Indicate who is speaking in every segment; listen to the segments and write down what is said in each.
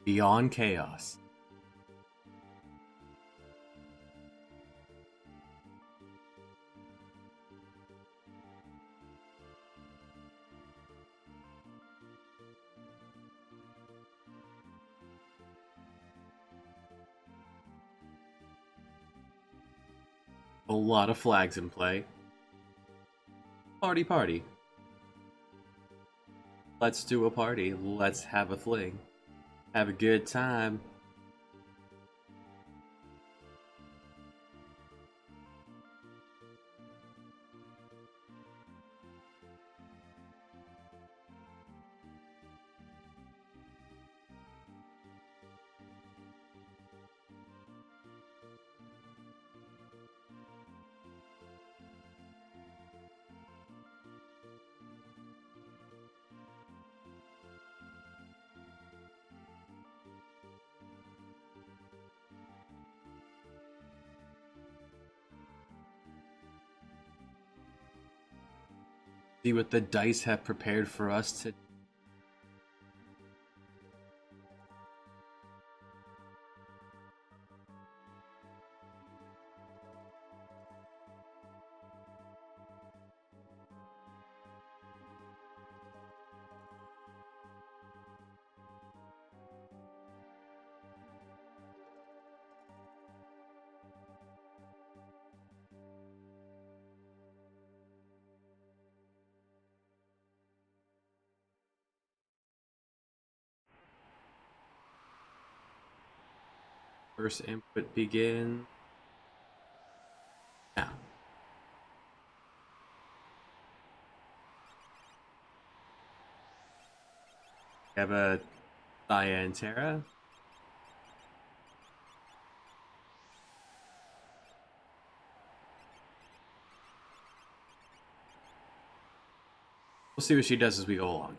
Speaker 1: Beyond chaos. A lot of flags in play. Party party. Let's do a party. Let's have a fling. Have a good time. See what the dice have prepared for us to. First input begin. Now. We have a Cyan Terra. We'll see what she does as we go along.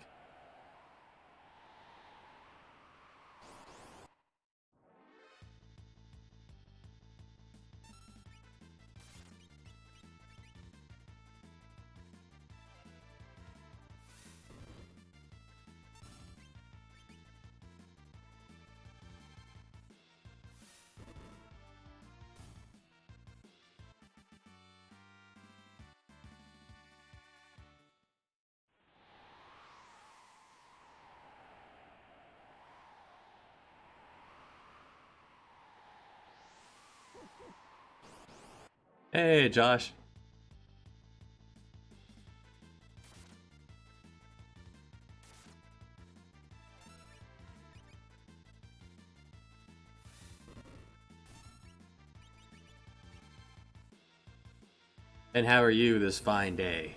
Speaker 1: Hey, Josh. And how are you this fine day?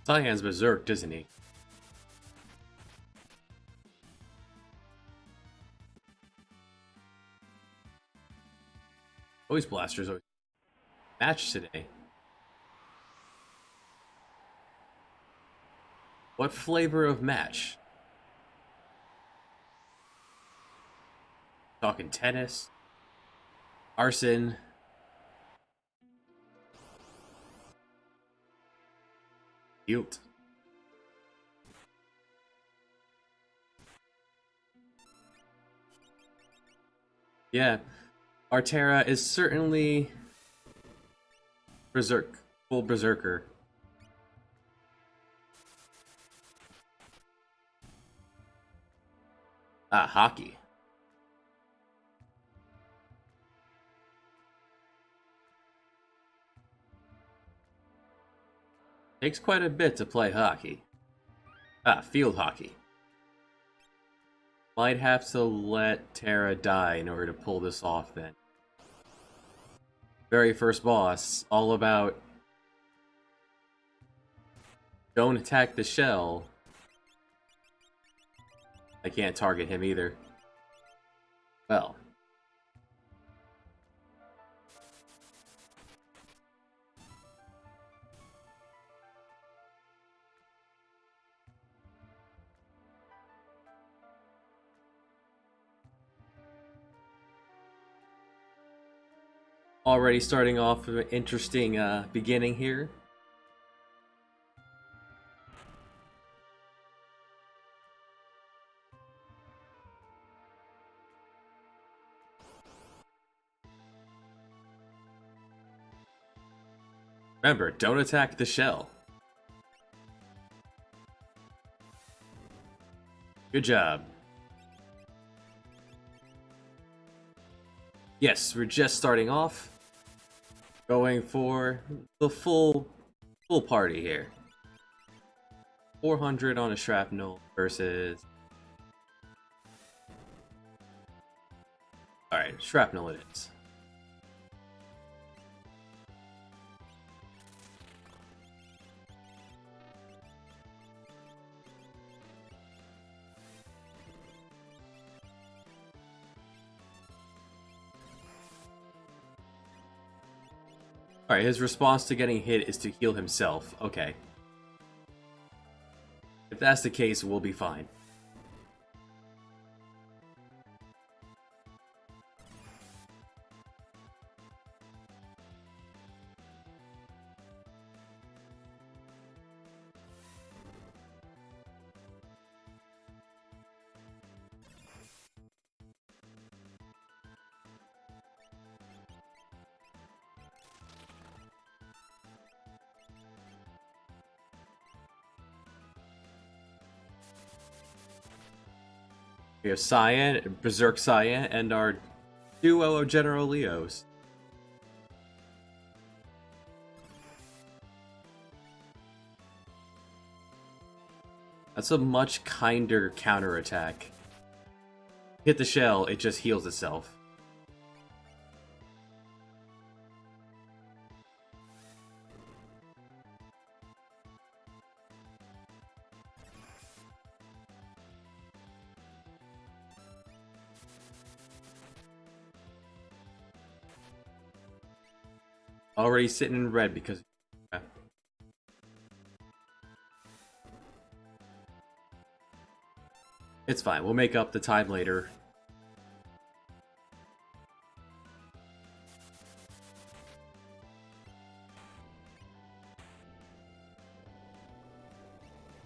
Speaker 1: Cyan's berserked, isn't he? Voice blasters always match today. What flavor of match? Talking tennis, arson. Guilt. Yeah, Artera is certainly full berserker. Ah, hockey. Takes quite a bit to play hockey. Ah, field hockey. Might have to let Terra die in order to pull this off then. Very first boss, all about don't attack the shell. I can't target him either. Well. Already starting off with an interesting beginning here. Remember, don't attack the shell. Good job. Yes, we're just starting off. Going for the full party here. 400 on a shrapnel versus... Alright, shrapnel it is. Alright, his response to getting hit is to heal himself. Okay. If that's the case, we'll be fine. We have Cyan, Berserk Cyan, and our duo of General Leos. That's a much kinder counterattack. Hit the shell, it just heals itself. Already sitting in red because... It's fine, we'll make up the time later.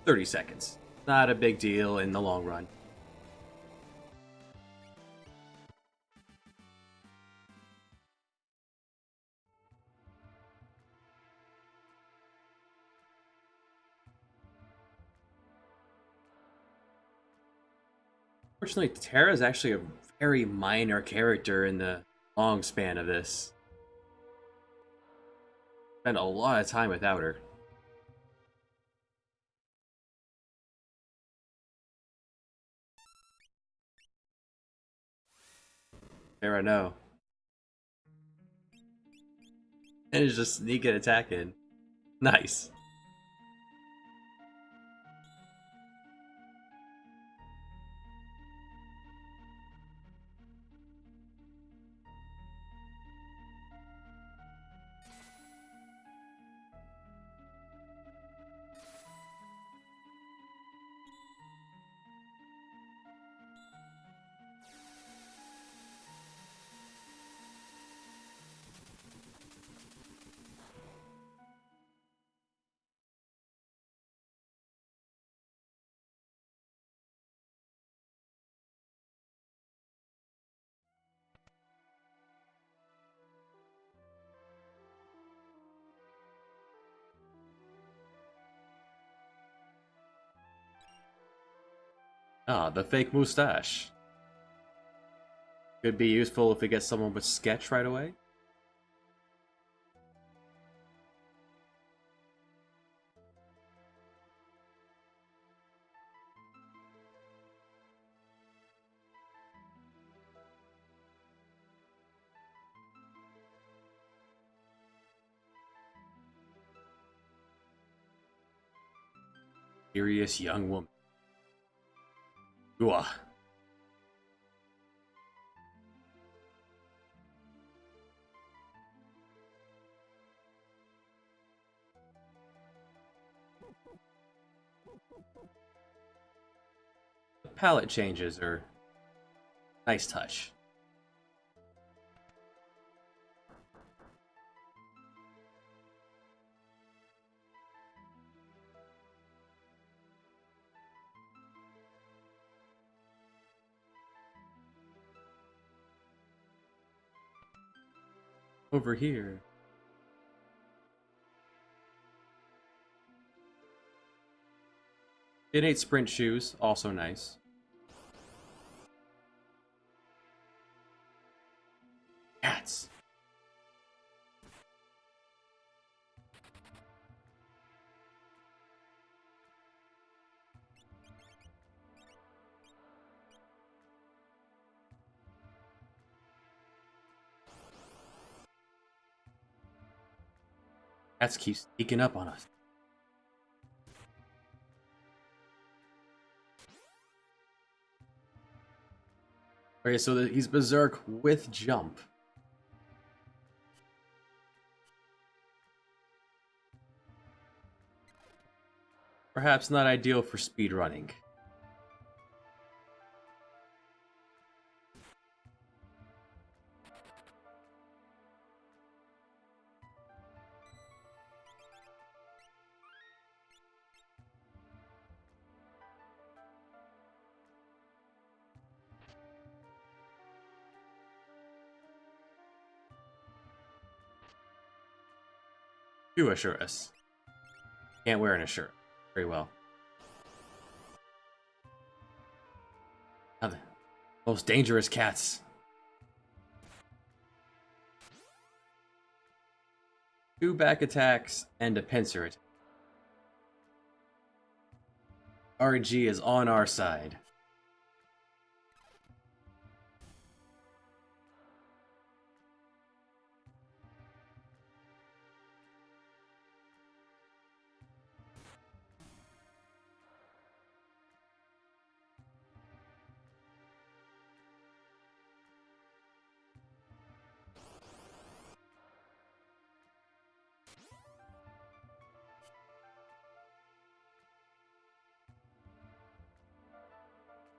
Speaker 1: "30 seconds. Not a big deal in the long run. Fortunately, Terra is actually a very minor character in the long span of this. Spent a lot of time without her. Terra, no. And it's just sneak and attack in. Nice. Ah, the fake mustache. Could be useful if we get someone with sketch right away. Mysterious young woman. Ooh. The palette changes are nice touch. Over here. Innate sprint shoes, also nice. Cats. Cats keep sneaking up on us. Okay, so he's Berserk with jump. Perhaps not ideal for speedrunning. Do assure us. Can't wear an assure. Very well. Now the most dangerous cats. Two back attacks and a pincer attack. RG is on our side.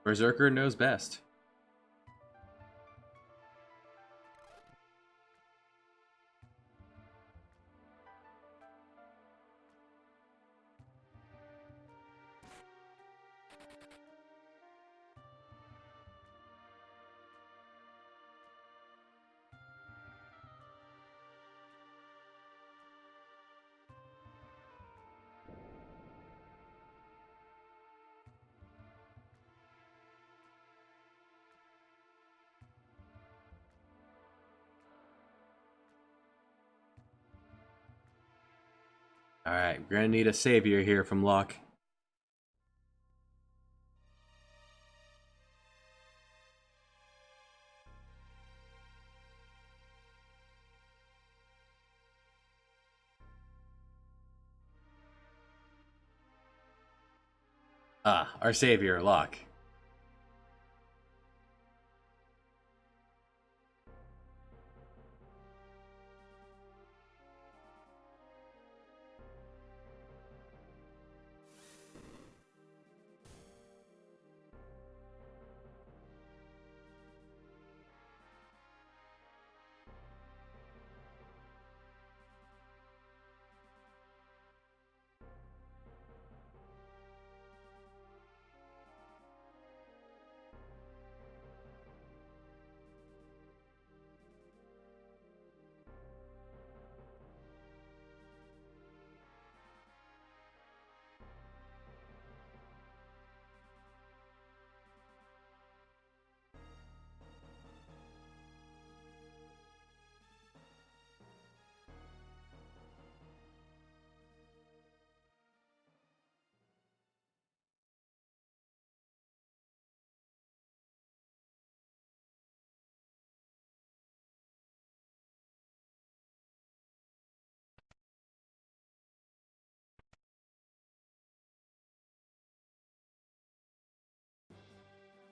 Speaker 1: Berserker knows best. Alright, we're gonna need a savior here from Locke. Ah, our savior, Locke.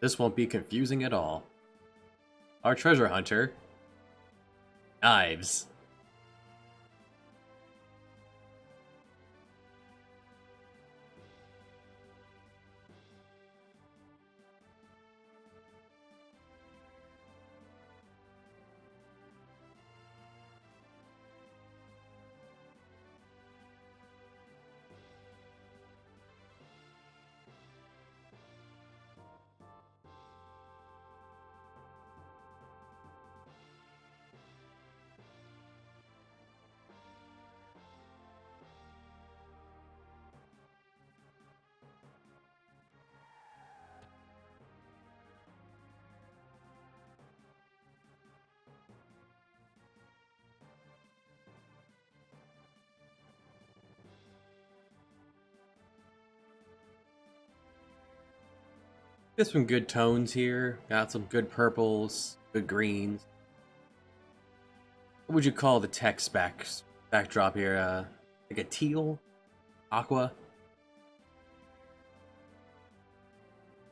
Speaker 1: This won't be confusing at all. Our treasure hunter. Knives. Got some good tones here. Got some good purples, good greens. What would you call the text backdrop here? Like a teal? Aqua?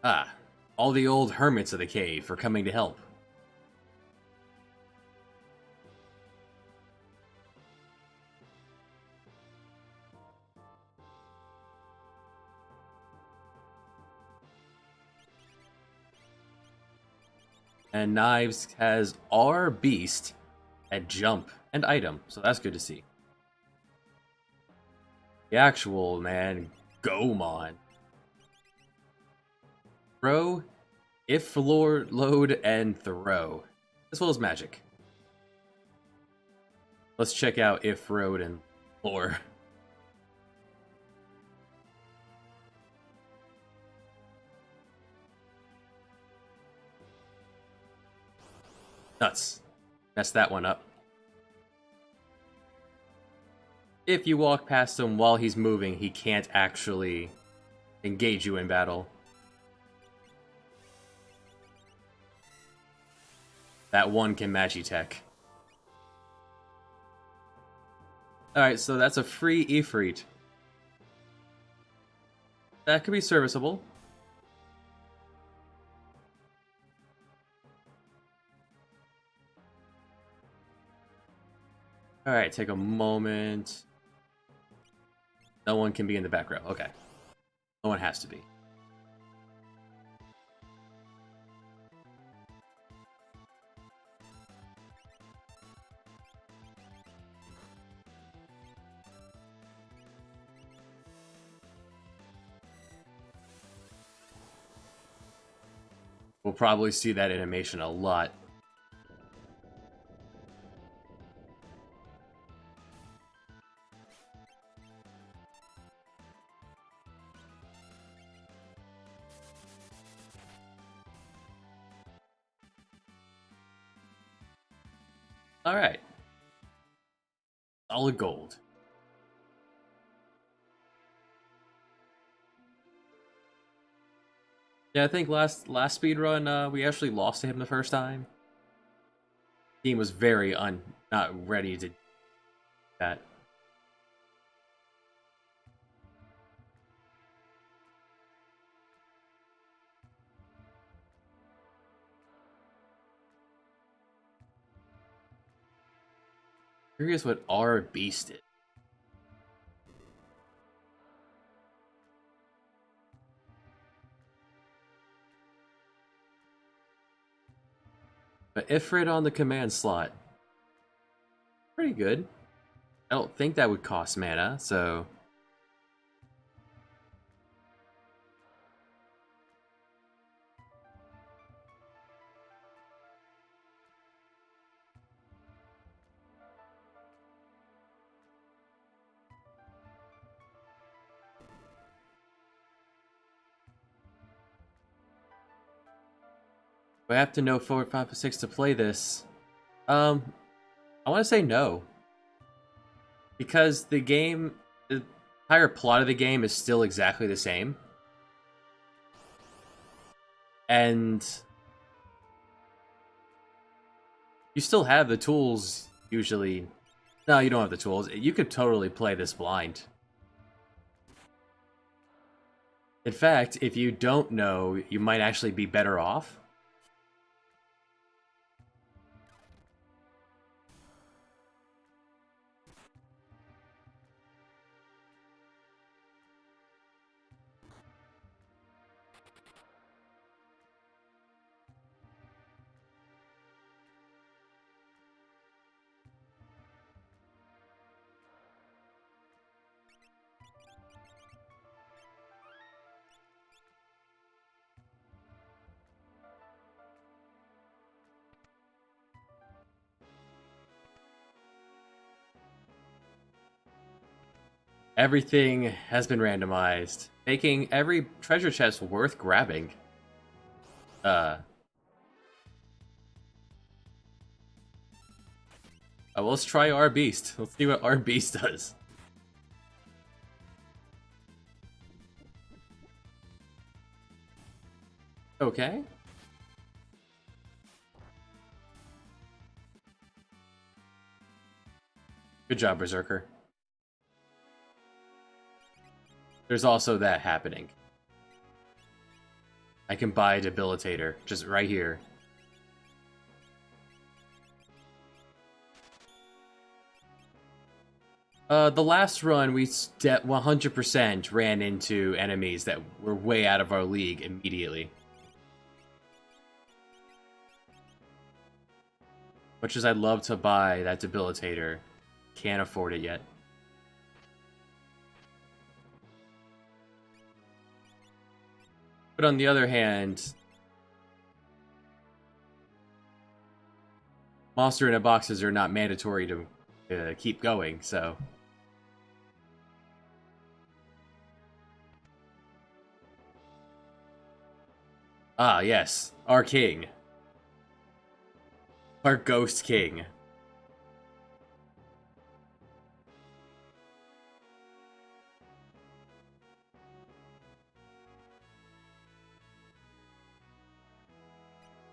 Speaker 1: Ah, all the old hermits of the cave are coming to help. And Knives has our beast at jump and item, so that's good to see. The actual, man, Gomon. Throw, if load, and throw, as well as magic. Let's check out if, road, and lore. Nuts. Messed that one up. If you walk past him while he's moving, he can't actually engage you in battle. That one can Magitech. Alright, so that's a free Ifrit. That could be serviceable. Alright, take a moment. No one can be in the back row. Okay. No one has to be. We'll probably see that animation a lot. Alright. Solid gold. Yeah, I think last speedrun, we actually lost to him the first time. Team was very not ready to do that. Curious what our beast is. But Ifrit on the command slot. Pretty good. I don't think that would cost mana, so... I have to know 4, 5, 6 to play this. I want to say no. Because the game, the entire plot of the game is still exactly the same. And you still have the tools, usually. No, you don't have the tools. You could totally play this blind. In fact, if you don't know, you might actually be better off. Everything has been randomized, making every treasure chest worth grabbing. Uh, well, let's try our beast. Let's see what our beast does. Okay. Good job, Berserker. There's also that happening. I can buy a debilitator just right here. The last run, we 100% ran into enemies that were way out of our league immediately. Much as I'd love to buy that debilitator, can't afford it yet. But on the other hand, monster in a boxes are not mandatory to keep going, so... Ah, yes. Our king. Our ghost king.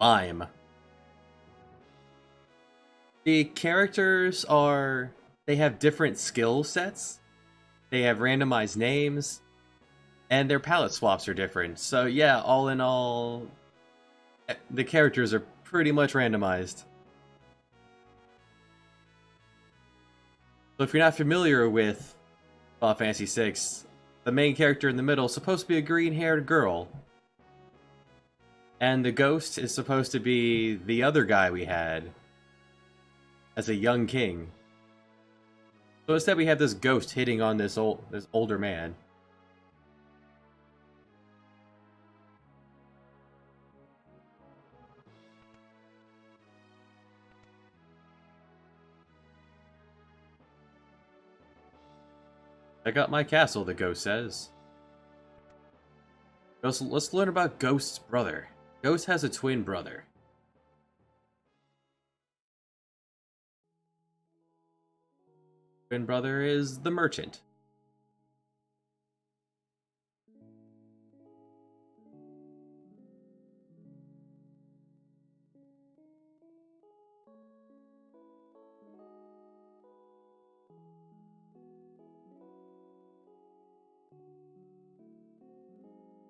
Speaker 1: Lime. The characters are... They have different skill sets. They have randomized names. And their palette swaps are different. So yeah, all in all, the characters are pretty much randomized. So if you're not familiar with Final Fantasy VI, the main character in the middle is supposed to be a green-haired girl. And the ghost is supposed to be the other guy we had as a young king. So instead we have this ghost hitting on this older man. I got my castle, the ghost says. Let's learn about Ghost's brother. Ghost has a twin brother. Twin brother is the merchant.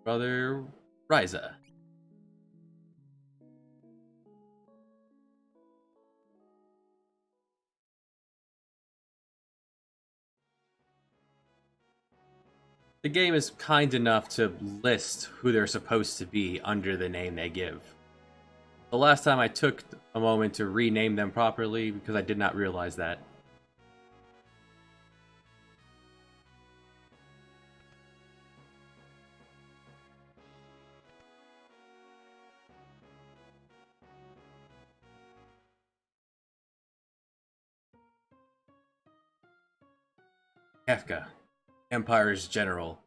Speaker 1: Brother Ryza. The game is kind enough to list who they're supposed to be under the name they give. The last time I took a moment to rename them properly because I did not realize that. Kefka, Empire's general.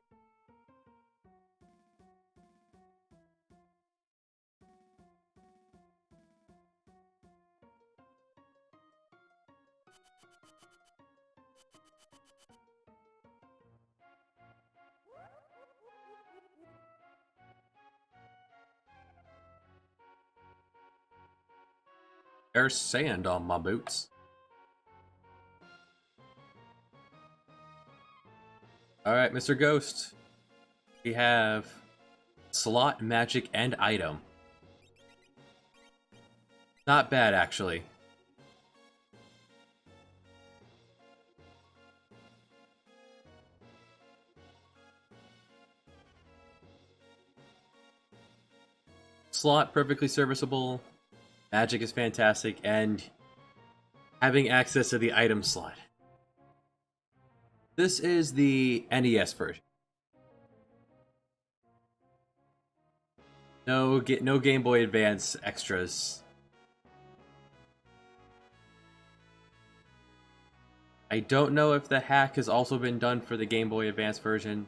Speaker 1: There's sand on my boots. Alright, Mr. Ghost. We have slot, magic, and item. Not bad, actually. Slot, perfectly serviceable. Magic is fantastic, and having access to the item slot. This is the NES version. No Game Boy Advance extras. I don't know if the hack has also been done for the Game Boy Advance version.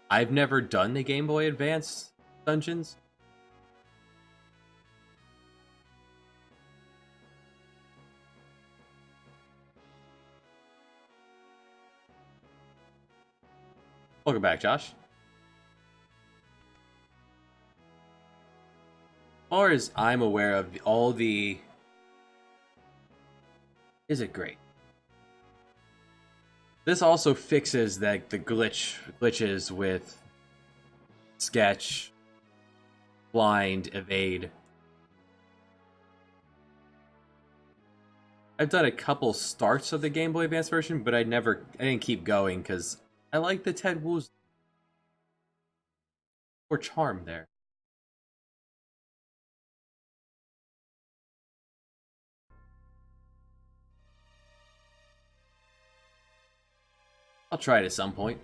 Speaker 1: I've never done the Game Boy Advance dungeons. Welcome back, Josh. As far as I'm aware of, all the... Is it great? This also fixes the glitches with sketch, blind, evade. I've done a couple starts of the Game Boy Advance version, but I didn't keep going because I like the Ted Wu's or charm there. I'll try it at some point.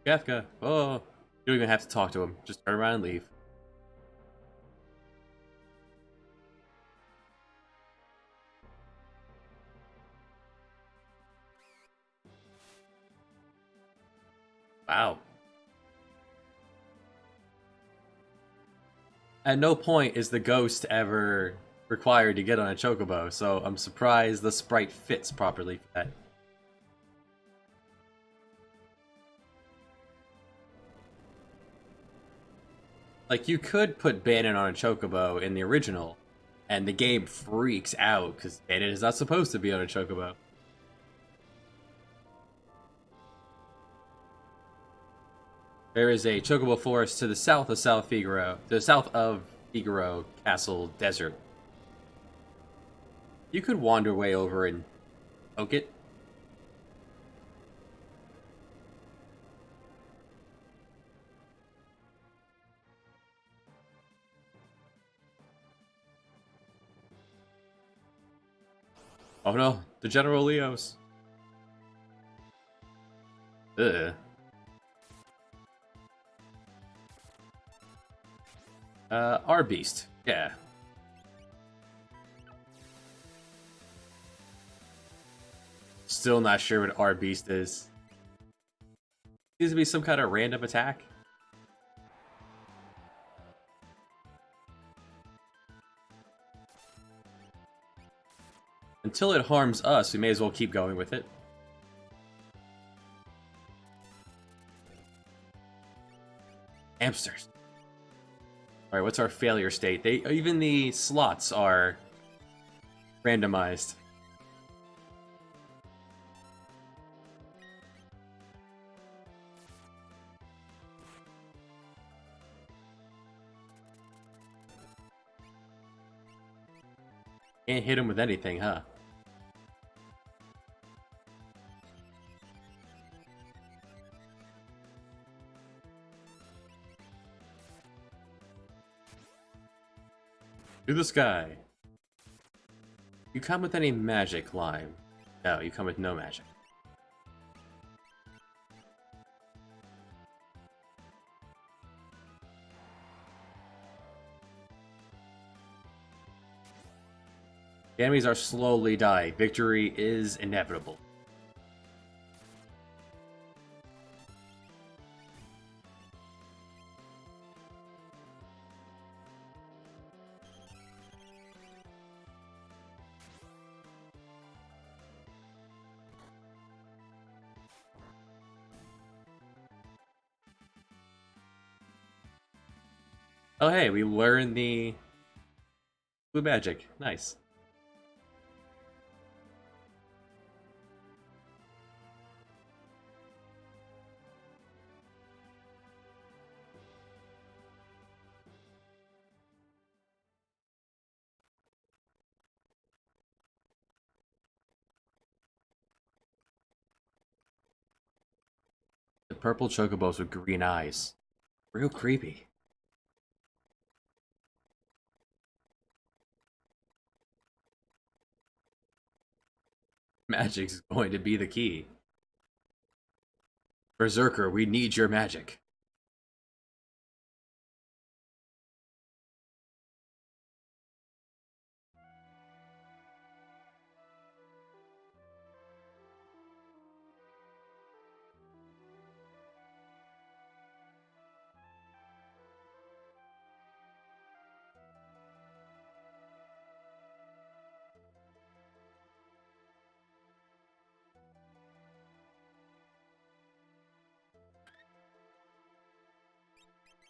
Speaker 1: Kafka, oh, you don't even have to talk to him. Just turn around and leave. Wow. At no point is the ghost ever required to get on a chocobo, so I'm surprised the sprite fits properly for that. Like, you could put Bannon on a chocobo in the original, and the game freaks out because Bannon is not supposed to be on a chocobo. There is a chocobo forest to the south of Figaro Castle Desert. You could wander way over and poke it. Oh no, the General Leos. Ugh. Our beast. Yeah. Still not sure what our beast is. Seems to be some kind of random attack. Until it harms us, we may as well keep going with it. Hamsters. Alright, what's our failure state? Even the slots are randomized. Can't hit him with anything, huh? To the sky. You come with any magic, Lime? No, you come with no magic. The enemies are slowly dying. Victory is inevitable. Oh hey, we learned the blue magic. Nice. The purple chocobos with green eyes. Real creepy. Magic's going to be the key. Berserker, we need your magic.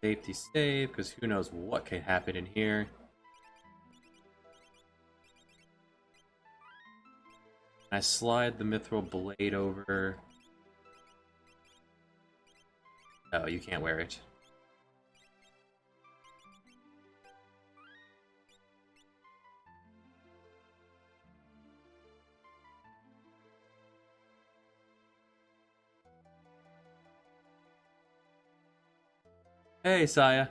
Speaker 1: Safety save, because who knows what can happen in here. I slide the mithril blade over. Oh, you can't wear it. Hey, Saya.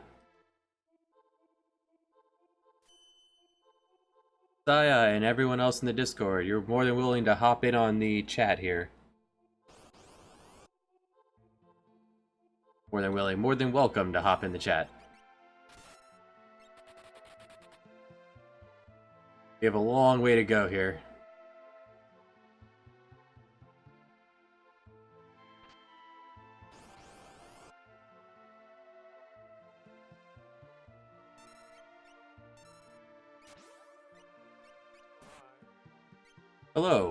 Speaker 1: Saya and everyone else in the Discord, you're more than willing to hop in on the chat here. More than willing, more than welcome to hop in the chat. We have a long way to go here. Hello.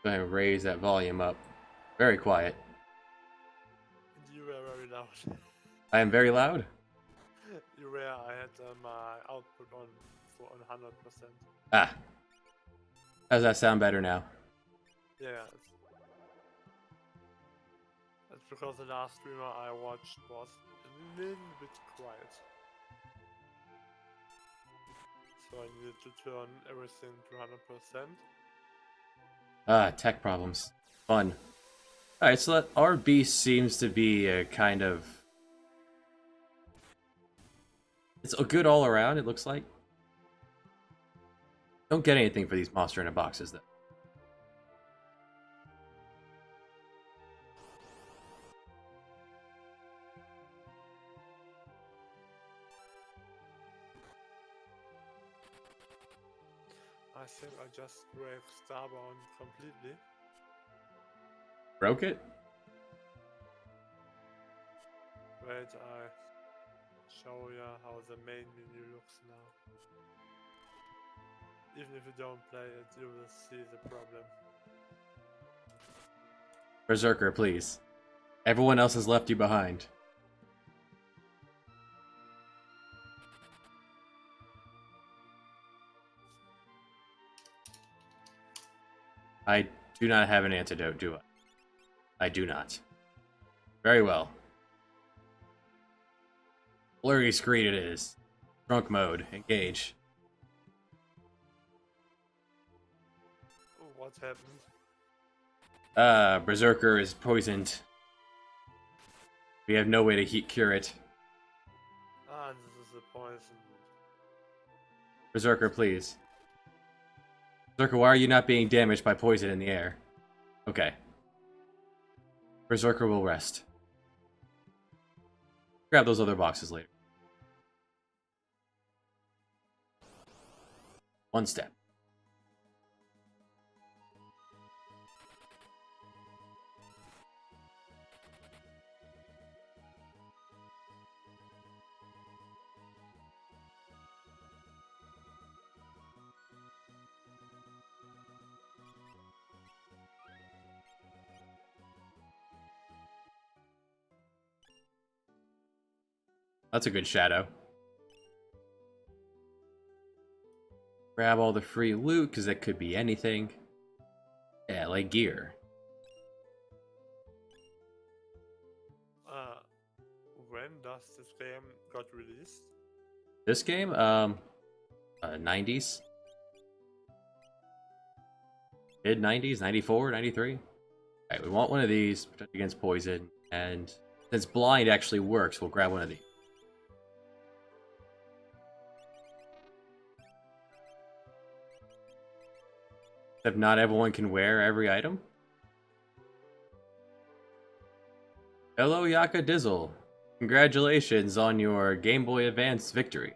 Speaker 1: Go ahead and raise that volume up. Very quiet.
Speaker 2: You were very loud.
Speaker 1: I am very loud?
Speaker 2: You were, I had my output on for 100%.
Speaker 1: Ah. How does that sound better now?
Speaker 2: Yeah. That's because the last streamer I watched was a little bit quiet. So I needed to turn everything to 100%.
Speaker 1: Ah, tech problems. Fun. Alright, so that our beast seems to be a kind of... It's a good all around, it looks like. Don't get anything for these monster in a boxes, though.
Speaker 2: I think I just broke Starbound completely.
Speaker 1: Broke it?
Speaker 2: Wait, I show you how the main menu looks now. Even if you don't play it, you will see the problem.
Speaker 1: Berserker, please. Everyone else has left you behind. I do not have an antidote, do I? I do not. Very well. Blurry screen it is. Drunk mode. Engage.
Speaker 2: What happened?
Speaker 1: Berserker is poisoned. We have no way to cure it.
Speaker 2: Ah, this is the poison.
Speaker 1: Berserker, please. Berserker, why are you not being damaged by poison in the air? Okay. Berserker will rest. Grab those other boxes later. One step. That's a good shadow. Grab all the free loot, because it could be anything. Yeah, like gear.
Speaker 2: When does this game got released?
Speaker 1: This game, 90s. Mid 90s, 94, 93. Alright, we want one of these, protect against poison, and since blind actually works, we'll grab one of these. Except not everyone can wear every item. Hello, Yaka Dizzle. Congratulations on your Game Boy Advance victory.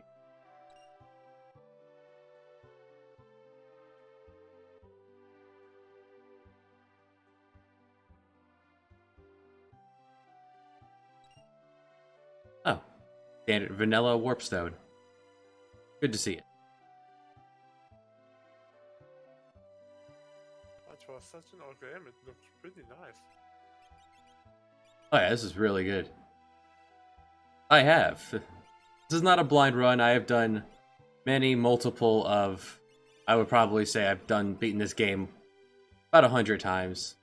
Speaker 1: Oh, standard vanilla warpstone. Good to see it.
Speaker 2: That was such an old game, it looked pretty nice.
Speaker 1: Oh yeah, this is really good. I have. This is not a blind run. I have done many multiple of... I would probably say I've beaten this game about 100 times.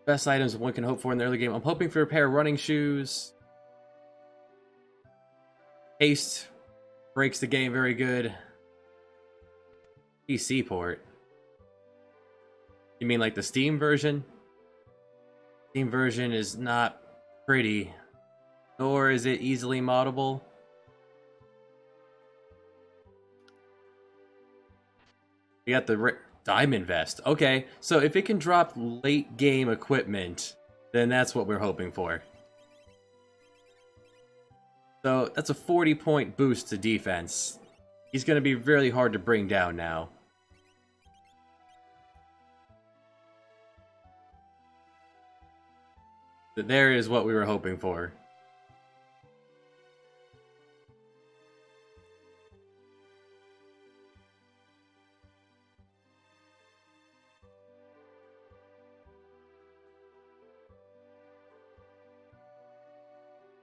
Speaker 1: Best items one can hope for in the early game. I'm hoping for a pair of running shoes. Haste breaks the game very good. PC port. You mean like the Steam version? Steam version is not pretty, nor is it easily moddable. You got the diamond vest. Okay, so if it can drop late game equipment, then that's what we're hoping for. So that's a 40-point boost to defense. He's going to be really hard to bring down now. There is what we were hoping for.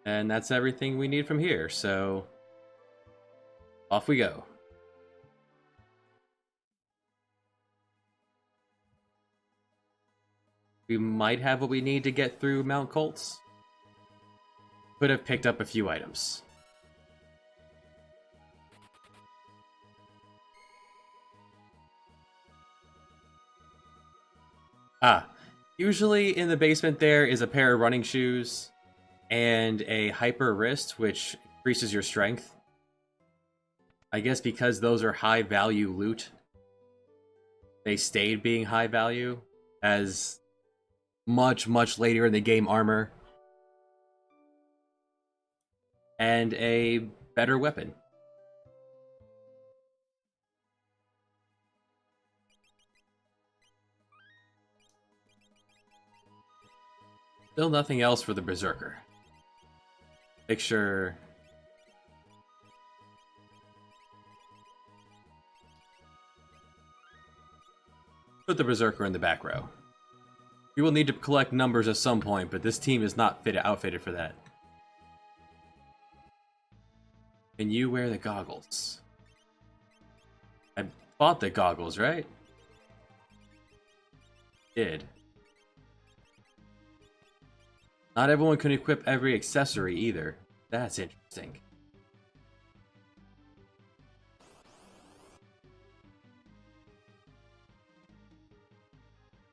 Speaker 1: And that's everything we need from here, so off we go. We might have what we need to get through Mount Colts. Could have picked up a few items. Usually in the basement there is a pair of running shoes and a hyper wrist, which increases your strength. I guess because those are high value loot, they stayed being high value as much later in the game armor. And a better weapon. Still nothing else for the Berserker. Make sure... Put the Berserker in the back row. We will need to collect numbers at some point, but this team is not outfitted for that. And you wear the goggles. I bought the goggles, right? Did. Not everyone can equip every accessory either. That's interesting.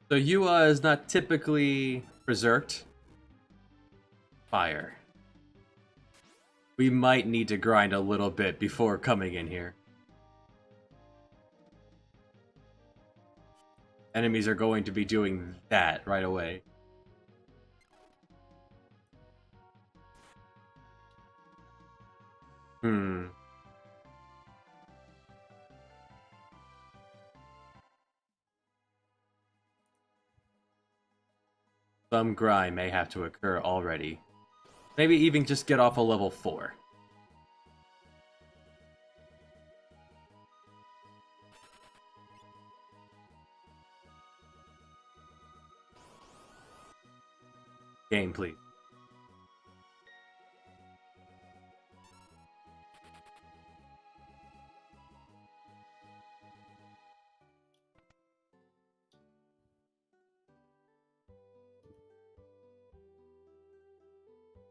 Speaker 1: So Yua is not typically berserked. Fire. We might need to grind a little bit before coming in here. Enemies are going to be doing that right away. Some grind may have to occur already. Maybe even just get off a level 4. Game, please.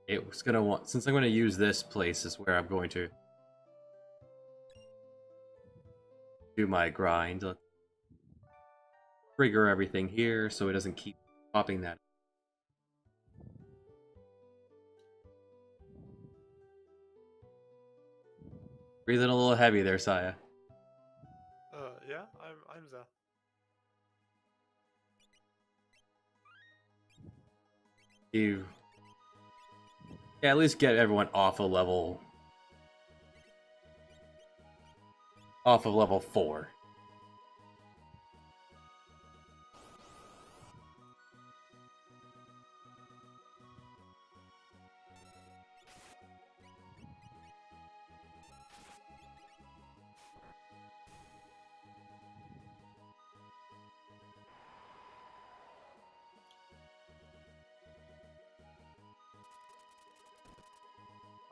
Speaker 1: It's gonna want, since I'm gonna use this place is where I'm going to do my grind. Let's trigger everything here so it doesn't keep popping that. Breathing a little heavy there, Saya.
Speaker 2: Yeah, I'm there.
Speaker 1: You, yeah, at least get everyone off of level 4.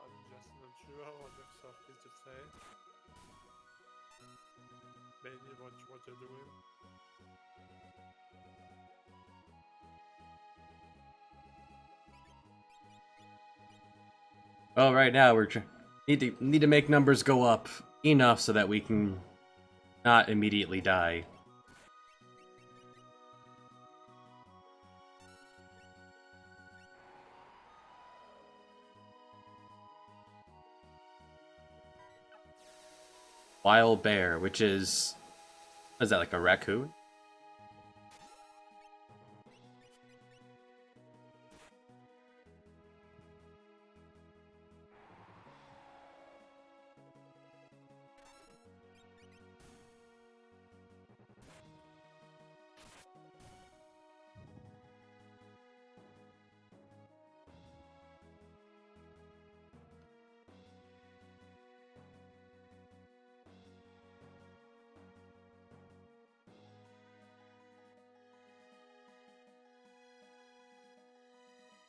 Speaker 2: I'm just not sure what exactly to say. Mainly what you're doing.
Speaker 1: Well, right now we're need to make numbers go up enough so that we can not immediately die. Wild bear, which is, what is that, like a raccoon?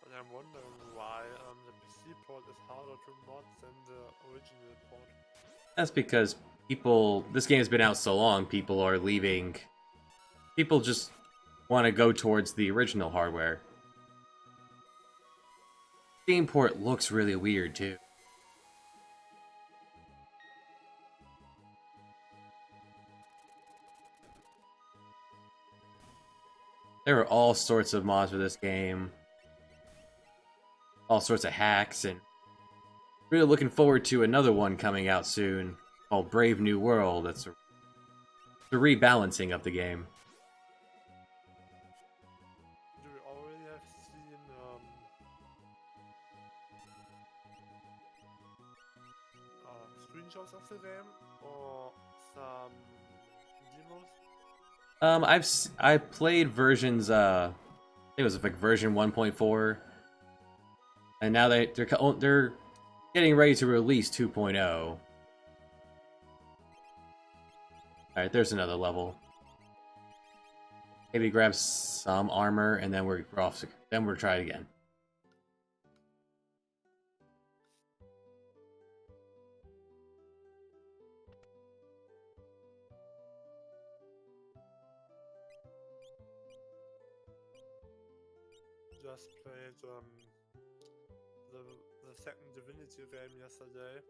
Speaker 2: And I'm wondering why the PC port is harder to mod than the original port.
Speaker 1: That's because this game has been out so long, people are leaving. People just want to go towards the original hardware. Game port looks really weird too. There are all sorts of mods for this game. All sorts of hacks, and really looking forward to another one coming out soon called Brave New World. That's the rebalancing of the game.
Speaker 2: Do we already have seen screenshots of the game or some demos?
Speaker 1: I played versions. I think it was like version 1.4, and now they're getting ready to release 2.0. All right, there's another level. Maybe grab some armor, and then we're off. Then we'll try it again.
Speaker 2: Just played the second Divinity game yesterday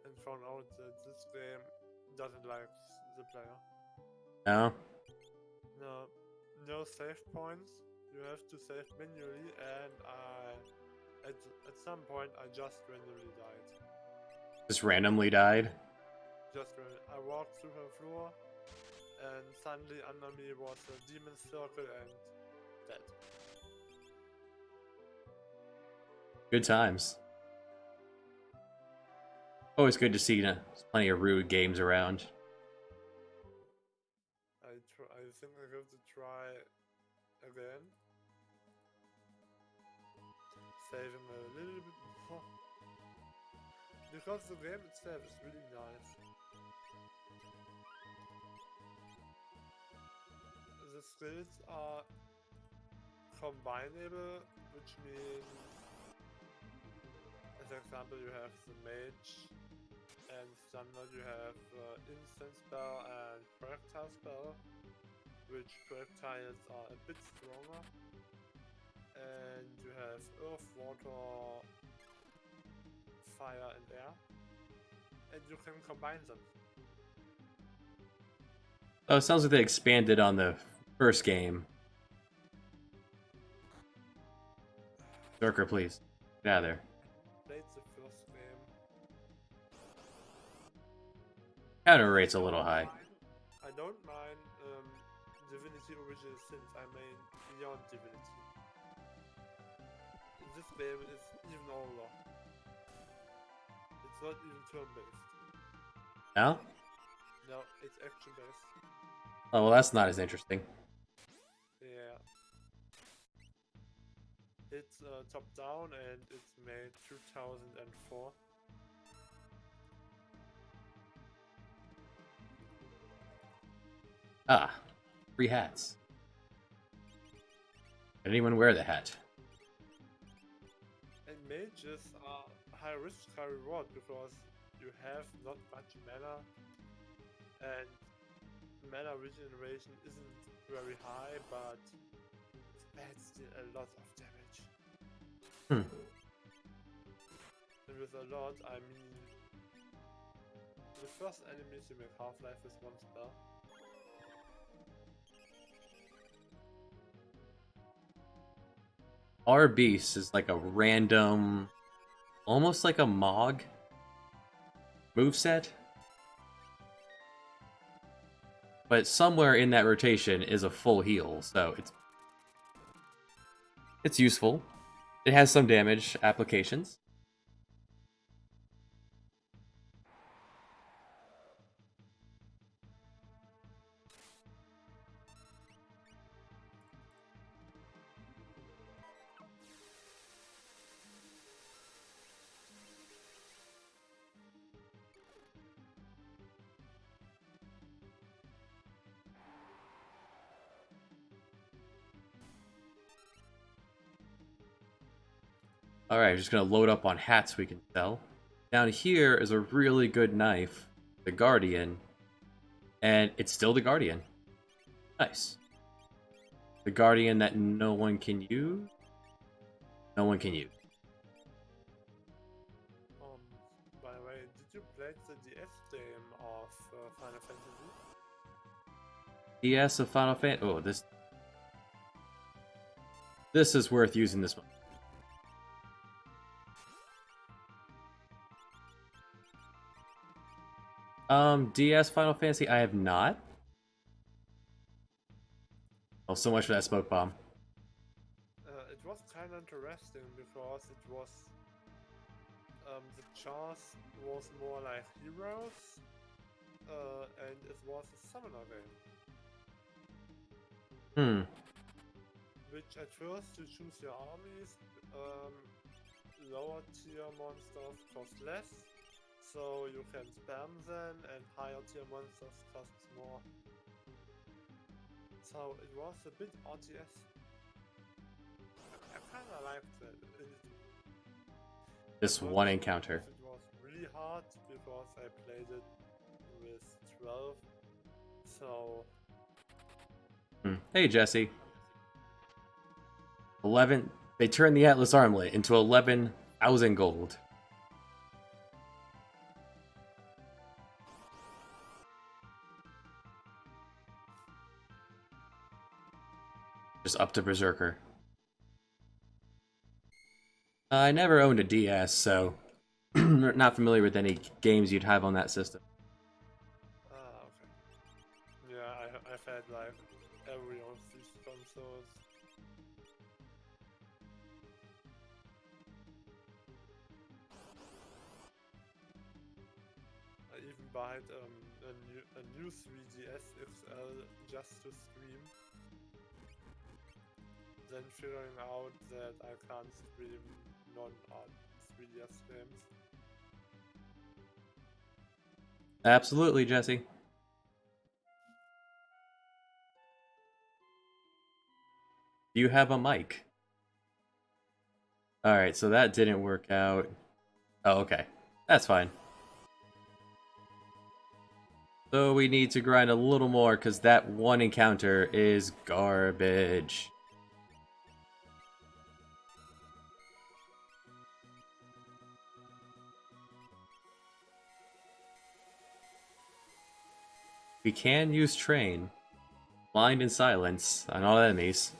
Speaker 2: and found out that this game doesn't like the player.
Speaker 1: No.
Speaker 2: No save points. You have to save manually, and at some point I just randomly died.
Speaker 1: Just randomly died.
Speaker 2: I walked through her floor, and suddenly under me was a demon circle and dead.
Speaker 1: Good times. Always good to see plenty of rude games around.
Speaker 2: I think I have to try again. Saving a little bit more. Because the game itself is really nice. The skills are combinable, which means, as an example, you have the mage, and standard you have instant spell and projectile spell, which projectiles are a bit stronger, and you have earth, water, water, fire, and air, and you can combine them.
Speaker 1: Oh, it sounds like they expanded on the first game. Berserker, please. Get out of there.
Speaker 2: Played the first game.
Speaker 1: Counter rate's a little high.
Speaker 2: I don't mind Divinity Original Sins. I mean Beyond Divinity. This game is even older. It's not even turn-based.
Speaker 1: No?
Speaker 2: No, it's action-based.
Speaker 1: Oh, well, that's not as interesting.
Speaker 2: Yeah. It's top-down and it's made 2004.
Speaker 1: Ah, free hats. Did anyone wear the hat?
Speaker 2: And mages are high risk, high reward because you have not much mana and mana regeneration isn't very high, but it adds still a lot of damage.
Speaker 1: Hmm.
Speaker 2: And with a lot, I mean the first enemies you make Half-Life with one spell.
Speaker 1: Our beast is like a random, almost like a Mog moveset. But somewhere in that rotation is a full heal, so it's useful. It has some damage applications. Alright, just gonna load up on hats we can sell. Down here is a really good knife, the Guardian, and it's still the Guardian. Nice. The Guardian that no one can use? No one can use.
Speaker 2: By the way, did you play the DS game of Final Fantasy?
Speaker 1: DS of Final Fantasy. Oh, this is worth using this one. DS Final Fantasy, I have not. Oh, so much for that smoke bomb.
Speaker 2: It was kind of interesting because it was the chars was more like heroes, and it was a summoner game. Which at first you choose your armies, lower tier monsters cost less, so you can spam them, and higher tier monsters cost more. So it was a bit RTS. I kinda liked that.
Speaker 1: This one encounter.
Speaker 2: It was really hard because I played it with 12. So.
Speaker 1: Hey, Jesse. 11. They turned the Atlas Armlet into 11,000 gold. Just up to Berserker. I never owned a DS, so not familiar with any games you'd have on that system.
Speaker 2: Okay. Yeah, I've had like every of these consoles. I even bought a new 3DS XL just to stream. Then figuring out that I can't stream non-3DS games.
Speaker 1: Absolutely, Jesse. Do you have a mic? Alright, so that didn't work out. Oh, okay. That's fine. So we need to grind a little more because that one encounter is garbage. We can use Train. Blind and Silence on all enemies.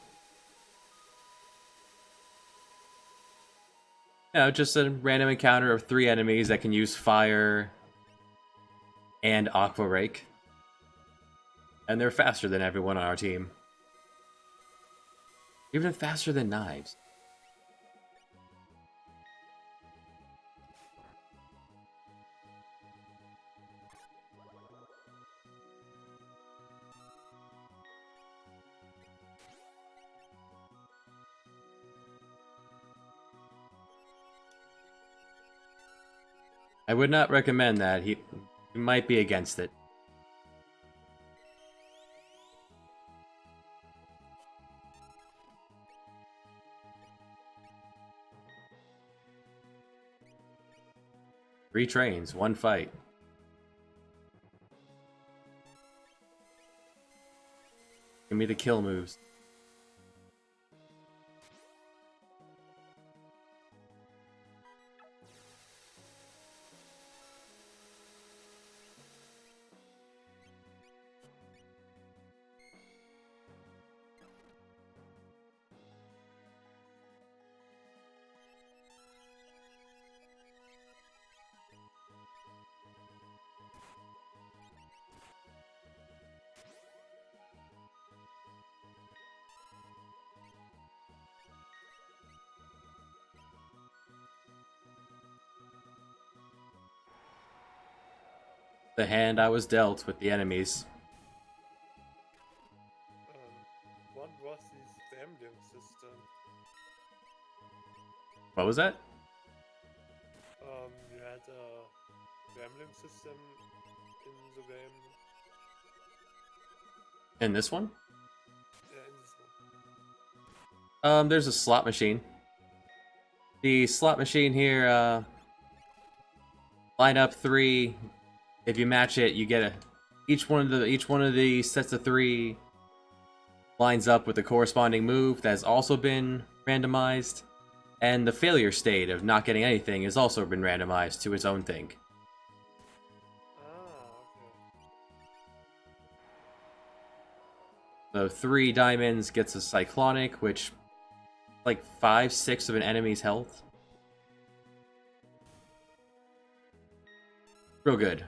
Speaker 1: Just a random encounter of 3 enemies that can use Fire and Aqua Rake. And they're faster than everyone on our team. Even faster than Knives. I would not recommend that. He might be against it. Three trains, one fight. Give me the kill moves. The hand I was dealt with the enemies.
Speaker 2: What was this gambling system?
Speaker 1: What was that?
Speaker 2: You had a gambling system in the game.
Speaker 1: In this one?
Speaker 2: Yeah, in this one.
Speaker 1: There's a slot machine. The slot machine here, line up 3. If you match it, you get each one of the sets of 3 lines up with the corresponding move that has also been randomized, and the failure state of not getting anything has also been randomized to its own thing.
Speaker 2: Okay.
Speaker 1: So 3 diamonds gets a cyclonic, which like 5-6 of an enemy's health. Real good.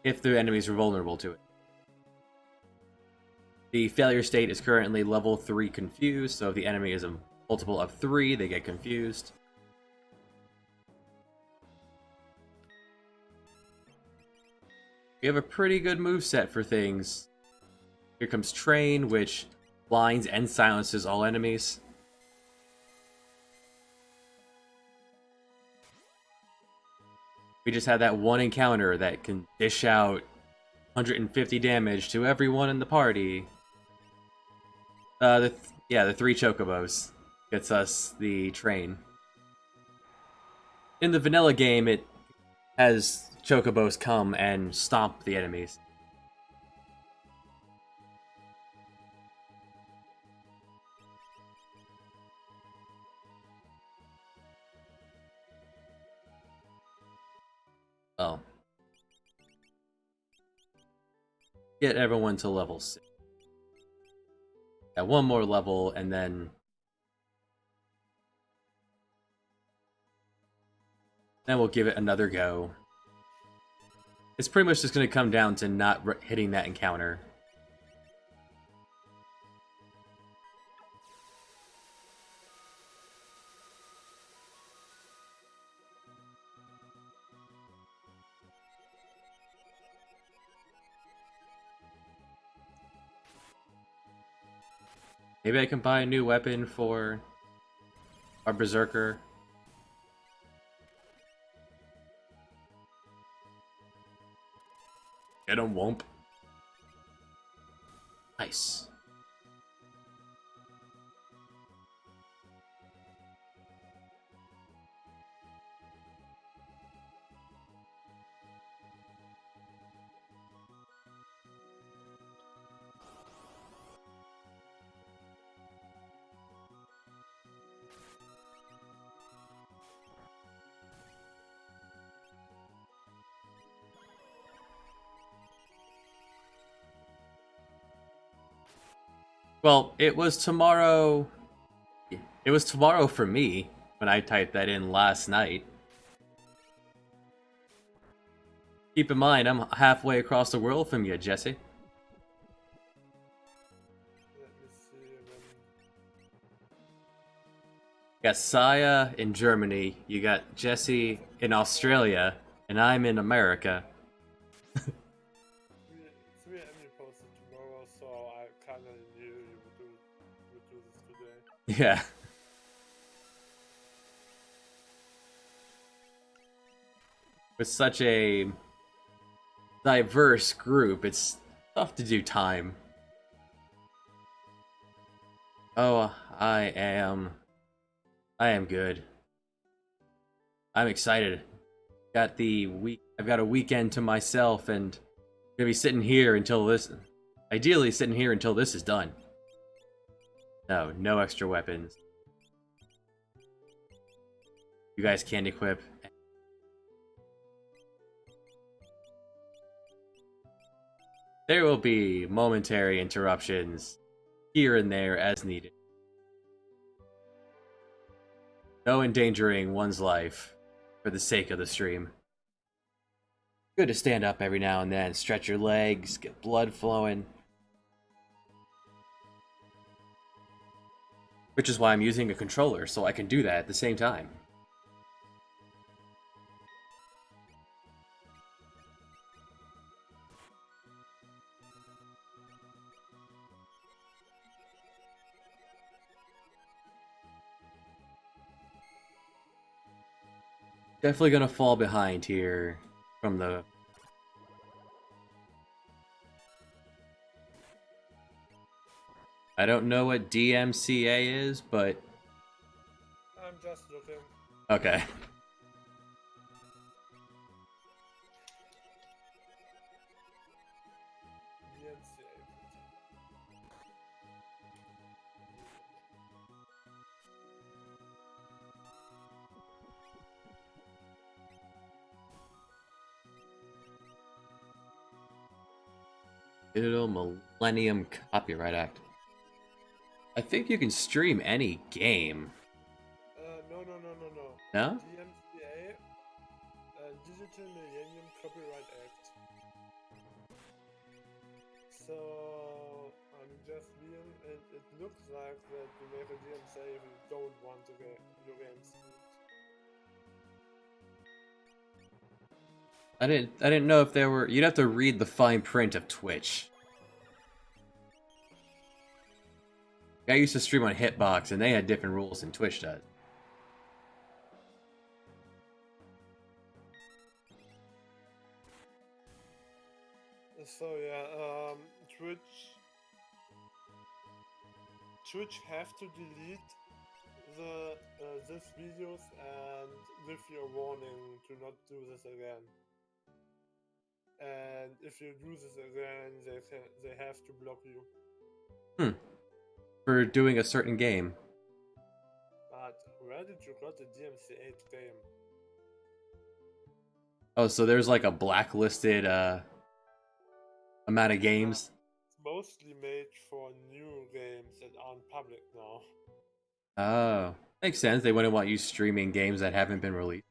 Speaker 1: If the enemies are vulnerable to it. The failure state is currently level 3 confused, so if the enemy is a multiple of 3, they get confused. We have a pretty good moveset for things. Here comes Train, which blinds and silences all enemies. We just had that one encounter that can dish out 150 damage to everyone in the party. The 3 chocobos gets us the train. In the vanilla game, it has chocobos come and stomp the enemies. Oh. Get everyone to level 6. At one more level, and then we'll give it another go. It's pretty much just going to come down to not hitting that encounter. Maybe I can buy a new weapon for our Berserker. Get him, Womp. Nice. Well, it was tomorrow. It was tomorrow for me when I typed that in last night. Keep in mind, I'm halfway across the world from you, Jesse.
Speaker 2: Let me see when.
Speaker 1: You got Saya in Germany, you got Jesse in Australia, and I'm in America.
Speaker 2: 3 MU posted tomorrow, so I kinda knew you would do this today.
Speaker 1: Yeah. With such a diverse group, it's tough to do time. Oh, I am good. I'm excited. I've got a weekend to myself and I'm gonna be sitting here until this, ideally sitting here until this is done. No extra weapons. You guys can't equip. There will be momentary interruptions here and there as needed. No endangering one's life for the sake of the stream. Good to stand up every now and then, stretch your legs, get blood flowing. Which is why I'm using a controller, so I can do that at the same time. Definitely gonna fall behind here from the... I don't know what DMCA is, but...
Speaker 2: I'm just looking.
Speaker 1: Okay.
Speaker 2: DMCA.
Speaker 1: Digital Millennium Copyright Act. I think you can stream any game.
Speaker 2: No.
Speaker 1: No?
Speaker 2: DMCA, Digital Millennium Copyright Act. So I'm just reading, and it looks like that you make a DMCA if you don't want to get your games.
Speaker 1: I didn't know if there were... You'd have to read the fine print of Twitch. I used to stream on Hitbox, and they had different rules than Twitch does.
Speaker 2: So yeah, Twitch have to delete the this videos and give you a warning to not do this again. And if you do this again, they have to block you.
Speaker 1: For doing a certain game.
Speaker 2: But where did you got the DMCA game?
Speaker 1: Oh, so there's like a blacklisted amount of games?
Speaker 2: It's mostly made for new games that aren't public now.
Speaker 1: Oh, makes sense. They wouldn't want you streaming games that haven't been released.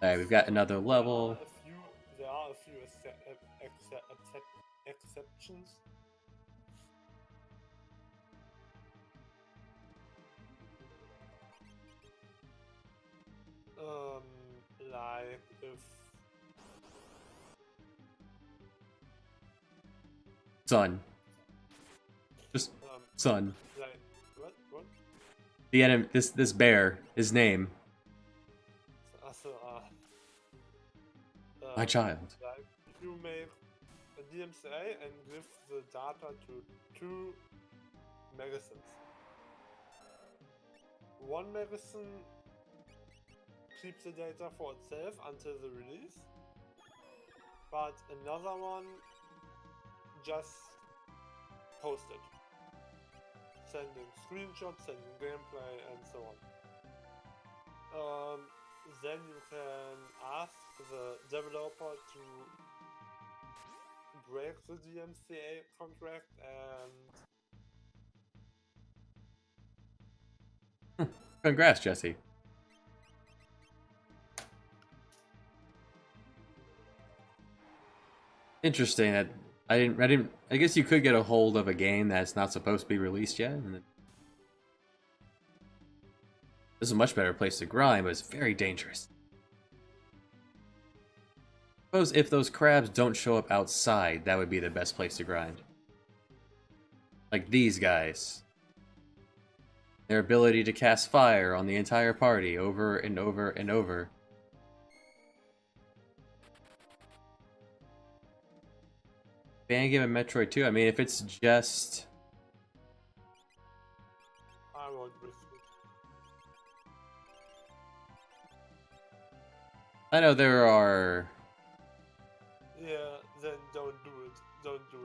Speaker 1: Alright, we've got another level.
Speaker 2: There are a few exceptions. Like if
Speaker 1: Sun. Just Sun.
Speaker 2: like what?
Speaker 1: The enemy, this bear, his name. My child.
Speaker 2: Like if you make a DMCA and give the data to 2 magazines. One magazine keeps the data for itself until the release, but another one just post it, sending screenshots, sending gameplay, and so on. Then you can ask the developer to break the DMCA contract and
Speaker 1: Congrats, Jesse. Interesting that I guess you could get a hold of a game that's not supposed to be released yet. And this is a much better place to grind, but it's very dangerous. Suppose if those crabs don't show up outside, that would be the best place to grind. Like these guys. Their ability to cast fire on the entire party over and over and over. Fan game of Metroid 2, I mean, if it's just...
Speaker 2: I won't risk it.
Speaker 1: I know there are...
Speaker 2: Yeah, then don't do it. Don't do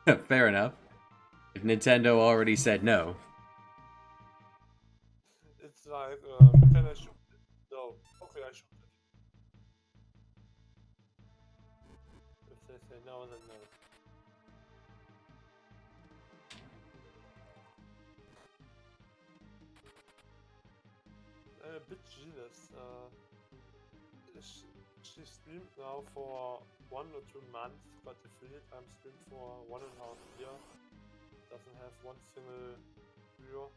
Speaker 2: it.
Speaker 1: Fair enough. If Nintendo already said no.
Speaker 2: It's like, can I shoot it? No. Okay, I shoot it. If they say no, then no. I'm a bit jealous. She streamed now for 1 or 2 months, got affiliate. I'm streamed for 1.5 years. Doesn't have one single viewer.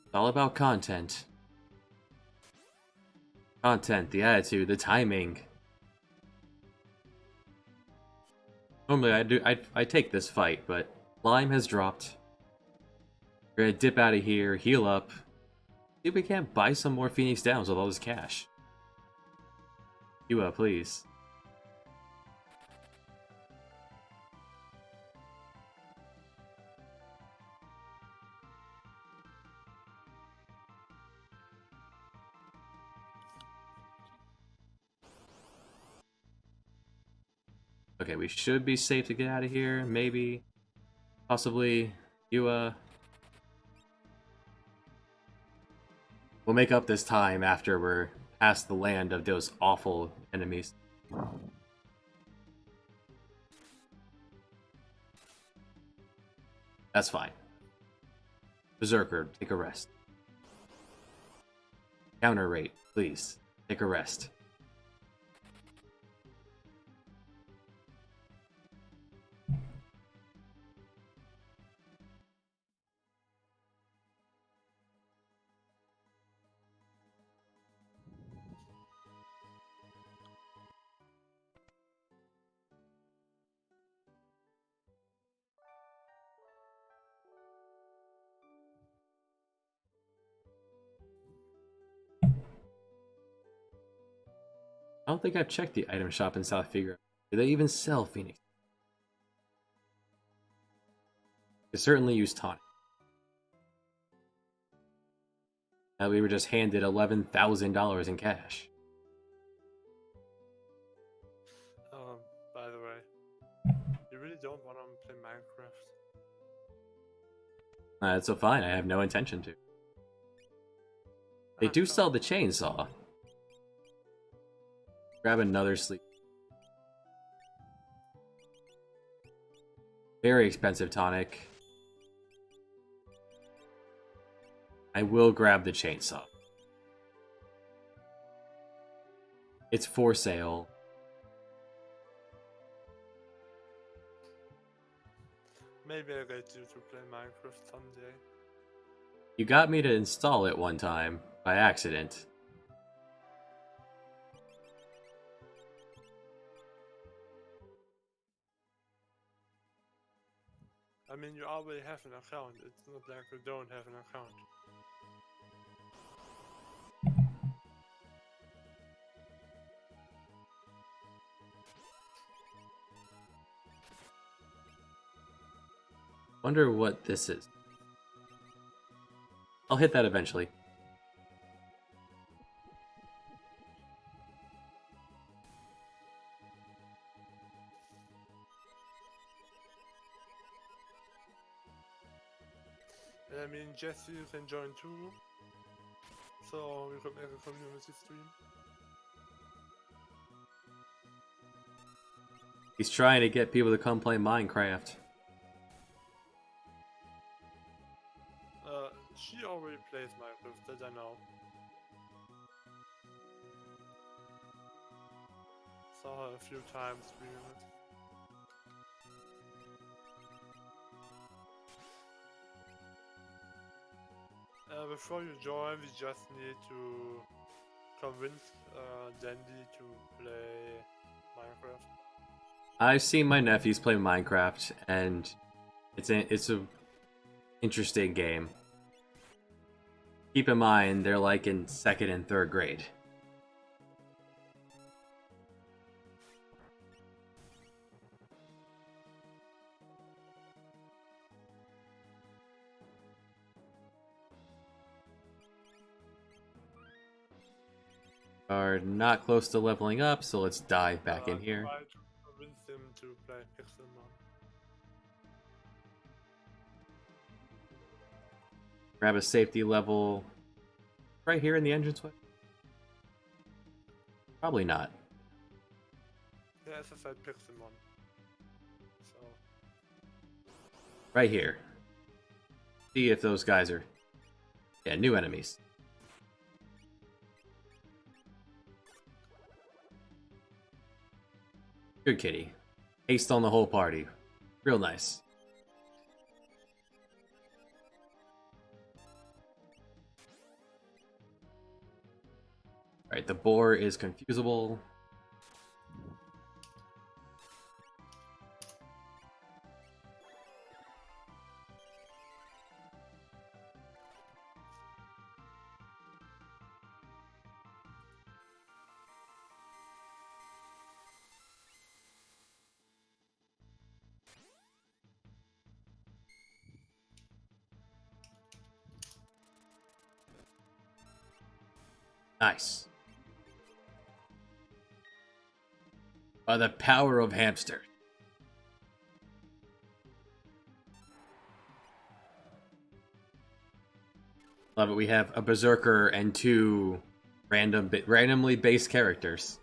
Speaker 1: It's all about content. Content, the attitude, the timing. Normally I take this fight, but Lime has dropped. We're gonna dip out of here, heal up. See if we can't buy some more Phoenix Downs with all this cash. You please. Okay, we should be safe to get out of here. Maybe. Possibly. You, We'll make up this time after we're past the land of those awful enemies. That's fine. Berserker, take a rest. Counter rate, please. Take a rest. I don't think I've checked the item shop in South Figure. Do they even sell Phoenix? They certainly use tonic. Now we were just handed $11,000 in cash.
Speaker 2: By the way, you really don't want to play Minecraft?
Speaker 1: That's so fine, I have no intention to. They do sell the chainsaw. Grab another sleep. Very expensive tonic. I will grab the chainsaw. It's for sale.
Speaker 2: Maybe I'll get you to play Minecraft someday.
Speaker 1: You got me to install it one time, by accident.
Speaker 2: I mean, you already have an account. It's not like you don't have an account.
Speaker 1: Wonder what this is. I'll hit that eventually.
Speaker 2: And I mean, Jesse, you can join too. So we could make a community stream.
Speaker 1: He's trying to get people to come play Minecraft.
Speaker 2: She already plays Minecraft, that I know. Saw her a few times streaming it. Before you join, we just need to convince Dandy to play Minecraft.
Speaker 1: I've seen my nephews play Minecraft, and it's a interesting game. Keep in mind, they're like in 2nd and 3rd grade. Are not close to leveling up, so let's dive back in here.
Speaker 2: Try to convince him to play Pixelmon.
Speaker 1: Grab a safety level right here in the entranceway. Probably not.
Speaker 2: Yeah, as I said, Pixelmon. So.
Speaker 1: Right here. See if those guys are... Yeah, new enemies. Good kitty. Haste on the whole party. Real nice. Alright, the boar is confusable. Nice. By the power of hamster. Love it. We have a berserker and 2 randomly based characters.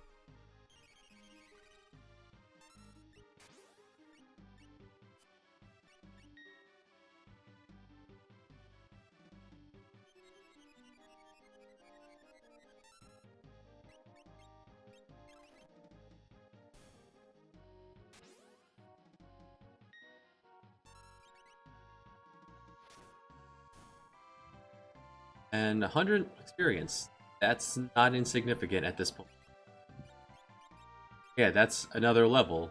Speaker 1: And 100 experience. That's not insignificant at this point. Yeah, that's another level.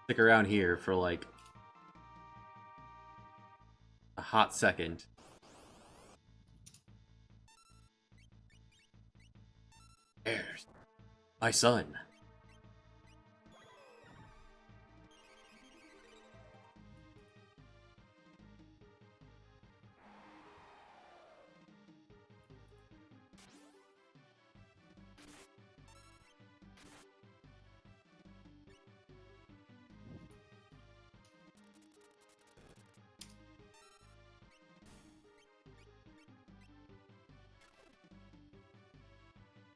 Speaker 1: Stick around here for like a hot second. There's my son.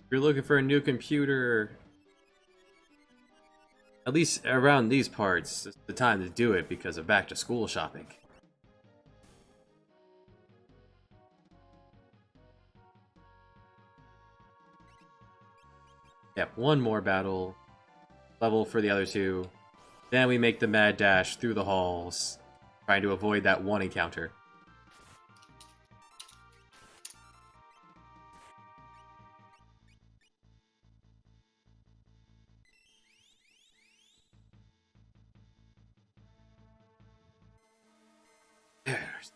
Speaker 1: If you're looking for a new computer, at least around these parts, it's the time to do it because of back to school shopping. Yep, one more battle level for the other 2. Then we make the mad dash through the halls, trying to avoid that one encounter. There's...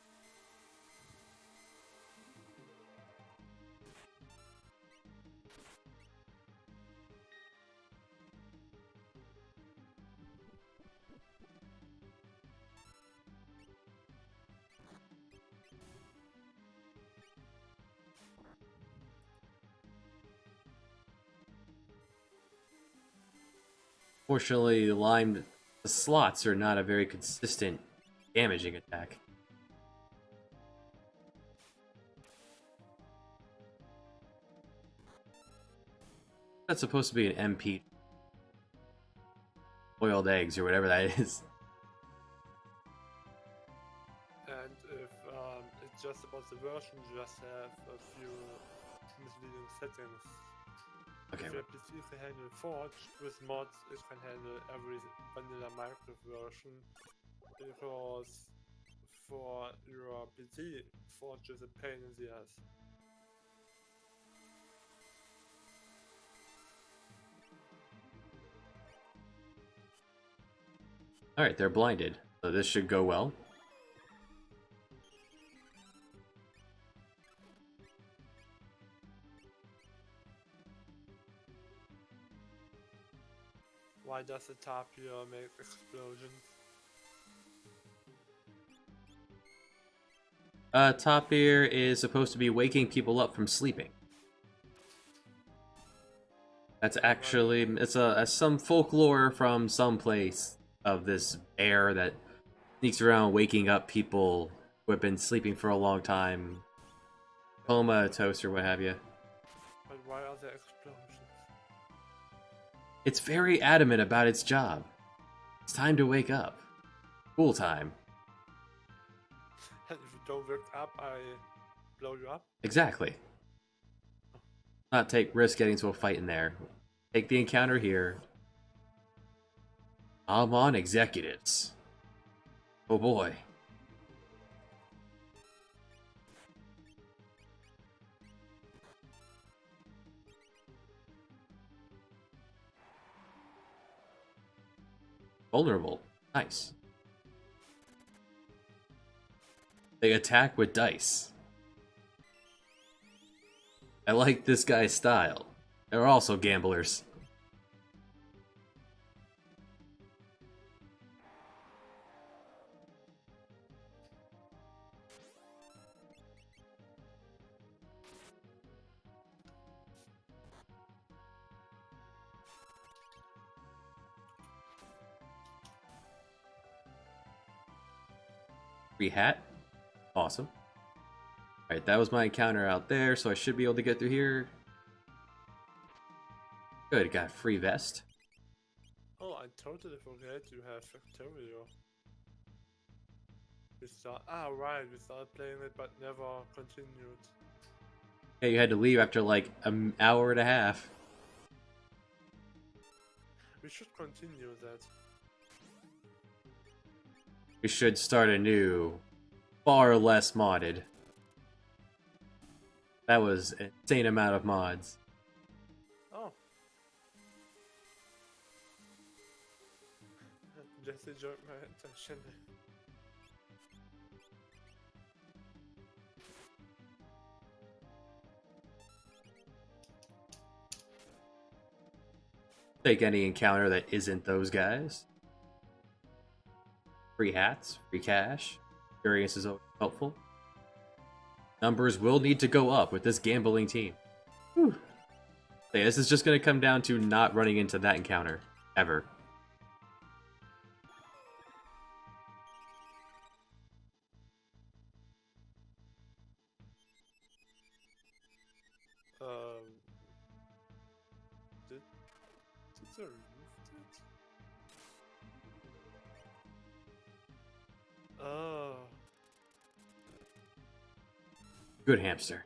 Speaker 1: Fortunately, the slots are not a very consistent damaging attack. That's supposed to be an MP. boiled eggs or whatever that is.
Speaker 2: And if it's just about the version, you just have a few misleading settings.
Speaker 1: Okay.
Speaker 2: If your PC can handle Forge, with mods it can handle every vanilla micro version, because for your PC, Forge is a pain in the ass.
Speaker 1: Alright, they're blinded, so this should go well.
Speaker 2: Why does the tapir make explosions?
Speaker 1: Top ear is supposed to be waking people up from sleeping. That's actually, it's some folklore from some place of this bear that sneaks around waking up people who have been sleeping for a long time, comatose or what have you.
Speaker 2: But why are there explosions?
Speaker 1: It's very adamant about its job. It's time to wake up. Cool time.
Speaker 2: And if you don't wake up, I blow you up?
Speaker 1: Exactly. Not take risk getting into a fight in there. Take the encounter here. I'm on executives. Oh boy. Vulnerable. Nice. They attack with dice. I like this guy's style. They're also gamblers. Free hat. Awesome. Alright, that was my encounter out there, so I should be able to get through here. Good, got a free vest.
Speaker 2: Oh, I totally forget you have Factorio. Right, we started playing it but never continued.
Speaker 1: Yeah, you had to leave after like an hour and a half.
Speaker 2: We should continue that.
Speaker 1: We should start anew. Far less modded. That was an insane amount of mods.
Speaker 2: Oh. Jesse enjoyed my attention.
Speaker 1: Take any encounter that isn't those guys. Free hats, free cash. Experience is always helpful. Numbers will need to go up with this gambling team. Whew. Okay, this is just going to come down to not running into that encounter. Ever.
Speaker 2: Did the roof did? Oh.
Speaker 1: Good hamster.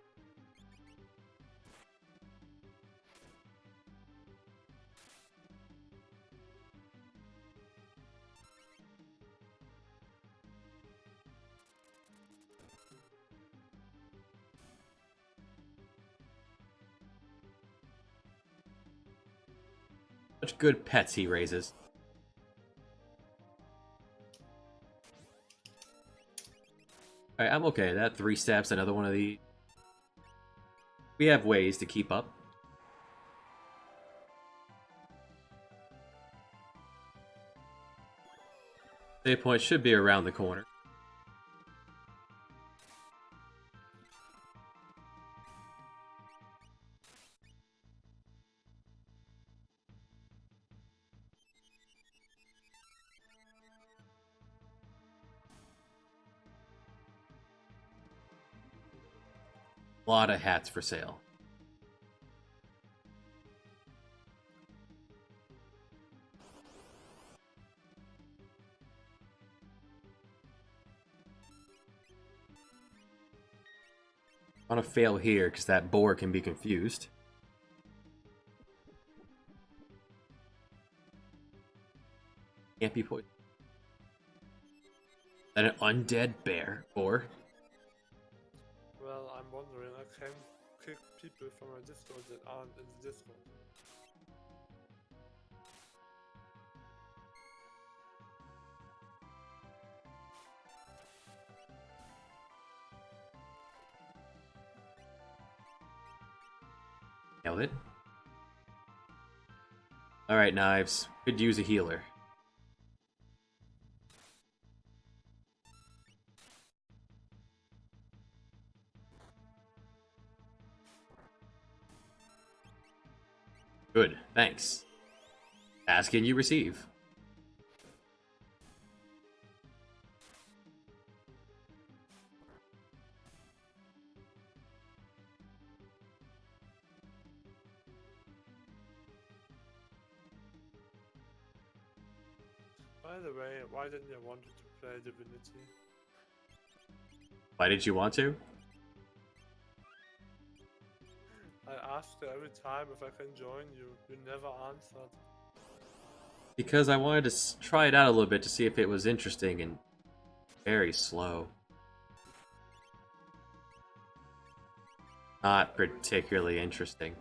Speaker 1: Such good pets he raises. Alright, I'm okay. That 3 steps, another one of these. We have ways to keep up. Save point should be around the corner. A lot of hats for sale. I want to fail here because that boar can be confused. Can't be poisoned. That an undead bear boar?
Speaker 2: Well, I'm wondering, I can kick people from my Discord that aren't in the Discord.
Speaker 1: Nailed it. Alright, Knives. Could use a healer. Good, thanks. Ask and you receive.
Speaker 2: By the way, why didn't you want to play Divinity?
Speaker 1: Why did you want to?
Speaker 2: I asked you every time if I can join you. You never answered.
Speaker 1: Because I wanted to try it out a little bit to see if it was interesting and very slow. Not particularly interesting.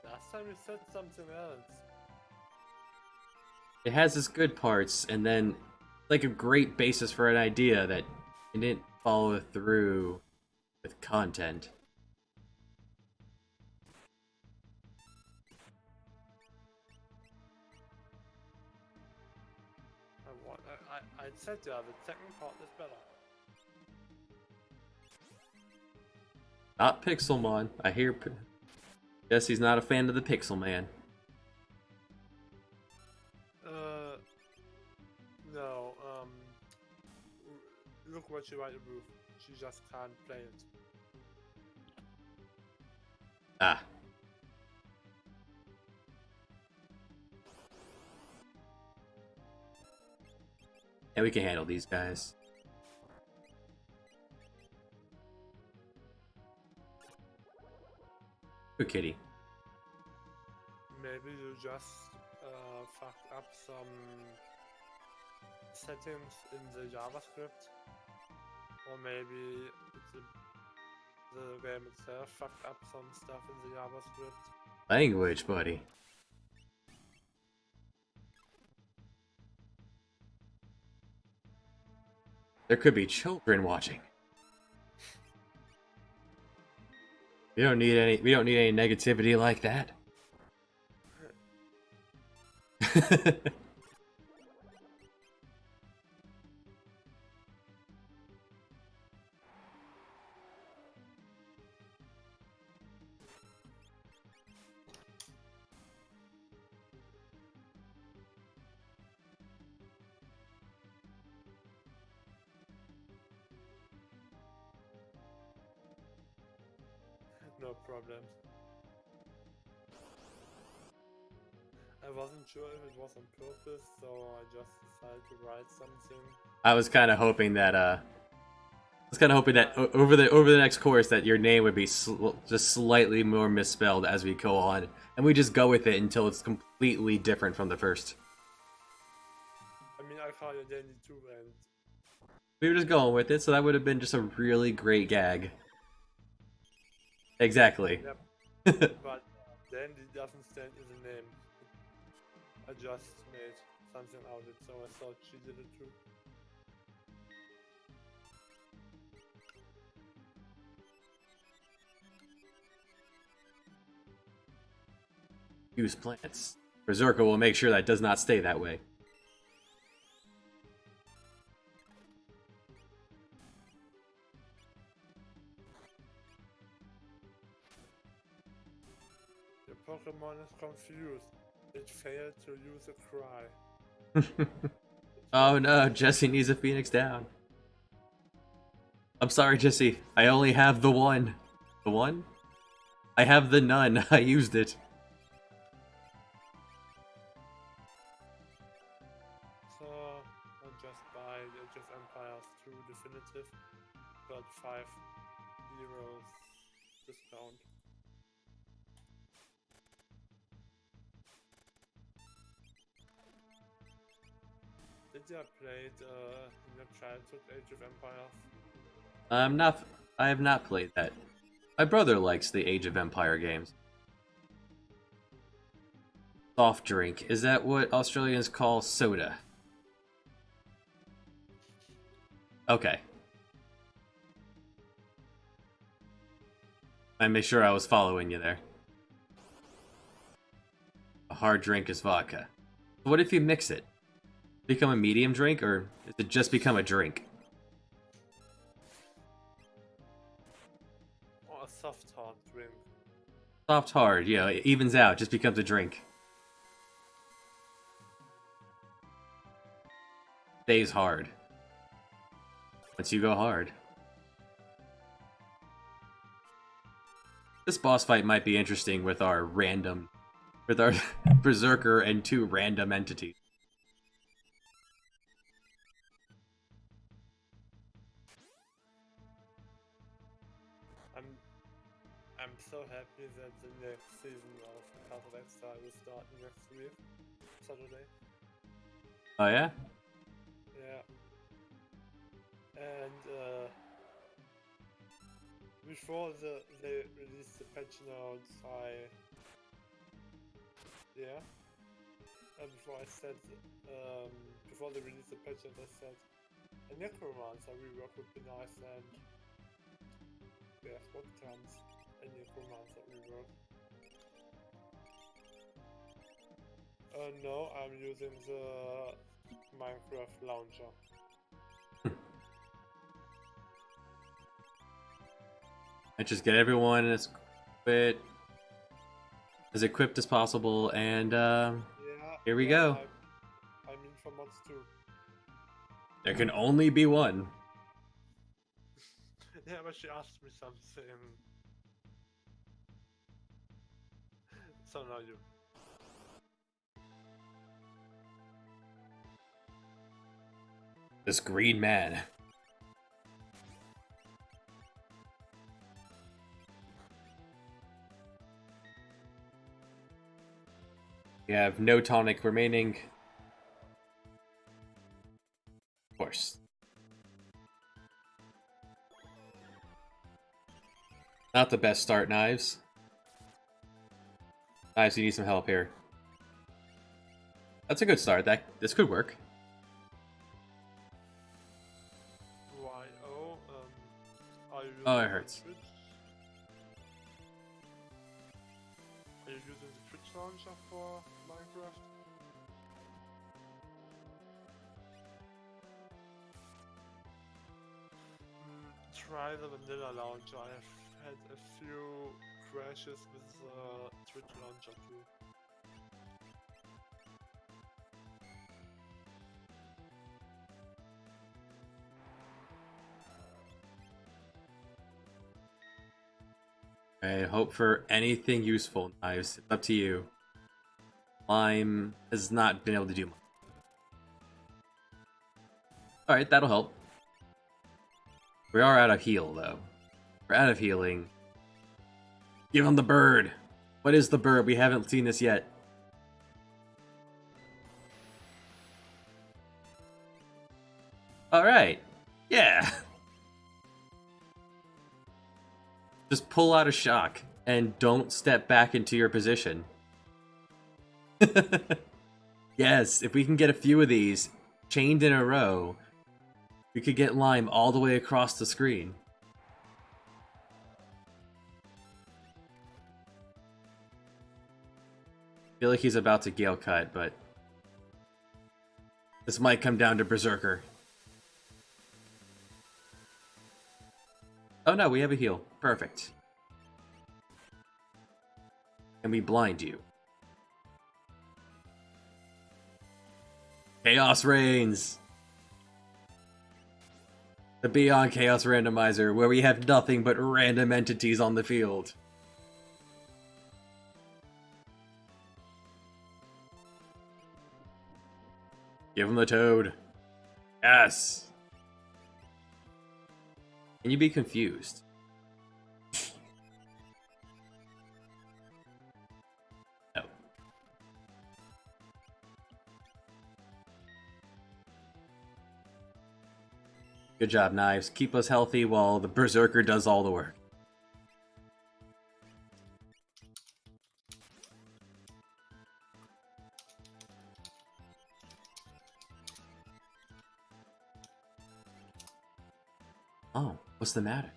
Speaker 2: Last time you said something else.
Speaker 1: It has its good parts, and then like a great basis for an idea that it didn't follow through with content.
Speaker 2: I said the second part is better.
Speaker 1: Not Pixelmon. I hear Jesse's not a fan of the Pixel Man.
Speaker 2: No, look what she might remove. She just can't play it.
Speaker 1: Ah. And we can handle these guys. Good kitty.
Speaker 2: Maybe you just fucked up some settings in the JavaScript, or maybe the game itself fucked up some stuff in the JavaScript.
Speaker 1: Language, buddy. There could be children watching. We don't need any negativity like that.
Speaker 2: No problem. I wasn't sure if it was on purpose, so I just decided to write something.
Speaker 1: I was kind of hoping that over the next course that your name would be just slightly more misspelled as we go on, and we just go with it until it's completely different from the first.
Speaker 2: I mean, I call you Dandy too, and
Speaker 1: We were just going with it, so that would have been just a really great gag. Exactly.
Speaker 2: yep. But Dandy doesn't stand in the name. I just made something out of it, so I thought she did it too.
Speaker 1: Use plants. Berserker will make sure that does not stay that way.
Speaker 2: Your Pokemon is confused. It failed to use a cry.
Speaker 1: Oh no, Jesse needs a Phoenix down. I'm sorry, Jesse. I only have the one. The one? I have the none. I used it.
Speaker 2: So I just buy the Age of Empires 2 Definitive, but 5 euros discount. Did you play in your childhood Age of Empires?
Speaker 1: I have not played that. My brother likes the Age of Empire games. Soft drink. Is that what Australians call soda? Okay. I made sure I was following you there. A hard drink is vodka. What if you mix it? Become a medium drink, or does it just become a drink?
Speaker 2: Or a soft hard drink?
Speaker 1: Soft hard, you know, it evens out, just becomes a drink. Stays hard. Once you go hard. This boss fight might be interesting with our berserker and 2 random entities.
Speaker 2: I'm so happy that the next season of Castle Exile will start next week, Saturday.
Speaker 1: Oh yeah?
Speaker 2: Yeah. And before they released the patch notes, before they released the patch notes, I said a necromancer rework would be nice, and yes, what comes? A necromancer rework. No, I'm using the Minecraft launcher.
Speaker 1: I just get everyone as equipped as possible, and here we go.
Speaker 2: I mean for mods too.
Speaker 1: There can only be one.
Speaker 2: Yeah, but she asked me something. So now you.
Speaker 1: This green man. We have no tonic remaining. Of course. Not the best start, Knives. Knives, you need some help here. That's a good start. This could work.
Speaker 2: Are you
Speaker 1: Oh, it hurts.
Speaker 2: Twitch? Are you using the Twitch launcher for Minecraft? Try the vanilla launcher. I have had a few crashes with the Twitch launcher too.
Speaker 1: I hope for anything useful, Knives. It's up to you. Lime has not been able to do much. Alright, that'll help. We are out of heal, though. We're out of healing. Give him the bird! What is the bird? We haven't seen this yet. Alright. Yeah! Just pull out a shock and don't step back into your position. Yes, if we can get a few of these chained in a row, we could get Lime all the way across the screen. I feel like he's about to Gale Cut, but this might come down to Berserker. Oh no, we have a heal. Perfect. And we blind you. Chaos reigns! The Beyond Chaos Randomizer, where we have nothing but random entities on the field. Give him the toad. Yes! Can you be confused? Good job, Knives. Keep us healthy while the Berserker does all the work. Oh, what's the matter?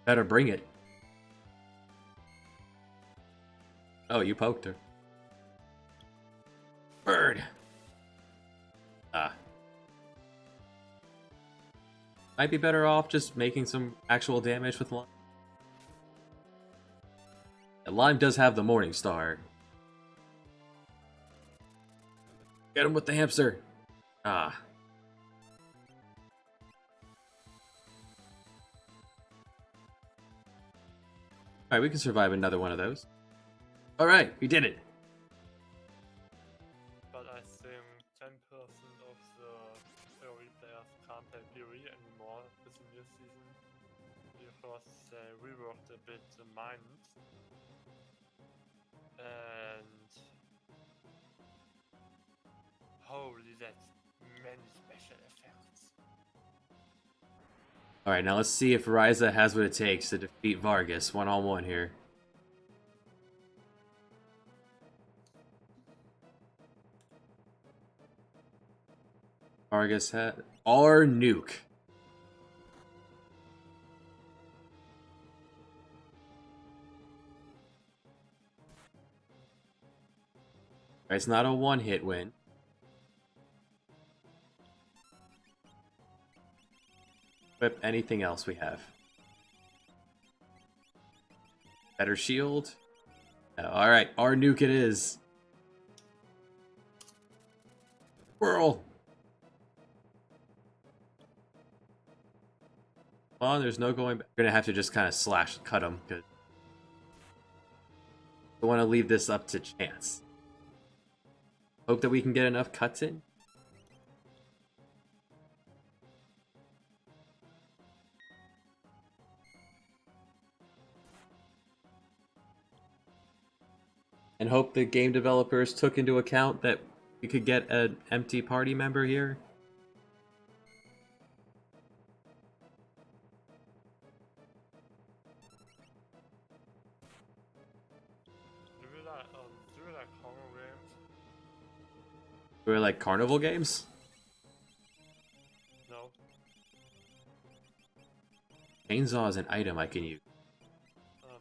Speaker 1: Better bring it. Oh, you poked her. Bird! Ah. Might be better off just making some actual damage with Lime. And Lime does have the Morning Star. Get him with the hamster! Ah. Alright, we can survive another one of those. Alright, we did it!
Speaker 2: But I think 10% of the theory players can't play theory anymore this new season because they reworked a bit the mind. And holy, that's many special effects.
Speaker 1: Alright, now let's see if Ryza has what it takes to defeat Vargas one-on-one here. Vargas had our nuke. It's not a one-hit win. Equip anything else we have. Better shield. No, alright, our nuke it is. Whirl! Oh, there's no going back. We're gonna have to just kind of slash cut him because I want to leave this up to chance. Hope that we can get enough cuts in. And hope the game developers took into account that we could get an empty party member here.
Speaker 2: Do you like horror games?
Speaker 1: We're like carnival games?
Speaker 2: No.
Speaker 1: Chainsaw is an item I can use.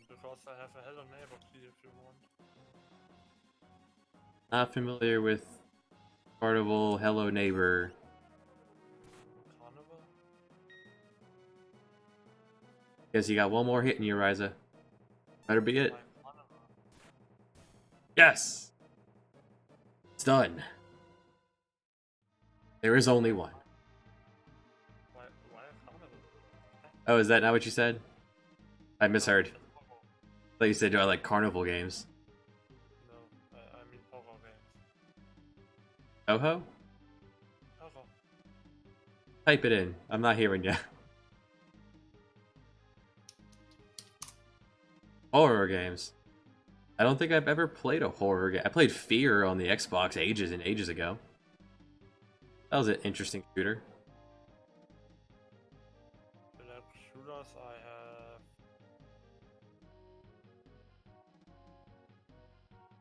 Speaker 2: Because I have a Hello Neighbor key if you want.
Speaker 1: Not familiar with carnival, hello neighbor.
Speaker 2: Carnival?
Speaker 1: Guess you got one more hit in you, Ryza. Better be it.
Speaker 2: Like Carnival.
Speaker 1: Yes! It's done. There is only one.
Speaker 2: Why Carnival?
Speaker 1: Oh, is that not what you said? I misheard. I thought you said, do I like carnival games?
Speaker 2: No, I mean horror games.
Speaker 1: Ho-ho?
Speaker 2: Horror.
Speaker 1: Type it in. I'm not hearing you. Horror games. I don't think I've ever played a horror game. I played Fear on the Xbox ages and ages ago. That was an interesting shooter.
Speaker 2: The like shooters I have.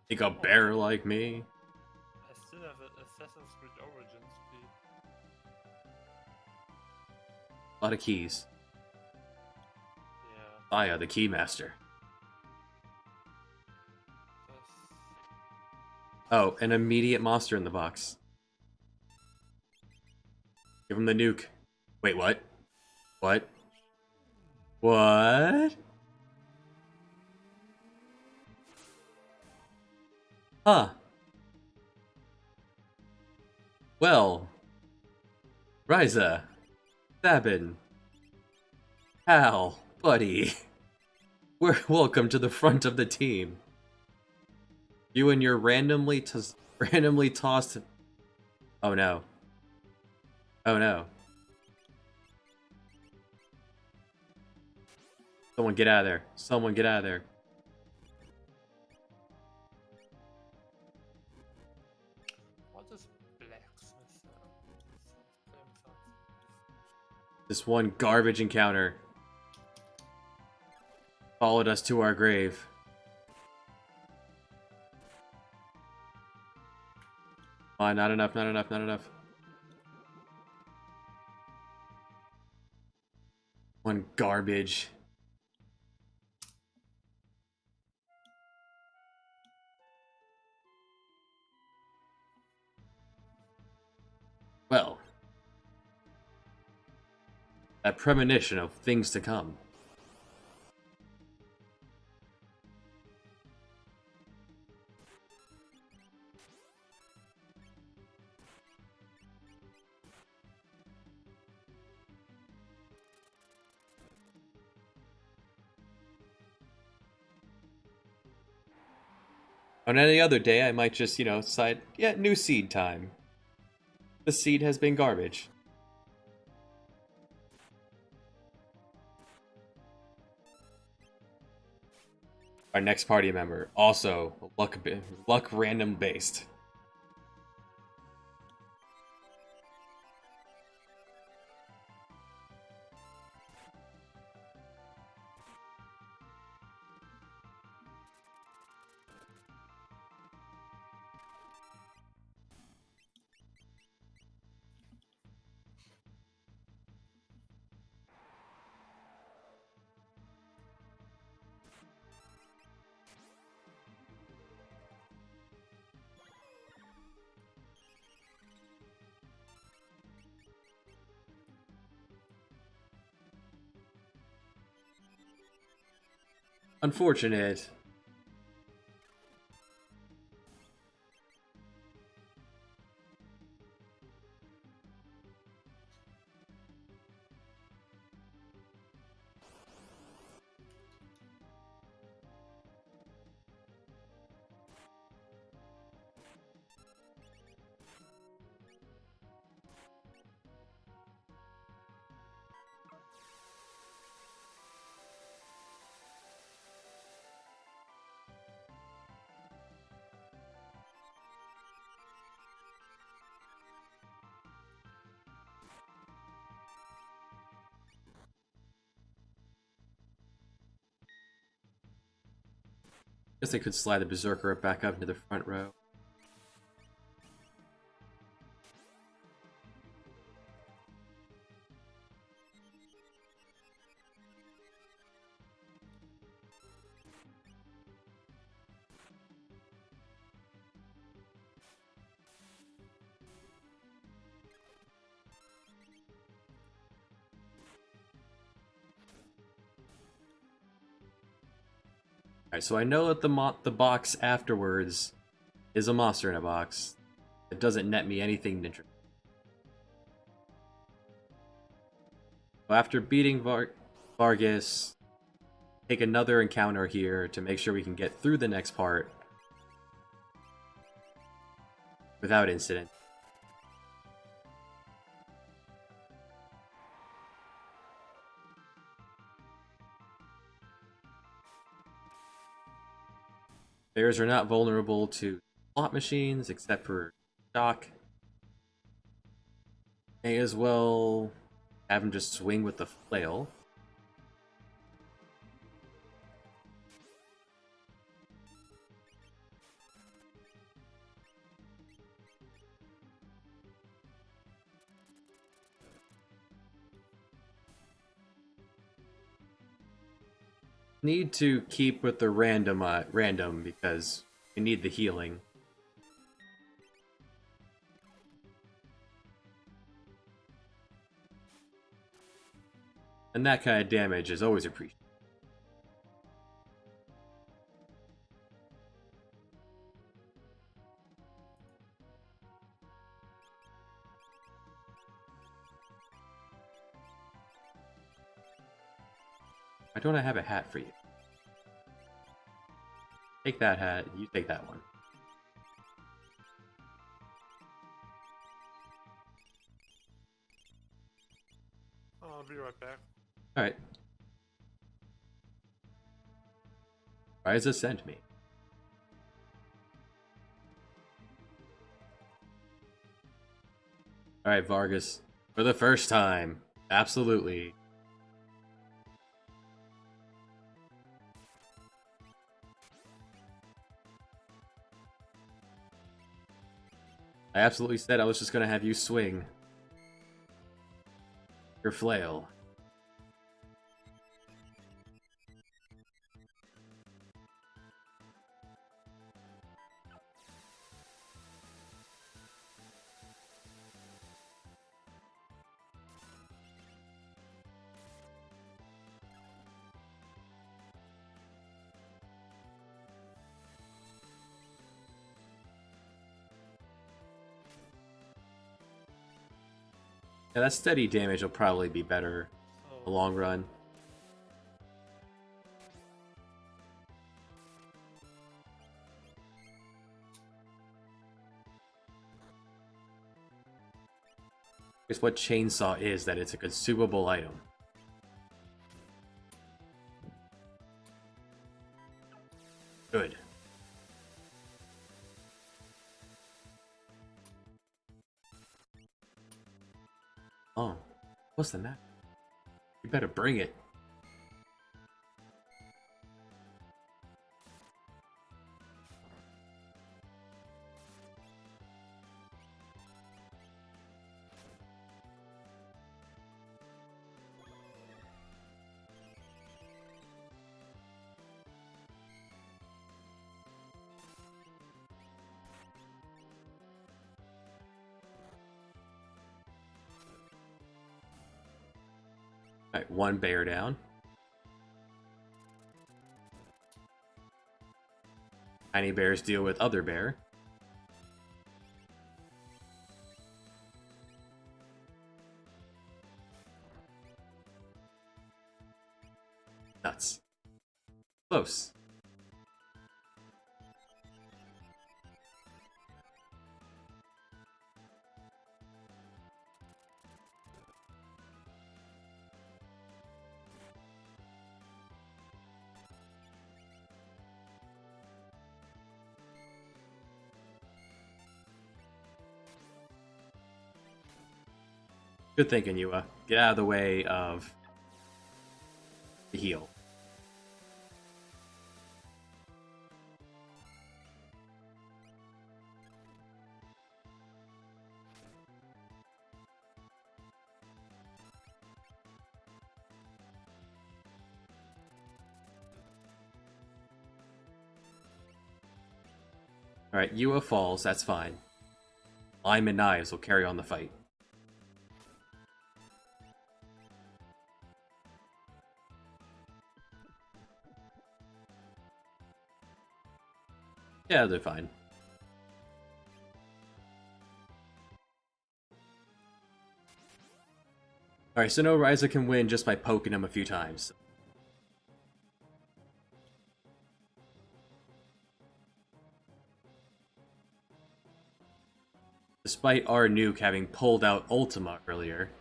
Speaker 1: Think a bear like me.
Speaker 2: I still have an Assassin's Creed Origins key.
Speaker 1: A lot of keys.
Speaker 2: Yeah.
Speaker 1: Aya, the keymaster. Oh, an immediate monster in the box. Give him the nuke. Wait, what? What? What? Huh. Well. Ryza. Sabin. Hal. Buddy. Welcome to the front of the team. You and your randomly tossed... Oh no. Oh no. Someone get out of there. Someone get out of there.
Speaker 2: What is blacksmith?
Speaker 1: This one garbage encounter followed us to our grave. Oh, not enough, not enough, not enough. One garbage. Well, a premonition of things to come. On any other day, I might just, decide, yeah, new seed time. The seed has been garbage. Our next party member, also luck random based. Unfortunate. Guess I could slide the Berserker back up into the front row. Alright, so I know that the box afterwards is a monster in a box. It doesn't net me anything interesting. So after beating Vargas, take another encounter here to make sure we can get through the next part without incident. Bears are not vulnerable to slot machines except for shock. May as well have him just swing with the flail. Need to keep with the random because we need the healing. And that kind of damage is always appreciated. Why don't I have a hat for you? Take that hat, you take that one.
Speaker 2: I'll be right back.
Speaker 1: Alright. Ryza sent me. Alright, Vargas. For the first time, Absolutely. I absolutely said I was just gonna have you swing your flail. Yeah, that steady damage will probably be better in the
Speaker 2: So
Speaker 1: long run. Guess what chainsaw is, that it's a consumable item. Good. Oh, what's the matter? You better bring it. Alright, one bear down. Tiny bears deal with other bear. Nuts. Close. Good thinking, Yua. Get out of the way of the heal. Alright, Yua falls, that's fine. Lime and knives will carry on the fight. Yeah, they're fine. Alright, so no Ryza can win just by poking him a few times. Despite our nuke having pulled out Ultima earlier.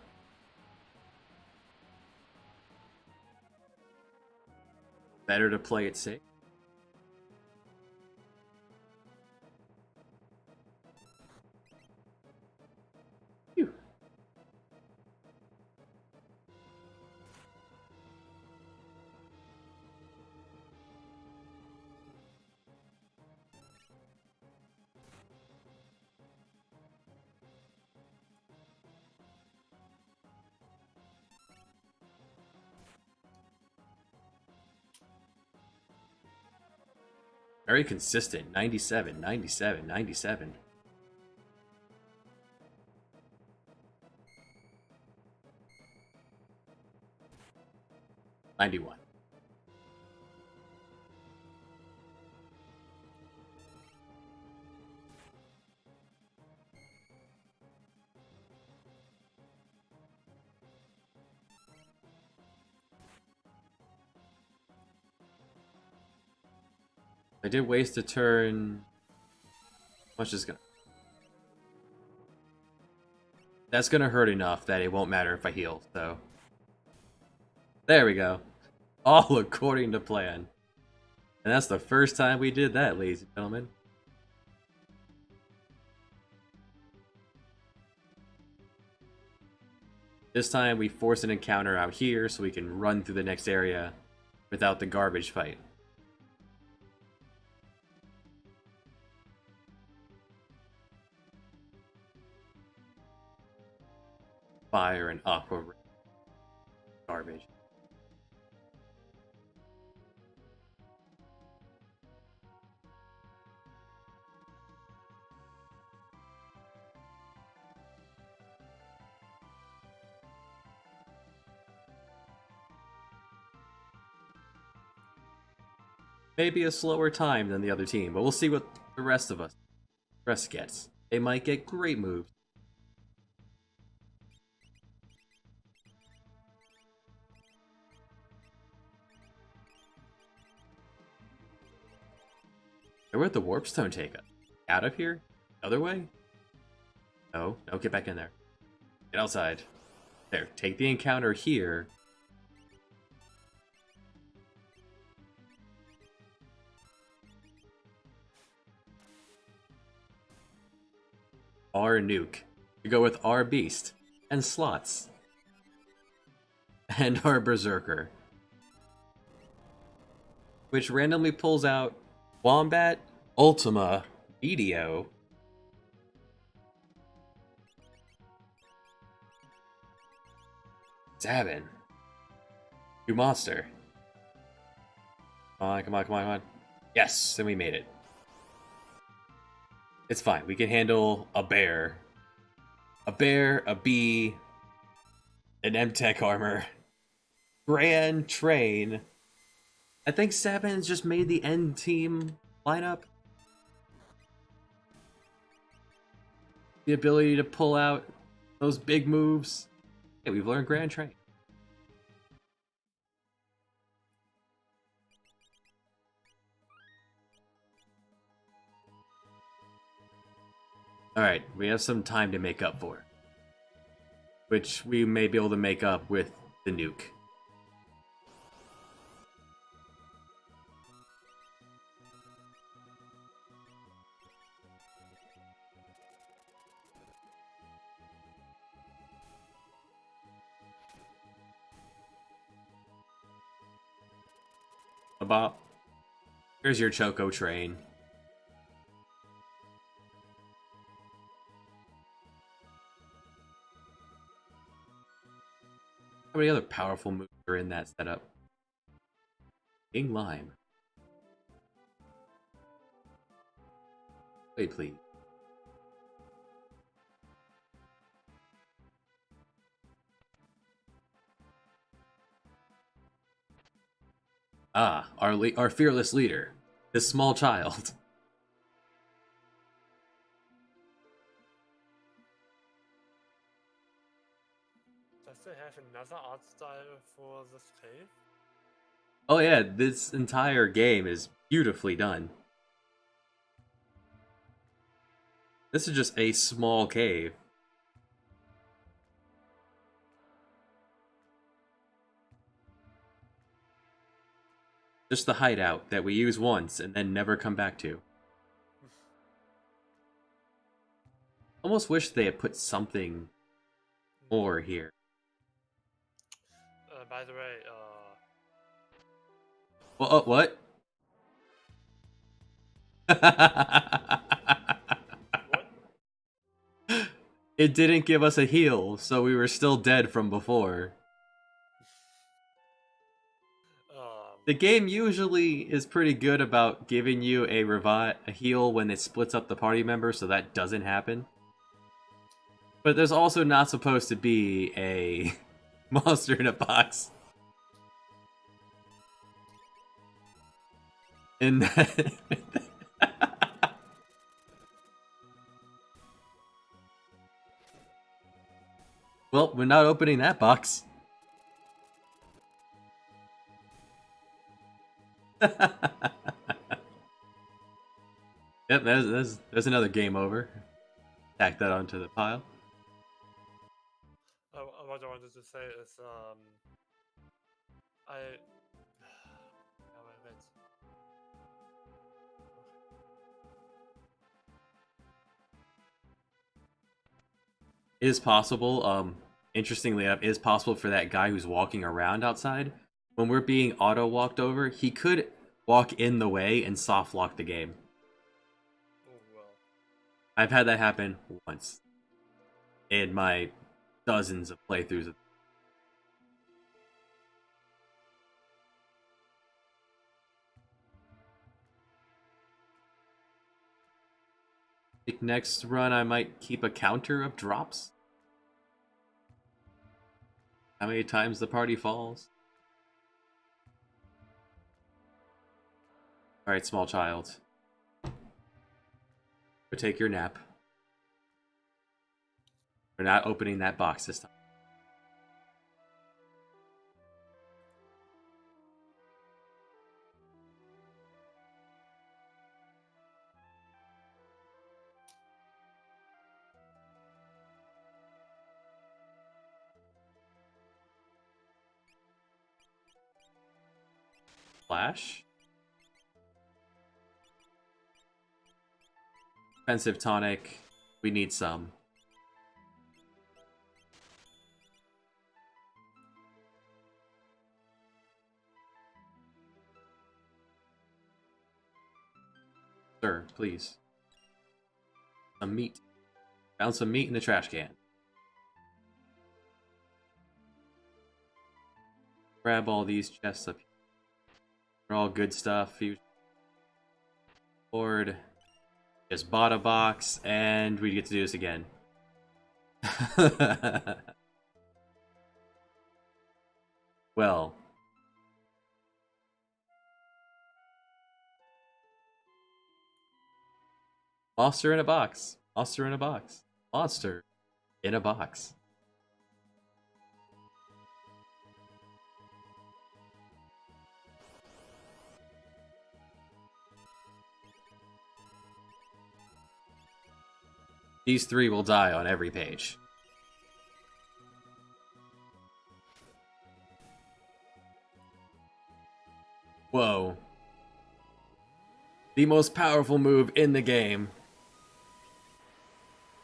Speaker 1: Better to play it safe. Phew. Very consistent. 97, 97, 97. $91. I did waste a turn. Much is gonna. That's gonna hurt enough that it won't matter if I heal, so. There we go. All according to plan. And that's the first time we did that, ladies and gentlemen. This time we force an encounter out here so we can run through the next area without the garbage fight. Fire and aqua garbage. Maybe a slower time than the other team, but we'll see what the rest gets. They might get great moves. Where'd the warp stone take us? Out of here? Other way? No, get back in there. Get outside. There, take the encounter here. Our nuke. We go with our beast. And slots. And our berserker. Which randomly pulls out Wombat, Ultima, Medio. Zabin. New monster. Come on. Yes, then we made it. It's fine. We can handle a bear. A bear, a bee, an M-Tech armor. Grand Train. I think Sabin's just made the end team lineup. The ability to pull out those big moves. Yeah, we've learned Grand Train. Alright, we have some time to make up for. Which we may be able to make up with the nuke. About. Here's your Choco train. How many other powerful moves are in that setup? King Lime. Wait, please. Ah, our fearless leader, this small child.
Speaker 2: Does they have another art style for this cave?
Speaker 1: Oh yeah, this entire game is beautifully done. This is just a small cave. Just the hideout that we use once and then never come back to. Almost wish they had put something more here.
Speaker 2: By the way,
Speaker 1: Well, what?
Speaker 2: what?
Speaker 1: It didn't give us a heal, so we were still dead from before. The game usually is pretty good about giving you a heal when it splits up the party members, so that doesn't happen. But there's also not supposed to be a monster in a box. In that... Well, we're not opening that box. Yep, there's another game over. Tack that onto the pile.
Speaker 2: What I wanted to say is, I... Oh, wait.
Speaker 1: It is possible, interestingly enough, is possible for that guy who's walking around outside. When we're being auto walked over, he could walk in the way and soft lock the game.
Speaker 2: Oh well.
Speaker 1: I've had that happen once in my dozens of playthroughs of. I think next run I might keep a counter of drops. How many times the party falls. Alright, small child. Go take your nap. We're not opening that box this time. Flash. Expensive tonic. We need some. Sir, please. Some meat. Found some meat in the trash can. Grab all these chests up here. They're all good stuff. Board. Just bought a box, and we get to do this again. Well. Monster in a box. Monster in a box. Monster in a box. These three will die on every page. Whoa. The most powerful move in the game.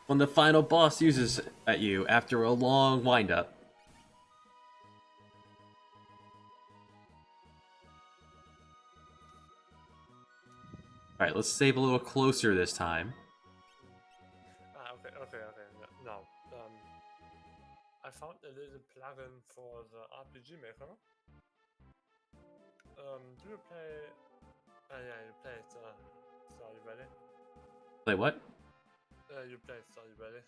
Speaker 1: When the final boss uses at you after a long windup. Alright, let's save a little closer this time.
Speaker 2: Okay. Now, I found a little plugin for the RPG Maker. Do you play? Yeah, you played Stardew Valley.
Speaker 1: Play what?
Speaker 2: You played Stardew Valley.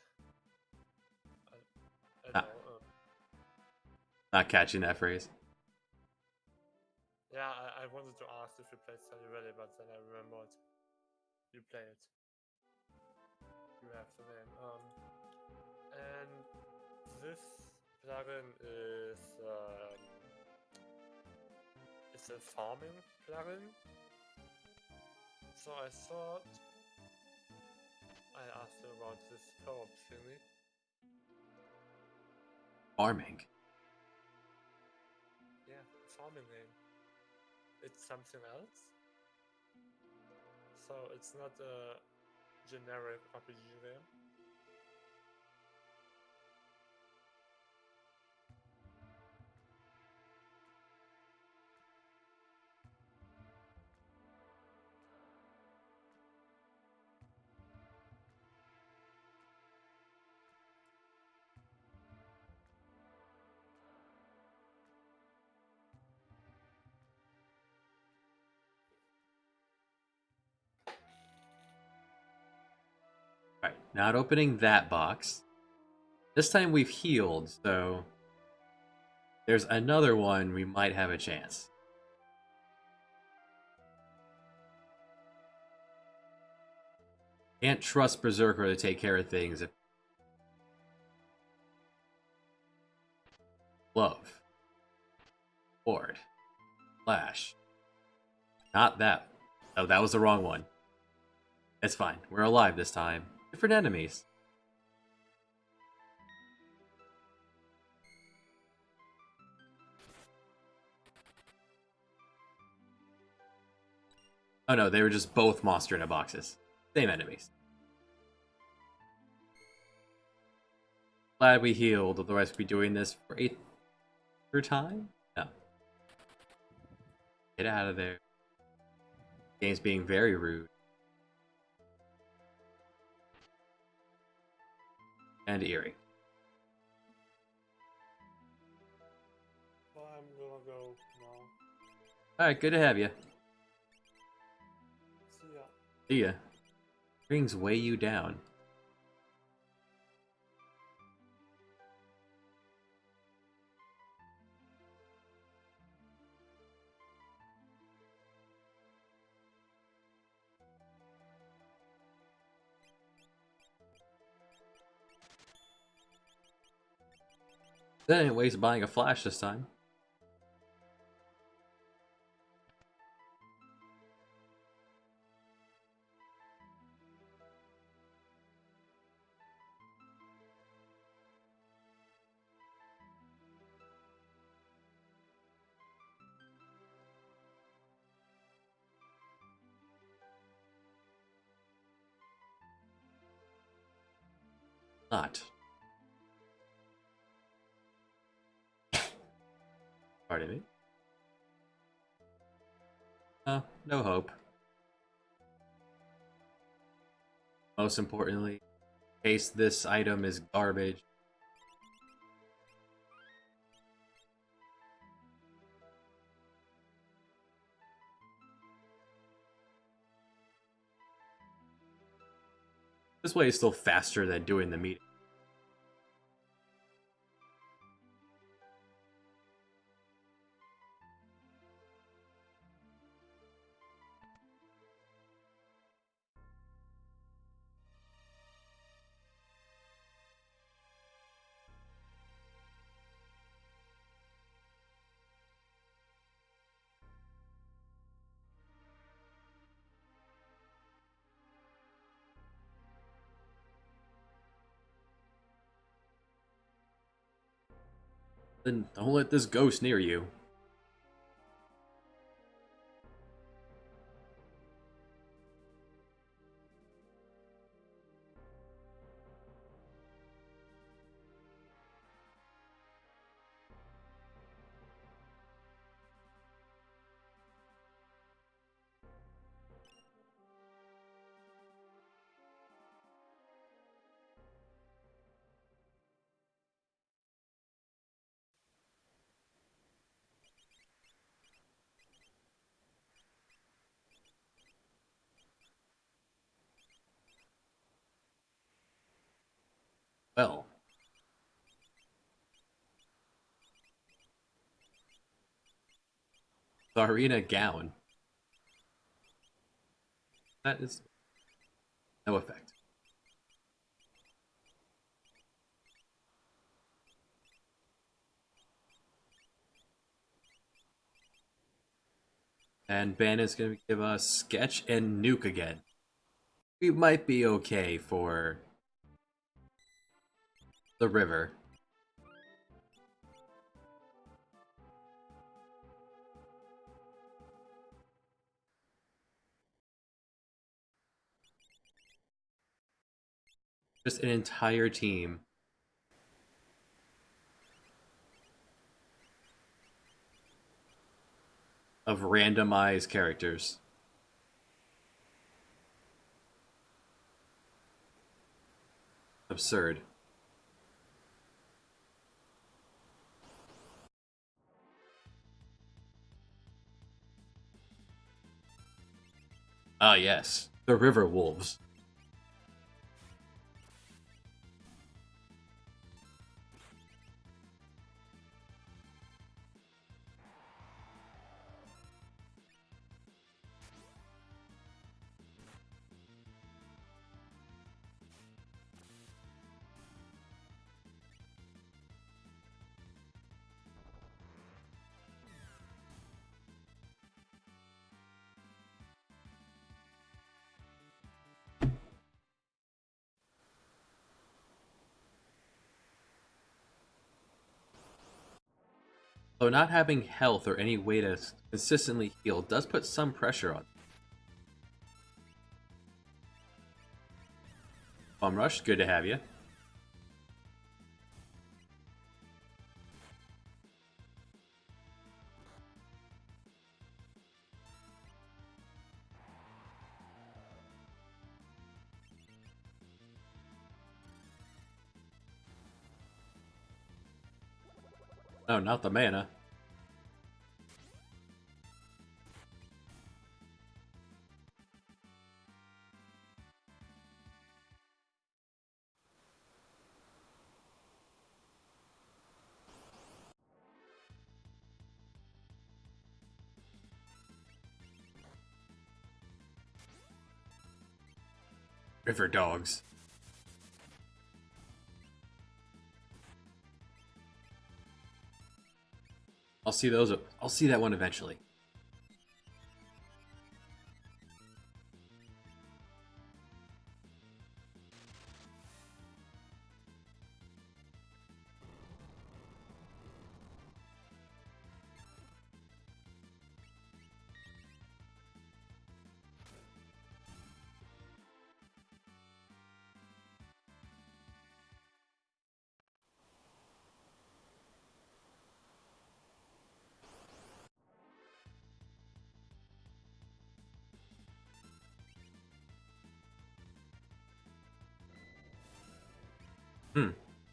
Speaker 2: I
Speaker 1: Ah.
Speaker 2: know.
Speaker 1: Not catching that phrase.
Speaker 2: Yeah, I wanted to ask if you played Stardew Valley, but then I remembered you play it. You have the name. And this plugin is it's a farming plugin. So I thought I asked you about this co-op thingy.
Speaker 1: Farming.
Speaker 2: Yeah, farming game. It's something else. So it's not a generic RPG game.
Speaker 1: Alright, not opening that box. This time we've healed, so there's another one we might have a chance. Can't trust Berserker to take care of things if... Love. Board. Flash. Not that. Oh, that was the wrong one. It's fine. We're alive this time. Different enemies. Oh no, they were just both monster in a boxes. Same enemies. Glad we healed, otherwise we'd be doing this for 8th time? No. Get out of there. Game's being very rude. And eerie.
Speaker 2: Well, I'm gonna go now.
Speaker 1: Alright, good to have you.
Speaker 2: See ya.
Speaker 1: See ya. Rings weigh you down. That ain't waste buying a flash this time. Not. Pardon me. No hope. Most importantly, in case this item is garbage. This way is still faster than doing the meeting. Then don't let this ghost near you. Well. Tsarina gown. That is no effect. And Ben is going to give us Sketch and Nuke again. We might be okay for the river. Just an entire team of randomized characters. Absurd. Ah, yes. The River Wolves. Though not having health or any way to consistently heal does put some pressure on. Bum Rush, good to have you. Oh, not the mana. River dogs. I'll see those. I'll see that one eventually.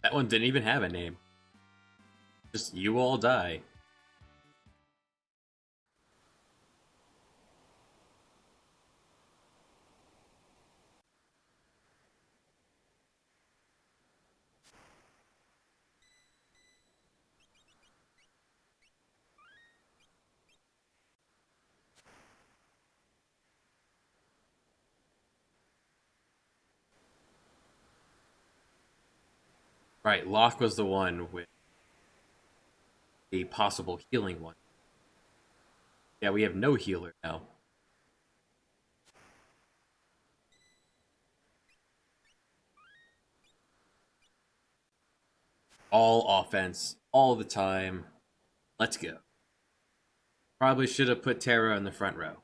Speaker 1: That one didn't even have a name. Just you all die. Right, Locke was the one with the possible healing one. Yeah, we have no healer now. All offense, all the time. Let's go. Probably should have put Terra in the front row.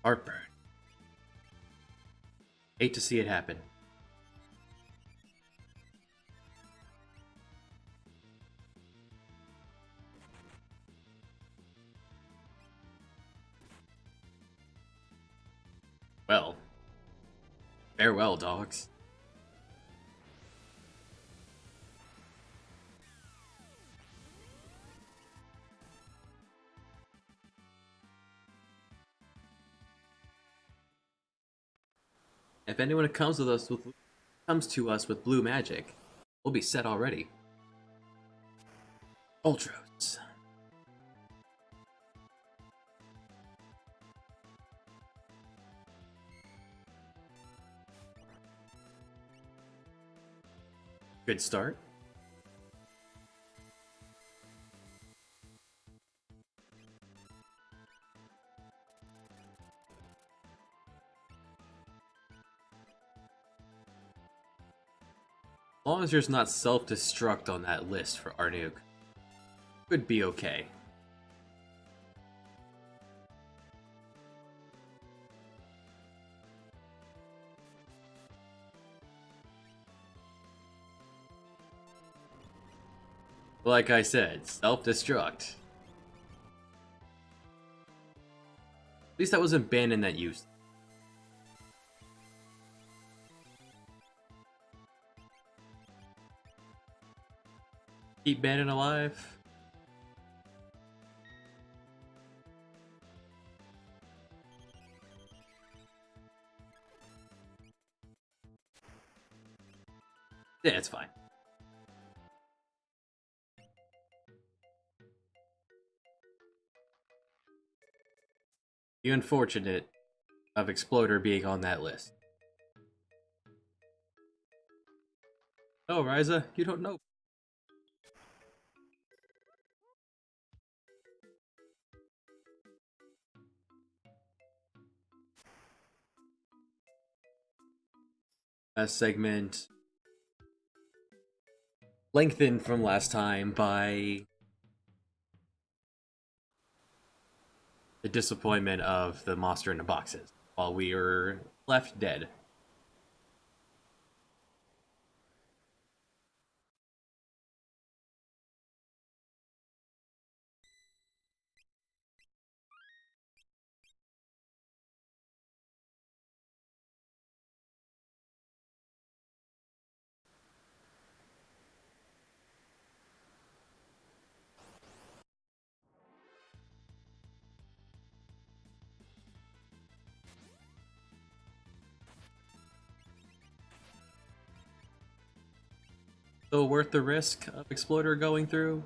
Speaker 1: Heartburn. Hate to see it happen. Well, farewell, dogs. If anyone comes to us with blue magic, we'll be set already. Ultros. Good start. As long as there's not self-destruct on that list for Arnuke, would be okay. Like I said, self-destruct. At least that wasn't banned in that use. Keep Bannon alive. Yeah, it's fine. The unfortunate of Exploder being on that list. Oh, Ryza, you don't know. A segment lengthened from last time by the disappointment of the monster in the boxes, while we are left dead. So worth the risk of Exploder going through?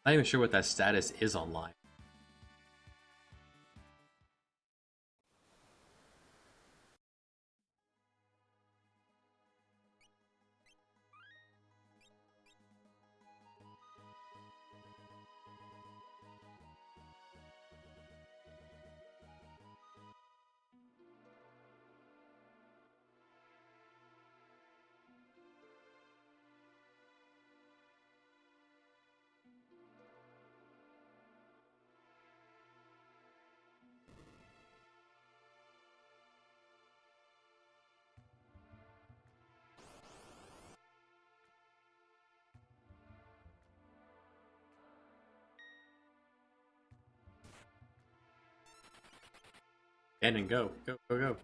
Speaker 1: I'm not even sure what that status is online. And go, go, go, go.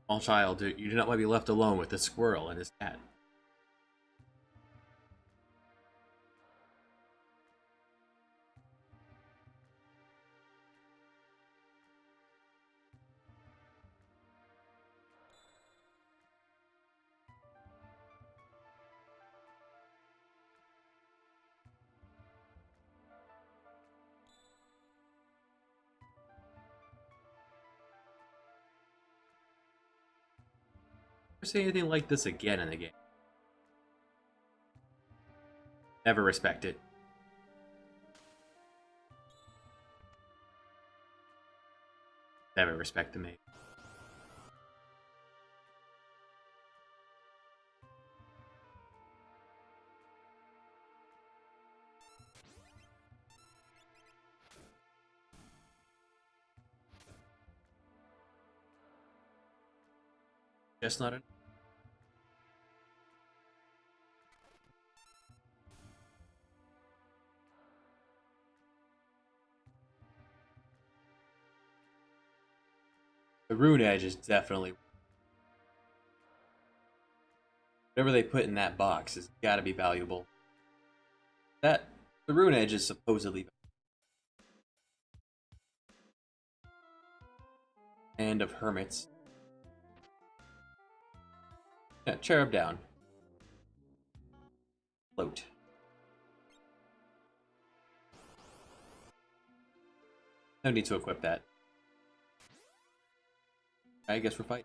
Speaker 1: Small child, you do not want to be left alone with the squirrel and his cat. Never see anything like this again in the game. Never respect it. Never respect the mate. Just not a... The rune edge is definitely... Whatever they put in that box has gotta be valuable. The rune edge is supposedly... And of hermits. Yeah, cherub down. Float. No need to equip that. I guess we're fighting.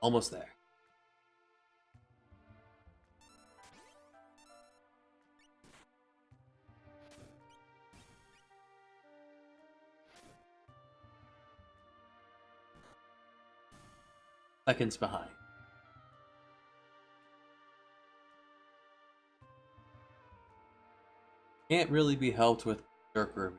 Speaker 1: Almost there. Seconds behind. Can't really be helped with Berserker.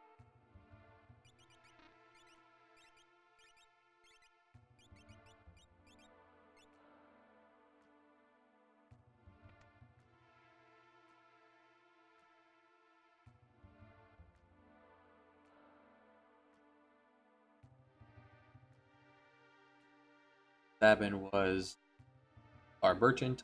Speaker 1: Sabin was our merchant.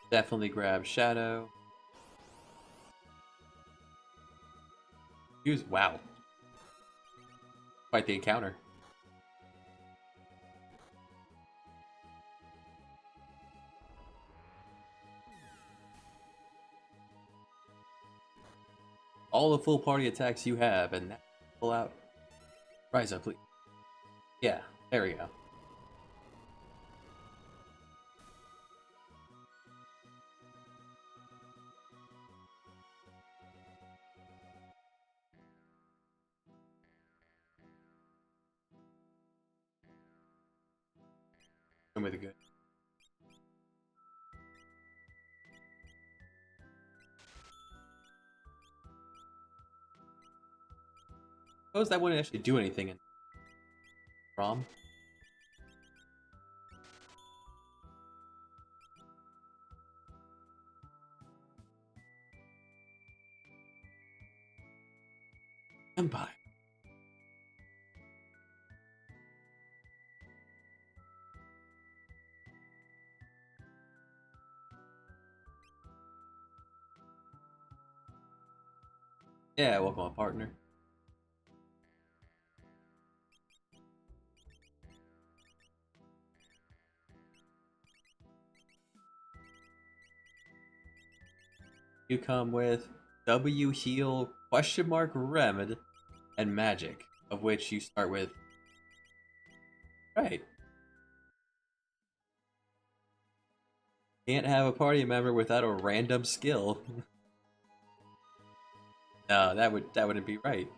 Speaker 1: Definitely grab Shadow. Use wow. Quite the encounter. All the full party attacks you have, and that pull out. Rise up, please. Yeah, there we go. Come with the good. Suppose that wouldn't actually do anything in ROM. Empire. Yeah, welcome, partner. You come with W heal question mark remed and magic, of which you start with. Right. Can't have a party member without a random skill. No, that wouldn't be right.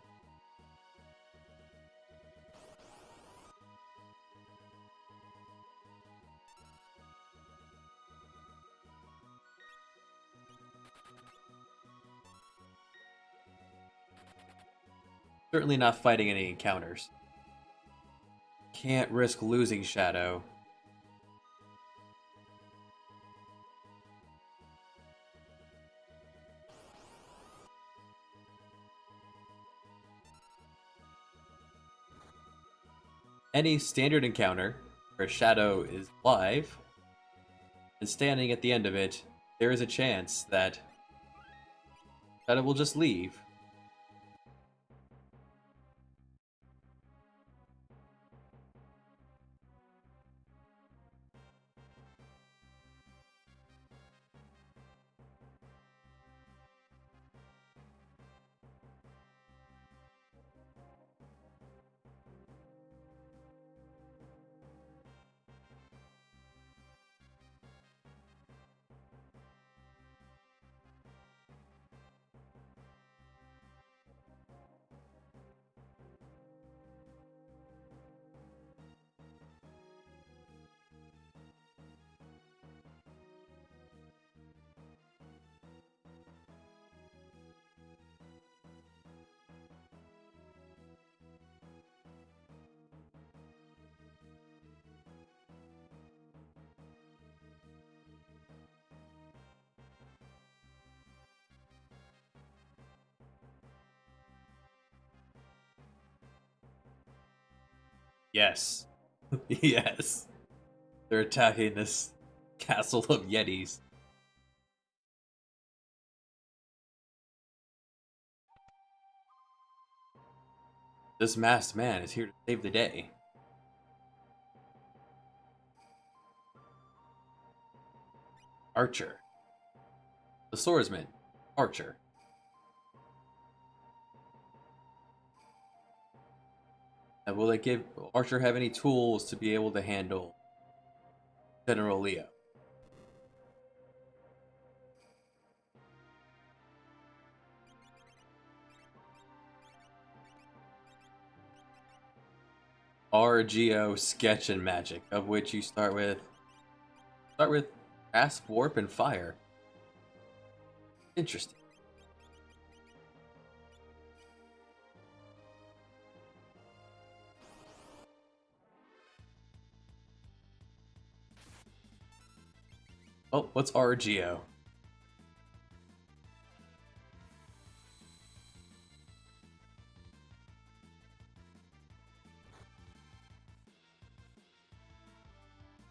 Speaker 1: Certainly not fighting any encounters. Can't risk losing Shadow. Any standard encounter where Shadow is live and standing at the end of it, there is a chance that Shadow will just leave. Yes. Yes. They're attacking this castle of Yetis. This masked man is here to save the day. Archer. The swordsman. Archer. And will they give Archer have any tools to be able to handle General Leo? RGO sketch and magic, of which you start with Grasp, Warp, and Fire. Interesting. Oh, what's RGO?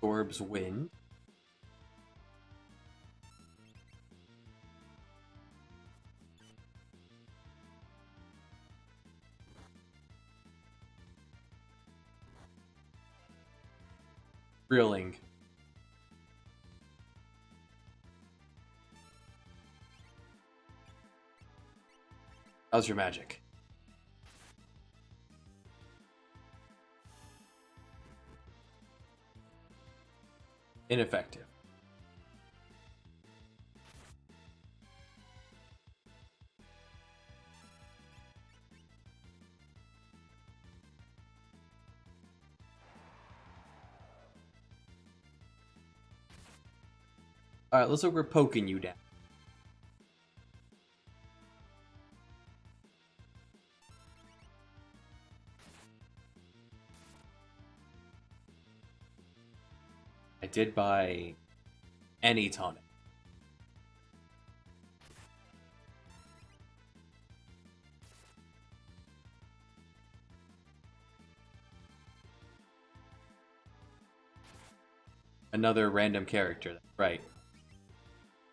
Speaker 1: Orbs Wind. Thrilling. How's your magic? Ineffective. Alright, looks like we're poking you down. I did buy any tonic. Another random character, right.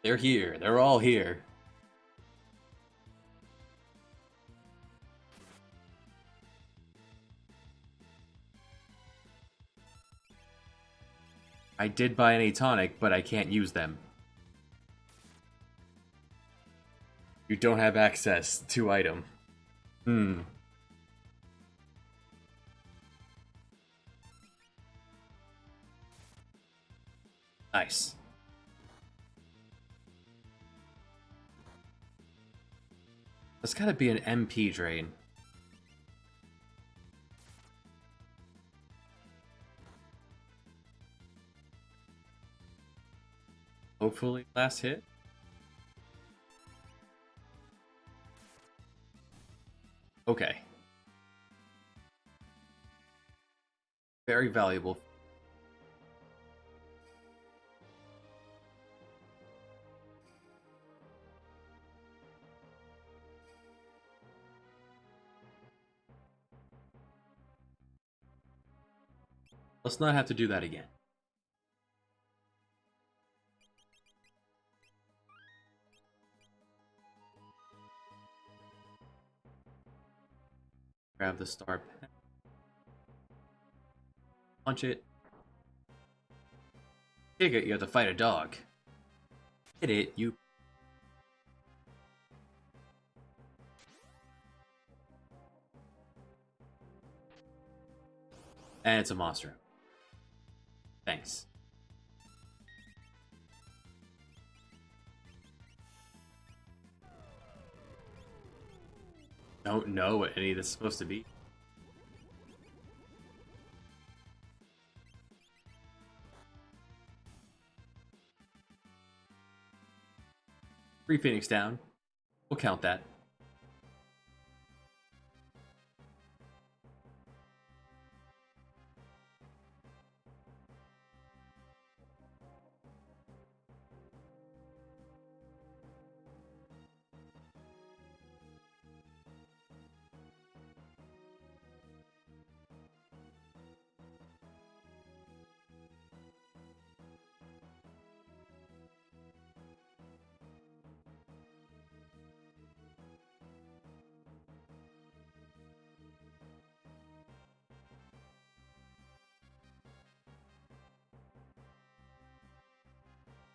Speaker 1: They're here. They're all here. I did buy any tonic, but I can't use them. You don't have access to item. Nice. That's gotta be an MP drain. Hopefully last hit. Okay. Very valuable. Let's not have to do that again. Grab the star pen. Punch it. Kick it, you have to fight a dog. Hit it, you. And it's a monster. Thanks. Don't know what any of this is supposed to be. Three Phoenix down. We'll count that.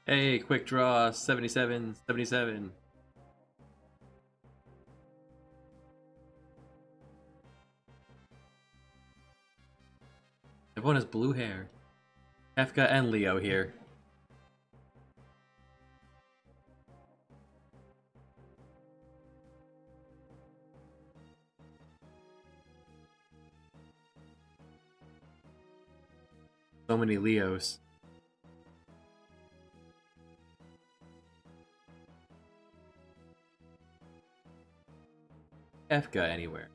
Speaker 1: Hey, quick draw 77, 77. Everyone has blue hair. Kefka and Leo here. So many Leos. Kefka anywhere.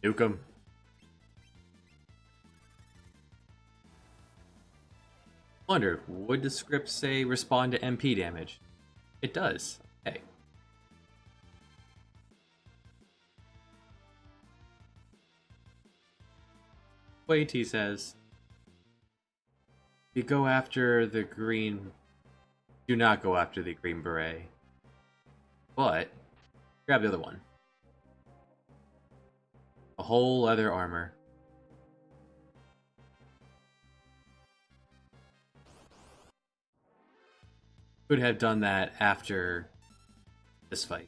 Speaker 1: Nuke 'em. Wonder, would the script say respond to MP damage? It does. Hey. Wait, he says. You go after the green. Do not go after the green beret. But grab the other one. A whole leather armor. Could have done that after this fight.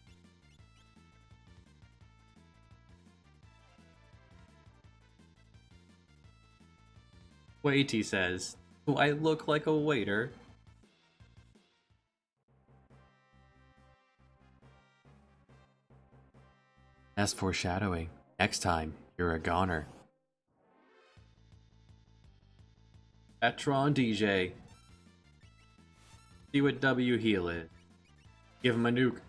Speaker 1: Wait, he says. Do I look like a waiter? That's foreshadowing. Next time, you're a goner. Patron DJ. See what W heal is. Give him a nuke.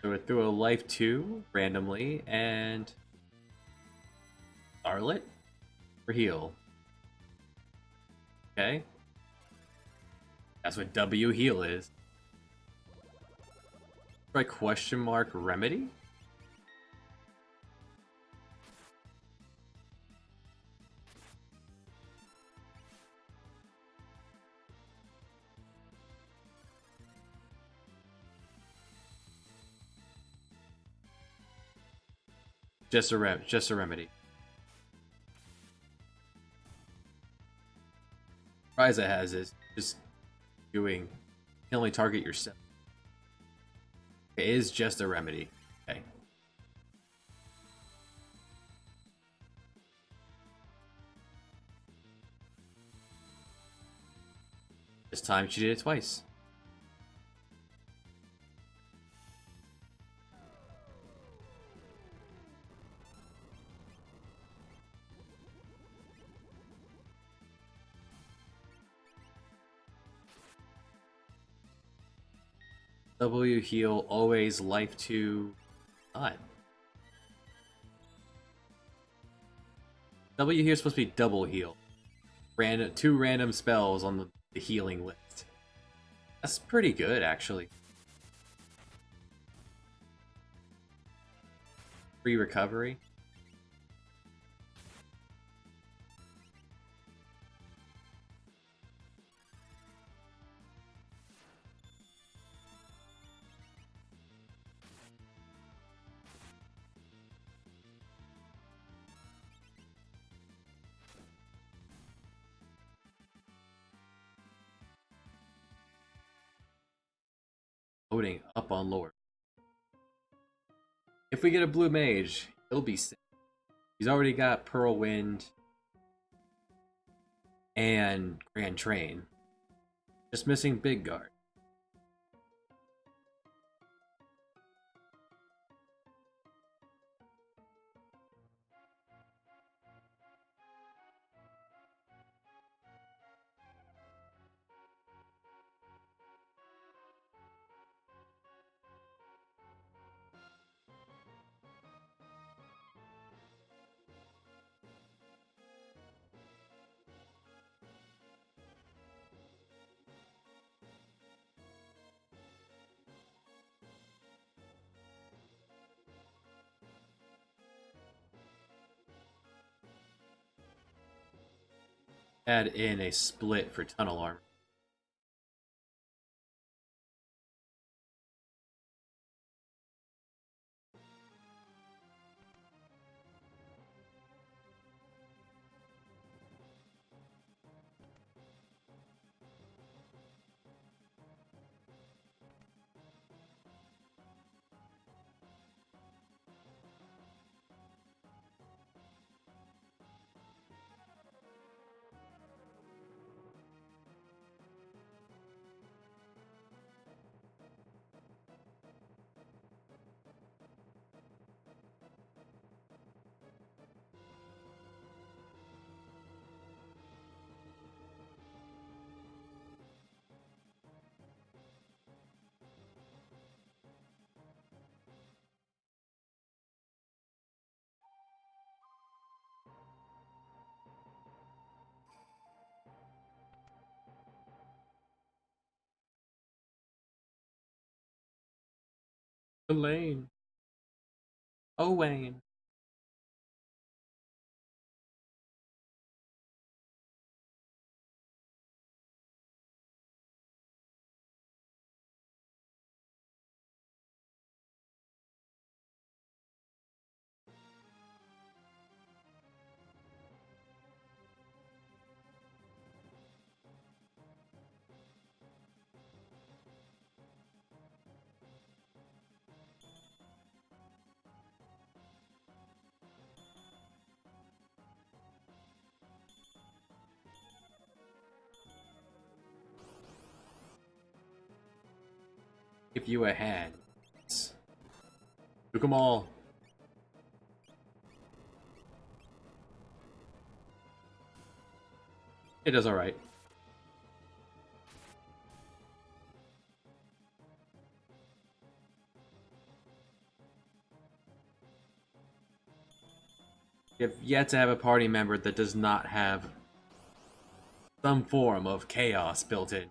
Speaker 1: So it threw a life 2 randomly and Starlet for heal. Okay. That's what W heal is. Try question mark remedy? Just a remedy. Ryza has is just doing can only target yourself. It is just a remedy. Okay. This time she did it twice. W heal always life 2 not. W here is supposed to be double heal. Two random spells on the healing list. That's pretty good actually. Free recovery. Loading up on lower. If we get a blue mage, he'll be sick. He's already got Pearl Wind and Grand Train. Just missing Big Guard. add in a split for tunnel armor. Elaine. Owain. Give you a hand. Took them all. It does alright. You've yet to have a party member that does not have some form of chaos built in.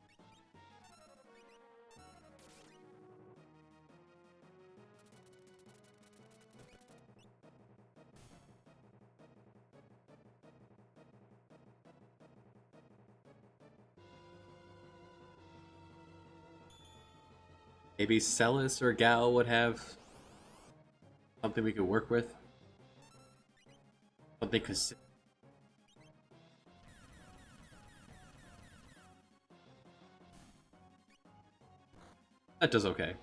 Speaker 1: Maybe Celis or Gal would have something we could work with. Something consistent. That does okay.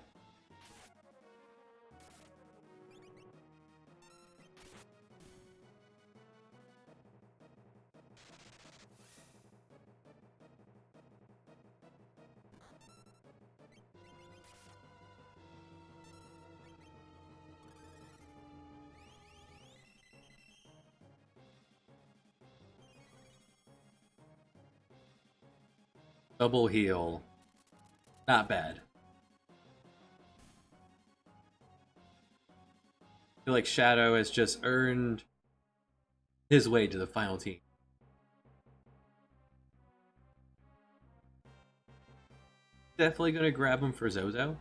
Speaker 1: Double heal. Not bad. I feel like Shadow has just earned his way to the final team. Definitely gonna grab him for Zozo.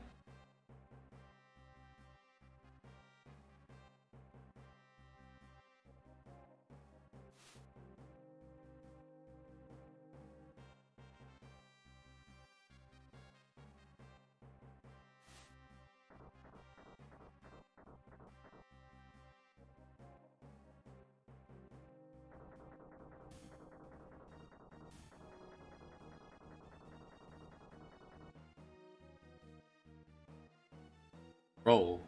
Speaker 1: Roll.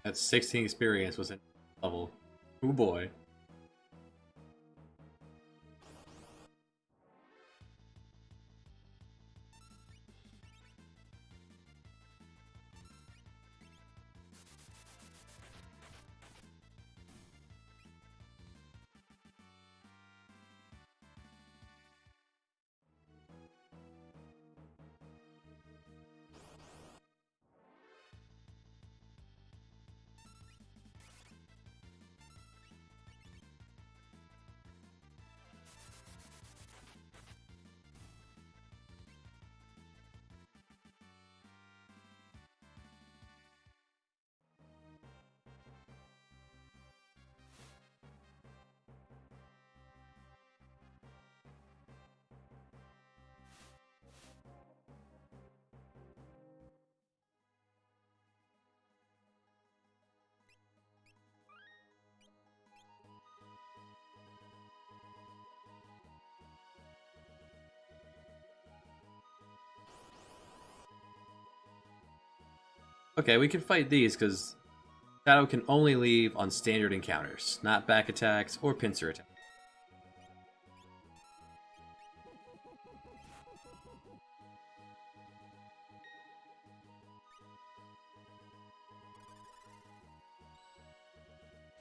Speaker 1: That's 16 experience was in level. Oh boy. Okay, we can fight these because Shadow can only leave on standard encounters, not back attacks or pincer attacks.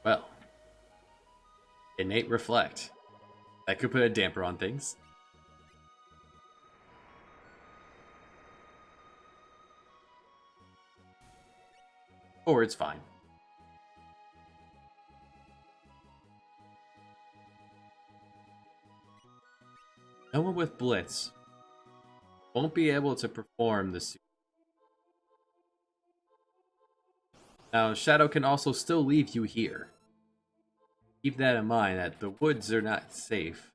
Speaker 1: Well, innate reflect. That could put a damper on things. Or it's fine. No one with Blitz won't be able to perform the suit. Now, Shadow can also still leave you here. Keep that in mind, that the woods are not safe.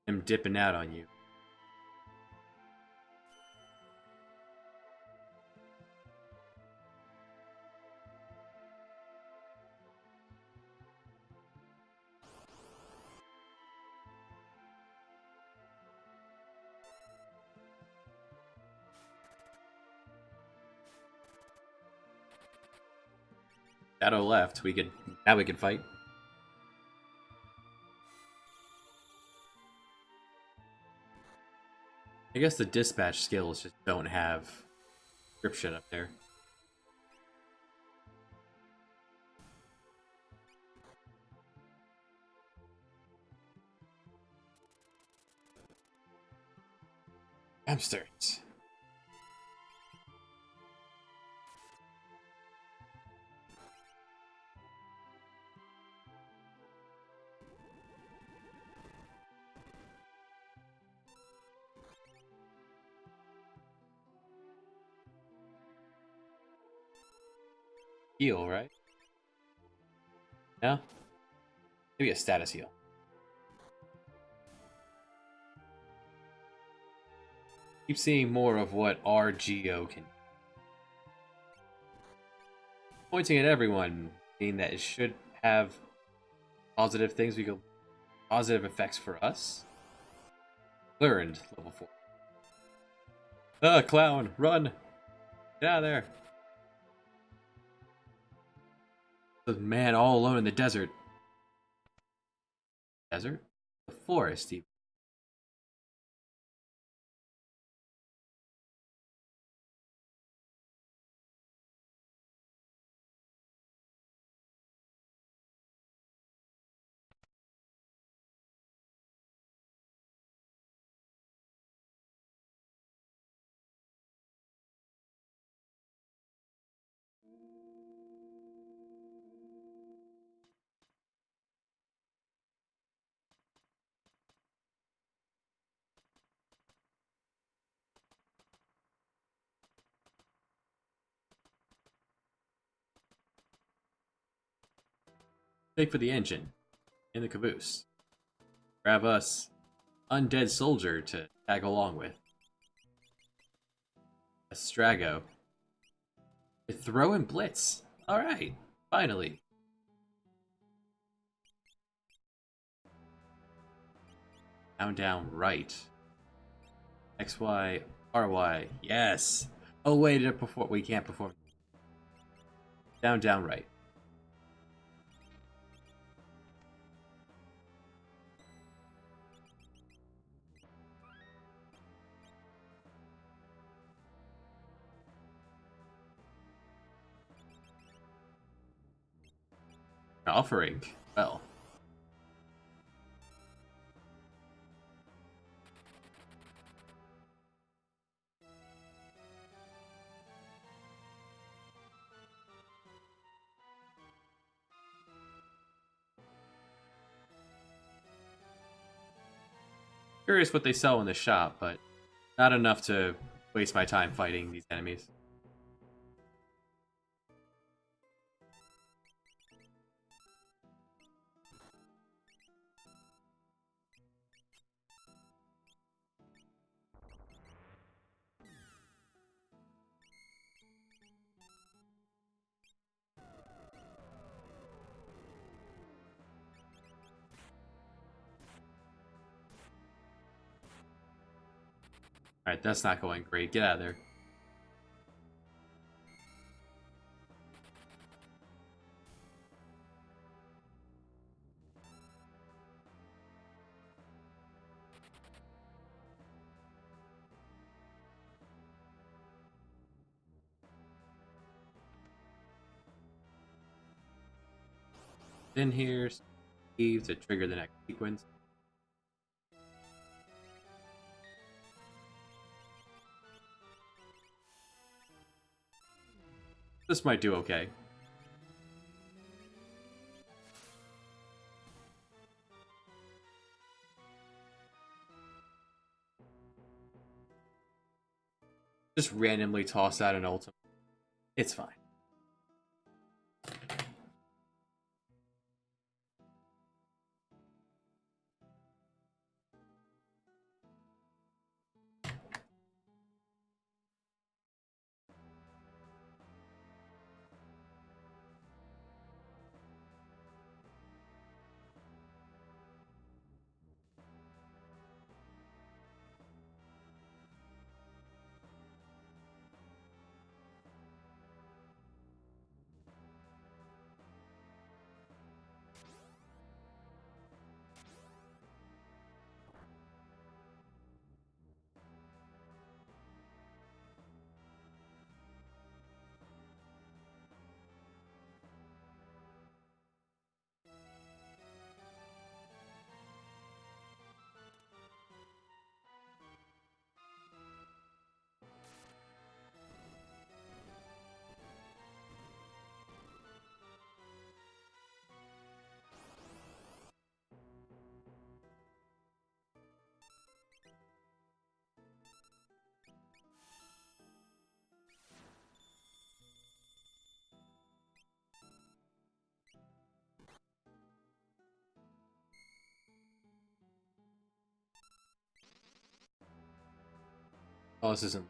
Speaker 1: Him dipping out on you. Shadow left. Now we can fight. I guess the dispatch skills just don't have description up there. Hamsters. Heal, right? No? Maybe a status heal. Keep seeing more of what RGO can. Pointing at everyone, meaning that it should have positive things. We go positive effects for us. Learned level 4. Clown, run! Get out of there! The man all alone in the desert. Desert? The forest, even. Take for the engine. In the caboose. Grab us. Undead soldier to tag along with. A Strago. Throw and blitz. Alright. Finally. Down, right. X, Y, R, Y. Yes. Oh, wait, we can't perform. Down, right. Offering. Well. Curious what they sell in the shop, but not enough to waste my time fighting these enemies. Alright, that's not going great. Get out of there. in here to trigger the next sequence. This might do okay. Just randomly toss out an ultimate. It's fine. Oh, this isn't.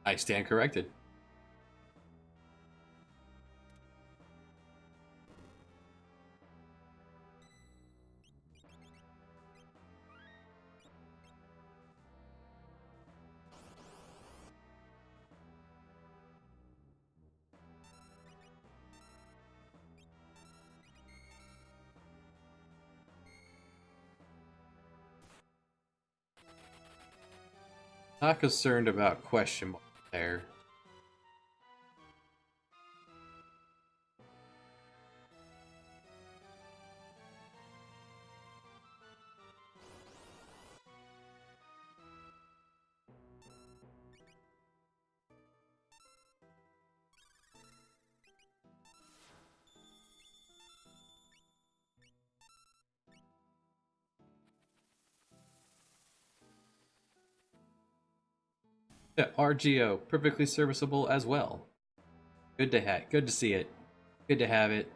Speaker 1: I stand corrected. Not concerned about question mark there. Yeah, RGO, perfectly serviceable as well. Good to see it. Good to have it.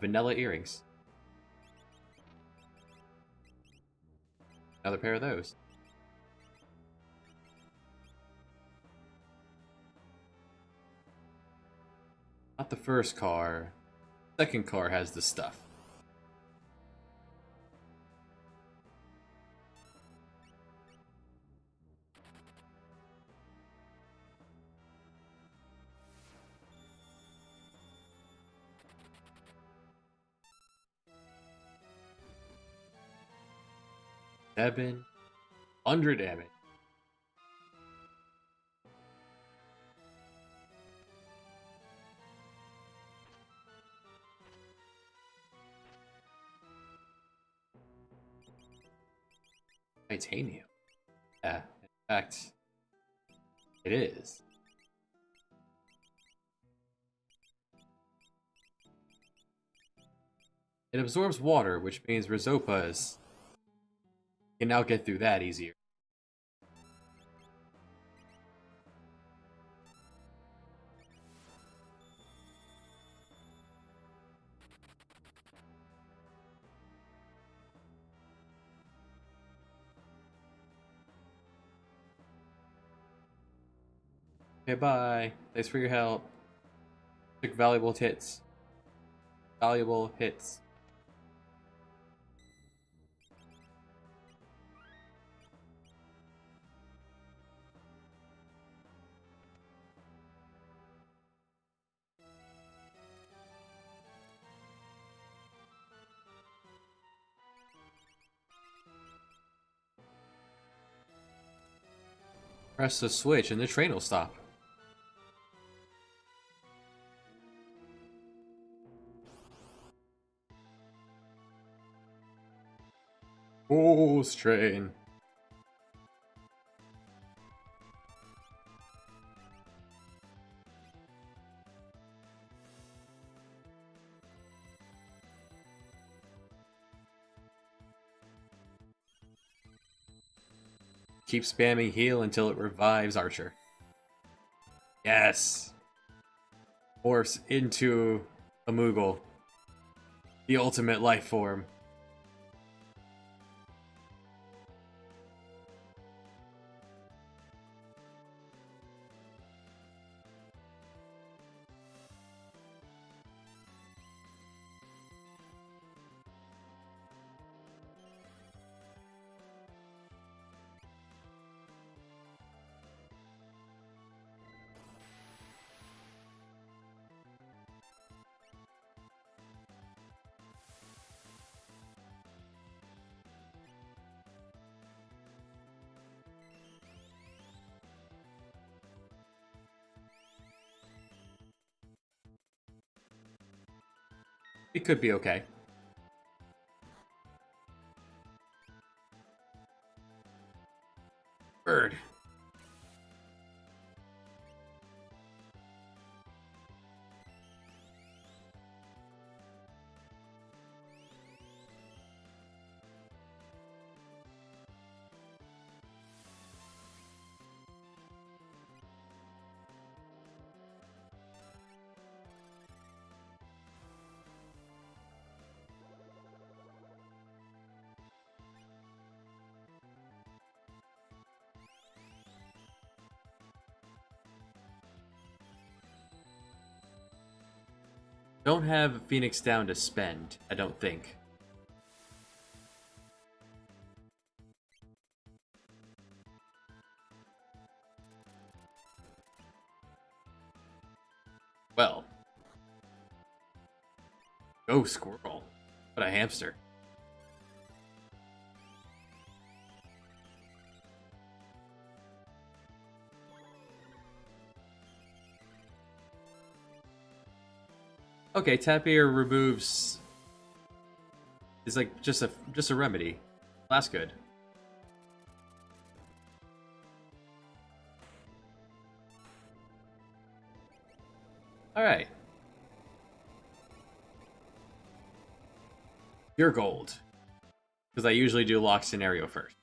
Speaker 1: Vanilla earrings. Another pair of those. Not the first car. Second car has the stuff. $700 damage. Titanium. Yeah, in fact, it is. It absorbs water, which means Rizopas can now get through that easier. Okay, bye. Thanks for your help. Took valuable hits. Valuable hits. Press the switch and the train will stop. Bulls train. Keep spamming heal until it revives Archer. Yes! Morphs into a Moogle. The ultimate life form. It could be okay. Bird. Don't have Phoenix down to spend, I don't think. Well. Go squirrel. What a hamster. Okay, Tapier removes is like just a remedy. That's good. Alright. Pure gold. Because I usually do lock scenario first.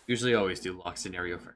Speaker 1: Usually always do lock scenario first.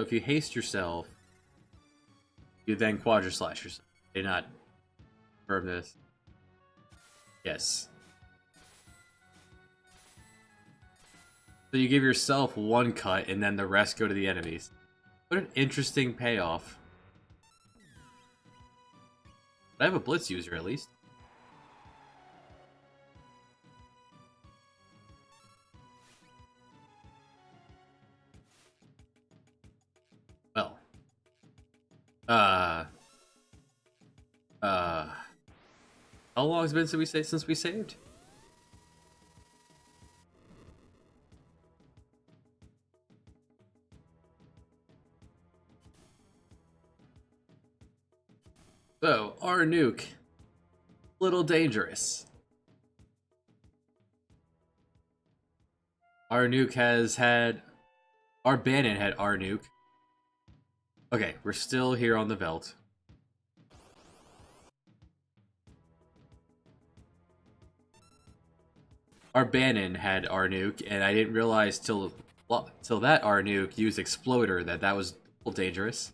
Speaker 1: So if you haste yourself, you then quadra slash yourself. Did not confirm this. Yes. So you give yourself one cut, and then the rest go to the enemies. What an interesting payoff. I have a blitz user, at least. Well. How long has it been since we saved? So, our nuke. Little dangerous. Our nuke has had... Our Bannon had our nuke. Okay, we're still here on the Veld. Our Bannon had our nuke, and I didn't realize till that our nuke used Exploder that was a little dangerous.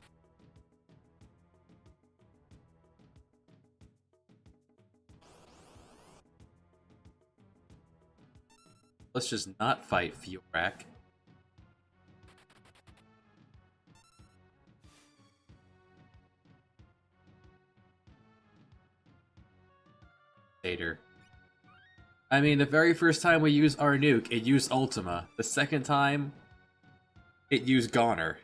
Speaker 1: Let's just not fight Fuel Rack. Later. I mean, the very first time we used our nuke, it used Ultima. The second time, it used Goner.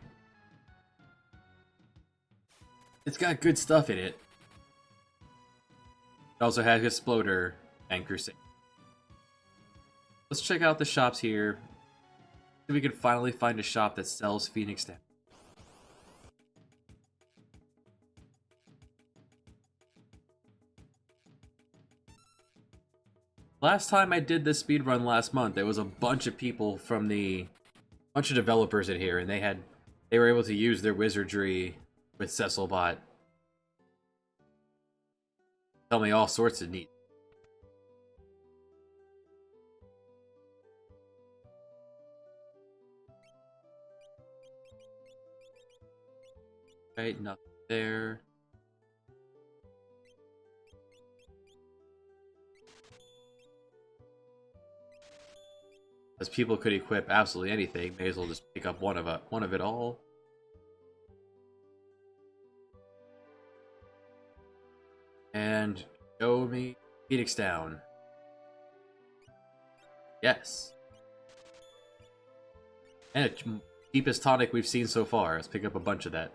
Speaker 1: It's got good stuff in it. It also has Exploder and Crusade. Let's check out the shops here. See if we can finally find a shop that sells Phoenix Down. Last time I did this speedrun last month, there was a bunch of people from bunch of developers in here, and they were able to use their wizardry with Cecilbot. Tell me all sorts of neat. Right, nothing there. As people could equip absolutely anything, may as well just pick up one of it all. And show me Phoenix Down. Yes. And it's deepest tonic we've seen so far. Let's pick up a bunch of that.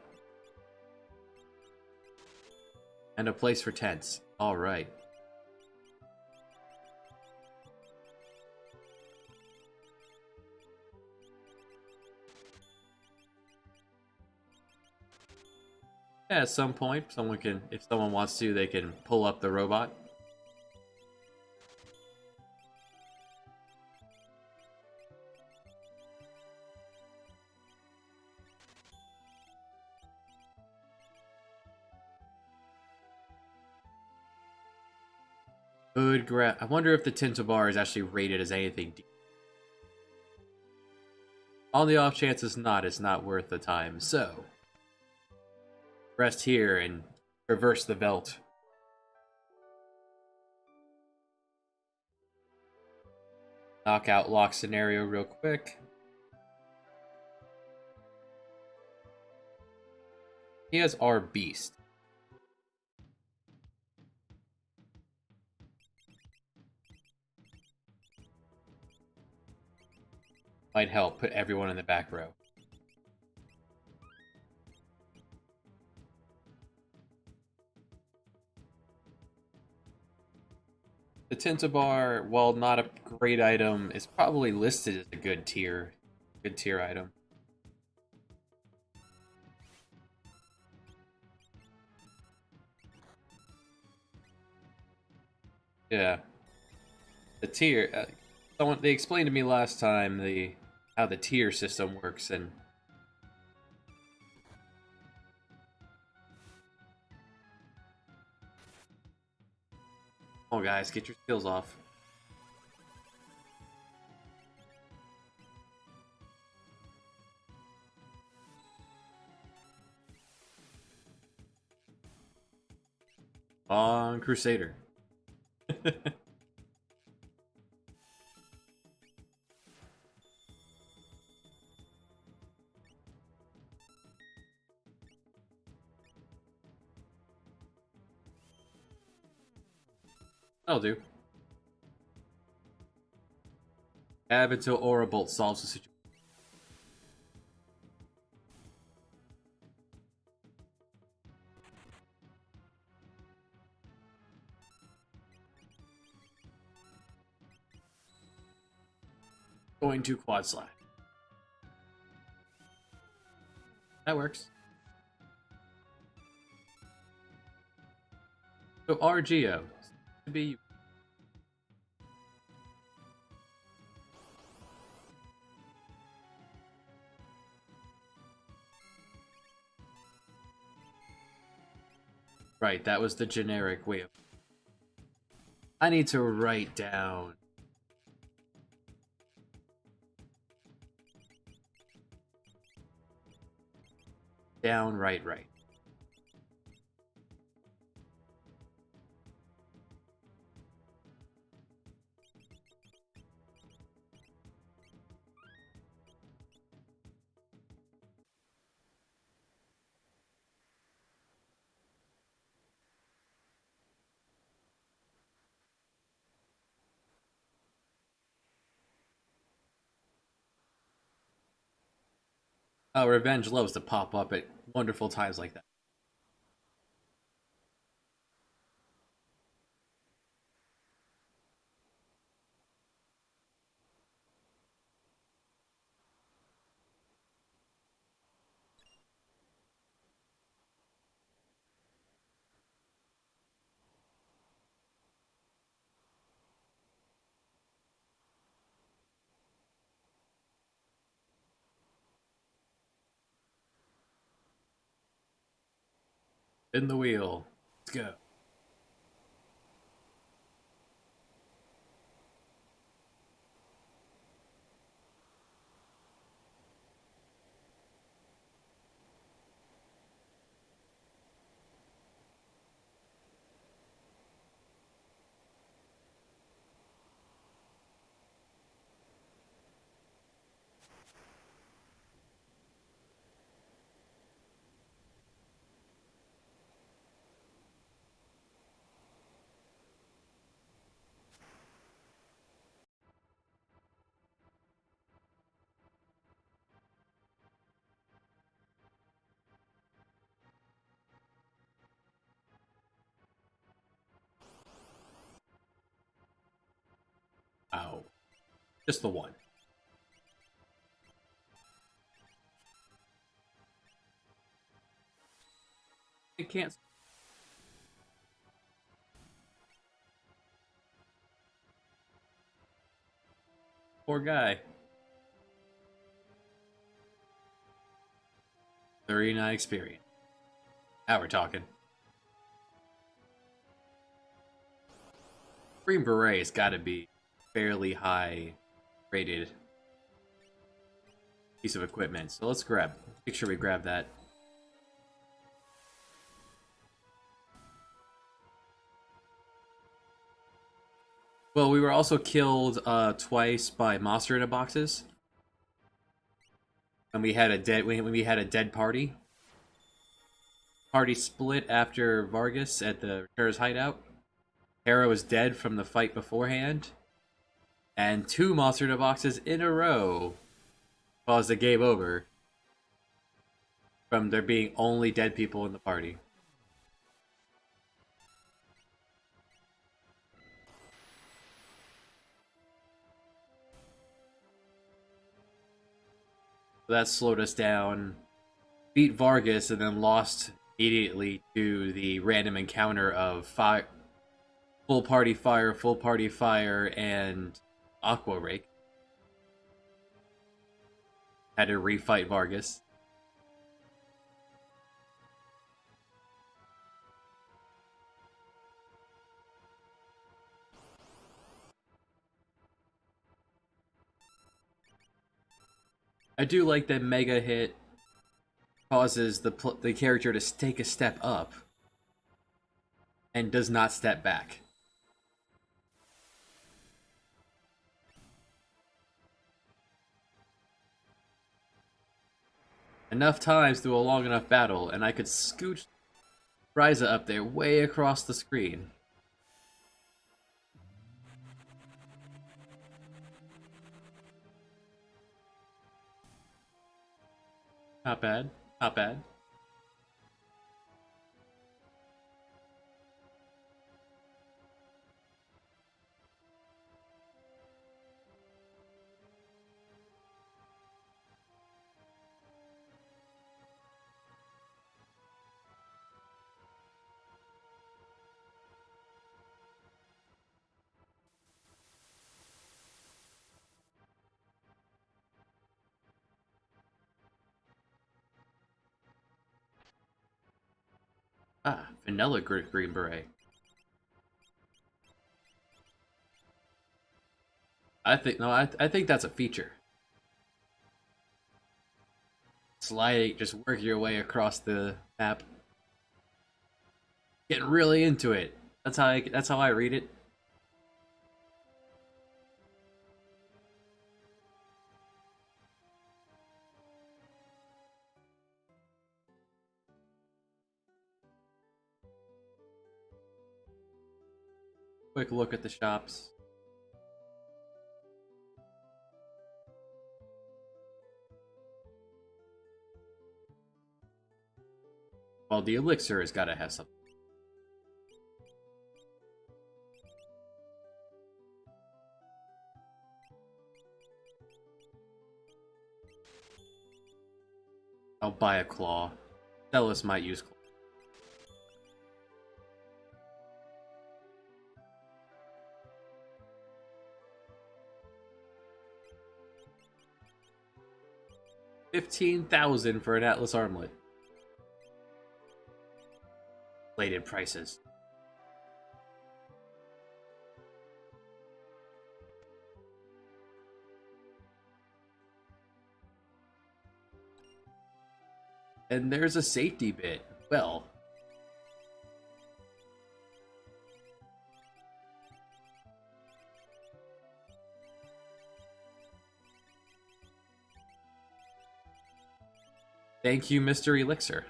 Speaker 1: And a place for tents. Alright. Yeah, at some point, if someone wants to, they can pull up the robot. Good I wonder if the Tinta Bar is actually rated as anything deep. On the off chance it's not worth the time, so... rest here and traverse the Veld. Knockout lock scenario real quick. He has our beast. Might help put everyone in the back row. The Tinta Bar, while not a great item, is probably listed as a good tier item. Yeah. The tier, they explained to me last time how the tier system works, and oh, guys, get your skills off. On Crusader. That'll do. Ab until Aura Bolt solves the situation. Going to quad slide. That works. So RGO. To be right, that was the generic way of. I need to write down. Down, right. Oh, Revenge loves to pop up at wonderful times like that. In the wheel. Let's go. Ow. Just the one. It can't. Poor guy. 39 experience. Now we're talking. Green Beret's got to be fairly high rated piece of equipment. So let's make sure we grab that. Well, we were also killed twice by monster in a boxes. And we had a dead party. Party split after Vargas at the Returners hideout. Hera was dead from the fight beforehand. And 2 monster in a boxes in a row caused the game over from there being only dead people in the party. So that slowed us down. Beat Vargas and then lost immediately to the random encounter of full party fire, and Aqua Rake. Had to refight Vargas. I do like that Mega Hit causes the character to take a step up. and does not step back. Enough times through a long enough battle, and I could scooch Ryza up there way across the screen. Not bad. Not bad. Ah, vanilla green beret. I think that's a feature. Sliding, just work your way across the map. Getting really into it. That's how I read it. Quick look at the shops. Well, the elixir has got to have something. I'll buy a claw. Celis might use claw. $15,000 for an Atlas armlet. Inflated prices. And there's a safety bit. Well, thank you, Mr. Elixir.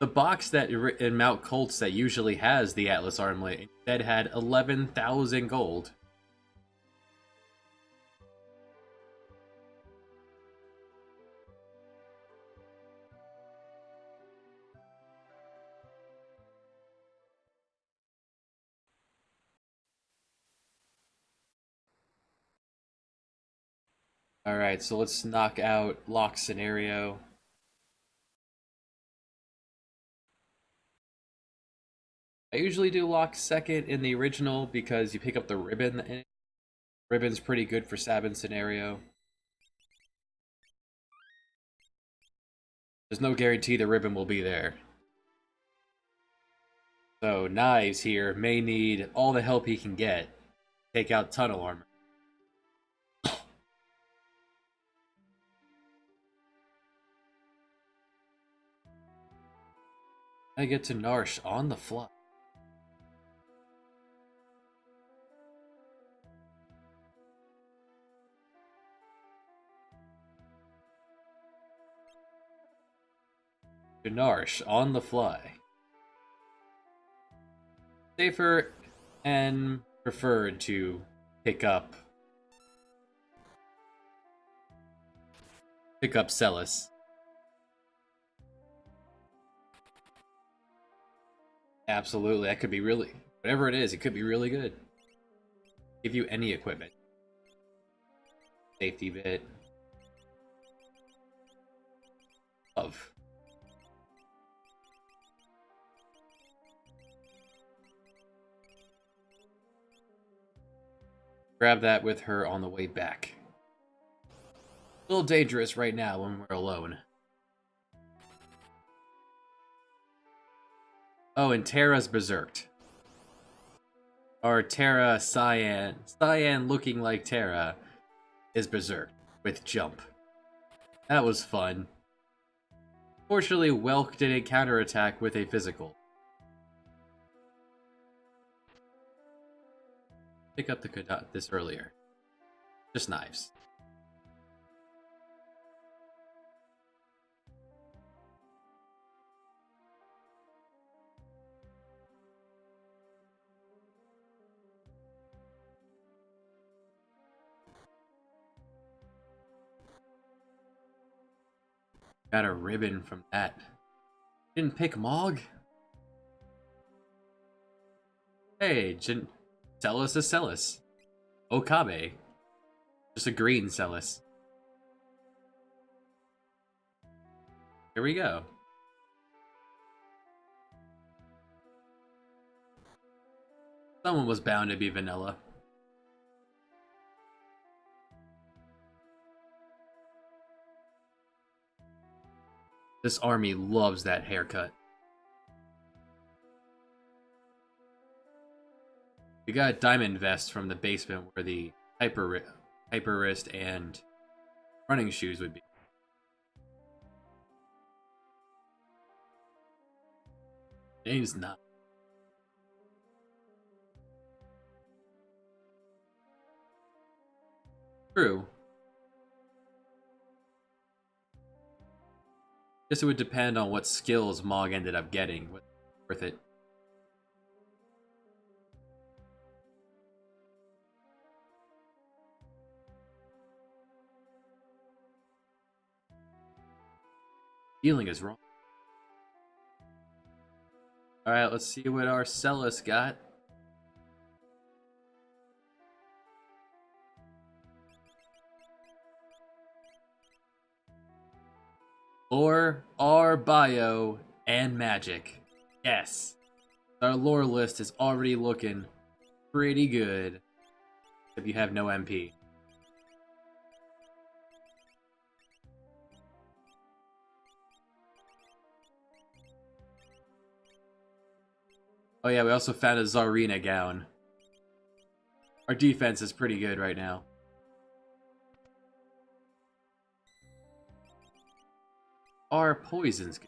Speaker 1: The box that in Mount Colts that usually has the Atlas armlet instead had 11,000 gold. Alright, so let's knock out lock scenario. I usually do lock second in the original because you pick up the ribbon in it. Ribbon's pretty good for Sabin scenario. There's no guarantee the ribbon will be there. So Knives here may need all the help he can get. Take out tunnel armor. I get to Narsh on the fly. To Narsh on the fly. Safer and preferred to pick up Celis. Absolutely, that could be really, whatever it is, it could be really good. Give you any equipment. Safety bit. Of. Grab that with her on the way back. A little dangerous right now when we're alone. Oh, and Terra's berserked. Or Terra Cyan. Cyan looking like Terra is berserked with jump. That was fun. Fortunately, Welk did a counterattack with a physical. Pick up this earlier. Just knives. Got a ribbon from that. Didn't pick Mog? Hey, Celis is Celis. Okabe. Just a green Celis. Here we go. Someone was bound to be vanilla. This army loves that haircut. We got a diamond vest from the basement where the hyper wrist and running shoes would be. Name's not. True. Guess it would depend on what skills Mog ended up getting. Worth it. Healing is wrong. Alright, let's see what our Celis got. Lore, R, Bio, and Magic. Yes. Our lore list is already looking pretty good. If you have no MP. Oh yeah, we also found a Tsarina gown. Our defense is pretty good right now. Our poisons.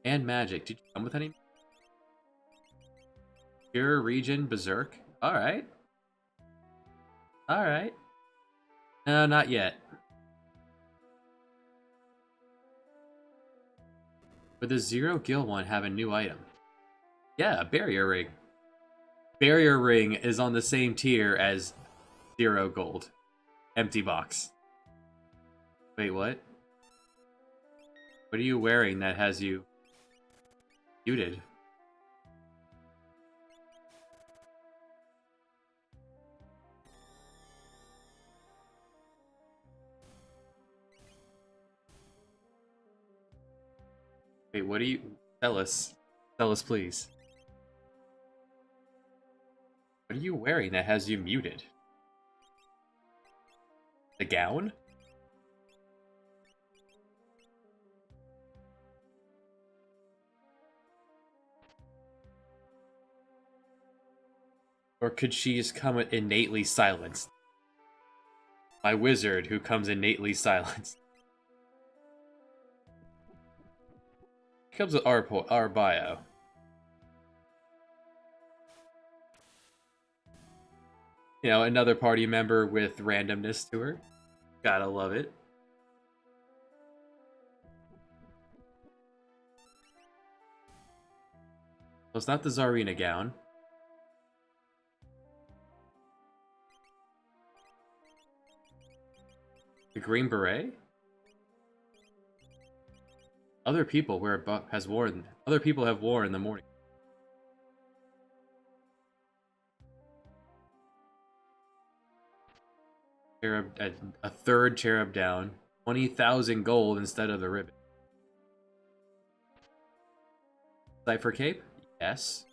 Speaker 1: And magic. Did you come with any? Pure region berserk. Alright. Alright. No, not yet. Would the Zero Gil one have a new item? Yeah, a barrier ring. Barrier ring is on the same tier as 0 gold. Empty box. Wait, what? What are you wearing that has you muted? Wait, what do you... Tell us. Tell us, please. What are you wearing that has you muted? The gown? Or could she just come innately silenced? My wizard who comes innately silenced. He comes with our bio. You know, another party member with randomness to her. Gotta love it. Well, it's not the Tsarina gown. The green beret? Other people other people have worn in the morning. Cherub, a third cherub down. 20,000 gold instead of the ribbon. Cypher cape? Yes.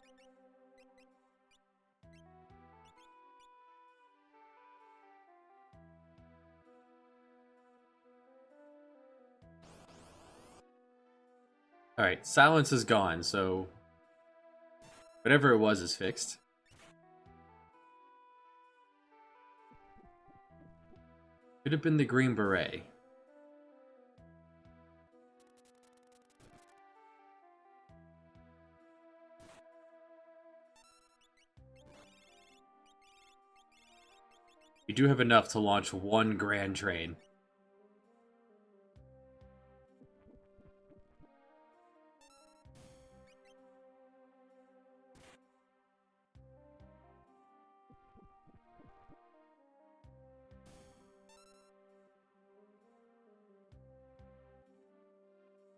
Speaker 1: Alright, silence is gone, so whatever it was is fixed. Could have been the Green Beret. You do have enough to launch one Grand Train.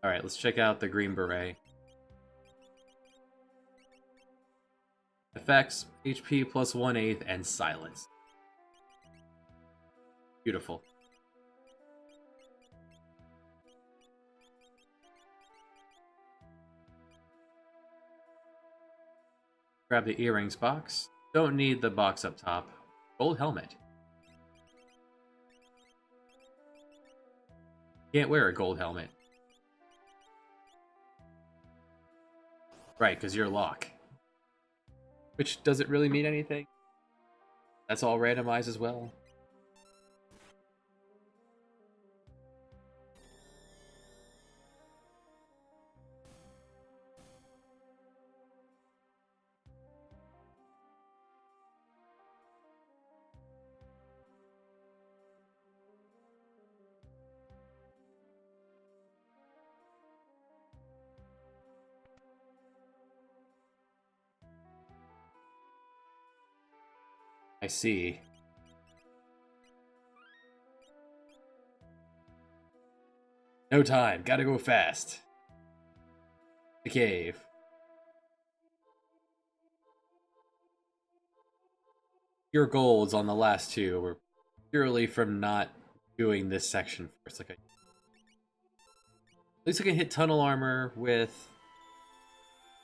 Speaker 1: Alright, let's check out the Green Beret. Effects, HP plus 1/8, and silence. Beautiful. Grab the earrings box. Don't need the box up top. Gold helmet. Can't wear a gold helmet. Right, because you're lock. Which doesn't really mean anything. That's all randomized as well. I see. No time, gotta go fast. The cave. Your golds on the last two were purely from not doing this section first. Like, at least I can hit tunnel armor with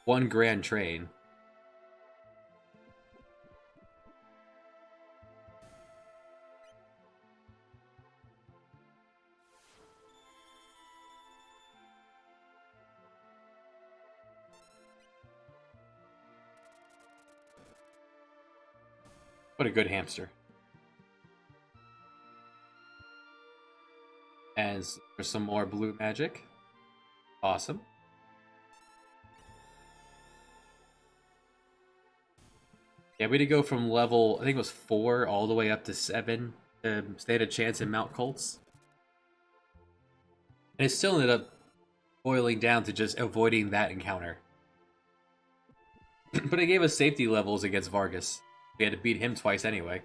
Speaker 1: one Grand Train. What a good hamster. And there's some more blue magic. Awesome. Yeah, we had to go from level, I think it was 4 all the way up to 7 to stand a chance in Mount Colts. And it still ended up boiling down to just avoiding that encounter. But it gave us safety levels against Vargas. We had to beat him twice anyway.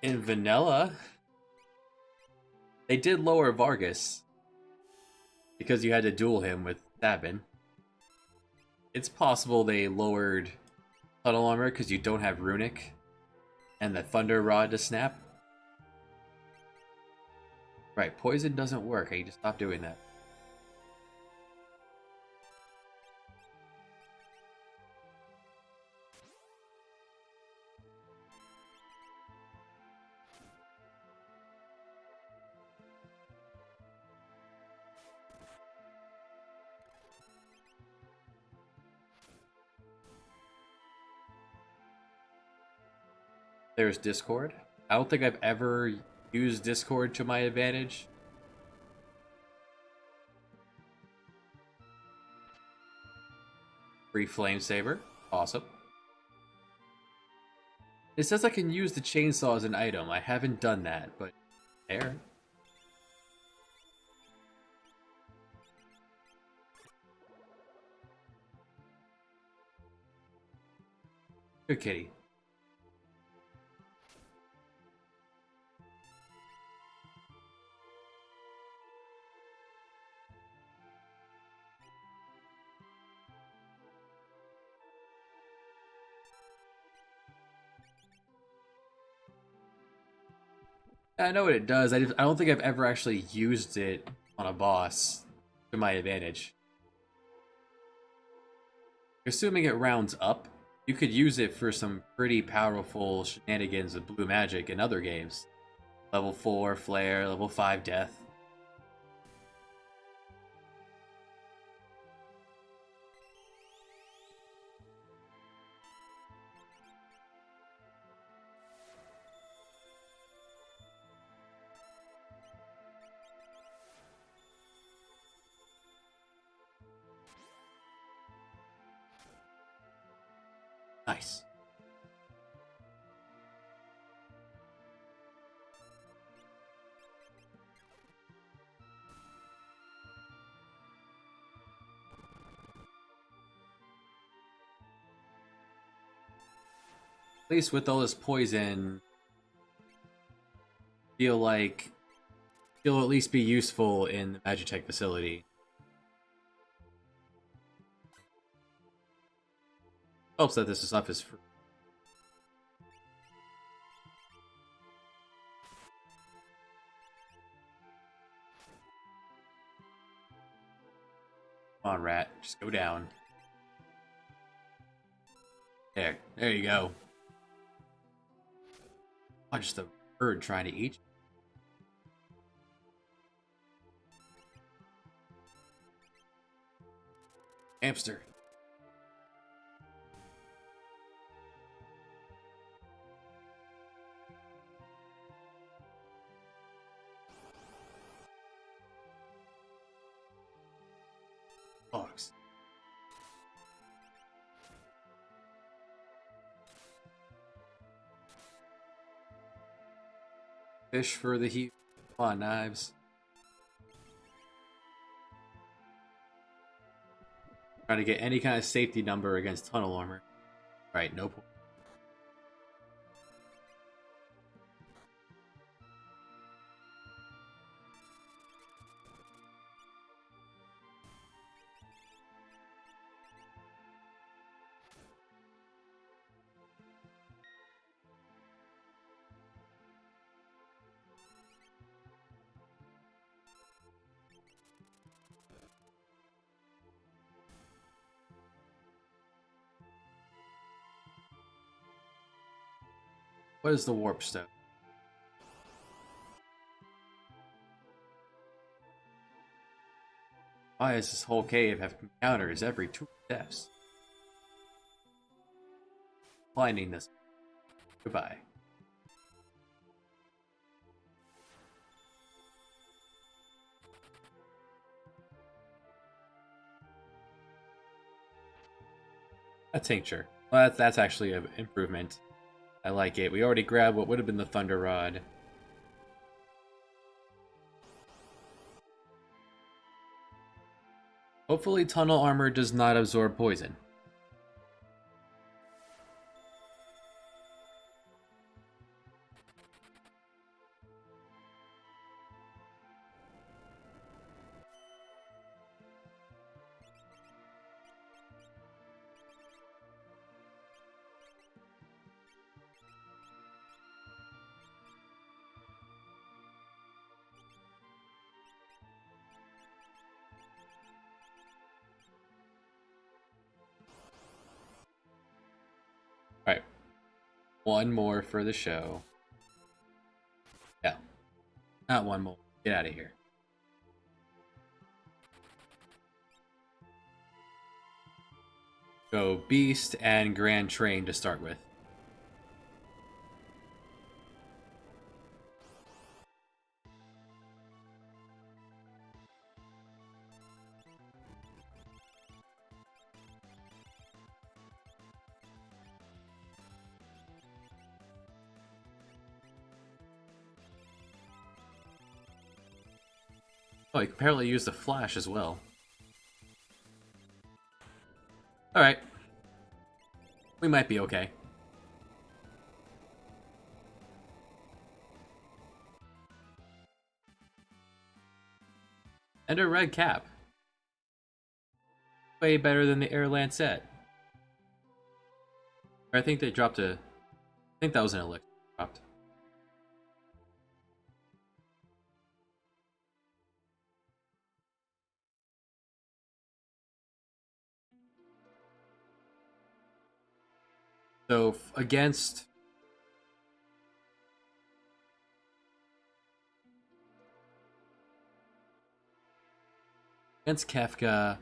Speaker 1: In Vanilla, they did lower Vargas because you had to duel him with Sabin. It's possible they lowered Tunnel Armor because you don't have Runic and the Thunder Rod to snap. Right, Poison doesn't work. I need to stop doing that. There's Discord. I don't think I've ever used Discord to my advantage. Free Flame Saber. Awesome. It says I can use the chainsaw as an item. I haven't done that, but there. Good kitty. I know what it does. I don't think I've ever actually used it on a boss to my advantage. Assuming it rounds up, you could use it for some pretty powerful shenanigans with blue magic in other games. Level 4 Flare, level 5 Death. Nice. At least with all this poison, feel like he'll at least be useful in the Magitech facility. Helps that this stuff is free. Come on, rat. Just go down. There you go. Oh, just a bird trying to eat you. Hamster. Fox. Fish for the heat. Come on, knives. Trying to get any kind of safety number against tunnel armor. Right, no point. What is the warp stone? Why does this whole cave have counters every 2 steps? Finding this. Goodbye. A tincture. Well, that's actually an improvement. I like it. We already grabbed what would have been the Thunder Rod. Hopefully tunnel armor does not absorb poison. Alright. One more for the show. Yeah. Not one more. Get out of here. Go Beast and Grand Train to start with. Oh, you can apparently use the flash as well. Alright. We might be okay. And a red cap. Way better than the Air Lancet. I think they dropped a... I think that was an elixir dropped. So, against... Against Kefka,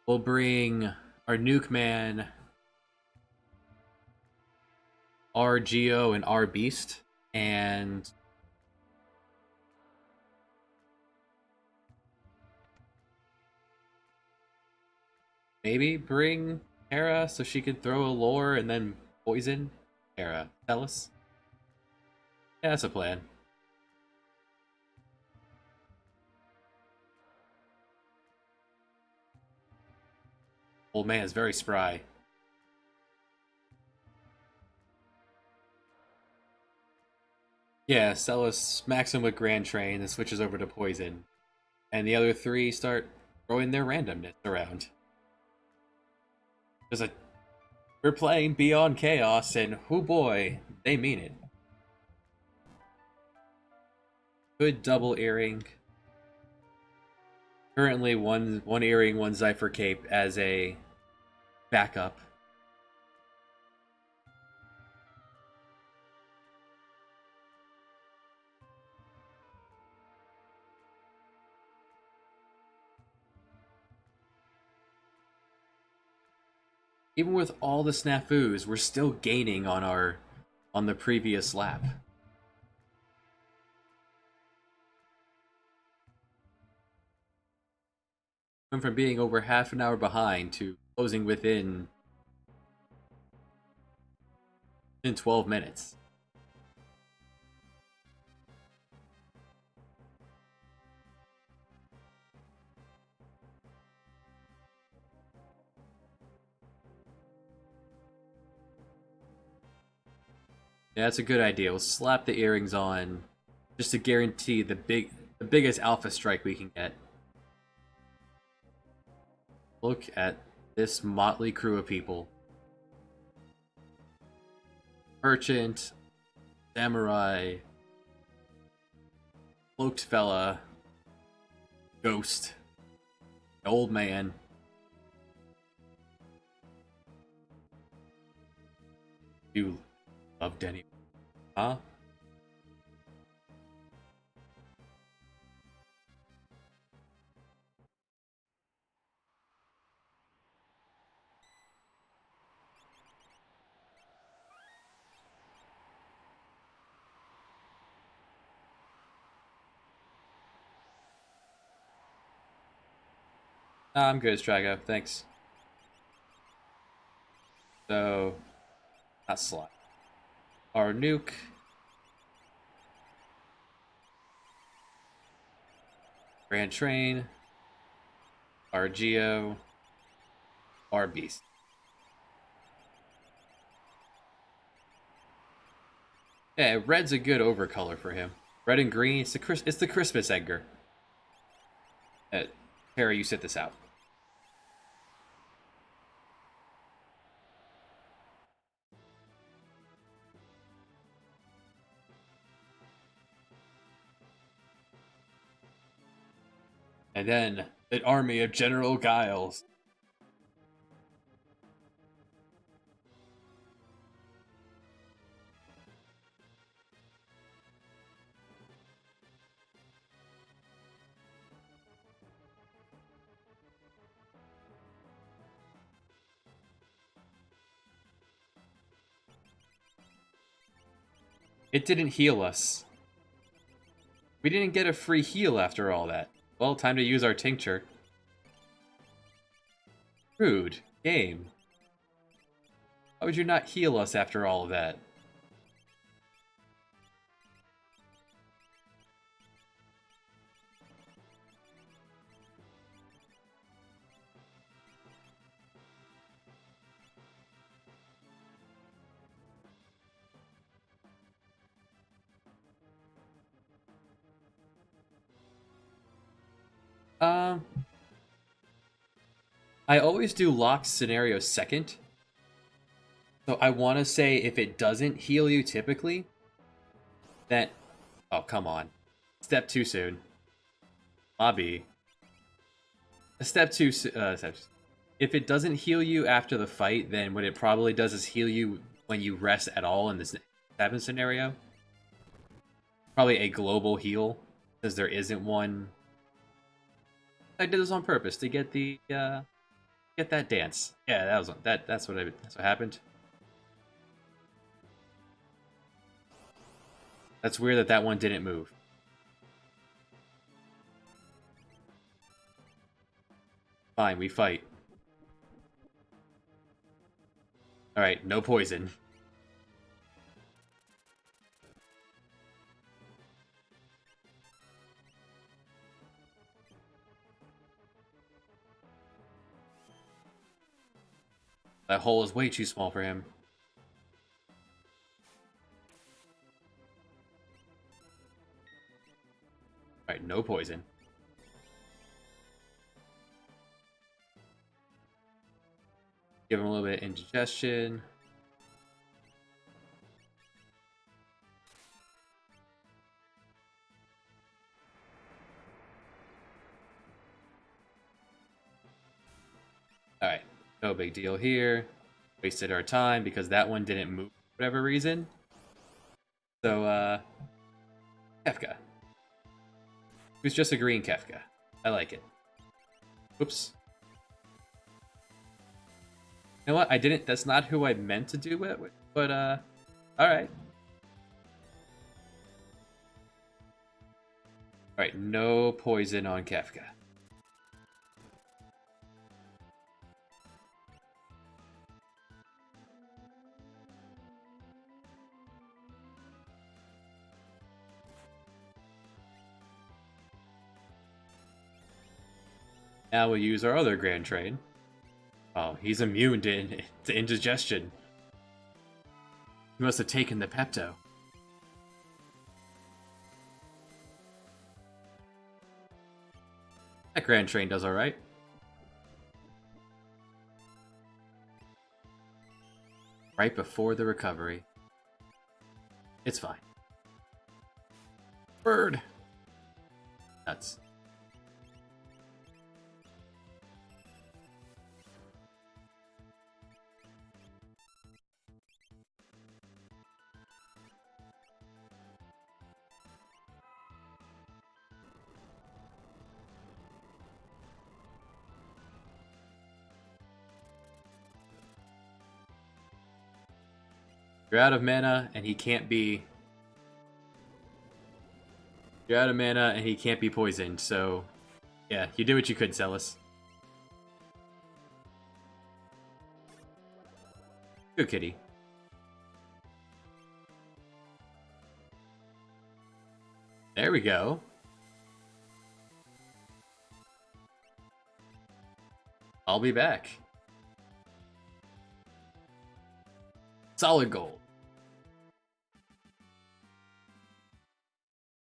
Speaker 1: we'll bring our Nuke Man, our Geo, and our Beast, and... maybe bring Hera so she could throw a lure and then poison Hera. Tell us. Yeah, that's a plan. Old man is very spry. Yeah, Celis smacks him with Grand Train and switches over to Poison. And the other three start throwing their randomness around. There's a... We're playing Beyond Chaos, and oh boy, they mean it. Good double earring. Currently one earring, one Cypher cape as a backup. Even with all the snafus, we're still gaining on the previous lap. Went from being over half an hour behind to closing within 12 minutes. Yeah, that's a good idea. We'll slap the earrings on just to guarantee the biggest alpha strike we can get. Look at this motley crew of people. Merchant, samurai, cloaked fella, ghost, old man. You loved anyone? Huh? Nah, I'm good, Strago. Thanks. So, not slot. Our nuke. Grand Train. Our Geo. Our Beast. Yeah, red's a good overcolor for him. Red and green, it's the Christmas Edgar. Harry, you sit this out. And then, an army of General Giles. It didn't heal us. We didn't get a free heal after all that. Well, time to use our tincture. Rude. Game. Why would you not heal us after all of that? I always do locked scenario second. So I want to say if it doesn't heal you typically, that... Oh, come on. Step too soon. Lobby. A step too soon. If it doesn't heal you after the fight, then what it probably does is heal you when you rest at all in this 7 scenario. Probably a global heal, because there isn't one. I did this on purpose to get the get that dance. Yeah, that's what happened. That's weird that one didn't move. Fine, we fight. Alright, no poison. That hole is way too small for him. Alright, no poison. Give him a little bit of indigestion. Alright, no big deal here. Wasted our time because that one didn't move for whatever reason. So, Kefka. Who's just a green Kefka. I like it. Oops. You know what? I didn't. That's not who I meant to do it with, but, alright. Alright, no poison on Kefka. Now we'll use our other Grand Train. Oh, he's immune to indigestion. He must have taken the Pepto. That Grand Train does alright. Right before the recovery. It's fine. Bird! Nuts. You're out of mana, and he can't be... You're out of mana, and he can't be poisoned, so... Yeah, you did what you could, Celis. Good kitty. There we go. I'll be back. Solid gold.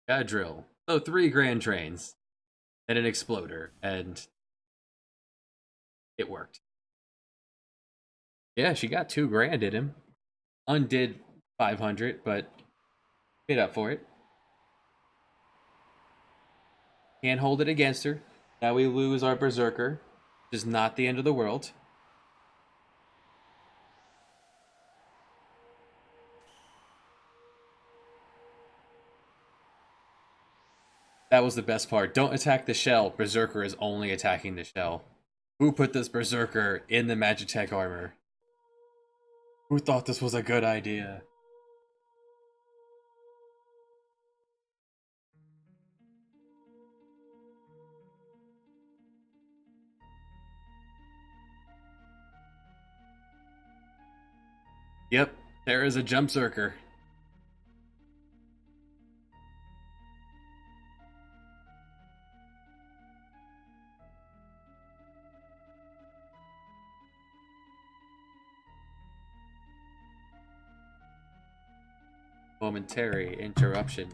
Speaker 1: Got a drill. So 3 Grand Trains. And an Exploder. And... it worked. Yeah, she got 2 grand in him. Undid 500, but... made up for it. Can't hold it against her. Now we lose our Berserker. Which is not the end of the world. That was the best part. Don't attack the shell. Berserker is only attacking the shell. Who put this Berserker in the Magitech armor? Who thought this was a good idea? Yep, there is a Jump Zerker. Momentary interruption.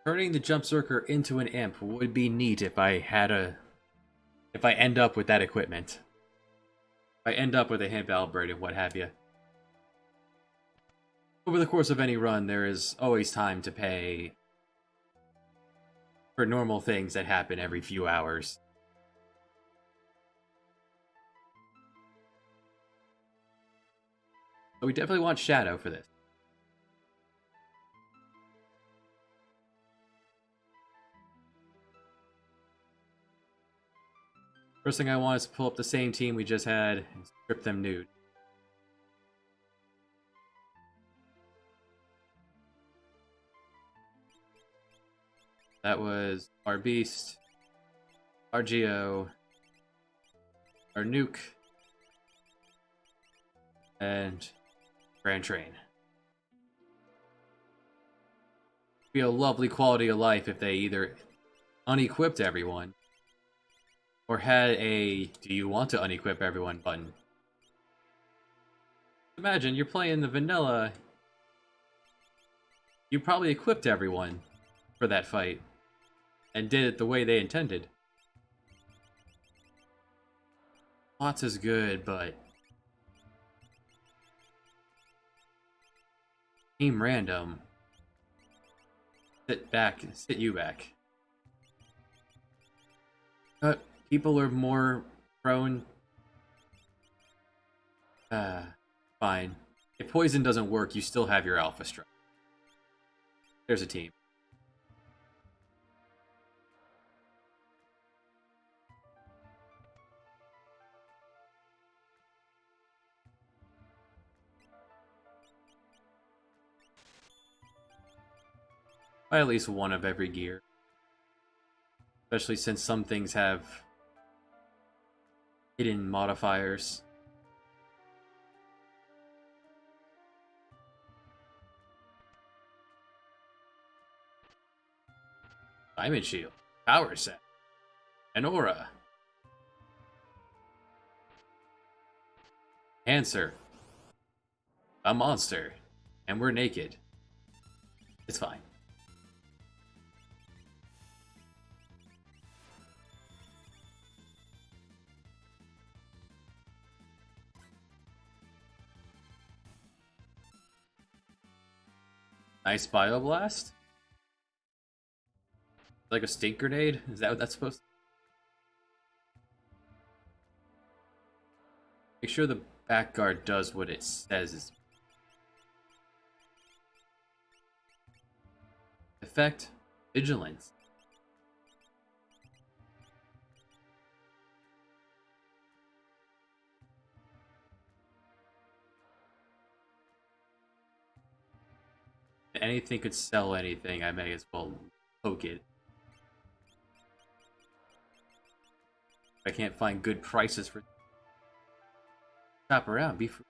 Speaker 1: Turning the Jump Circer into an imp would be neat if I end up with that equipment. If I end up with a hemp halberd and what have you. Over the course of any run, there is always time to pay for normal things that happen every few hours. But we definitely want Shadow for this. First thing I want is to pull up the same team we just had and strip them nude. That was our Beast, our Geo, our Nuke, and Grand Train. Be a lovely quality of life if they either unequipped everyone or had a "Do you want to unequip everyone" button. Imagine you're playing the vanilla. You probably equipped everyone for that fight and did it the way they intended. Lots is good, but Team Random, sit you back. People are more prone. Fine. If poison doesn't work, you still have your Alpha Strike. There's a team. Buy at least one of every gear. Especially since some things have hidden modifiers. Diamond Shield, Power Set, an Aura. Answer. A monster. And we're naked. It's fine. Nice Bioblast? Like a stink grenade? Is that what that's supposed to be? Make sure the back guard does what it says. Effect, Vigilance. If anything could sell anything, I may as well poke it. I can't find good prices for. Shop around, be free.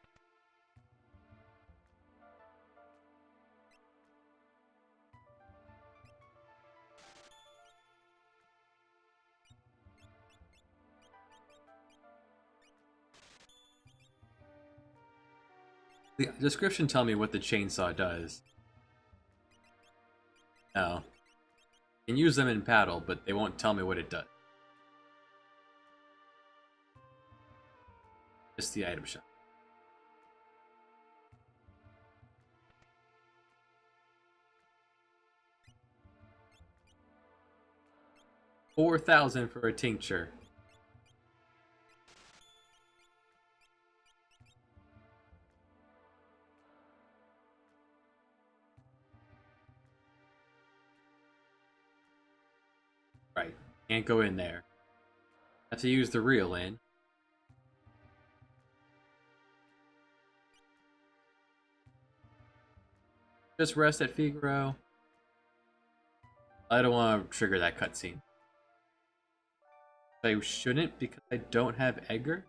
Speaker 1: The description tell me what the chainsaw does. No. You can use them in paddle, but they won't tell me what it does. Just the item shop. $4,000 for a tincture. Right, can't go in there. Have to use the reel in. Just rest at Figaro. I don't want to trigger that cutscene. I shouldn't because I don't have Edgar.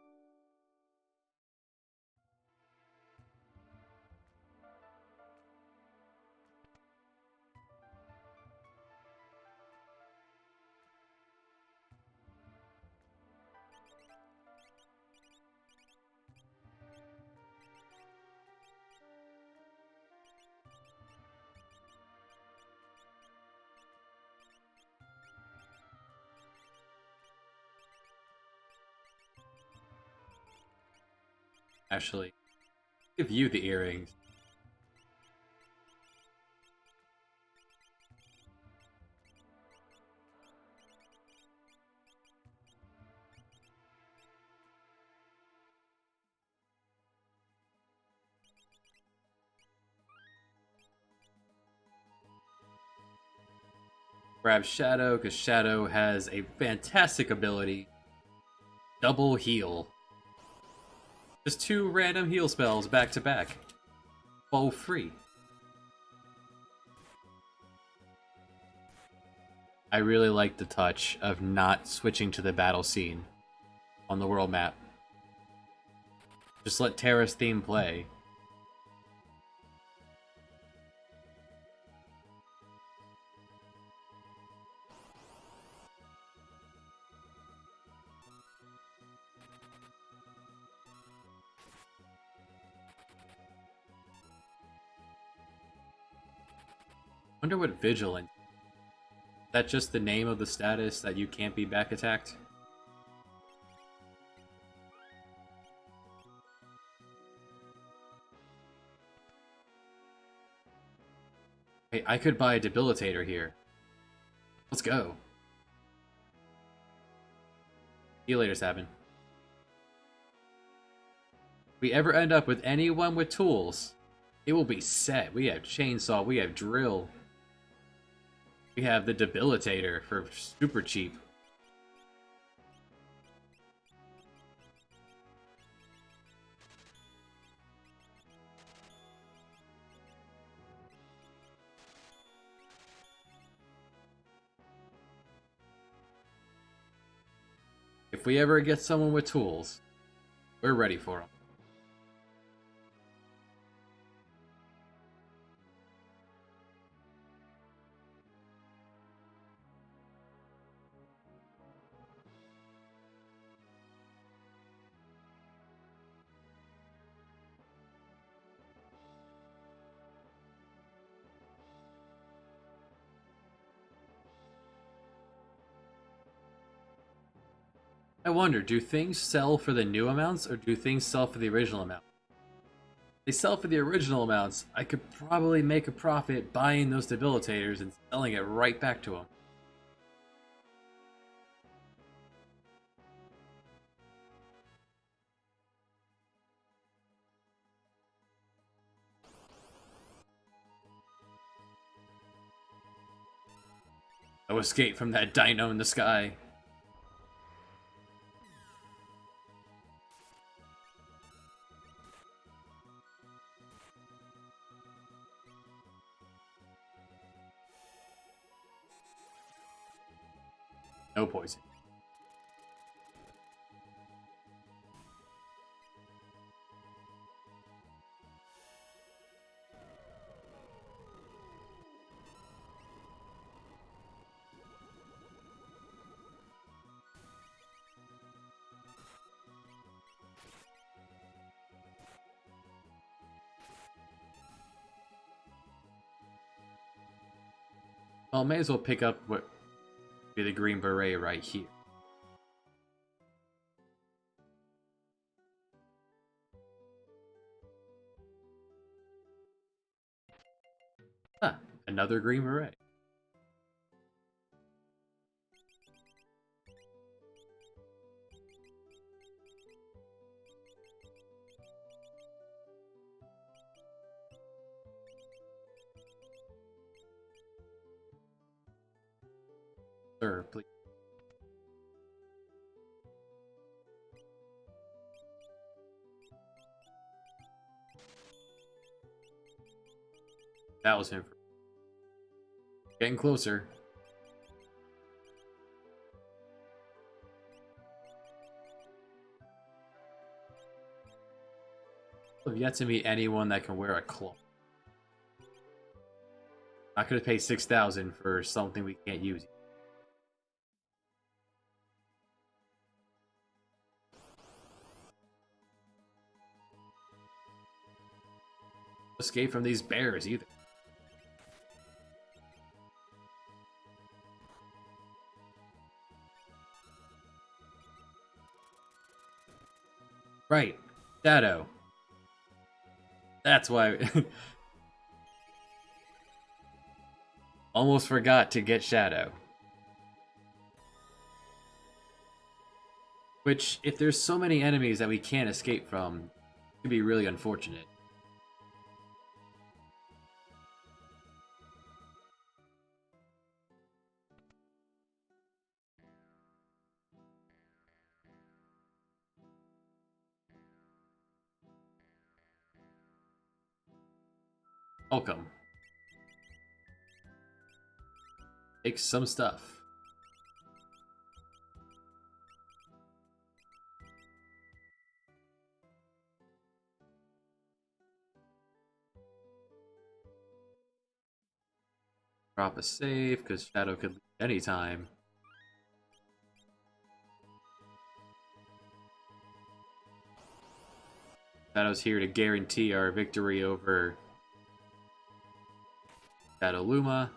Speaker 1: Actually, give you the earrings. Grab Shadow, because Shadow has a fantastic ability. Double heal. Just 2 random heal spells back to back. All free. I really like the touch of not switching to the battle scene on the world map. Just let Terra's theme play. Wonder what Vigilant. Is that just the name of the status that you can't be back attacked? Hey, I could buy a debilitator here. Let's go. See you later, Sabin. If we ever end up with anyone with tools, it will be set. We have chainsaw, we have drill. We have the debilitator for super cheap. If we ever get someone with tools, we're ready for them. I wonder, do things sell for the new amounts or do things sell for the original amount? If they sell for the original amounts, I could probably make a profit buying those debilitators and selling it right back to them. No escape from that dino in the sky. No poison. Well, may as well pick up what be the green beret right here. Ah, another green beret. Sir, please. That was him. Getting closer. I've yet to meet anyone that can wear a cloak. Not gonna pay 6,000 for something we can't use. Escape from these bears either. Right, Shadow. That's why. Almost forgot to get Shadow. Which, if there's so many enemies that we can't escape from, could be really unfortunate. Welcome. Take some stuff. Drop a save, because Shadow could leave anytime. Shadow's here to guarantee our victory over Shadow Luma.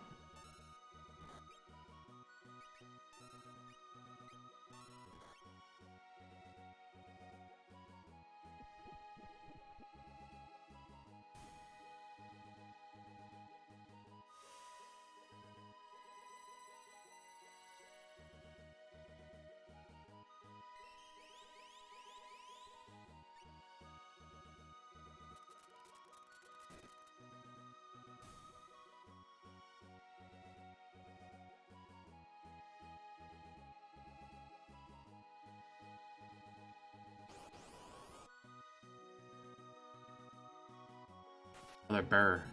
Speaker 1: Another burr.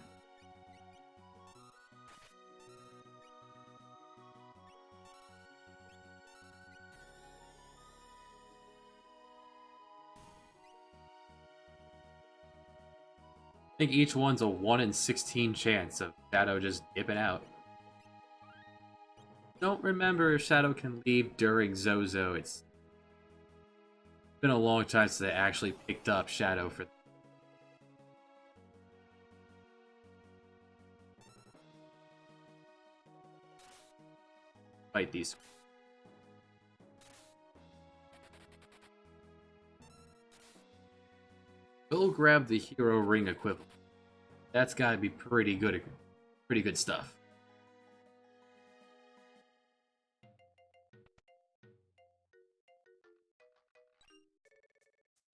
Speaker 1: I think each one's a 1 in 16 chance of Shadow just dipping out. Don't remember if Shadow can leave during Zozo. It's been a long time since I actually picked up Shadow for fight these. We'll grab the hero ring equivalent. That's gotta be pretty good stuff.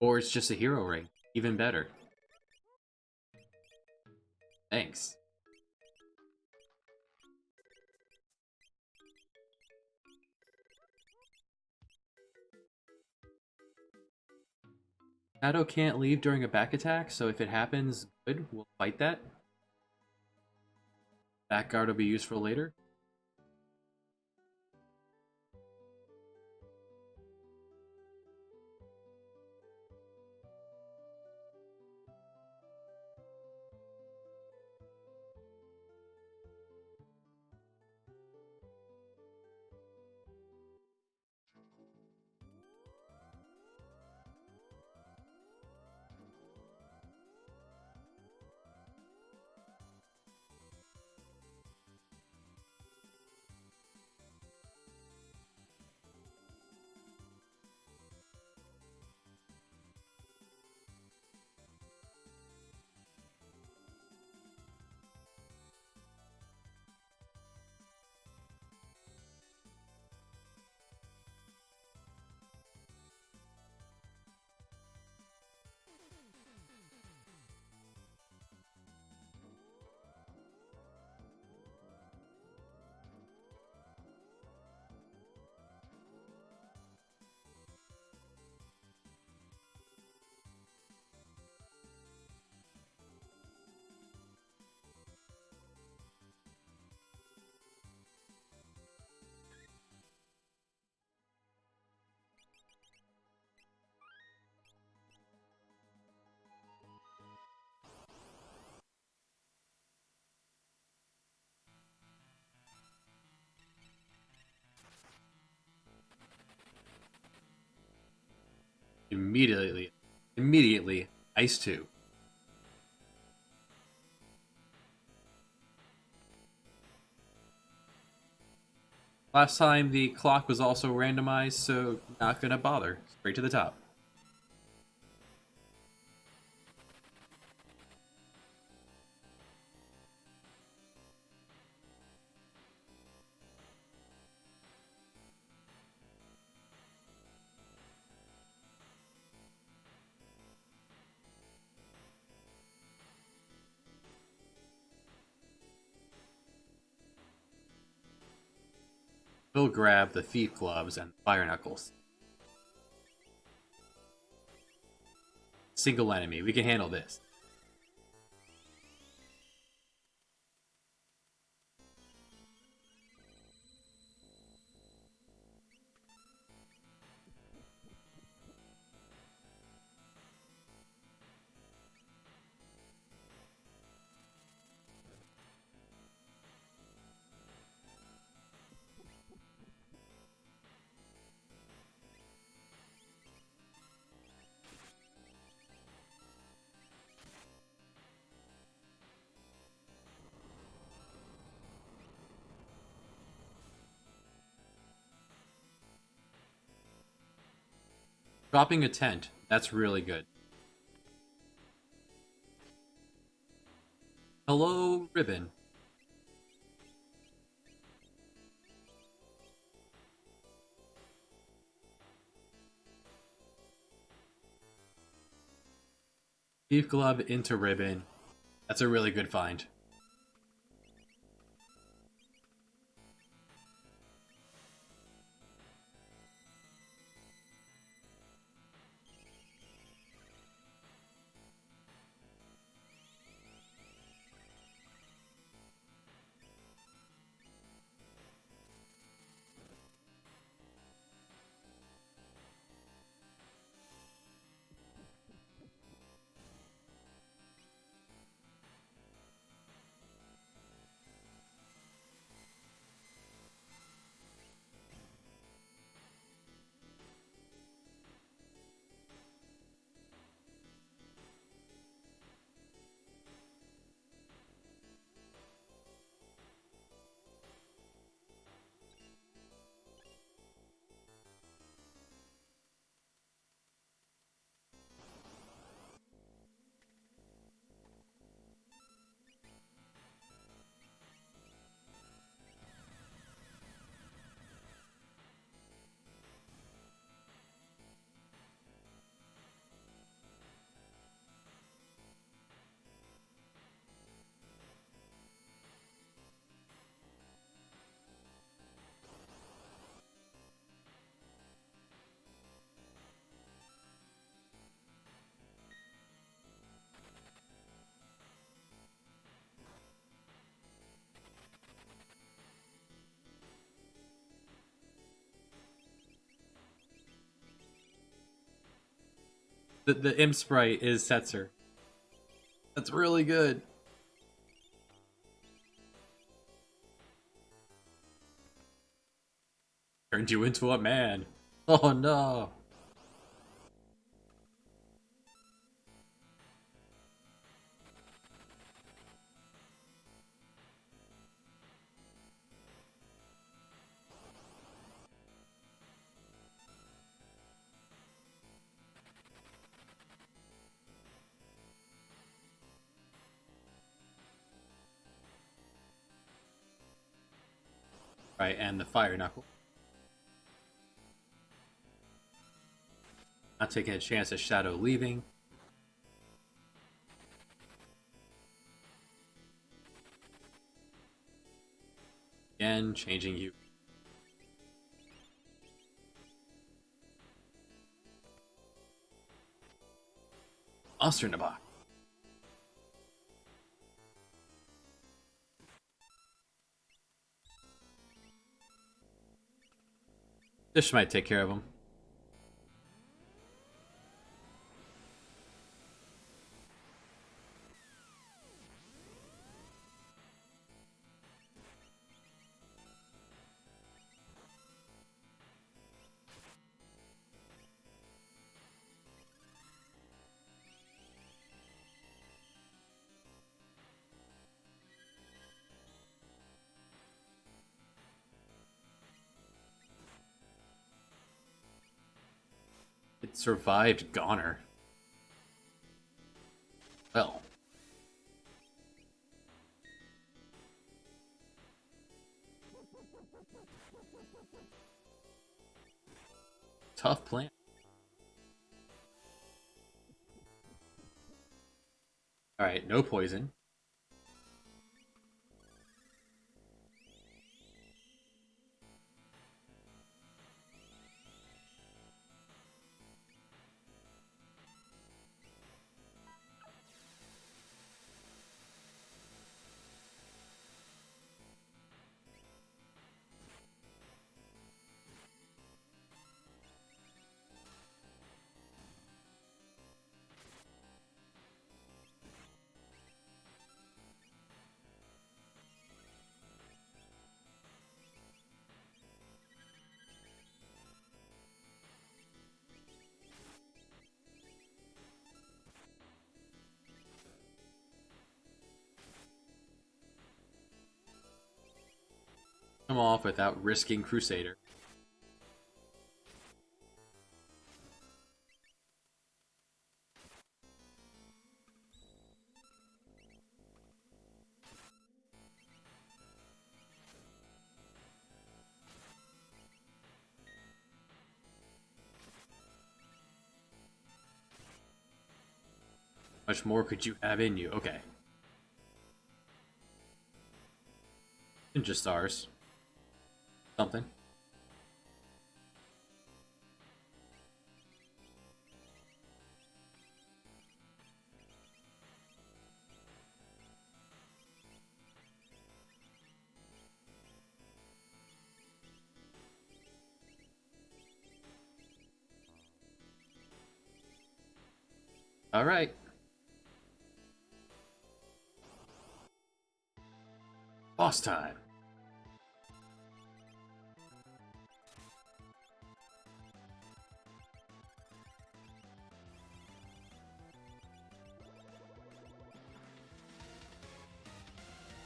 Speaker 1: Or it's just a hero ring. Even better. Thanks. Shadow can't leave during a back attack, so if it happens, good, we'll fight that. Back guard will be useful later. Immediately, Ice 2. Last time the clock was also randomized, so not gonna bother. Straight to the top. He'll grab the thief gloves and fire knuckles. Single enemy. We can handle this. Dropping a tent. That's really good. Hello, Ribbon. Thief glove into Ribbon. That's a really good find. The imp sprite is Setzer. That's really good. Turned you into a man. Oh no. Right, and the fire knuckle. Not taking a chance of Shadow leaving. Again, changing you. Monster in a box. This might take care of him. It survived Goner. Well. Tough plan. Alright, no poison. Come off without risking Crusader. How much more could you have in you? Okay. Ninja stars. Something. All right. Boss time.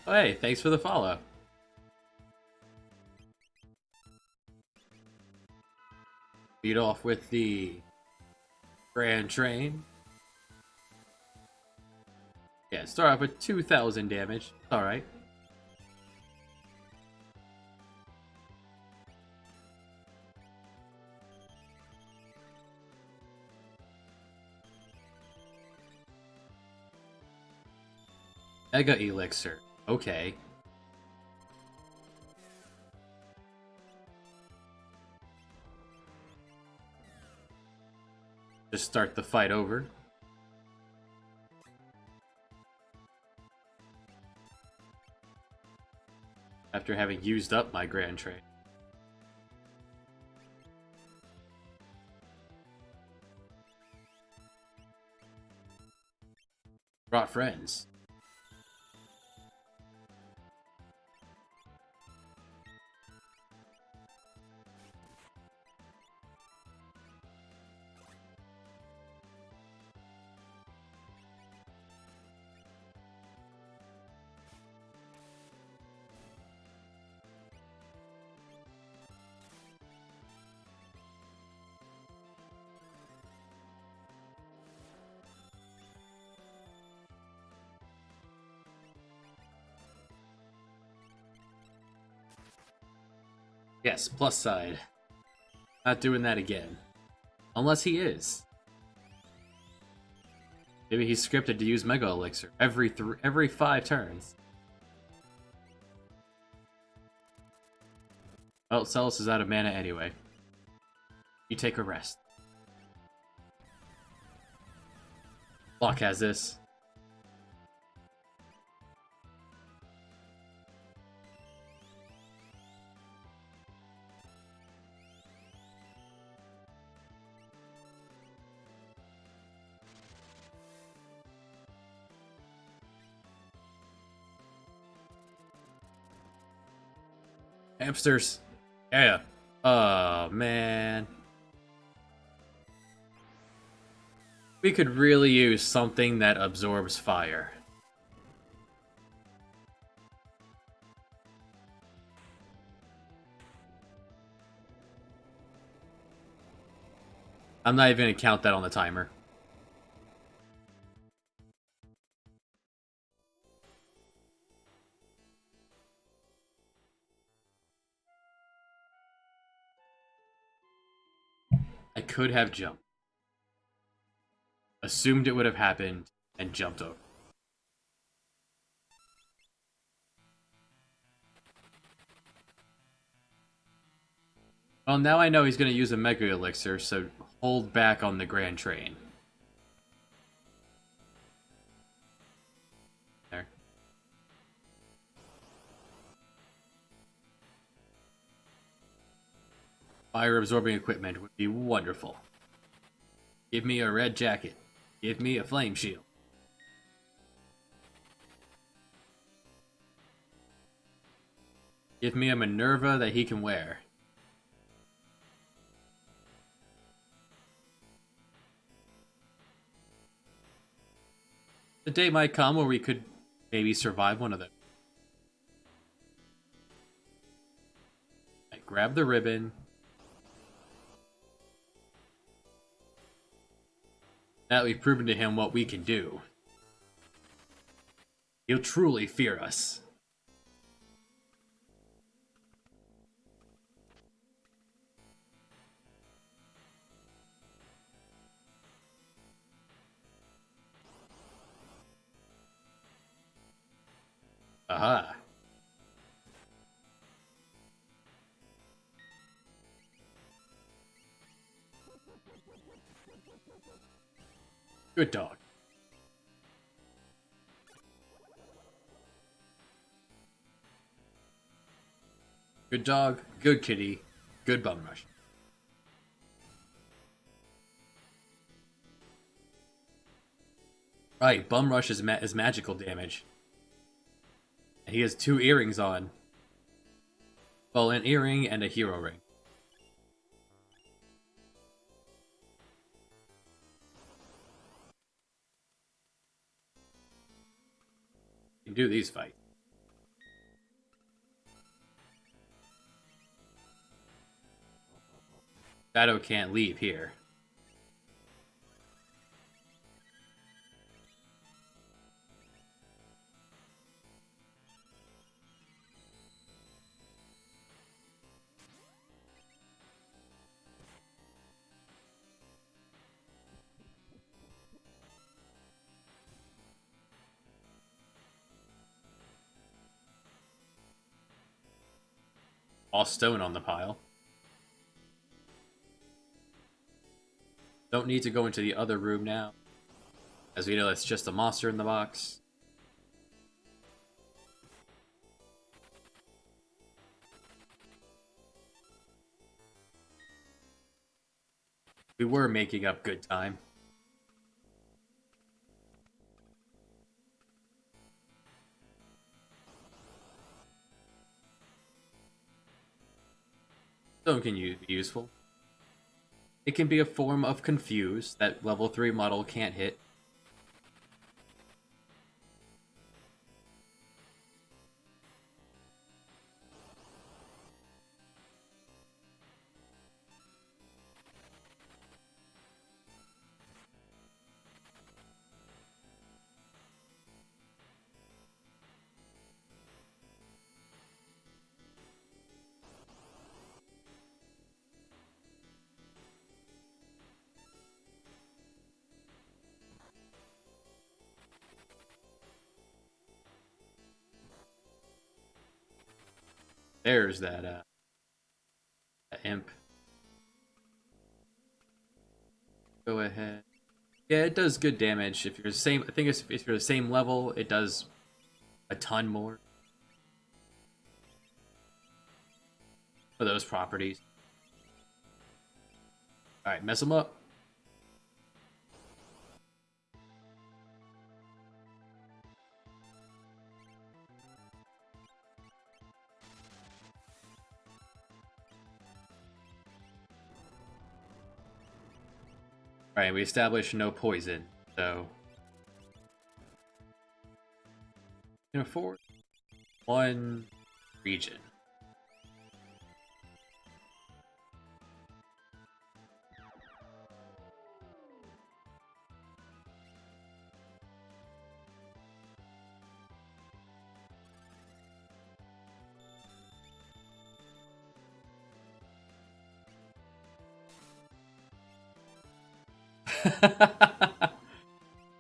Speaker 1: Oh, hey, thanks for the follow. Beat off with the Grand Train. Yeah, start off with 2,000 damage. Alright. Mega Elixir. Okay. Just start the fight over. After having used up my Grand Train. Brought friends. Yes, plus side. Not doing that again. Unless he is. Maybe he's scripted to use Mega Elixir every 5 turns. Well, Celis is out of mana anyway. You take a rest. Block has this. Hamsters. Yeah. Oh, man. We could really use something that absorbs fire. I'm not even going to count that on the timer. I could have jumped. Assumed it would have happened, and jumped over. Well, now I know he's going to use a Mega Elixir, so hold back on the Grand Train. There. Fire-absorbing equipment would be wonderful. Give me a red jacket. Give me a flame shield. Give me a Minerva that he can wear. The day might come where we could maybe survive one of them. Alright, grab the ribbon. Now that we've proven to him what we can do, he'll truly fear us. Aha. Good dog. Good dog, good kitty, good bum rush. Right, bum rush is magical damage. And he has 2 earrings on. Well, an earring and a hero ring. You can do these fights. Shadow can't leave here. All stone on the pile. Don't need to go into the other room now, as we know it's just a monster in the box. We were making up good time. Stone can be useful. It can be a form of confuse that level 3 model can't hit. There's that imp. Go ahead. Yeah, it does good damage. If you're the same, I think if you're the same level, it does a ton more for those properties. All right, mess them up. All right, we established no poison, so we can afford 1 region.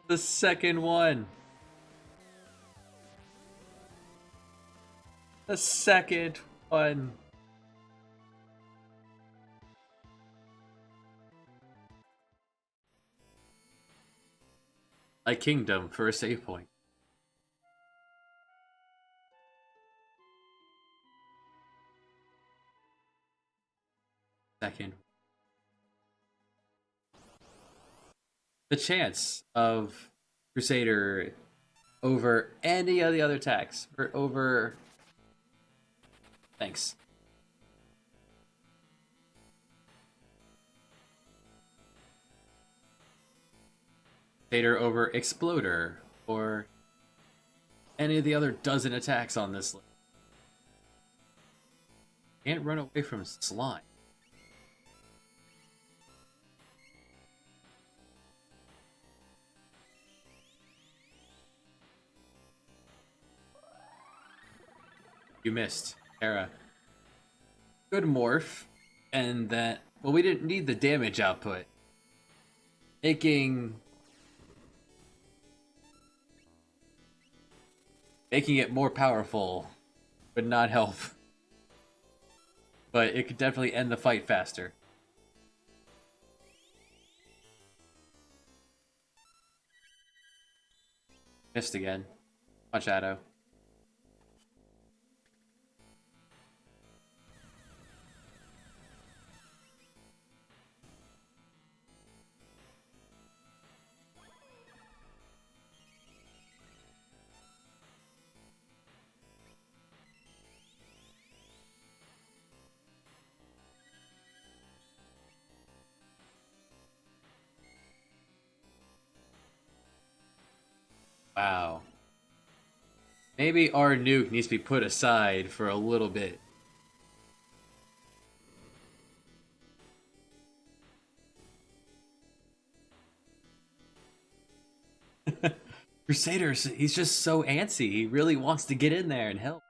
Speaker 1: The second one. The second one. A kingdom for a save point. Second. The chance of Crusader over any of the other attacks, or over... Thanks. Crusader over Exploder, or any of the other dozen attacks on this list. Can't run away from slime. You missed, Terra. Good morph, and that. Well, we didn't need the damage output. Making it more powerful would not help. But it could definitely end the fight faster. Missed again. Punch Shadow. Wow. Maybe our nuke needs to be put aside for a little bit. Crusader, he's just so antsy. He really wants to get in there and help.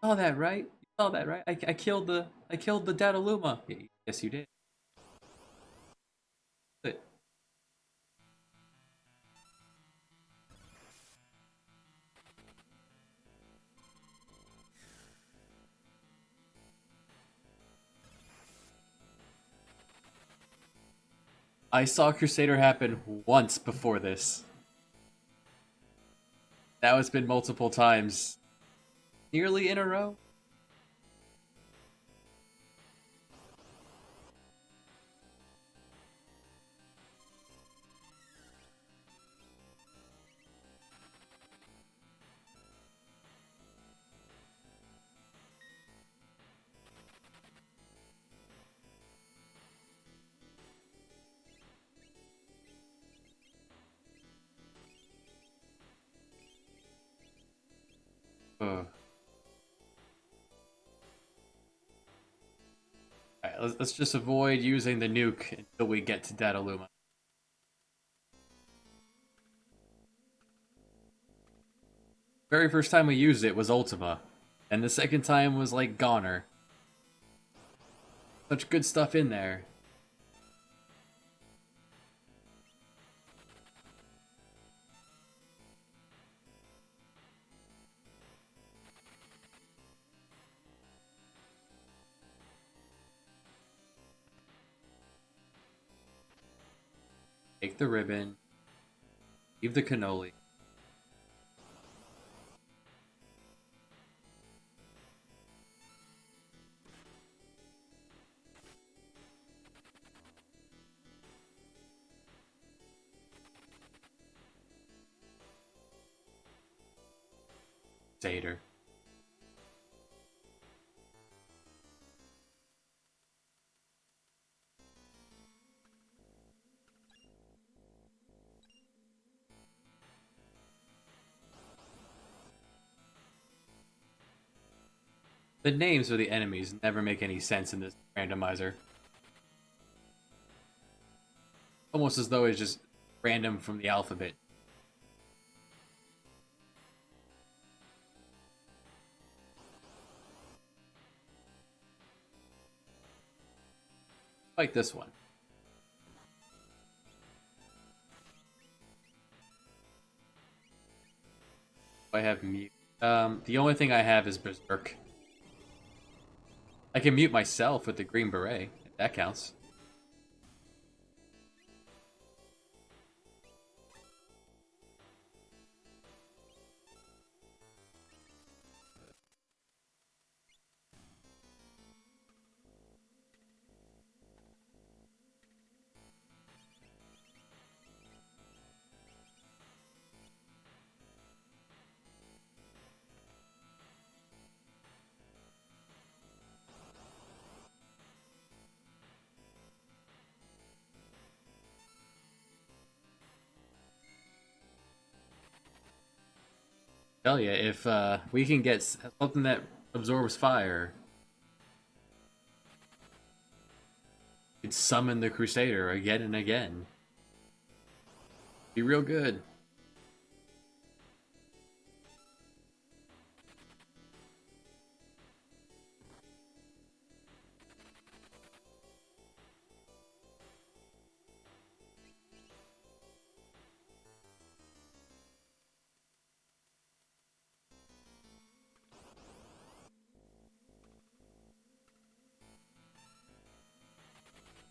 Speaker 1: You saw that, right? You saw that, right? I killed the Dataluma. Yes, you did. Good. I saw Crusader happen once before this. Now it's been multiple times. Nearly in a row? Ugh. Alright, let's just avoid using the nuke until we get to Dataluma. Very first time we used it was Ultima, and the second time was like Goner. Such good stuff in there. Take the ribbon. Leave the cannoli. Crusader. The names of the enemies never make any sense in this randomizer. Almost as though it's just random from the alphabet. Like this one. I have mute. The only thing I have is Berserk. I can mute myself with the green beret, if that counts. Tell ya, if we can get something that absorbs fire, we could summon the Crusader again and again. Be real good.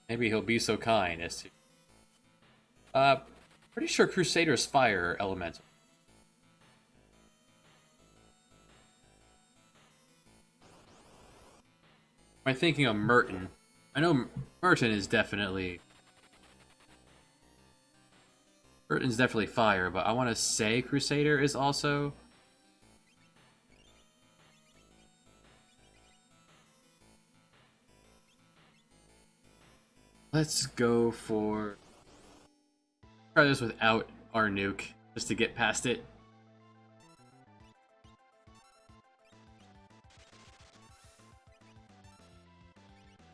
Speaker 1: Maybe he'll be so kind as to. Pretty sure Crusader's fire elemental. Am I thinking of Merton? I know Merton is definitely. Merton's definitely fire, but I want to say Crusader is also. Let's go for. Try this without our nuke, just to get past it.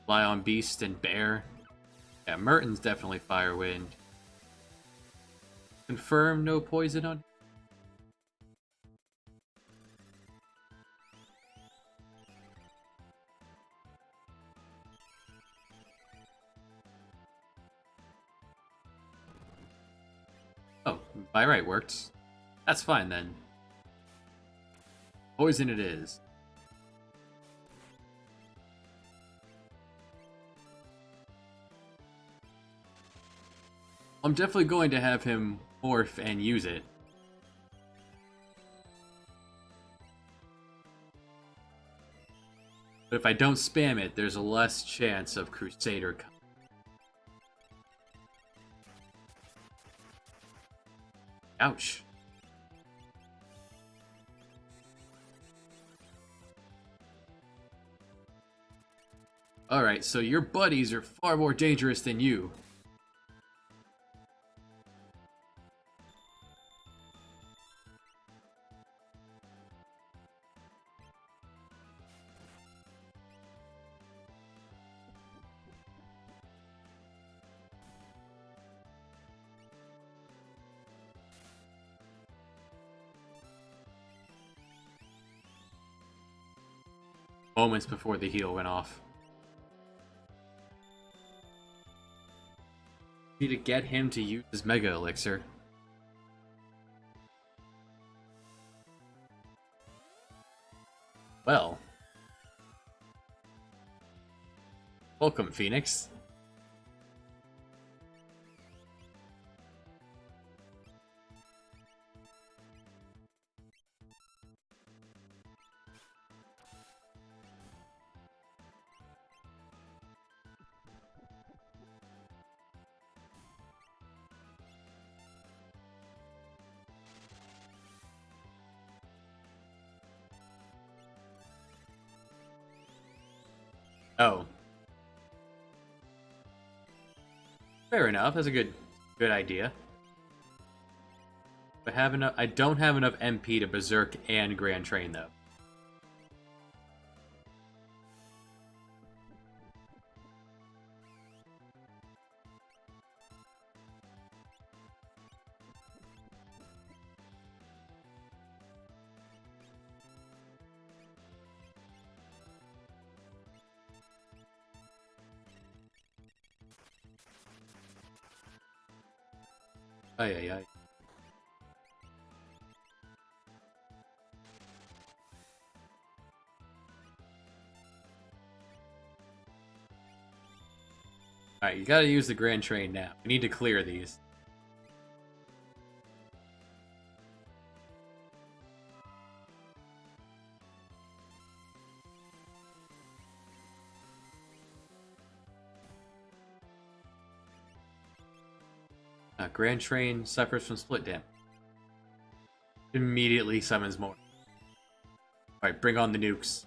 Speaker 1: Fly on Beast and Bear. Yeah, Merton's definitely Firewind. Confirm no poison on. Oh, by right worked. That's fine then. Poison it is. I'm definitely going to have him morph and use it. But if I don't spam it, there's a less chance of Crusader coming. Ouch. Alright, so your buddies are far more dangerous than you. Moments before the heal went off. Need to get him to use his Mega Elixir. Well. Welcome, Phoenix. Oh. Fair enough, that's a good idea. I don't have enough MP to Berserk and Grand Train though. Ay ay ay. Alright, you gotta use the Grand Train now. We need to clear these. Grand Train suffers from split damage. Immediately summons more. Alright, bring on the nukes.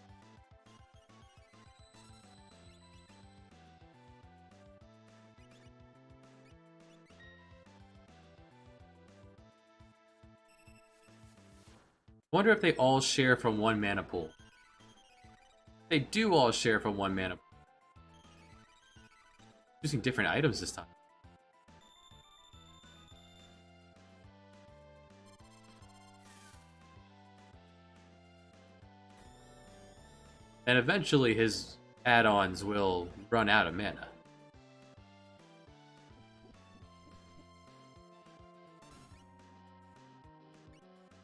Speaker 1: wonder if they all share from one mana pool. They do all share from one mana pool. Using different items this time. And eventually his add-ons will run out of mana.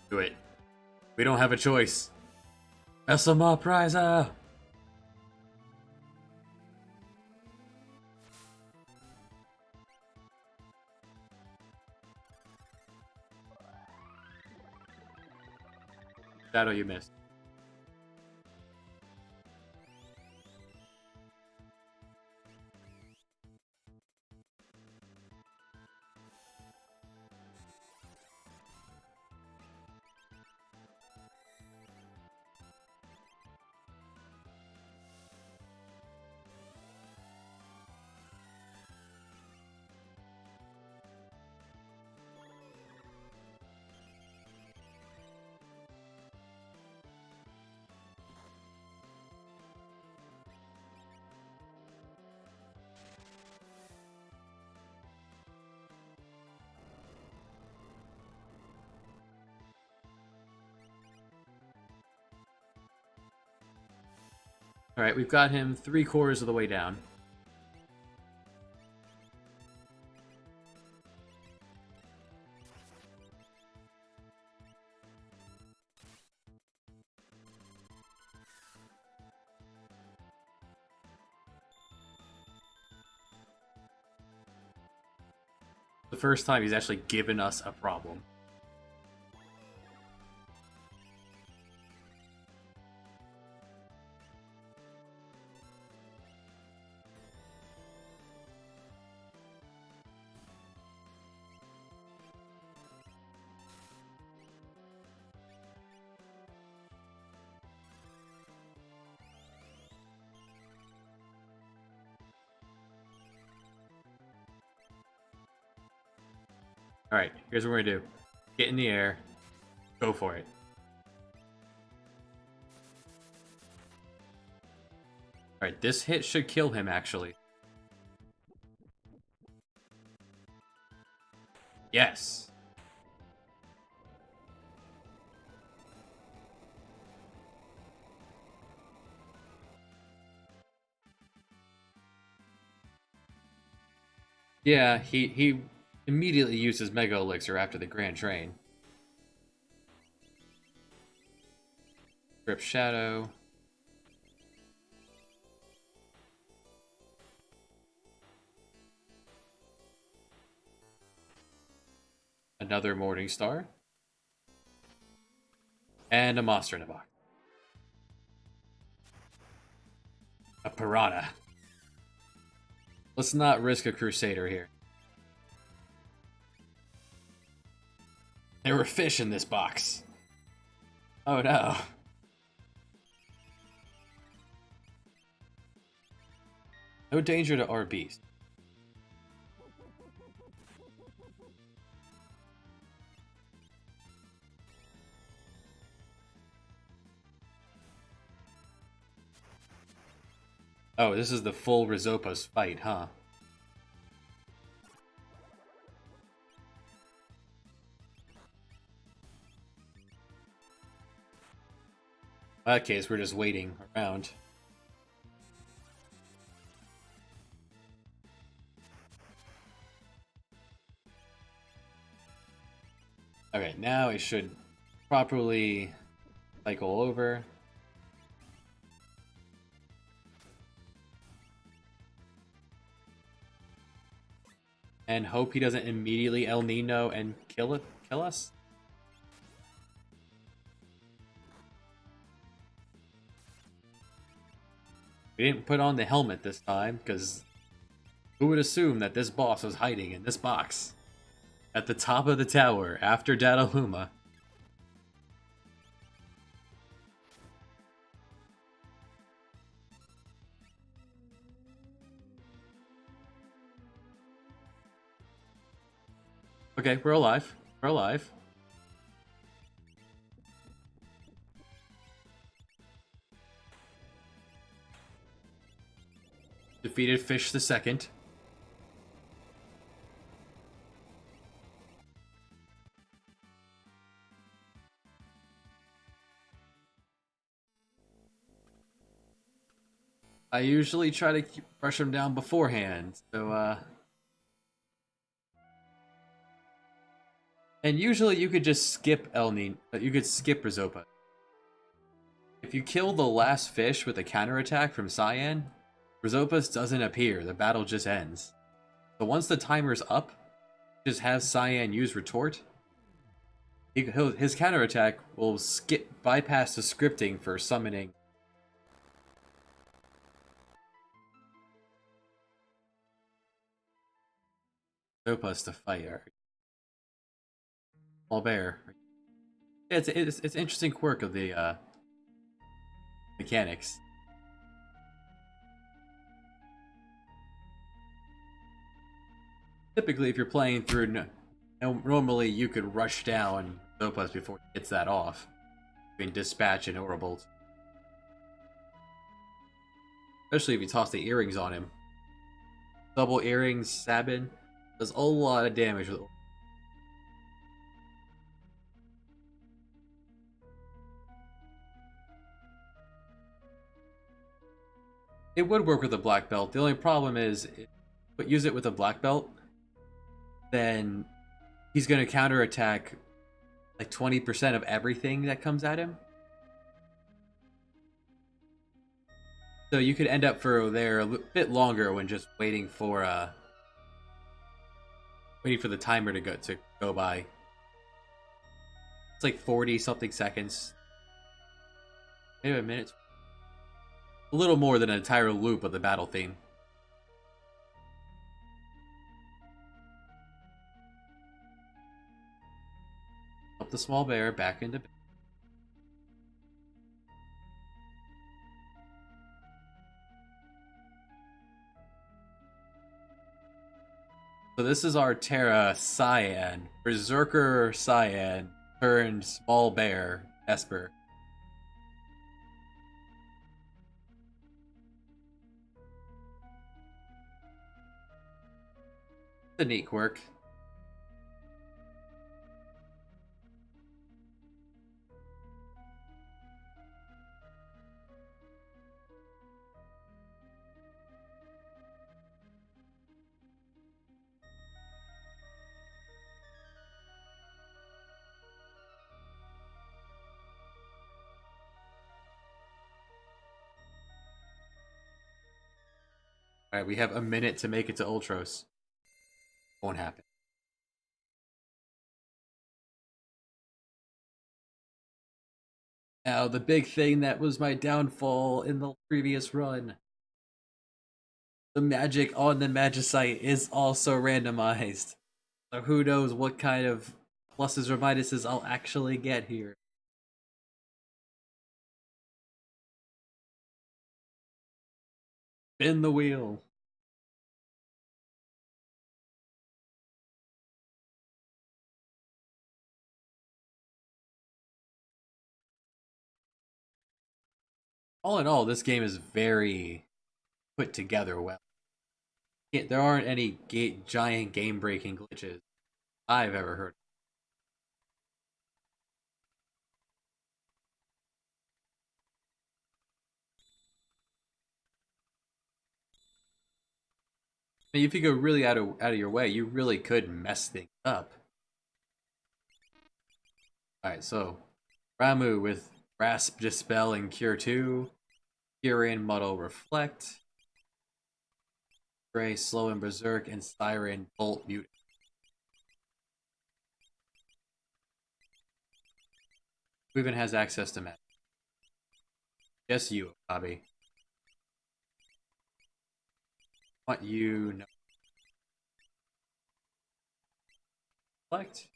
Speaker 1: Do it. We don't have a choice. Mess them up, Ryza! Shadow, you missed. Alright, we've got him 3/4 of the way down. The first time he's actually given us a problem. Alright, here's what we're gonna do. Get in the air. Go for it. Alright, this hit should kill him, actually. Yes! Yeah, he immediately uses Mega Elixir after the Grand Train. Grip Shadow. Another Morning Star. And a monster in a box. A Piranha. Let's not risk a Crusader here. There were fish in this box. Oh no. No danger to our beast. Oh, this is the full Rizopos fight, huh? In that case, we're just waiting around. Okay, now it should properly cycle over. And hope he doesn't immediately El Nino and kill us? We didn't put on the helmet this time, because who would assume that this boss was hiding in this box? At the top of the tower, after Dataluma. Okay, we're alive. We're alive. Defeated Fish the Second. I usually try to brush him down beforehand, so and usually you could just skip you could skip Rizopa. If you kill the last fish with a counterattack from Cyan, Rizopus doesn't appear, the battle just ends. So once the timer's up, just have Cyan use Retort. His counterattack will bypass the scripting for summoning. Rizopus to fight. Small bear. It's an interesting quirk of the mechanics. Typically, if you're playing through, normally you could rush down Zopus before he gets that off. Between Dispatch and Aurabolt. Especially if you toss the earrings on him. Double earrings, Sabin, does a lot of damage with. It would work with a black belt. The only problem is, use it with a black belt, then he's going to counterattack like 20% of everything that comes at him. So you could end up for there a bit longer when just waiting for the timer to go by. It's like 40 something seconds. Maybe a minute. A little more than an entire loop of the battle theme. Up the small bear back into. So this is our Terra Cyan, Berserker Cyan turned small bear Esper. It's a neat quirk. Alright, we have a minute to make it to Ultros. Won't happen. Now, the big thing that was my downfall in the previous run. The magic on the Magicite is also randomized. So who knows what kind of pluses or minuses I'll actually get here. Spin the wheel. All in all, this game is very put together well. There aren't any giant game-breaking glitches I've ever heard. I mean, if you go really out of your way, you really could mess things up. Alright, so Ramu with Grasp, Dispel, and Cure 2. Kyrian, Muddle, Reflect. Gray, Slow, and Berserk, and Siren, Bolt, Mute. Who even has access to magic? Just you, Bobby. What you know. Reflect.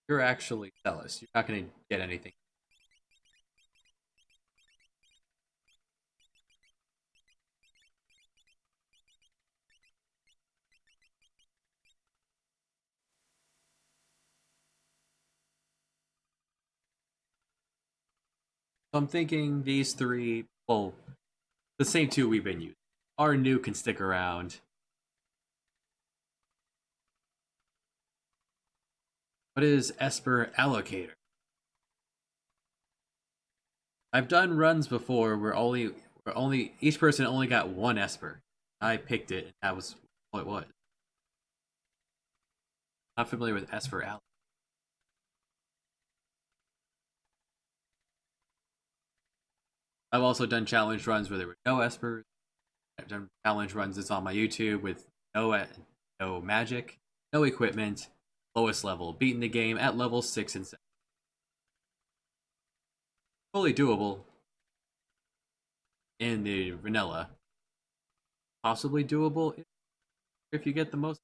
Speaker 1: You're actually Celis. You're not going to get anything. So I'm thinking these three. Well, The same two we've been using. Our new can stick around. What is Esper Allocator? I've done runs before where each person only got one Esper. I picked it, and that was what it was. Not familiar with Esper Allocator. I've also done challenge runs where there were no Espers. I've done challenge runs that's on my YouTube with no magic, no equipment, lowest level, beating the game at level 6 and 7. Fully doable in the vanilla. Possibly doable if you get the most.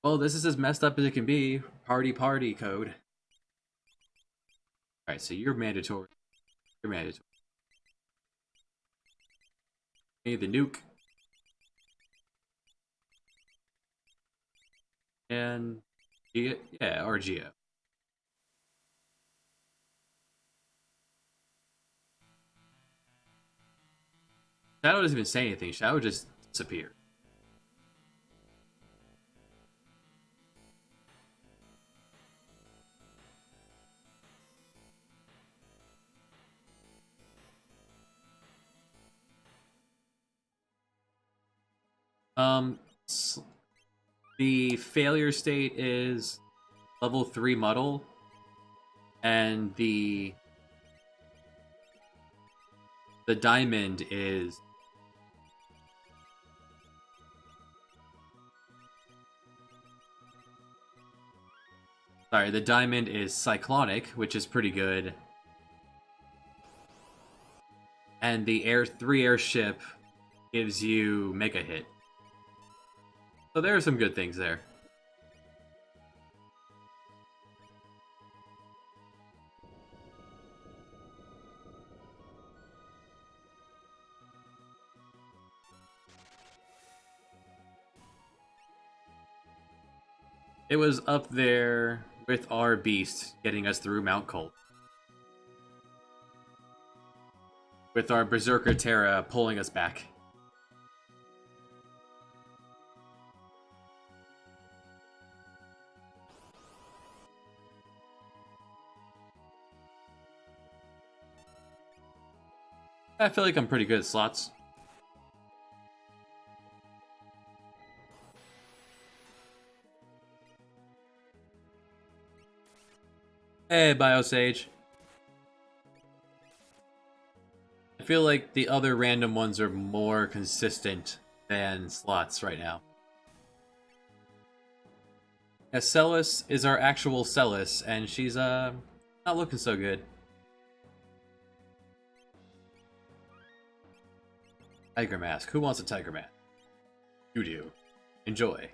Speaker 1: Well, this is as messed up as it can be. Party code. Alright, so you're mandatory. You're mandatory. Hey, the nuke. And yeah, RGO. Shadow doesn't even say anything. Shadow just disappeared. The failure state is level 3 muddle, and the diamond is the diamond is cyclonic, which is pretty good, and the 3 airship gives you mega hit. So there are some good things there. It was up there with our beast getting us through Mount Colt. With our Berserker Terra pulling us back. I feel like I'm pretty good at slots. Hey, Biosage. I feel like the other random ones are more consistent than slots right now. Yeah, Celis is our actual Celis, and she's not looking so good. Tiger Mask. Who wants a Tiger Mask? You do. Enjoy.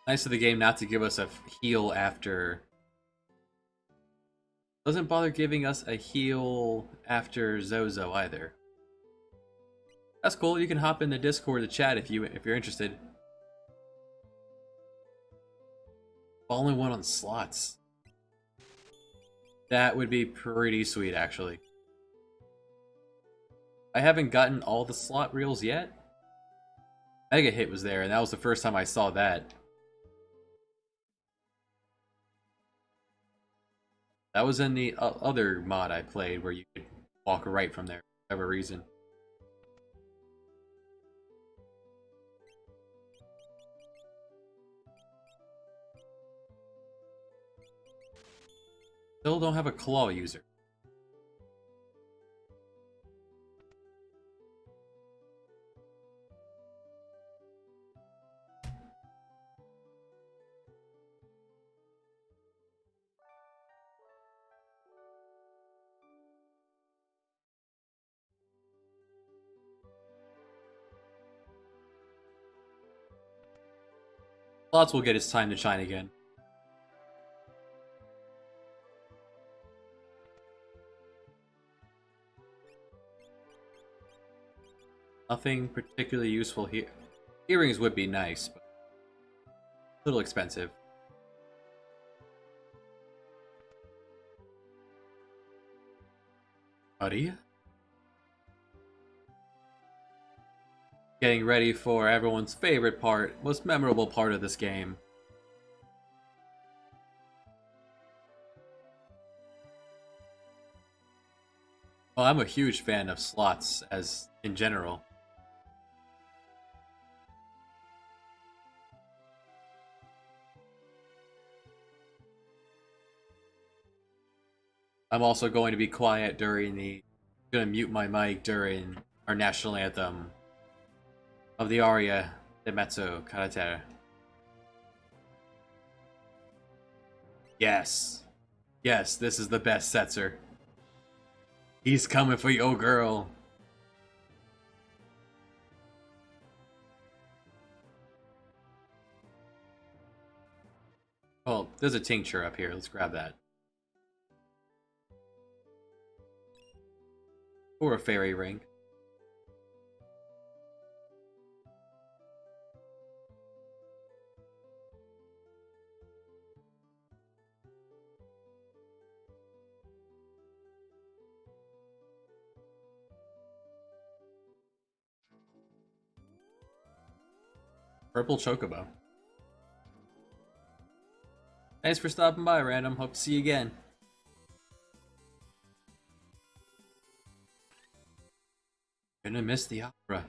Speaker 1: Nice of the game not to give us a heal after. Doesn't bother giving us a heal after Zozo either. That's cool. You can hop in the Discord to chat if you're interested. Only one on slots. That would be pretty sweet, actually. I haven't gotten all the slot reels yet. Mega Hit was there, and that was the first time I saw that. That was in the other mod I played where you could walk right from there for whatever reason. Still don't have a claw user. Slots will get its time to shine again. Nothing particularly useful here. Earrings would be nice, but a little expensive. Buddy? Getting ready for everyone's favorite part, most memorable part of this game. Well, I'm a huge fan of slots as in general. I'm also going to be quiet during gonna mute my mic during our national anthem of the aria de mezzo caratere. Yes. Yes, this is the best Setzer. He's coming for your girl. Oh, there's a tincture up here. Let's grab that. Or a fairy ring. Purple chocobo. Thanks for stopping by, Random. Hope to see you again. Gonna miss the opera.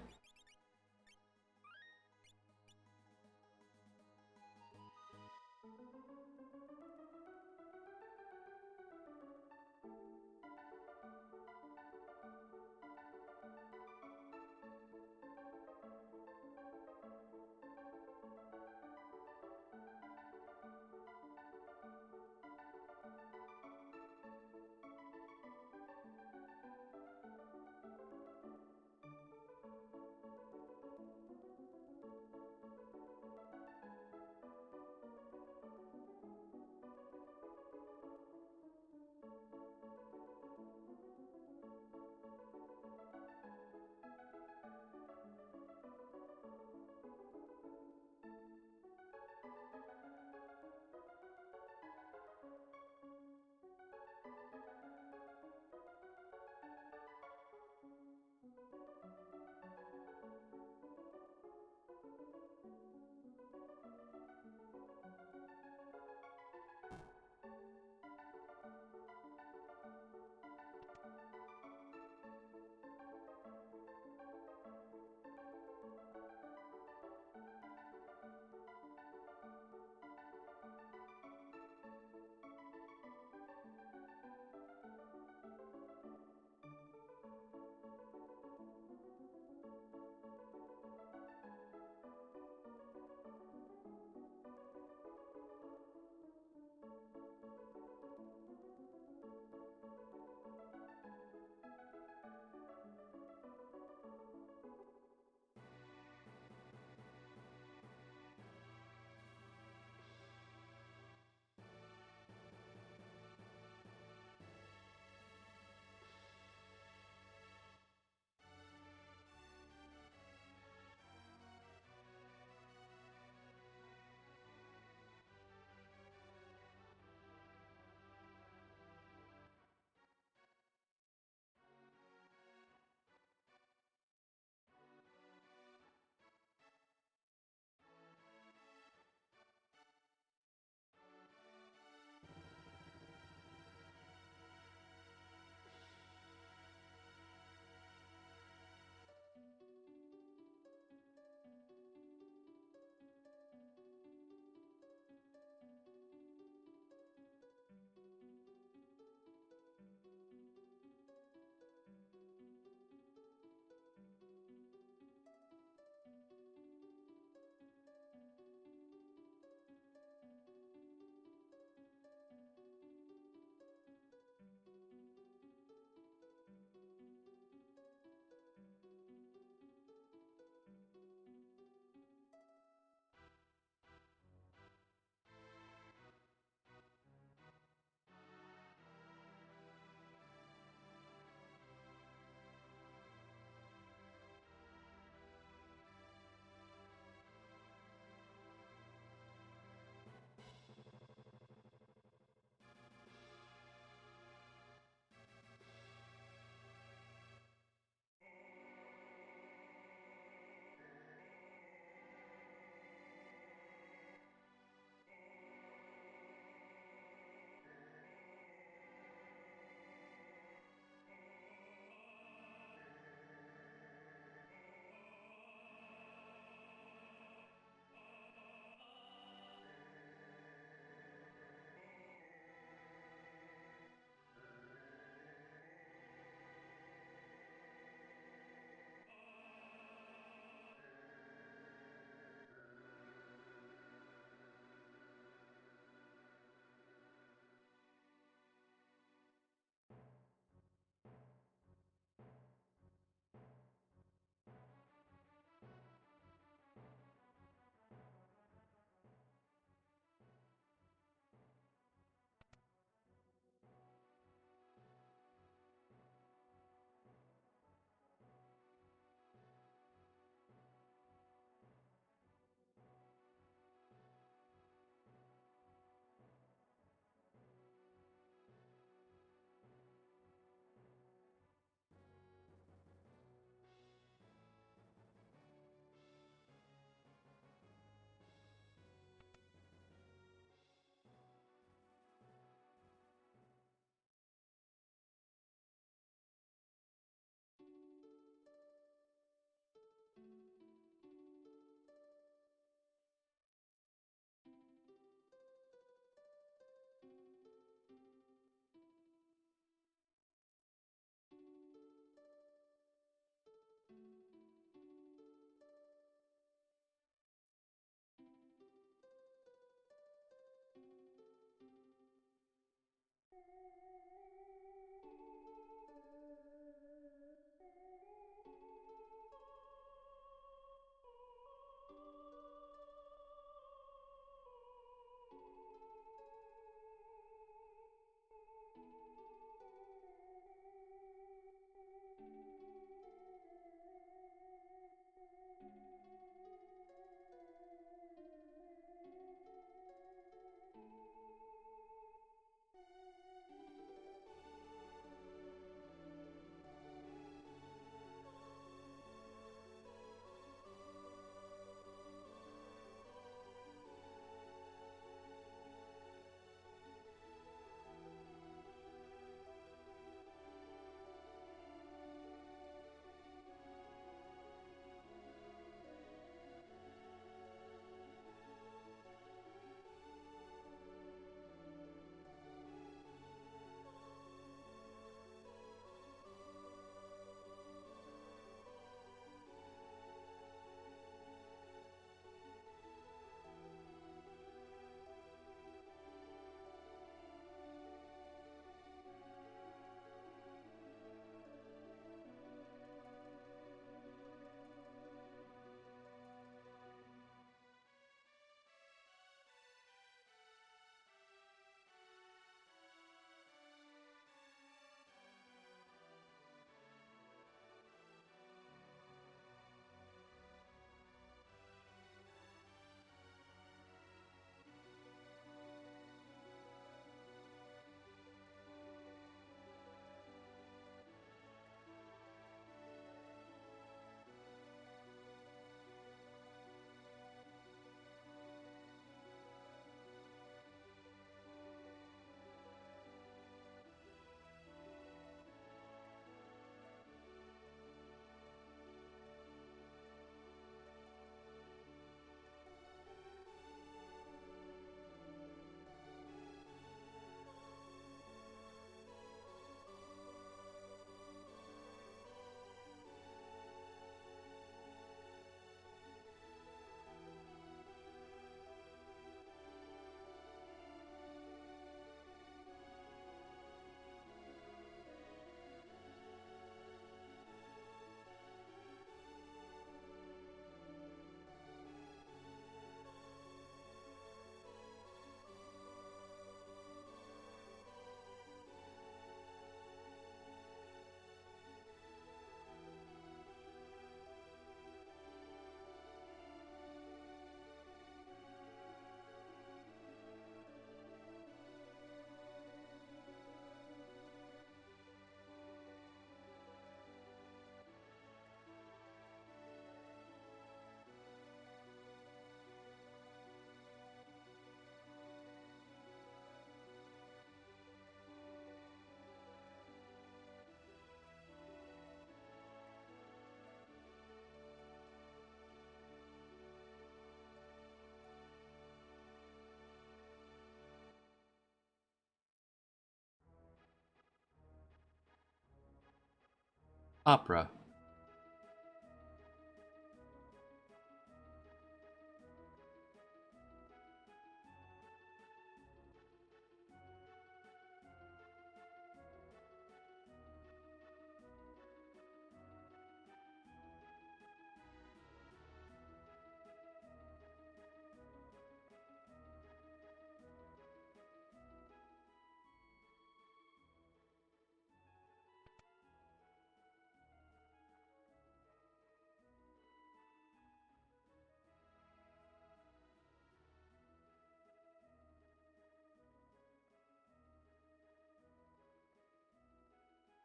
Speaker 1: Opera.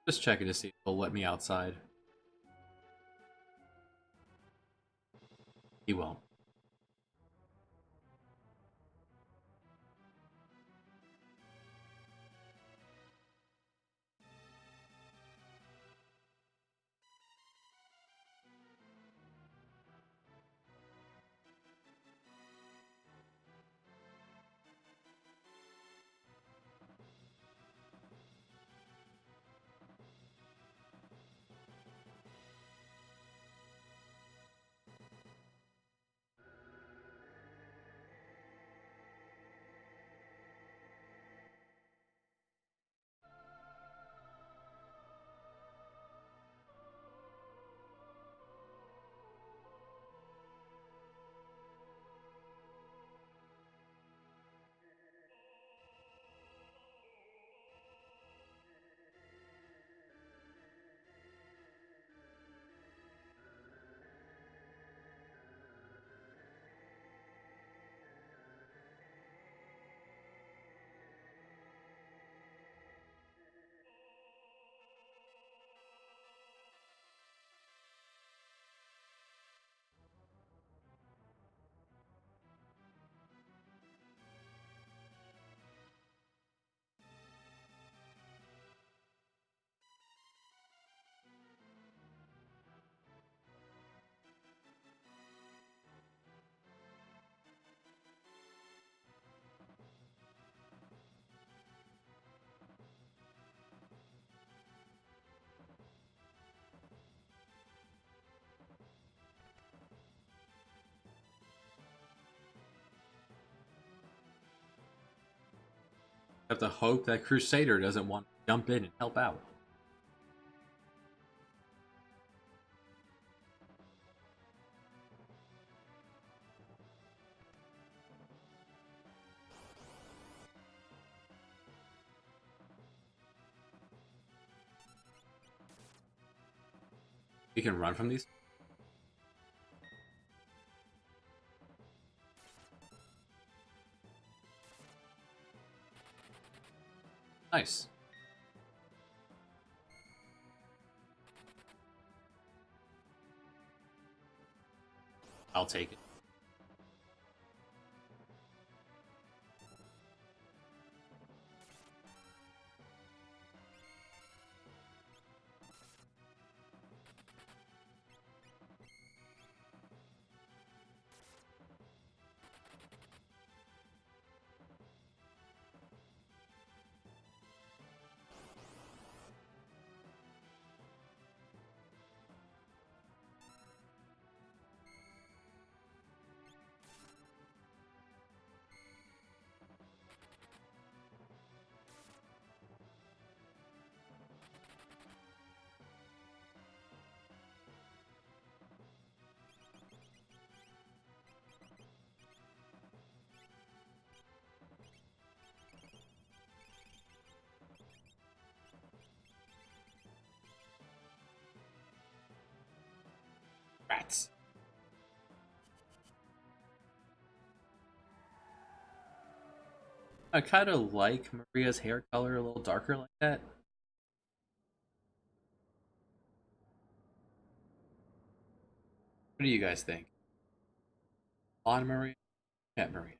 Speaker 1: Just checking to see if he'll let me outside. He won't. Have to hope that Crusader doesn't want to jump in and help out. We can run from these. Nice. I'll take it. Rats. I kind of like Maria's hair color a little darker like that. What do you guys think? On Maria? At Maria?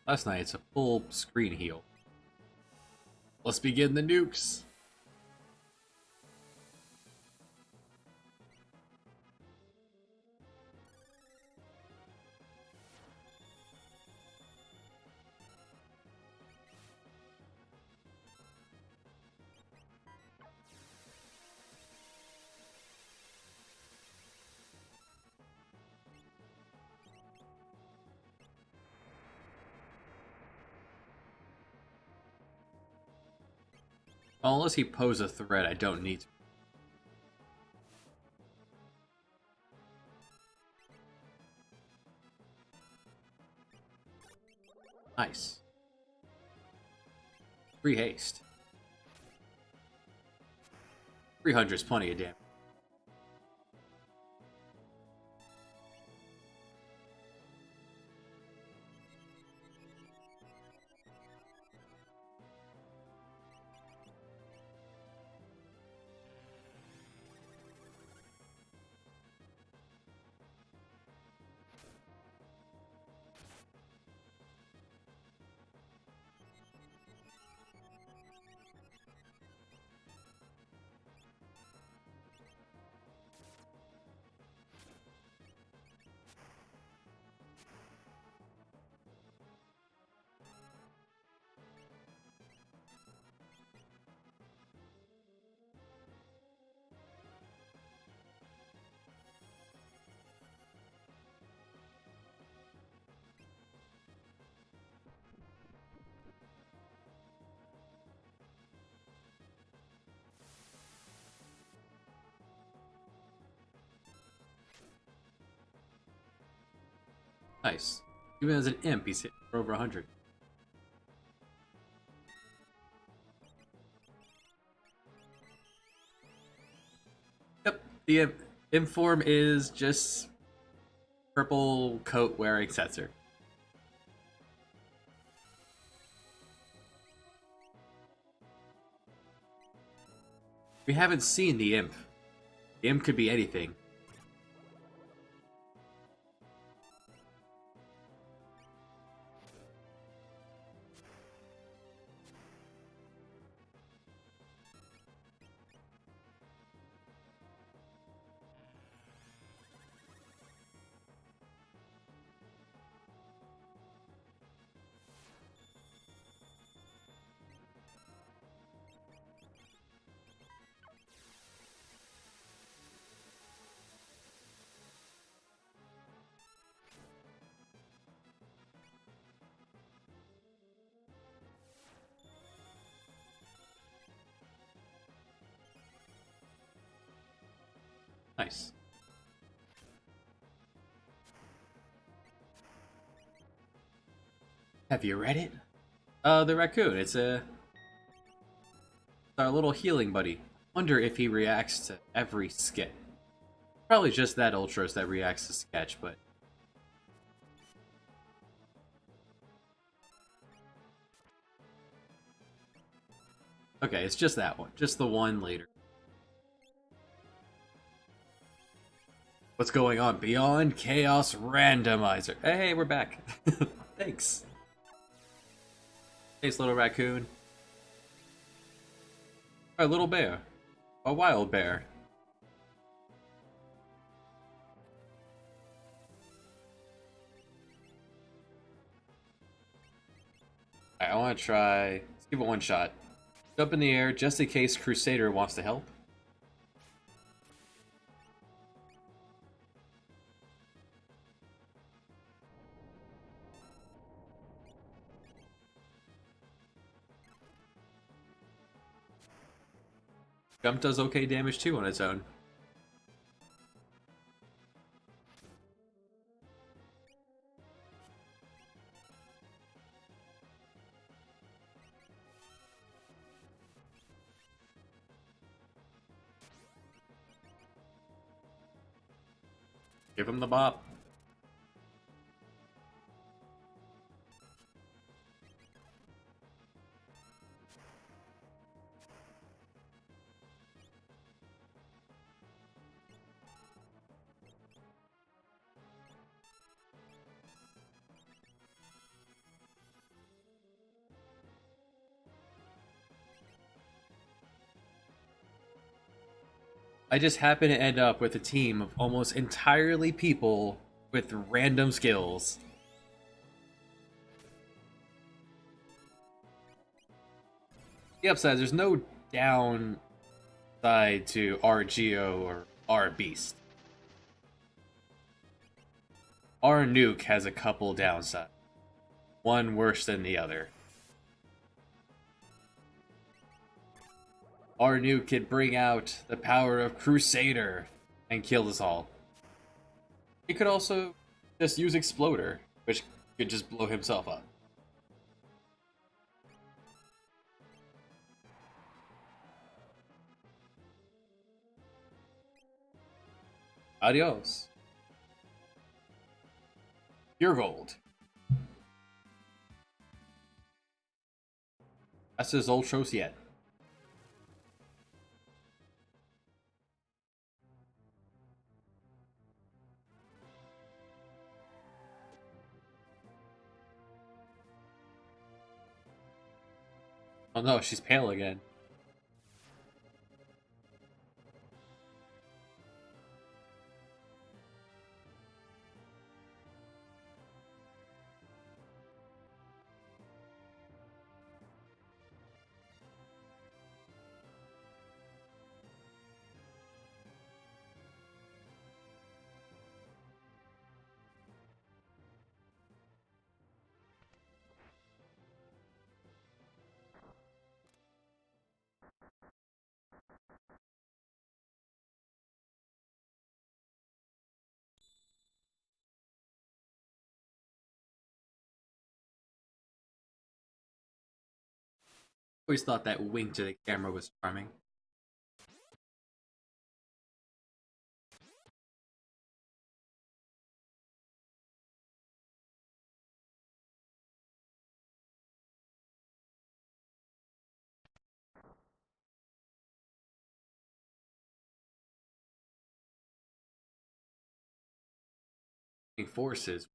Speaker 1: Last night, it's a full screen heal. Let's begin the nukes. Unless he poses a threat, I don't need to. Nice. 3 haste. 300 is plenty of damage. Nice. Even as an imp, he's hit for over 100. Yep, the imp form is just purple coat wearing Setzer. We haven't seen the imp. The imp could be anything. Nice. Have you read it? The raccoon. It's our little healing buddy. Wonder if he reacts to every skit. Probably just that Ultros that reacts to sketch, but... Okay, it's just that one. Just the one later. What's going on? Beyond Chaos Randomizer. Hey, we're back. Thanks. Thanks, little raccoon. A little bear. A wild bear. Alright, I want to try... Let's give it one shot. Jump in the air just in case Crusader wants to help. Jump does okay damage too on its own. Give him the bop. I just happen to end up with a team of almost entirely people with random skills. The upside, there's no downside to our Geo or our Beast. Our Nuke has a couple downsides, one worse than the other. Our Nuke can bring out the power of Crusader and kill us all. He could also just use Exploder, which could just blow himself up. Adios. Pure gold. That's his Ultros yet. Oh no, she's pale again. Always thought that wink to the camera was charming. Forces.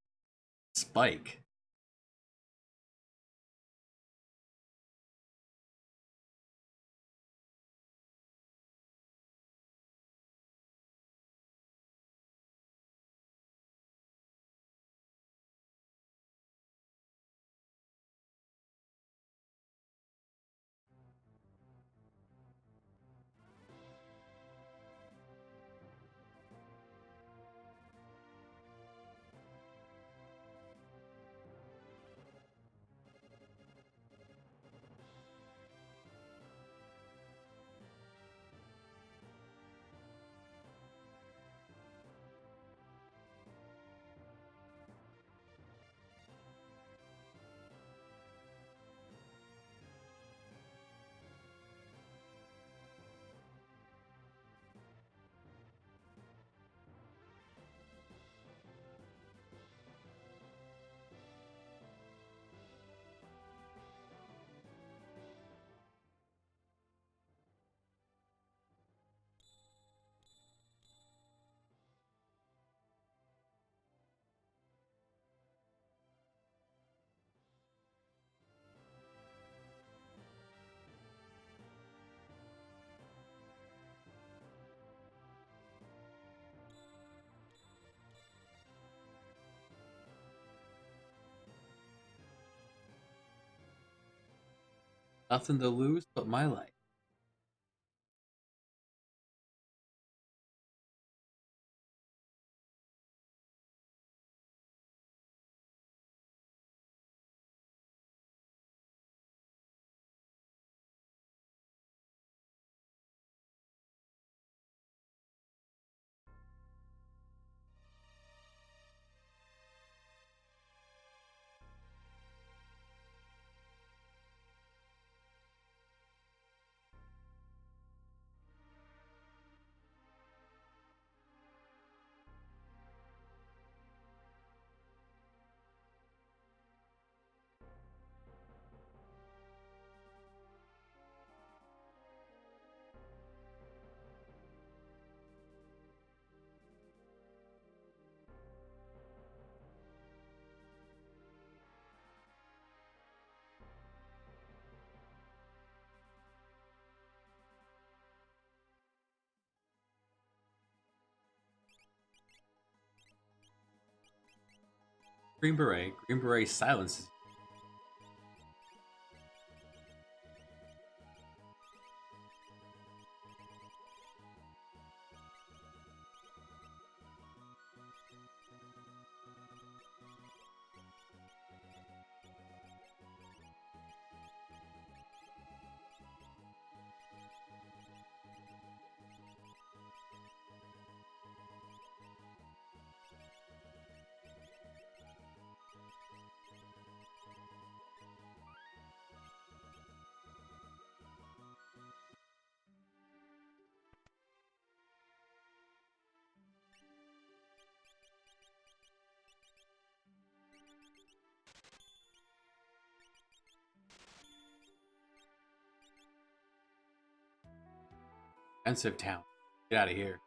Speaker 1: Spike. Nothing to lose but my life. Green Beret. Green Beret silences. Expensive town. Get out of here.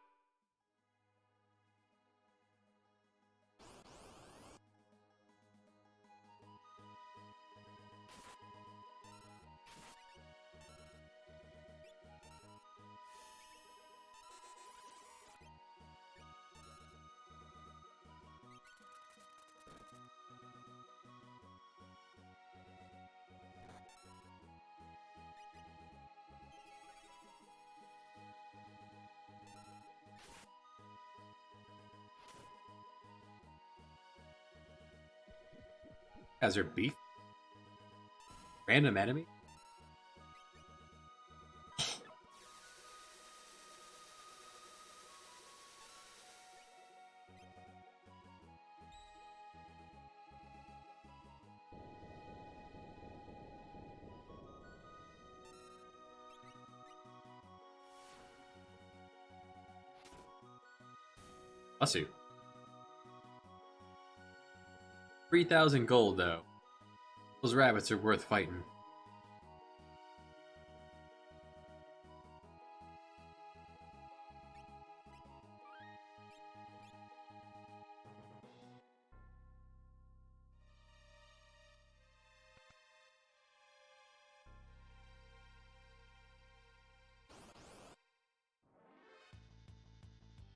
Speaker 1: Guys are beef. Random enemy. Bless you. 3,000 gold, though. Those rabbits are worth fighting.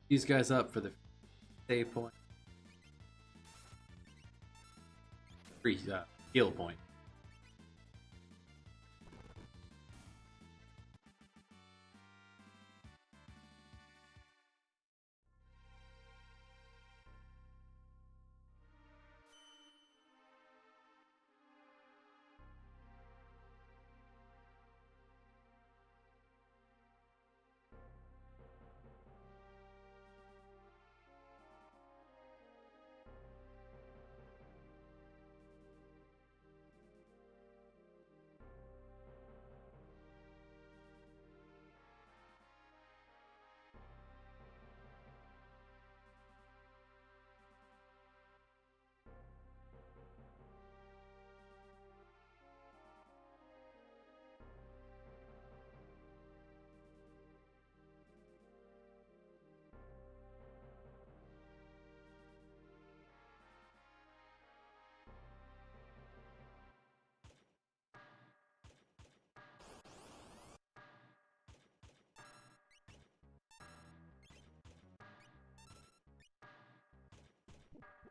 Speaker 1: These guys up for the save point. Free heal point.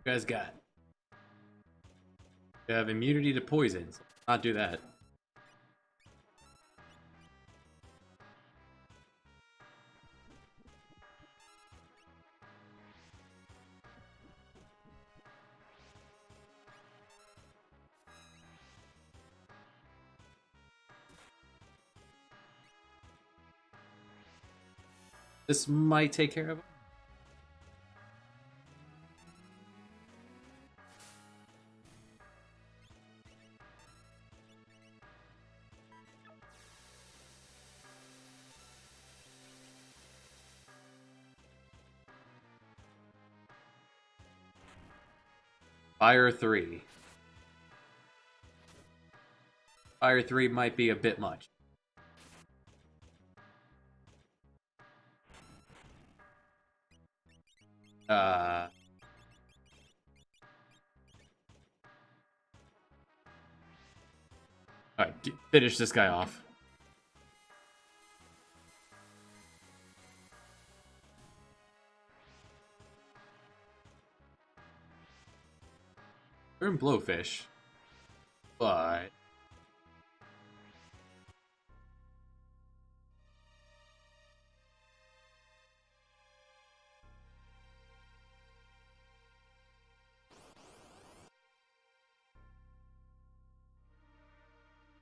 Speaker 1: You guys got. You have immunity to poison. So not do that. This might take care of it. Fire 3. Fire 3 might be a bit much. Alright, finish this guy off. Learn Blowfish. But...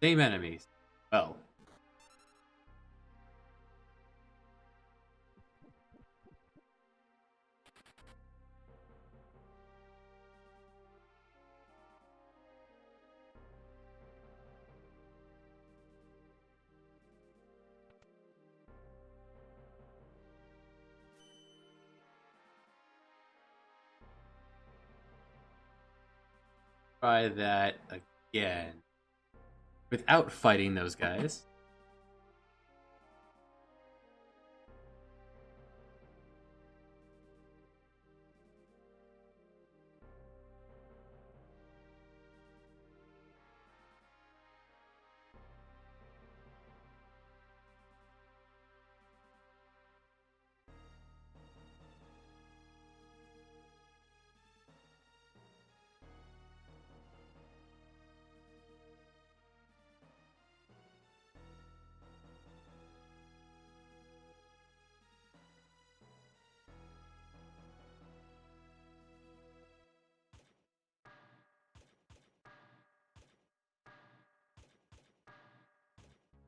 Speaker 1: same enemies. Oh. Try that again. Without fighting those guys.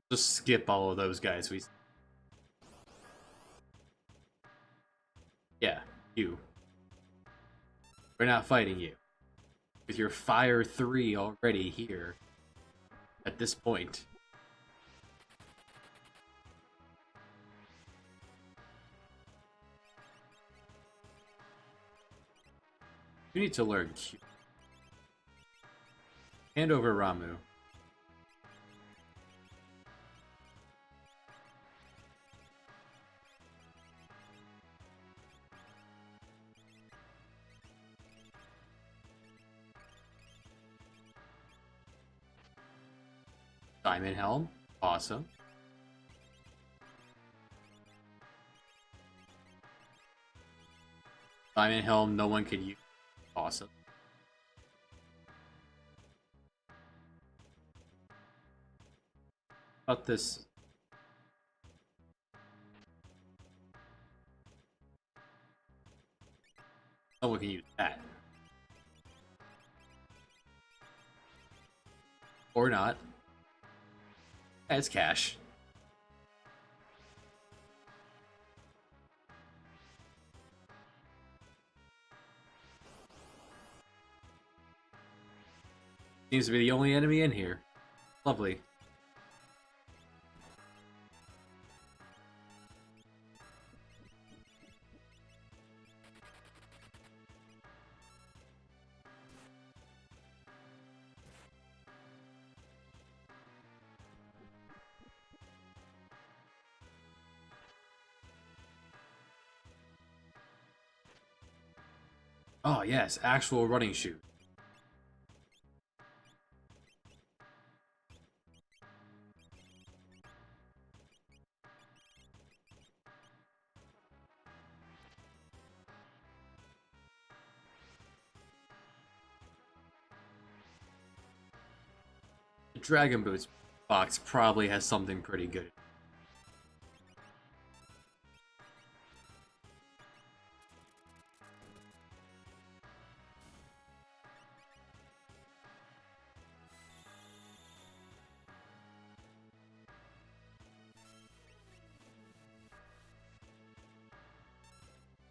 Speaker 1: Just skip all of those guys. Yeah, you. We're not fighting you. With your Fire 3 already here. At this point. You need to learn Q. Hand over Ramu. Diamond Helm. Awesome. Diamond Helm, no one can use. Awesome. About this. Someone can use that. Or not. As cash. Seems to be the only enemy in here. Lovely. Oh yes, actual running shoe. The Dragon Boots box probably has something pretty good.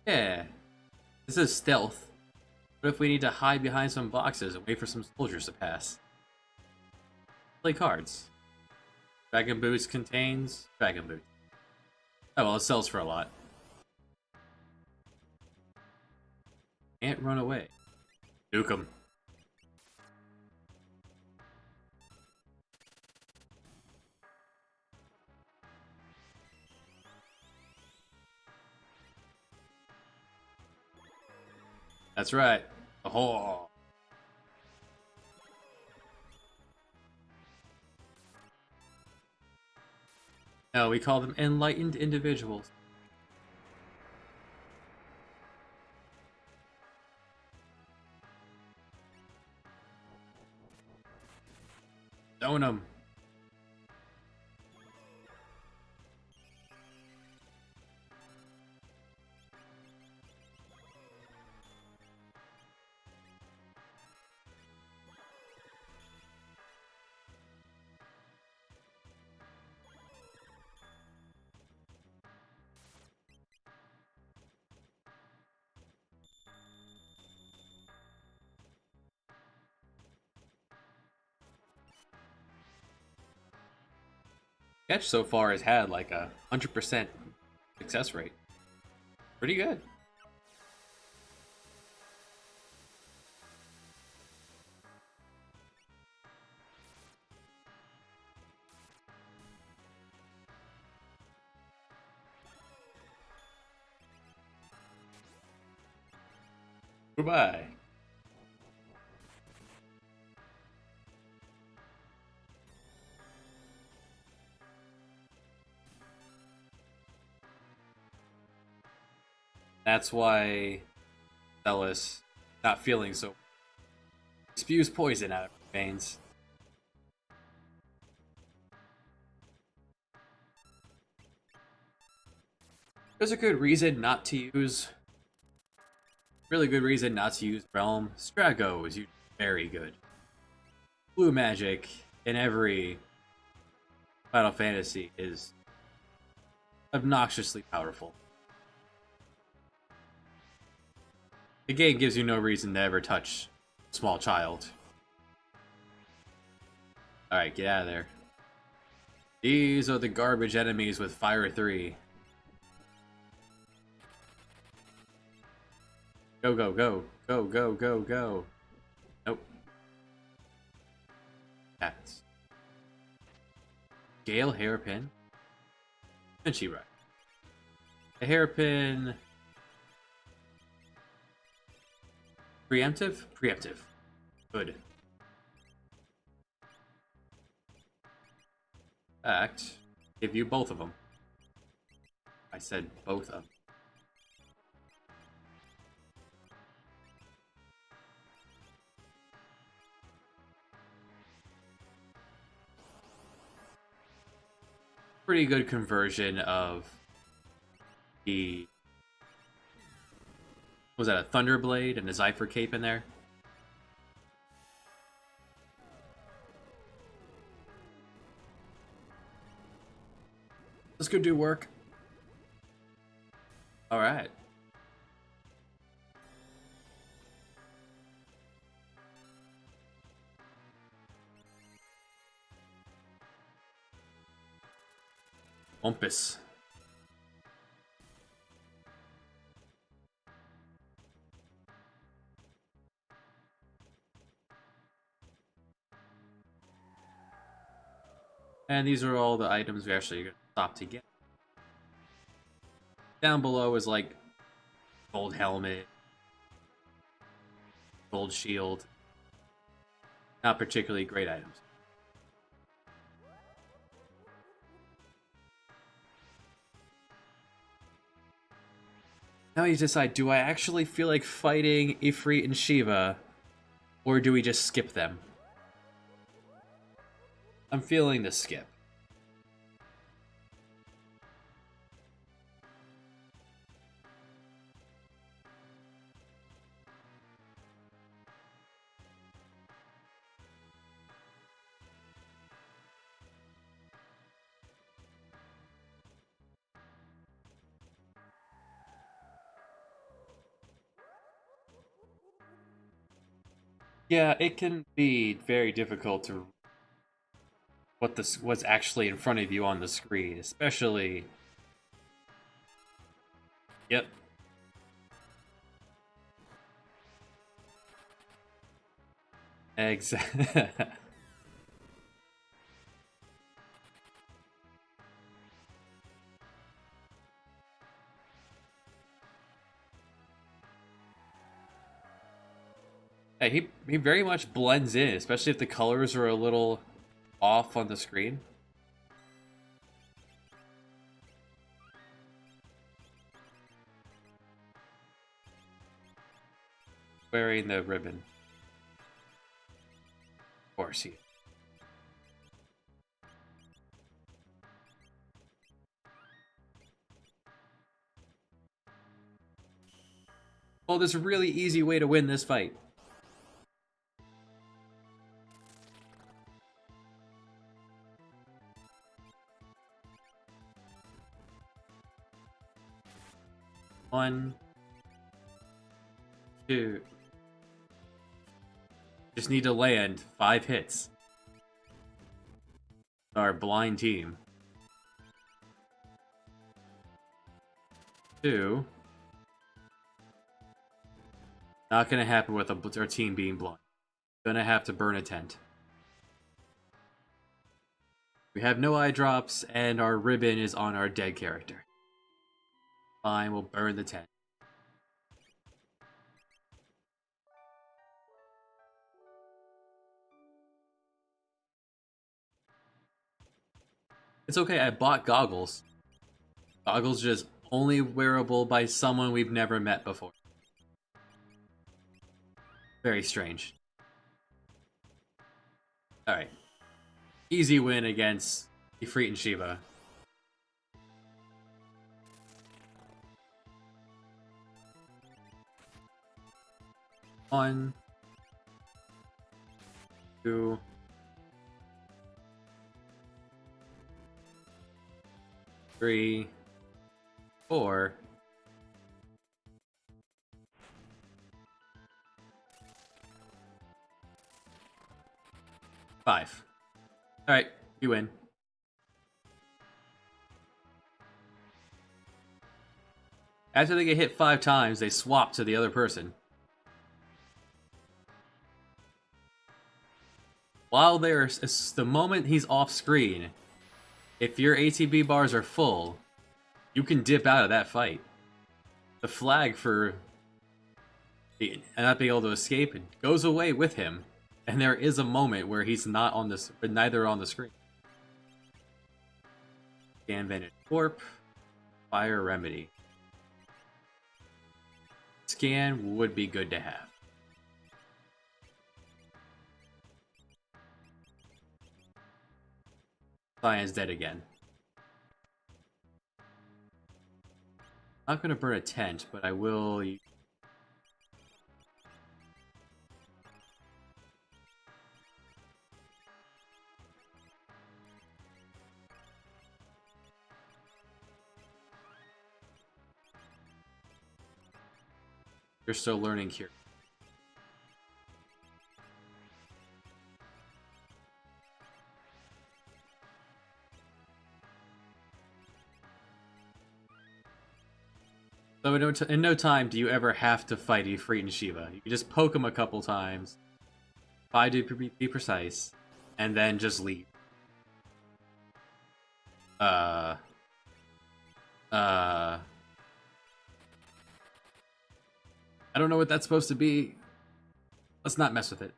Speaker 1: Yeah, this is stealth. What if we need to hide behind some boxes and wait for some soldiers to pass? Play cards. Dragon Boots contains Dragon Boots. Oh well, it sells for a lot. Can't run away. Nuke 'em. That's right. Oh. No, we call them enlightened individuals. Own him. Sketch so far has had like a 100% success rate. Pretty good. Goodbye. That's why Celis not feeling so. Spews poison out of her veins. There's a good reason not to use. Really good reason not to use Realm. Strago is usually very good. Blue magic in every Final Fantasy is obnoxiously powerful. The game gives you no reason to ever touch a small child. Alright, get out of there. These are the garbage enemies with Fire 3. Go, go, go. Go, go, go, go. Nope. Cats. Gale hairpin. Vinci right. A hairpin. Preemptive? Preemptive. Good. Fact. Give you both of them. I said both of them. Pretty good conversion of the. Was that a Thunderblade and a Zypher cape in there? Let's go do work. Alright. Ompus. And these are all the items we actually going to stop to get. Down below is like gold helmet, gold shield. Not particularly great items. Now you decide, do I actually feel like fighting Ifrit and Shiva, or do we just skip them? I'm feeling the skip. Yeah, it can be very difficult to what's actually in front of you on the screen, especially. Yep. Exactly. Yeah, he very much blends in, especially if the colors are a little off on the screen. Wearing the ribbon. Of course he. Oh, there's a really easy way to win this fight. One, two. Just need to land 5 hits. Our blind team. 2. Not gonna happen with our team being blind. Gonna have to burn a tent. We have no eye drops, and our ribbon is on our dead character. Fine, we'll burn the tent. It's okay, I bought goggles. Goggles just only wearable by someone we've never met before. Very strange. Alright. Easy win against Ifrit and Shiva. One, 2, 3, 4. 5. Alright, you win. After they get hit 5 times, they swap to the other person. While the moment he's off screen, if your ATB bars are full, you can dip out of that fight. The flag for not being able to escape goes away with him, and there is a moment where he's not on this, neither on the screen. Scan Vantage Corp, Fire Remedy. Scan would be good to have. Cyan's dead again. Not gonna burn a tent, but I will. You're still learning here. So in no time do you ever have to fight Ifrit and Shiva. You can just poke them a couple times, try to be precise, and then just leave. I don't know what that's supposed to be. Let's not mess with it.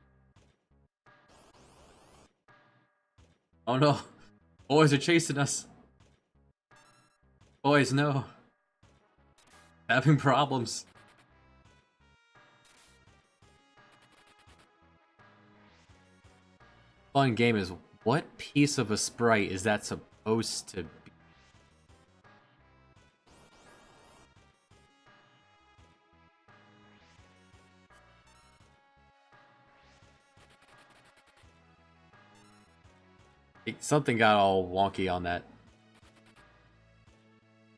Speaker 1: Oh no. Boys are chasing us. Boys, no. Having problems. Fun game is, what piece of a sprite is that supposed to be? Something got all wonky on that.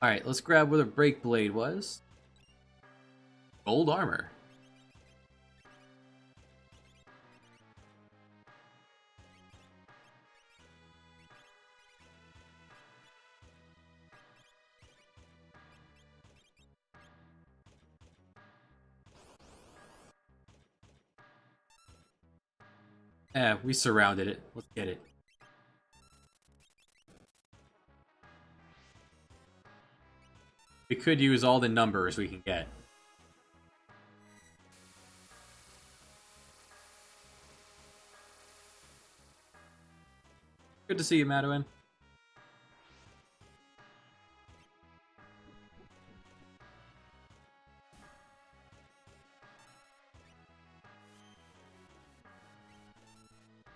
Speaker 1: Alright, let's grab where the break blade was. Gold armor. Yeah, we surrounded it. Let's get it. We could use all the numbers we can get. Good to see you, Madeline.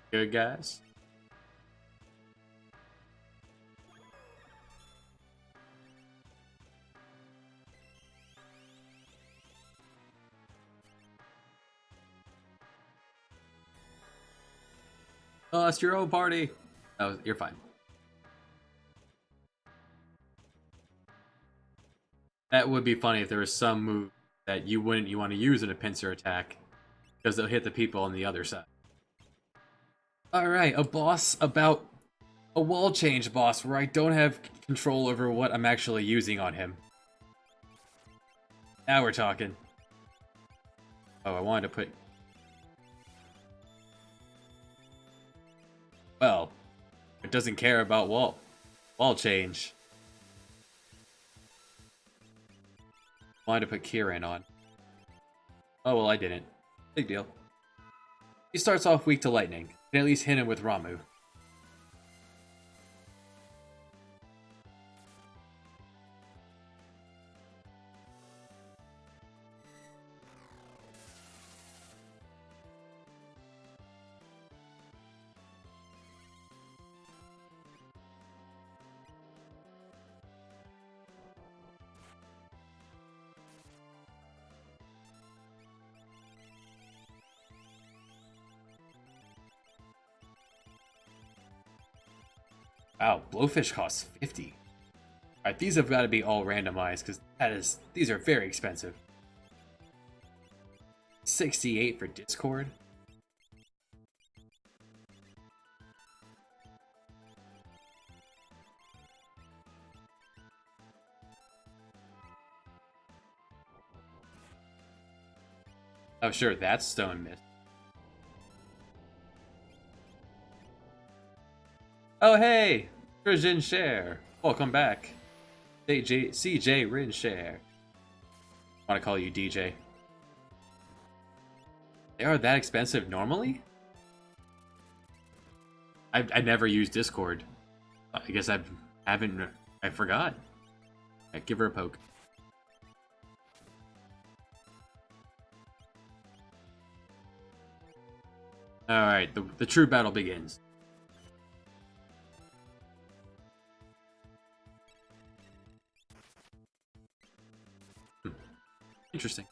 Speaker 1: Good, guys. Lost your own party. Oh, you're fine. That would be funny if there was some move that you want to use in a pincer attack, because they'll hit the people on the other side. Alright, a boss about a wall change boss where I don't have control over what I'm actually using on him. Now we're talking. Oh, I wanted to put... Well, it doesn't care about wall change. Wanted to put Kieran on. Oh, well, I didn't. Big deal. He starts off weak to lightning. Can at least hit him with Ramu. Wow, Blowfish costs 50. Alright, these have got to be all randomized, because these are very expensive. 68 for Discord. Oh sure, that's Stone Mist. Oh hey! Rin Share! Welcome back. CJ Rin Share. I want to call you DJ. They are that expensive normally? I never use Discord. I guess I forgot. Right, give her a poke. Alright, the true battle begins. Interesting.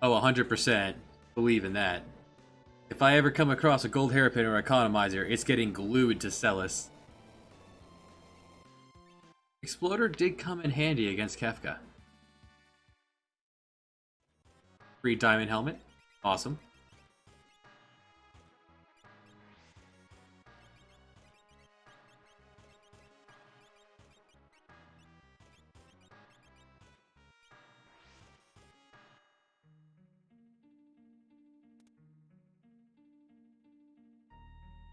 Speaker 1: Oh, 100% believe in that. If I ever come across a gold hairpin or economizer, it's getting glued to Celis. Exploder did come in handy against Kefka. Free diamond helmet. Awesome.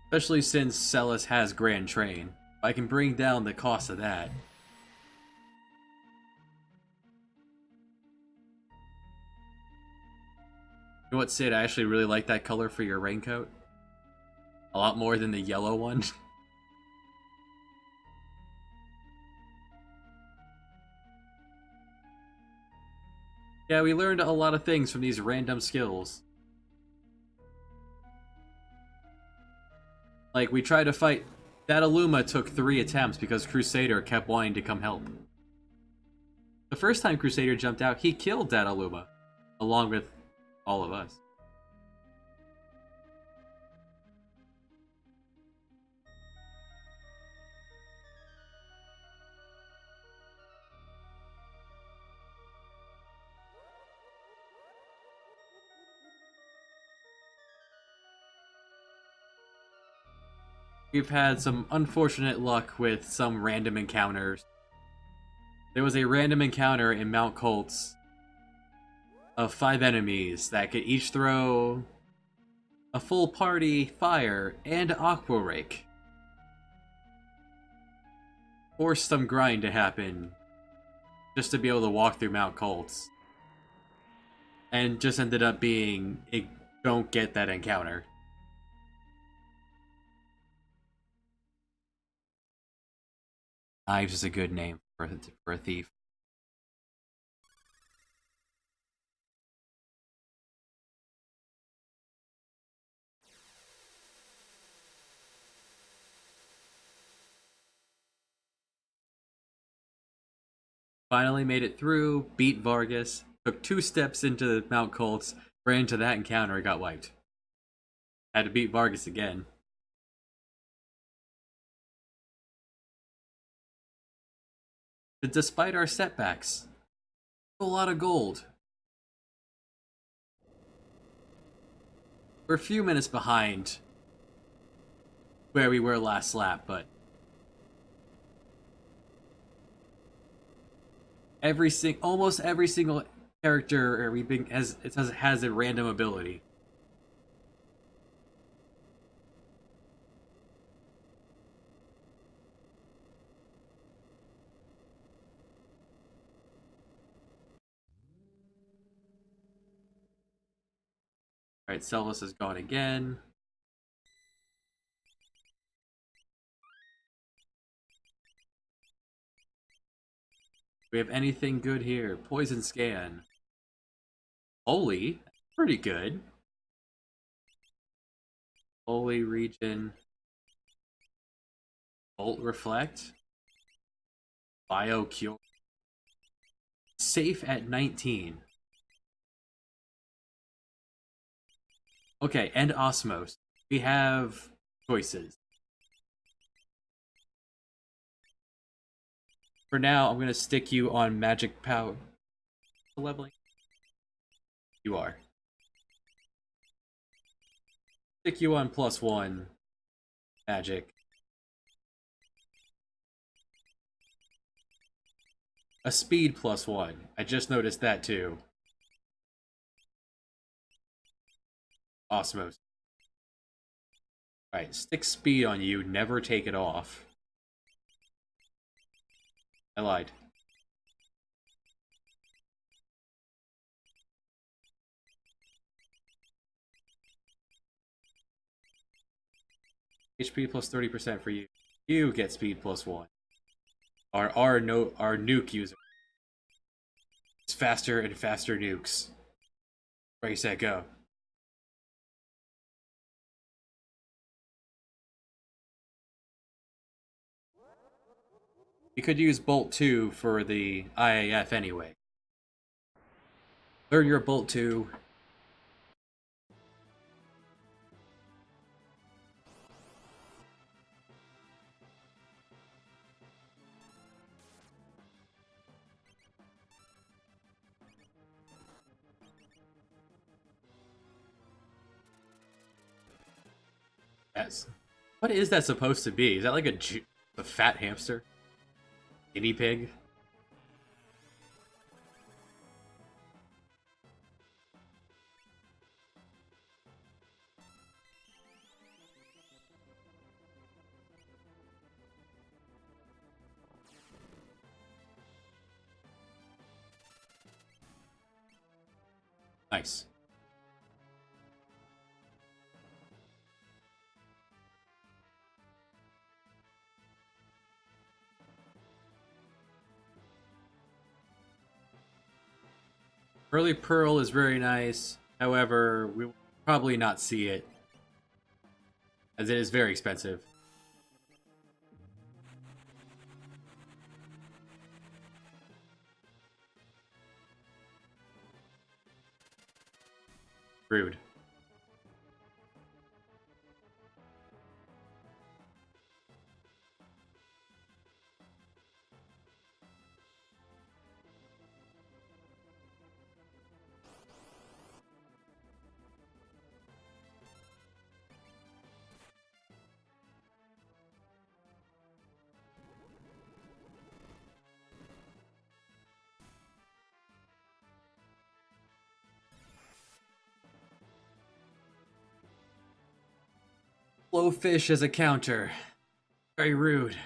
Speaker 1: Especially since Celis has Grand Train. I can bring down the cost of that. You know what, Sid? I actually really like that color for your raincoat. A lot more than the yellow one. Yeah, we learned a lot of things from these random skills. Like, we tried to fight... Dataluma took 3 attempts because Crusader kept wanting to come help. The first time Crusader jumped out, he killed Dataluma. Along with all of us. We've had some unfortunate luck with some random encounters. There was a random encounter in Mount Colts of 5 enemies that could each throw a full party, fire, and aqua rake. Forced some grind to happen just to be able to walk through Mount Colts. And just ended up being a don't get that encounter. Ives is a good name for a thief. Finally made it through, beat Vargas, took 2 steps into Mount Colts, ran into that encounter and got wiped. Had to beat Vargas again. But despite our setbacks, a lot of gold. We're a few minutes behind where we were last lap, but almost every single character has a random ability. Alright, Selvus is gone again. Do we have anything good here? Poison scan. Holy, pretty good. Holy region. Bolt reflect. Bio cure. Safe at 19. Okay, and Osmos. We have choices. For now, I'm going to stick you on magic power. Leveling. You are. Stick you on +1 magic. A speed +1. I just noticed that too. Osmos. Alright, stick speed on you, never take it off. I lied. HP plus 30% for you. You get speed +1. Our nuke user. It's faster and faster nukes. Ready, set, go. You could use Bolt 2 for the IAF anyway. Learn your Bolt 2. Yes. What is that supposed to be? Is that like a fat hamster? Guinea pig? Nice. Early Pearl is very nice. However, we will probably not see it, as it is very expensive. Rude. Blowfish as a counter. Very rude.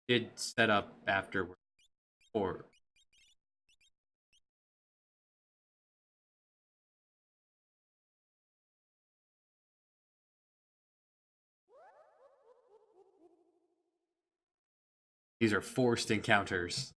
Speaker 1: Did set up afterward. Or these are forced encounters.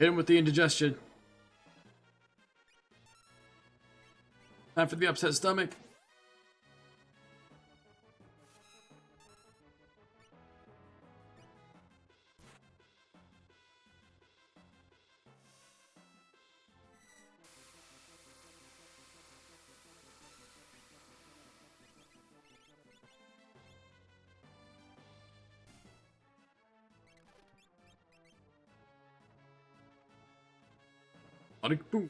Speaker 1: Hit him with the indigestion. Time for the upset stomach. Boom.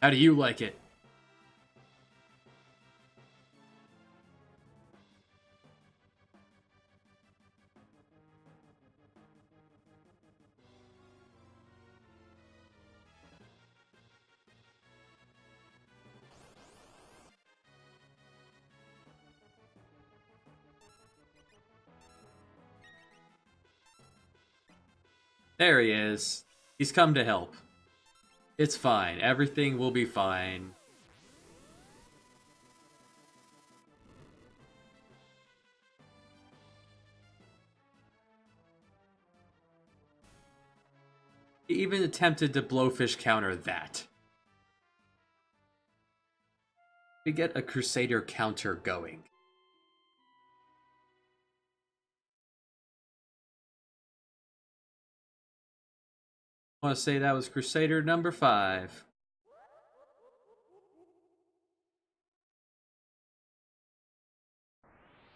Speaker 1: How do you like it? There he is. He's come to help. It's fine. Everything will be fine. He even attempted to blowfish counter that. We get a Crusader counter going. I want to say that was Crusader number 5.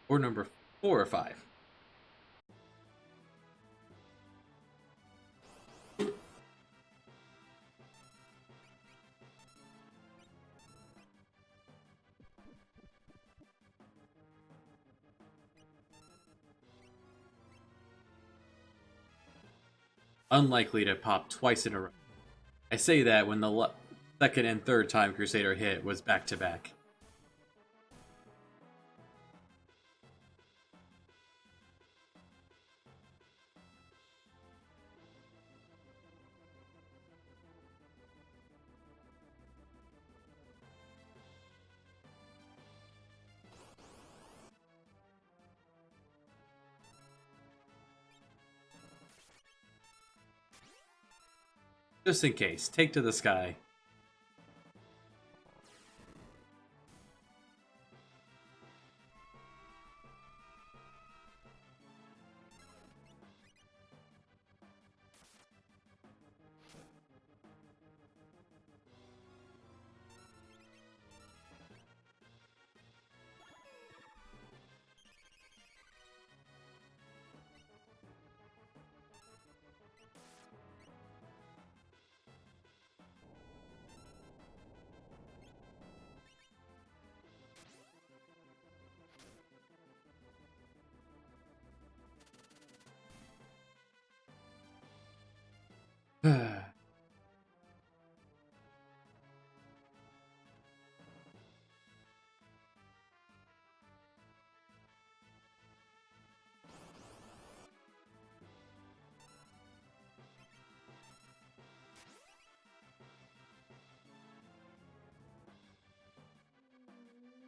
Speaker 1: Or number 4 or 5. Unlikely to pop twice in a row. I say that when the second and third time Crusader hit was back to back. Just in case, take to the sky.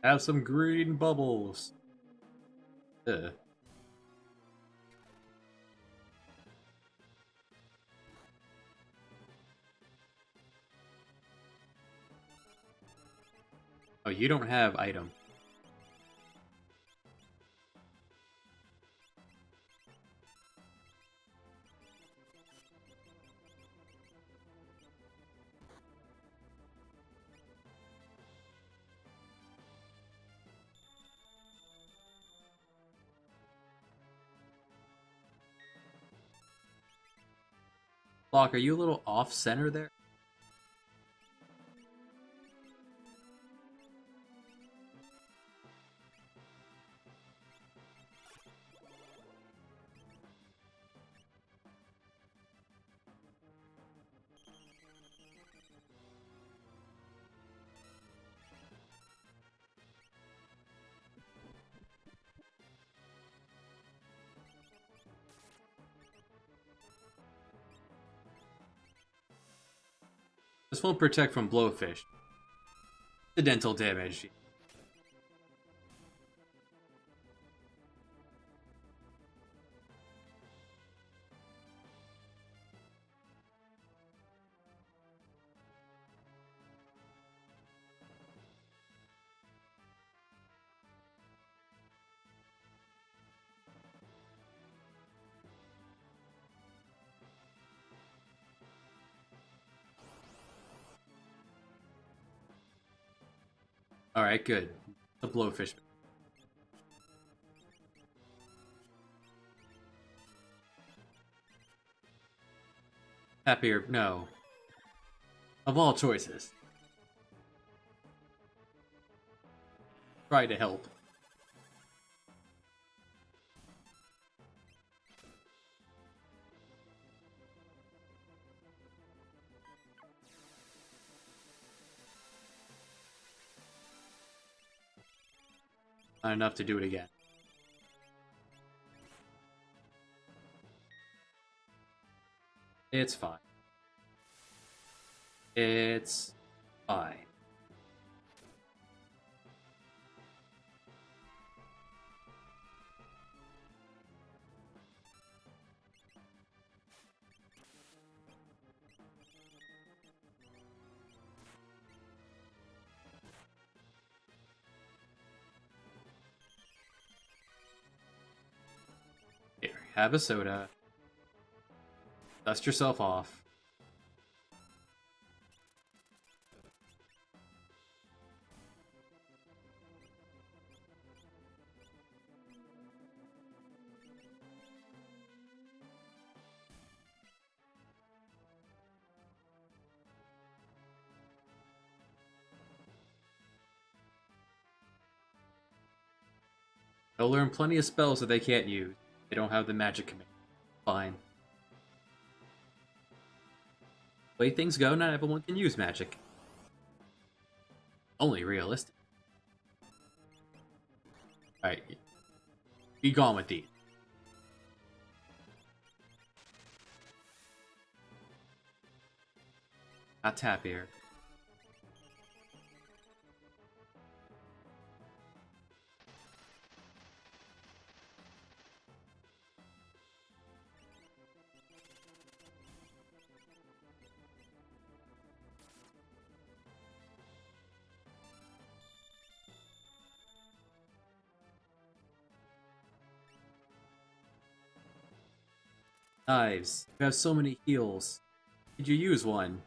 Speaker 1: Have some green bubbles. Ugh. Oh, you don't have item. Block, are you a little off center there? This won't protect from blowfish. Incidental damage. Alright, good. The blowfish. Happier, no. Of all choices. Try to help. Not enough to do it again. It's fine. It's fine. Here, have a soda. Dust yourself off. They'll learn plenty of spells that they can't use. They don't have the magic command. Fine. The way things go, not everyone can use magic. Only realistic. Alright. Be gone with these. Not tap here. Knives. You have so many heals. Did you use one?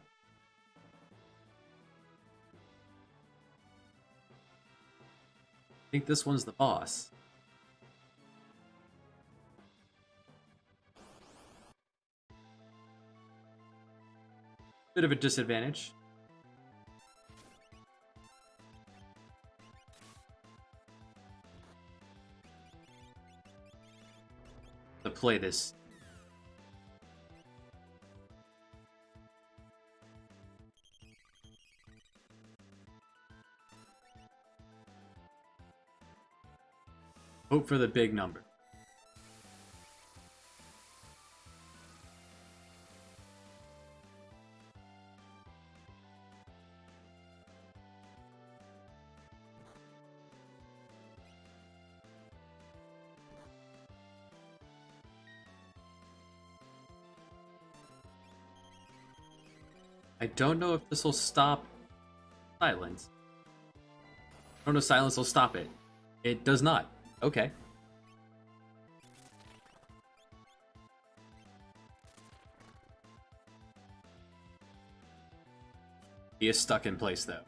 Speaker 1: I think this one's the boss. Bit of a disadvantage. To play this. Hope for the big number. I don't know if this will stop silence. I don't know if silence will stop it. It does not. Okay. He is stuck in place, though.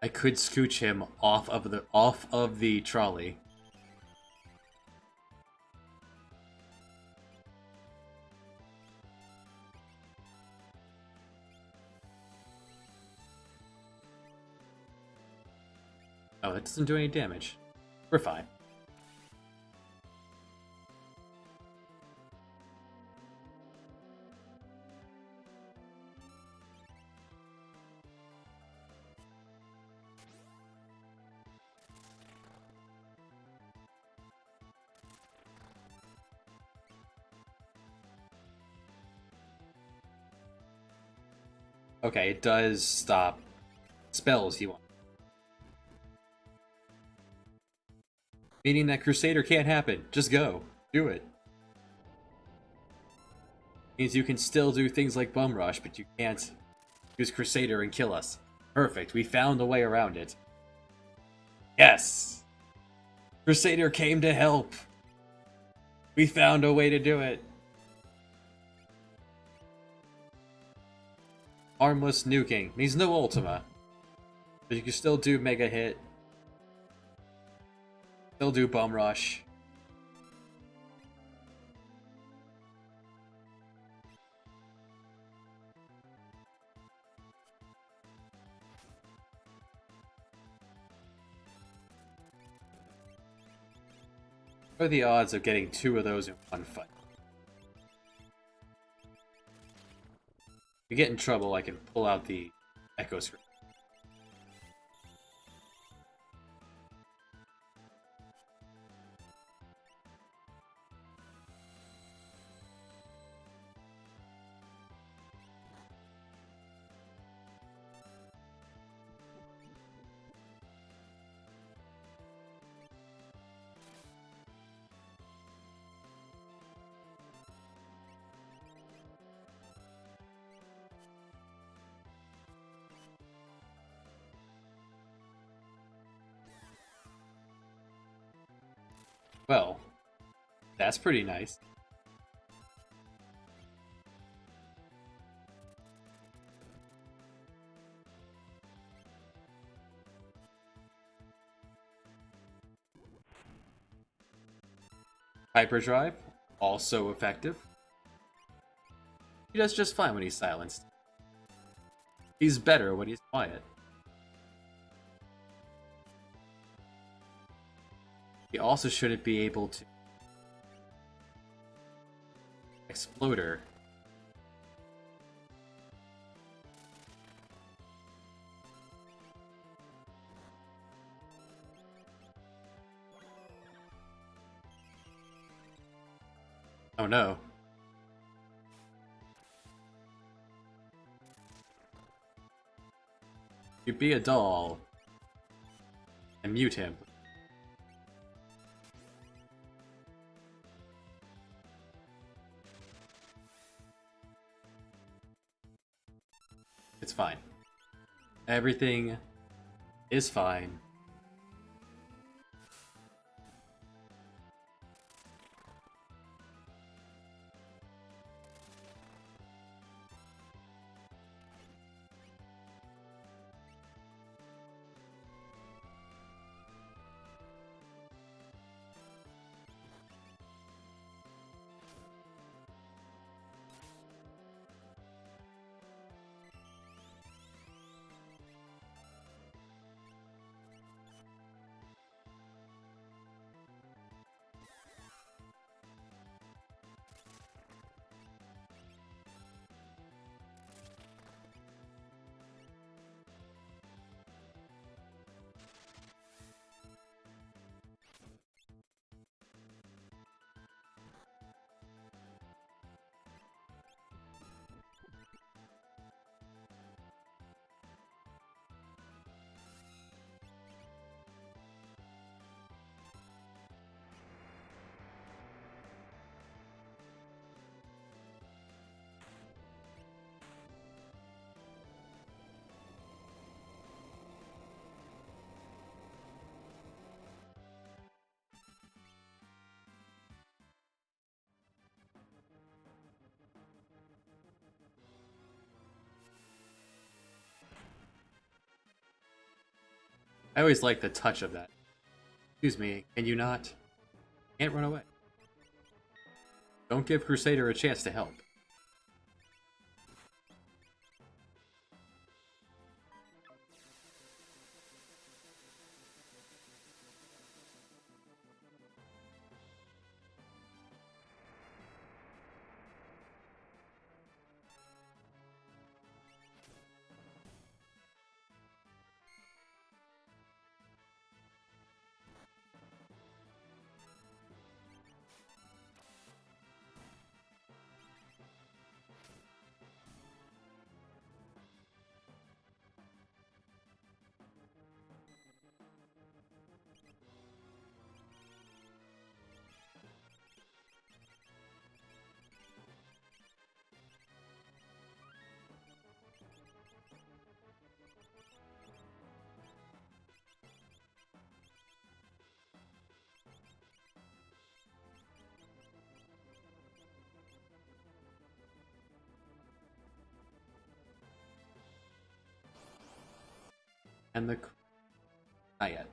Speaker 1: I could scooch him off of the trolley. Oh, it doesn't do any damage. We're fine. Okay, it does stop spells he wants. Meaning that Crusader can't happen. Just go. Do it. Means you can still do things like Bum Rush, but you can't use Crusader and kill us. Perfect. We found a way around it. Yes! Crusader came to help! We found a way to do it. Armless nuking means no Ultima, but you can still do Mega Hit. Still do Bum Rush. What are the odds of getting 2 of those in one fight? If you get in trouble, I can pull out the echo screen. Well, that's pretty nice. Hyperdrive, also effective. He does just fine when he's silenced. He's better when he's quiet. He also shouldn't be able to Exploder. Oh no. You be a doll and mute him. It's fine. Everything is fine. I always like the touch of that. Excuse me, can you not? Can't run away. Don't give Crusader a chance to help. And the... Not yet.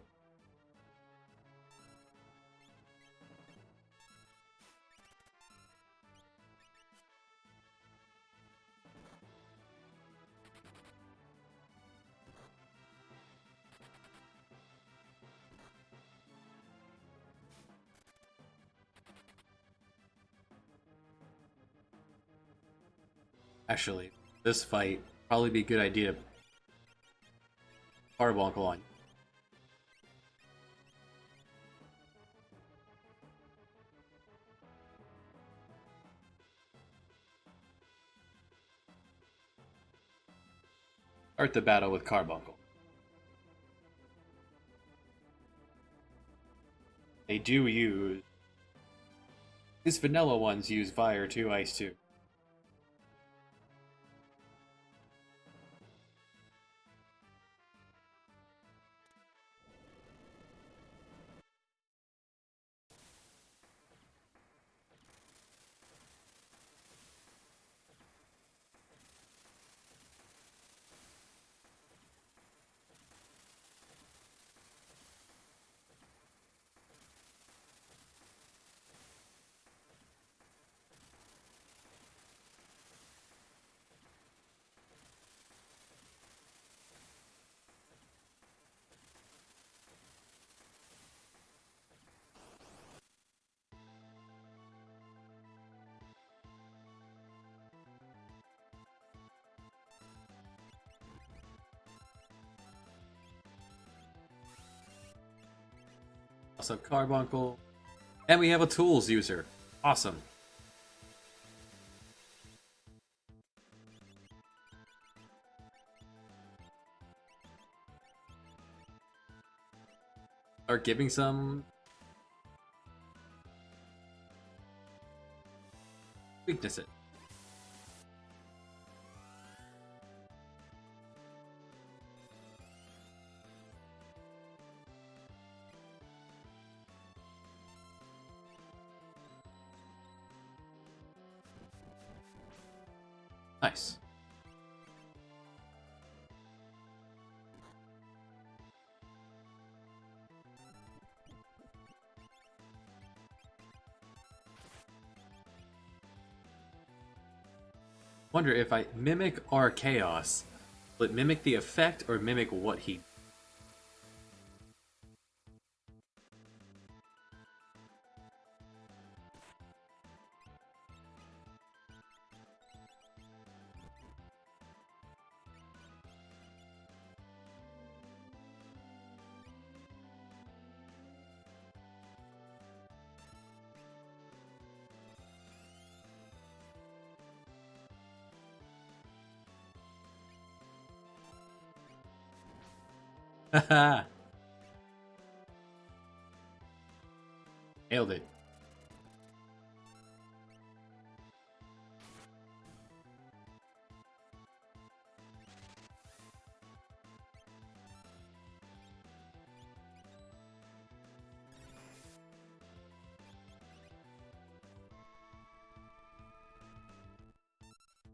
Speaker 1: Actually, this fight probably be a good idea to Carbuncle on. Start the battle with Carbuncle. They do use... These vanilla ones use Fire 2, Ice 2. Also Carbuncle. And we have a tools user. Awesome. Are giving some weaknesses. Nice. Wonder if I mimic our chaos, will it mimic the effect or mimic what he... Haha! Nailed it.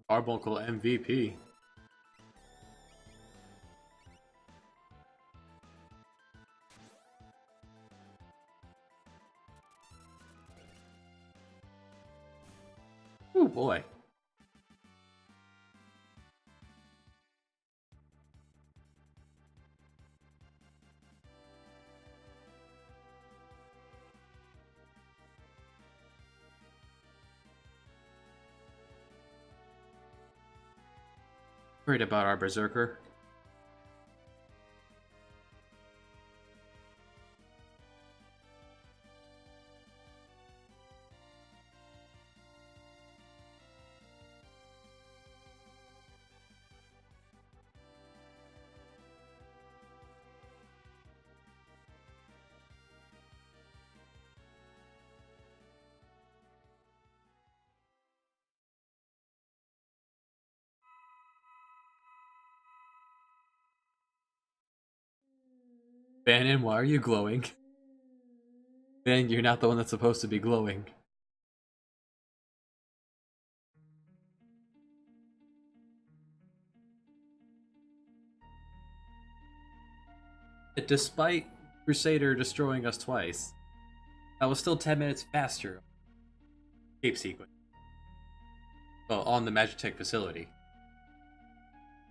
Speaker 1: Carbuncle MVP. Oh boy. Worried about our Berserker. Bannon, why are you glowing? Ben, you're not the one that's supposed to be glowing. Despite Crusader destroying us twice, I was still 10 minutes faster. Escape sequence. Well, on the Magitech facility.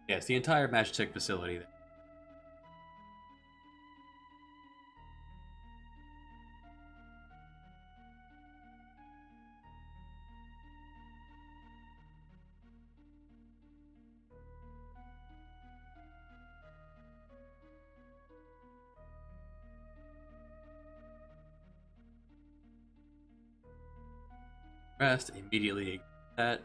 Speaker 1: Yes, the entire Magitech facility. Rest immediately that.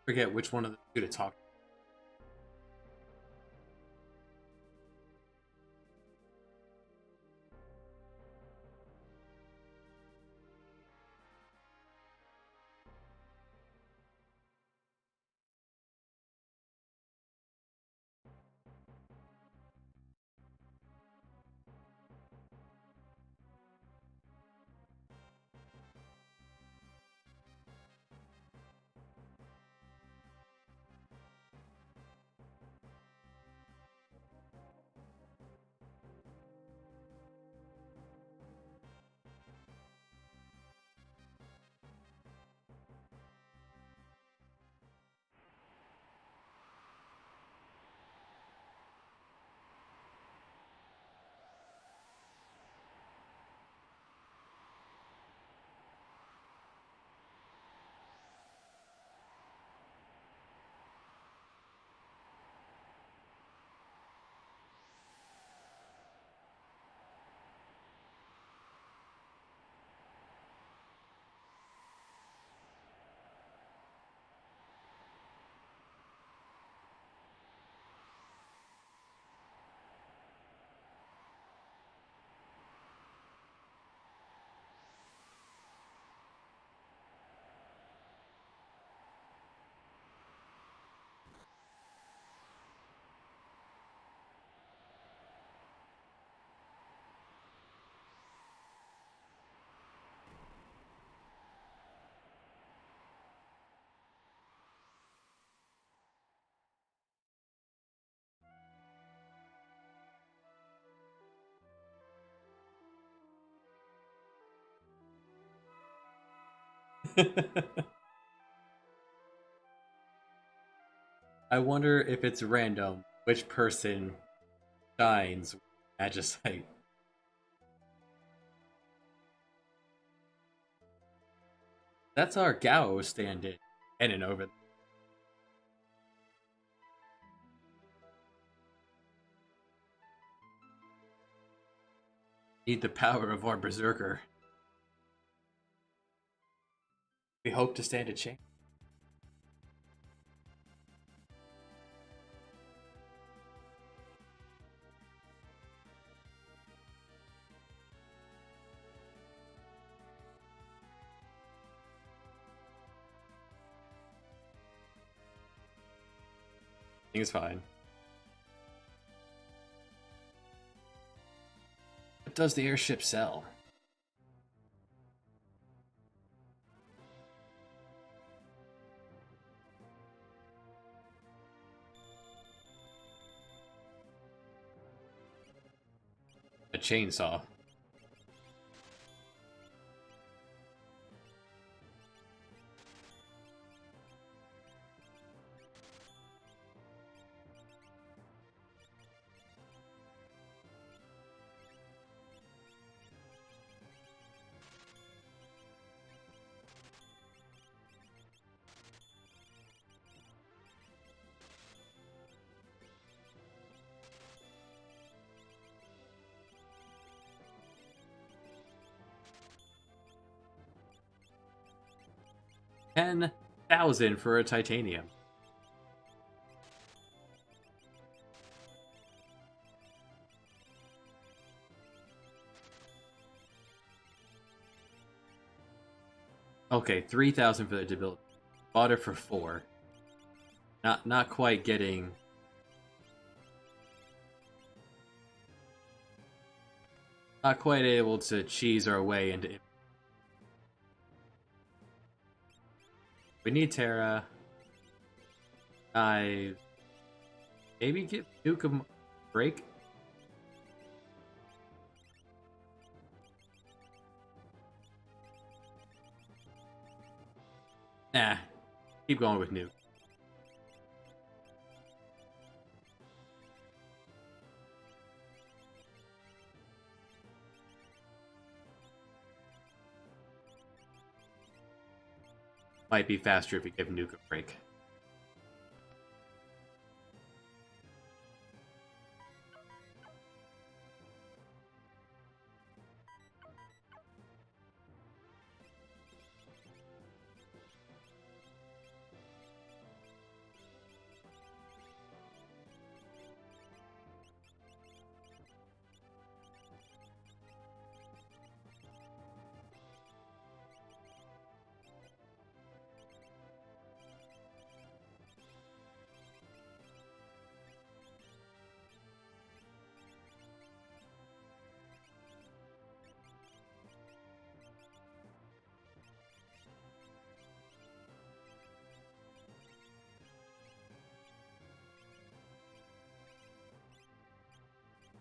Speaker 1: Forget which one of the two to talk. I wonder if it's random which person shines Magicite. That's our Gao stand-in. And over. Need the power of our berserker. We hope to stand a chance. I think it's fine. What does the airship sell? A chainsaw. $10,000 for a titanium. Okay, 3,000 for the debility. Bought it for 4. Not quite getting. Not quite able to cheese our way into. We need Terra. I maybe give Duke a break. Nah, keep going with Nuke. Might be faster if we give Nuke a break.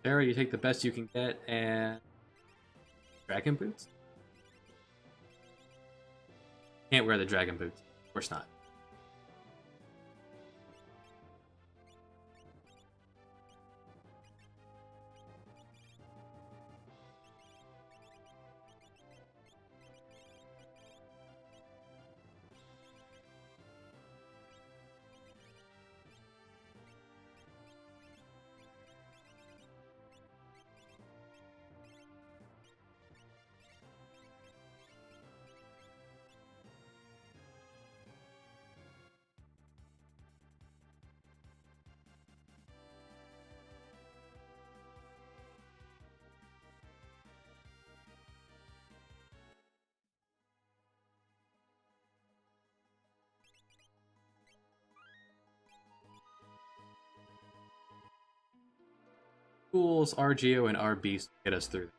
Speaker 1: Terra, you take the best you can get, and Dragon Boots? Can't wear the Dragon Boots. Of course not. Tools, RGO, and RB get us through.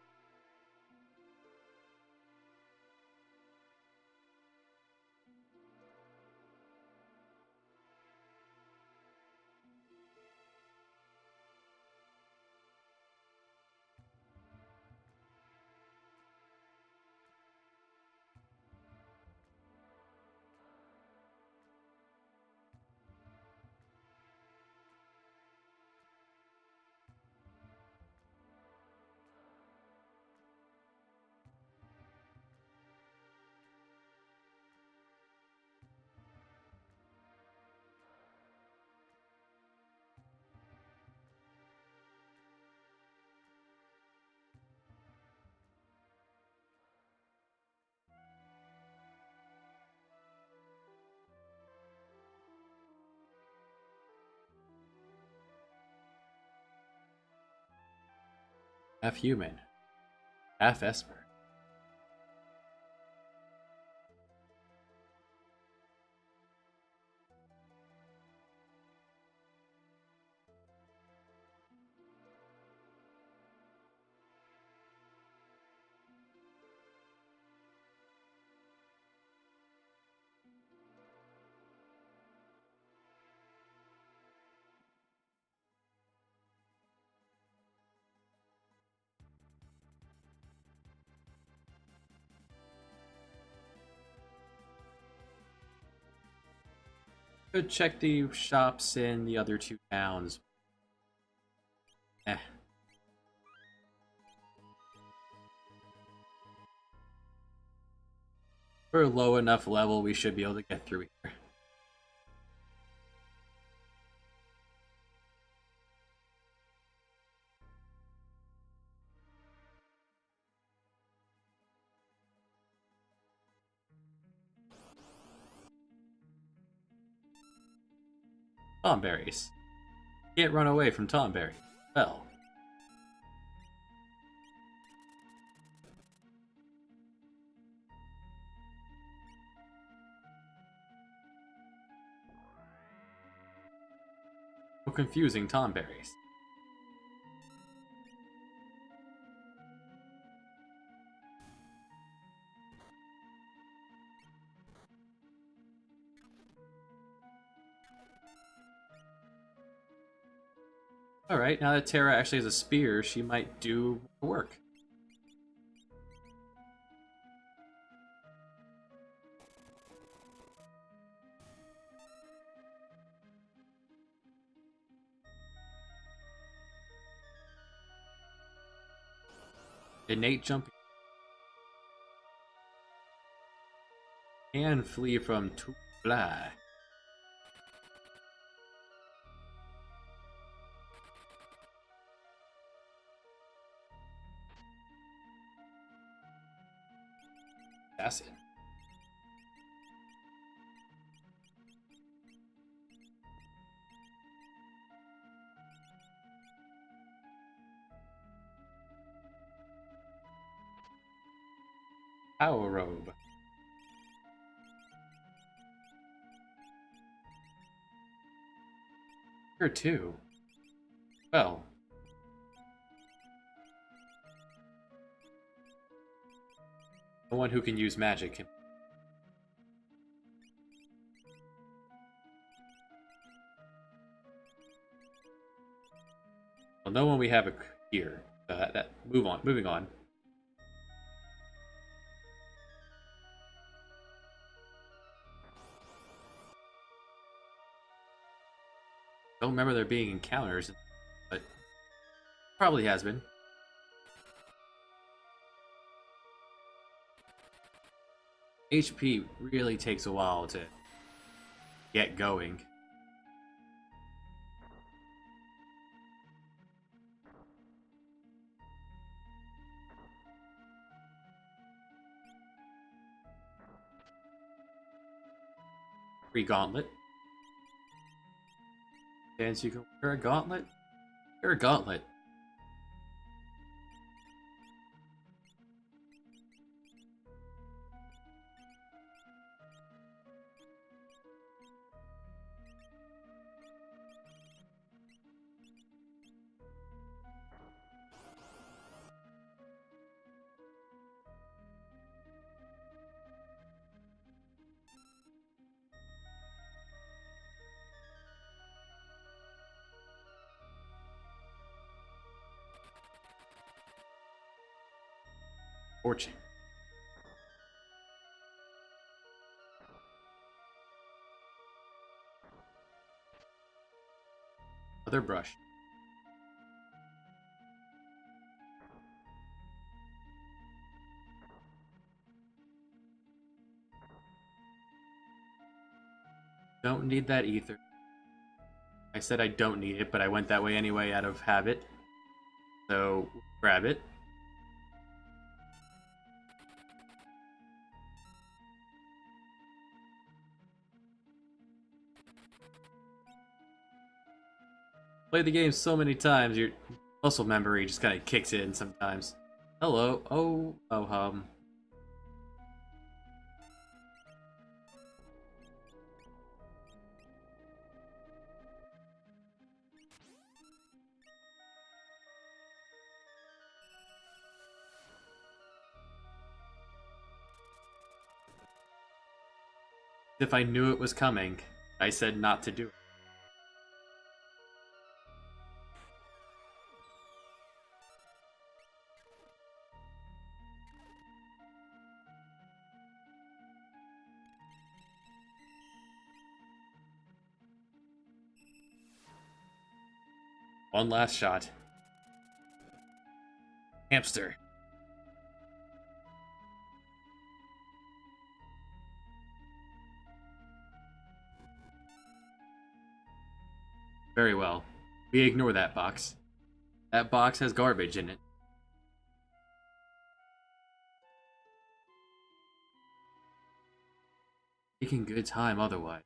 Speaker 1: Half human, half Esper. Could check the shops in the other two towns. Eh. For a low enough level, we should be able to get through here. Tomberries. Can't run away from Tomberry. Well. So confusing Tomberries. Alright, now that Terra actually has a spear, she might do work. Innate jumping. And flee from to fly. That's it. Power robe. Here too. Well. No one who can use magic can. Well, no one we have here. Moving on. Don't remember there being encounters, but probably has been. HP really takes a while to get going. Free gauntlet. Chance you can wear a gauntlet? Wear a gauntlet. Fortune. Other brush. Don't need that ether. I said I don't need it, but I went that way anyway out of habit. So, grab it. Played the game so many times, you're Muscle memory just kind of kicks in sometimes. Hello. Oh, If I knew it was coming, I said not to do it. One last shot. Hamster. Very well. We ignore that box. That box has garbage in it. Taking good time otherwise.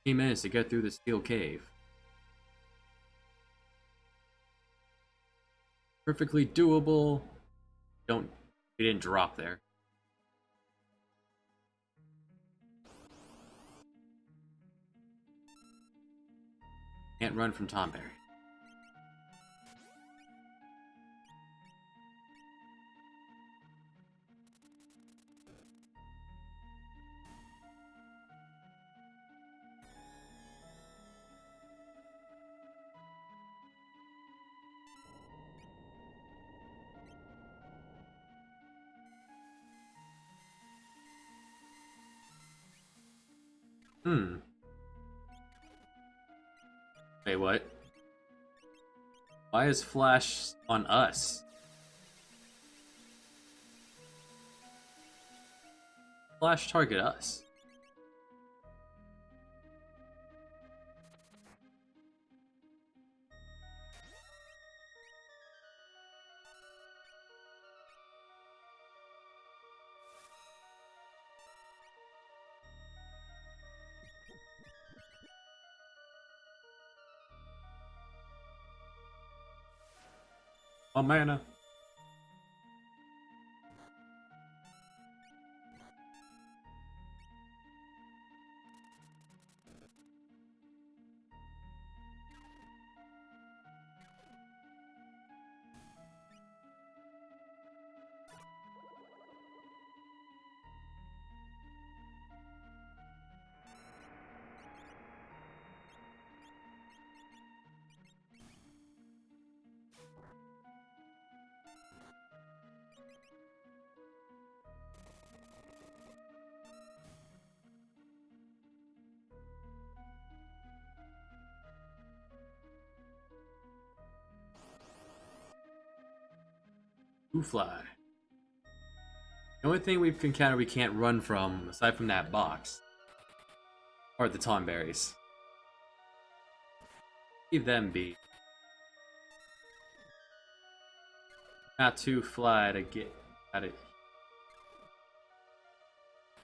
Speaker 1: 15 minutes to get through the steel cave. Perfectly doable. We didn't drop there. Can't run from Tomberry. Wait, what? Why is Flash on us? Flash target us. Oh, mana. Fly. The only thing we've encountered we can't run from, aside from that box, are the Tomberries. Leave them be. Not too fly to get at it.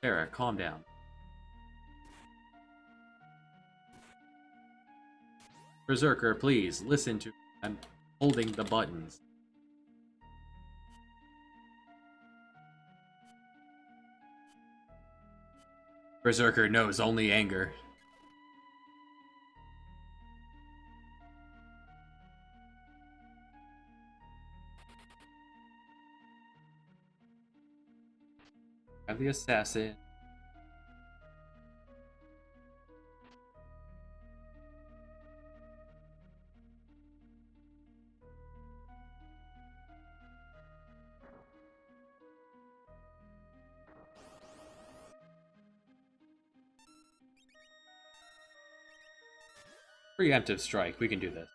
Speaker 1: Sarah, calm down. Berserker, please, listen to me. I'm holding the buttons. Berserker knows only anger. Have the assassin. Preemptive strike, we can do this.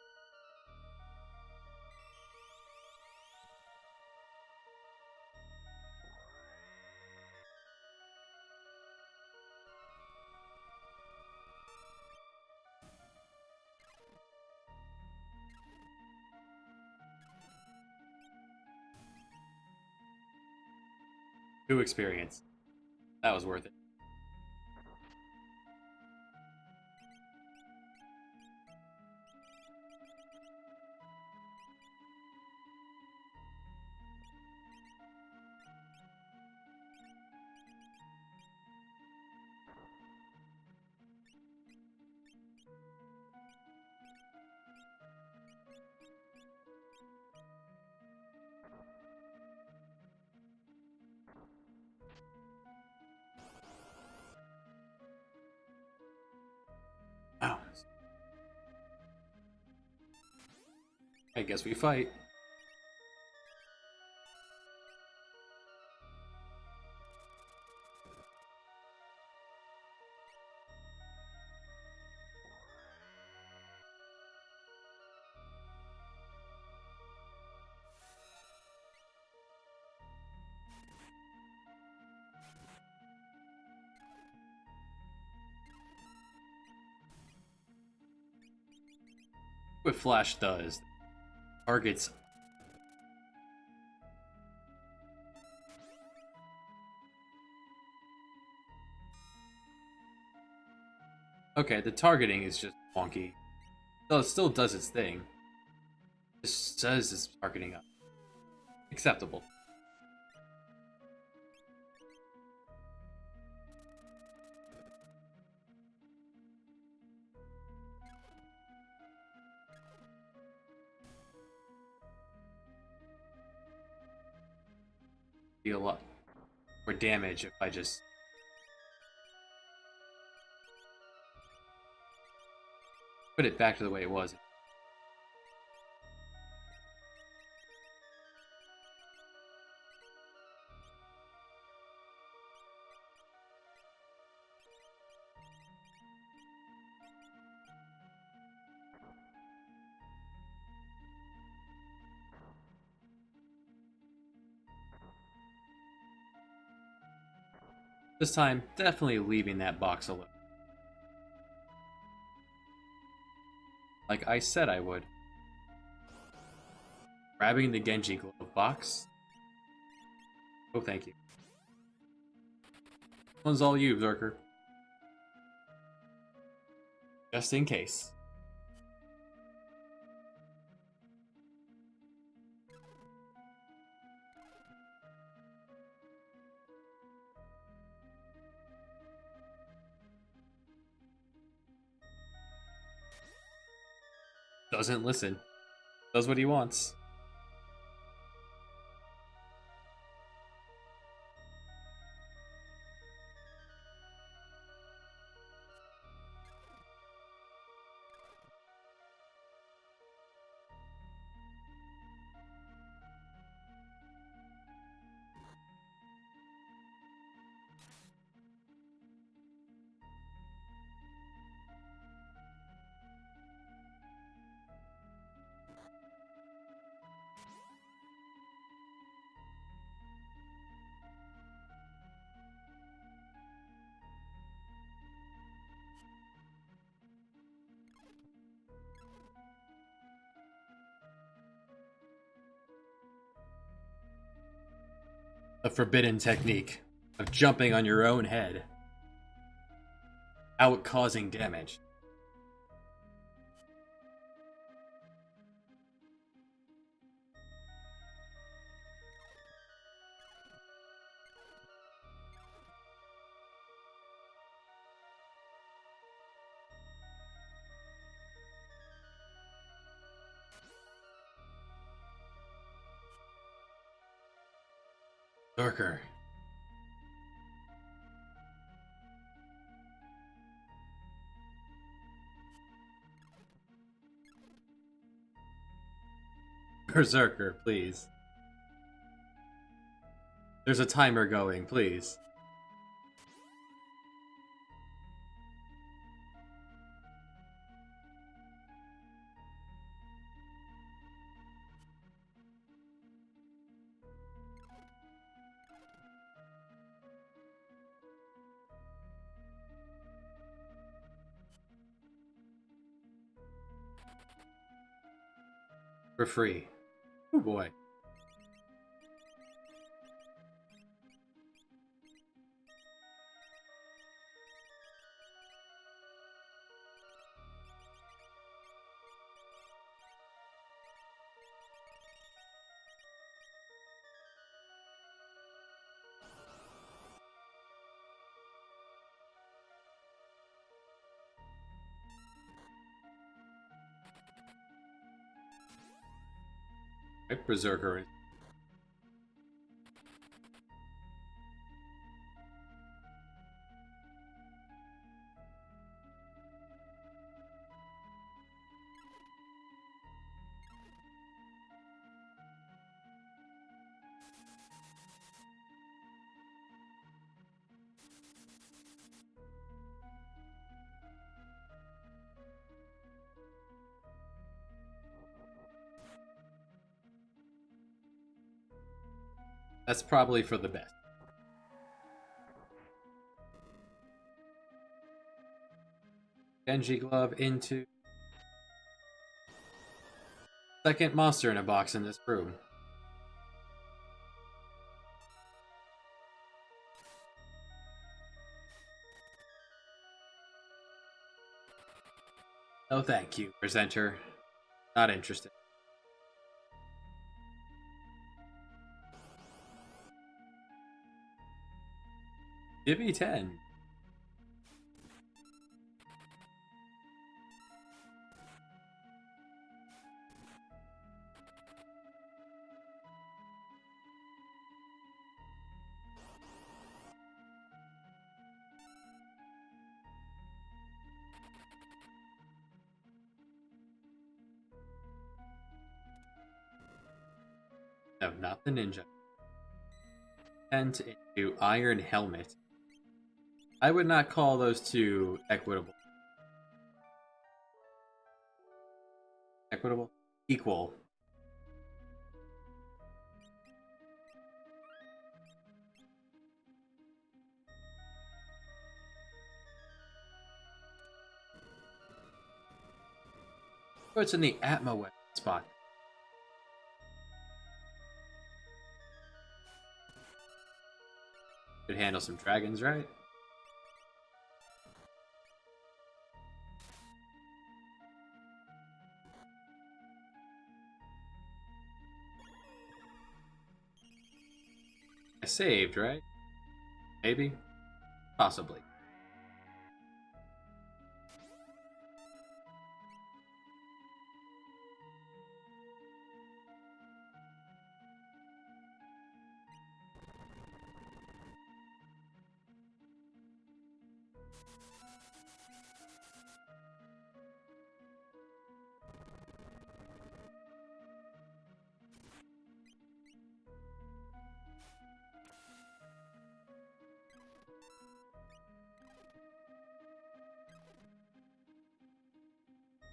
Speaker 1: New experience. That was worth it. I guess we fight. What Flash does, targets. Okay, the targeting is just wonky. Though it still does its thing. Just says it's targeting up. Acceptable. Be a lot more damage if I just put it back to the way it was. This time, definitely leaving that box alone. Like I said I would. Grabbing the Genji glove box. Oh, thank you. This one's all you, Berserker. Just in case. Doesn't listen. Does what he wants. The forbidden technique of jumping on your own head, out causing damage. Berserker. Berserker, please. There's a timer going, please. For free. Oh boy. Right, Berserker. That's probably for the best. Genji glove into second monster in a box in this room. No thank you, presenter. Not interested. Give me 10. No, not the ninja. 10 into iron helmet. I would not call those two equitable. Equitable? Equal. Oh, it's in the Atma weapon spot. Could handle some dragons, right? I saved, right? Maybe? Possibly.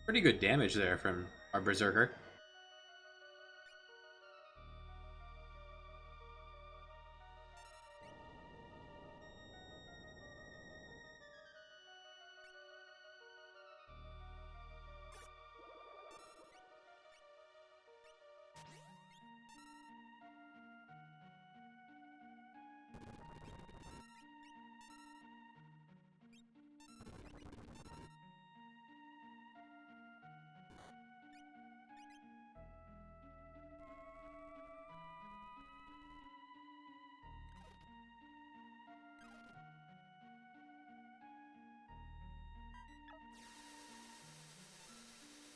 Speaker 1: Pretty good damage there from our Berserker.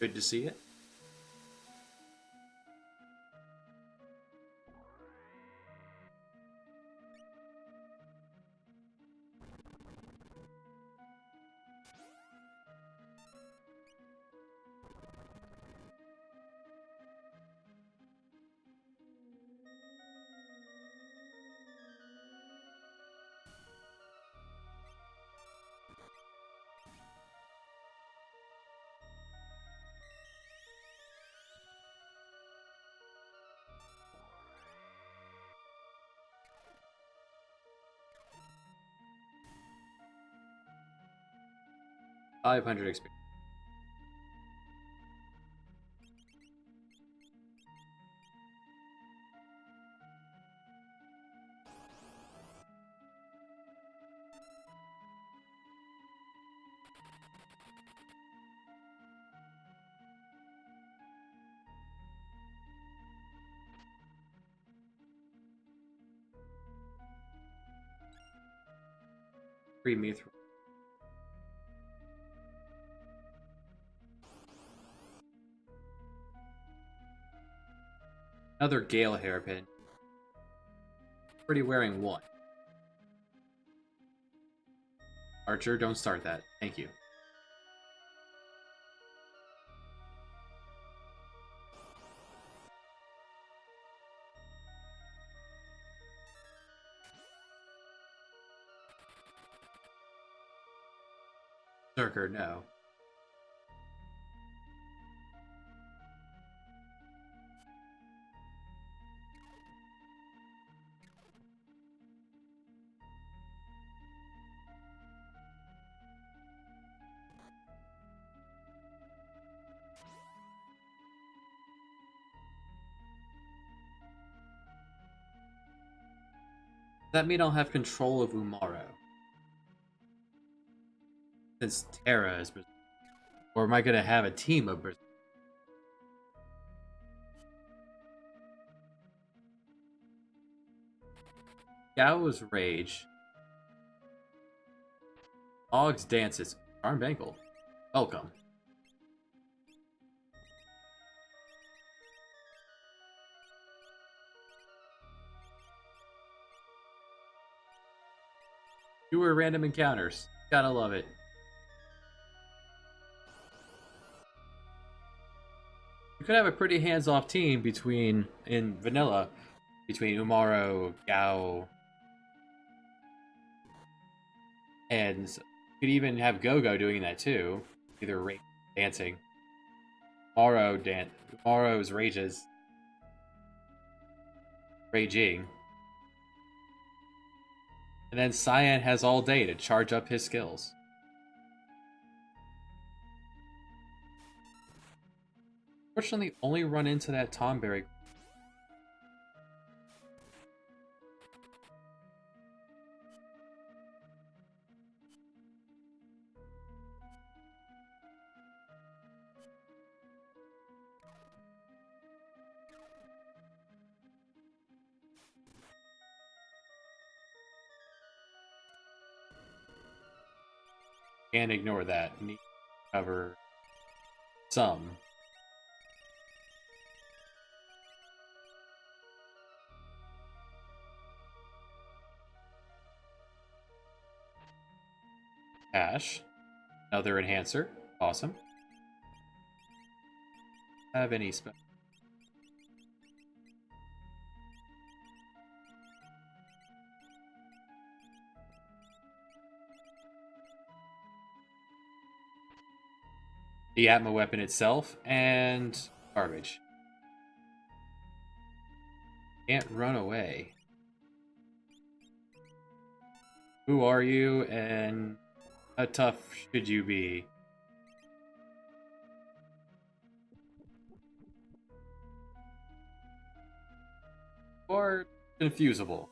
Speaker 1: Good to see it. $500 experience. Free mithril. Another Gale hairpin. Already wearing one. Archer, don't start that. Thank you. Berserker, no. that mean I'll have control of Umaro? Since Terra is Berserker. Or am I gonna have a team of Berserker? Gao's Rage. Og's Dances. Charm Bangle. Welcome. Fewer random encounters. Gotta love it. You could have a pretty hands-off team in vanilla between Umaro, Gao, and you could even have Gogo doing that too. Either dancing. Umaro's rages. Raging. And then Cyan has all day to charge up his skills. Fortunately, only run into that Tomberry. Can't ignore that. Need to cover some. Ash. Another enhancer. Awesome. Have any spell? The Atma weapon itself and garbage. Can't run away. Who are you and how tough should you be? Or confusable.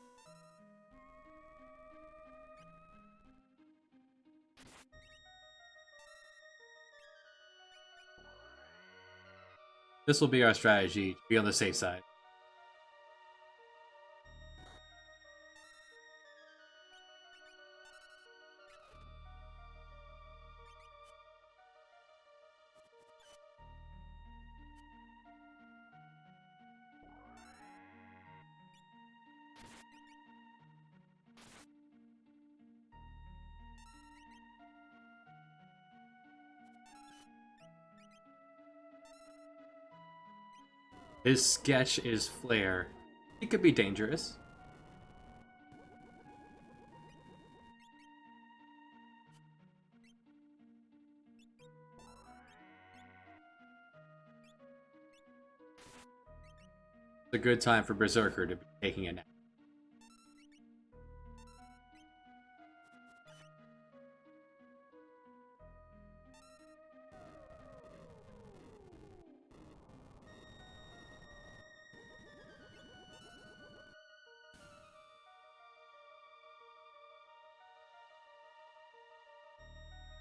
Speaker 1: This will be our strategy, to be on the safe side. His sketch is Flare. He could be dangerous. It's a good time for Berserker to be taking a nap.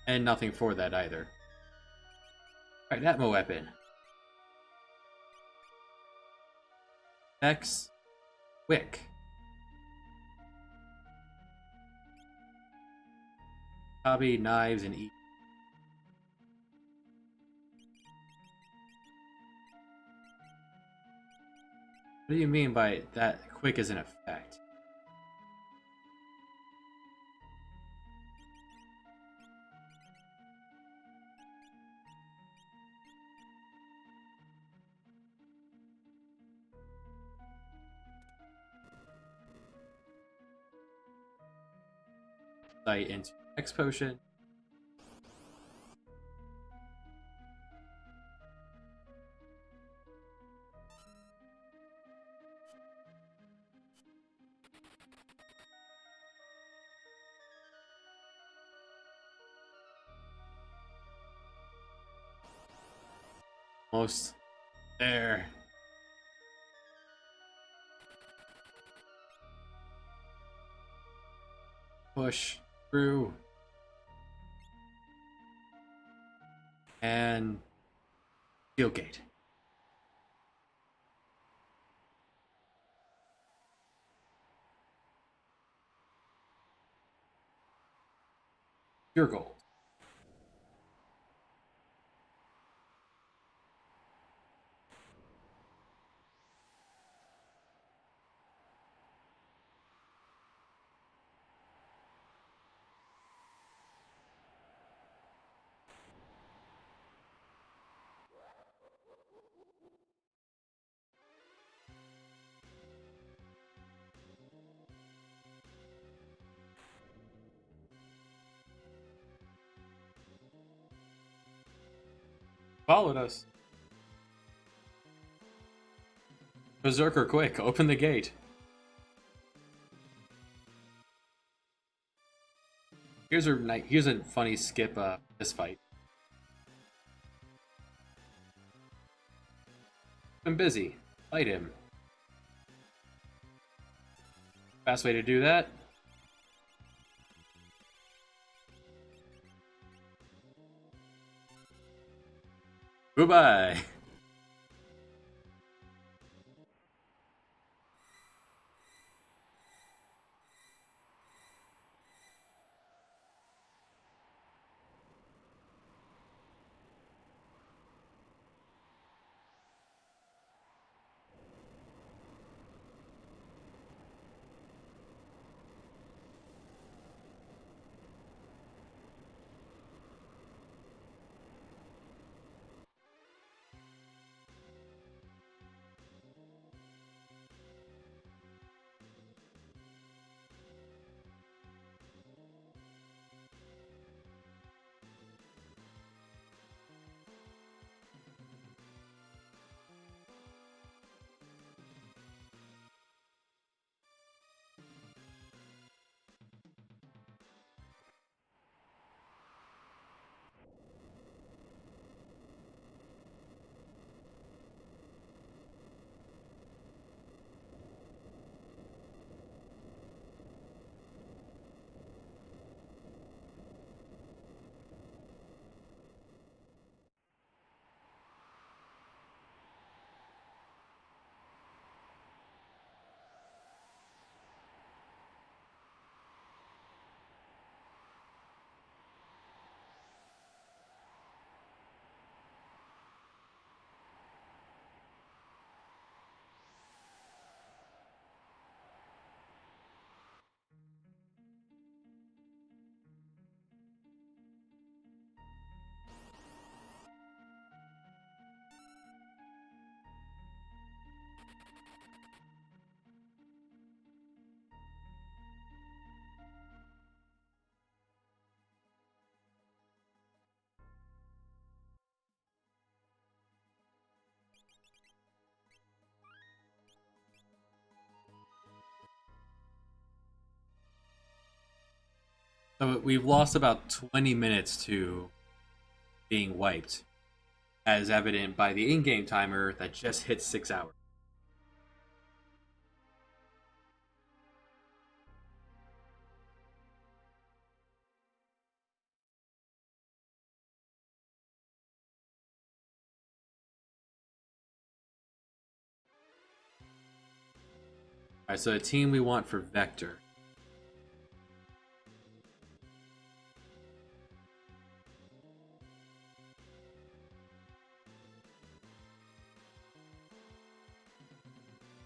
Speaker 1: And nothing for that either. Alright, Atma weapon. X. Wick. Hobby, knives, and eat. What do you mean by that quick is an effect? Sight into X potion. Almost there. Push through. And steel gate. Your gold. Followed us. Berserker, quick, open the gate. Here's a funny skip this fight. I'm busy. Fight him. Fast way to do that. Goodbye. So we've lost about 20 minutes to being wiped, as evident by the in-game timer that just hit 6 hours. Alright, so the team we want for Vector.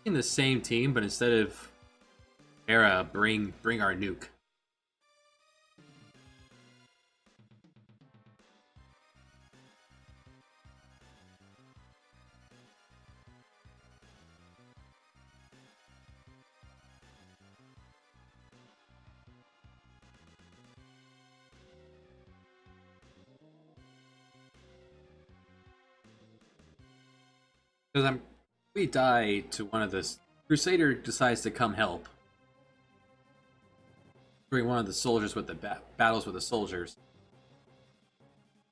Speaker 1: In the same team, but instead of Era, bring our nuke. Because we die to one of the Crusader decides to come help during one of the soldiers with the battles with the soldiers.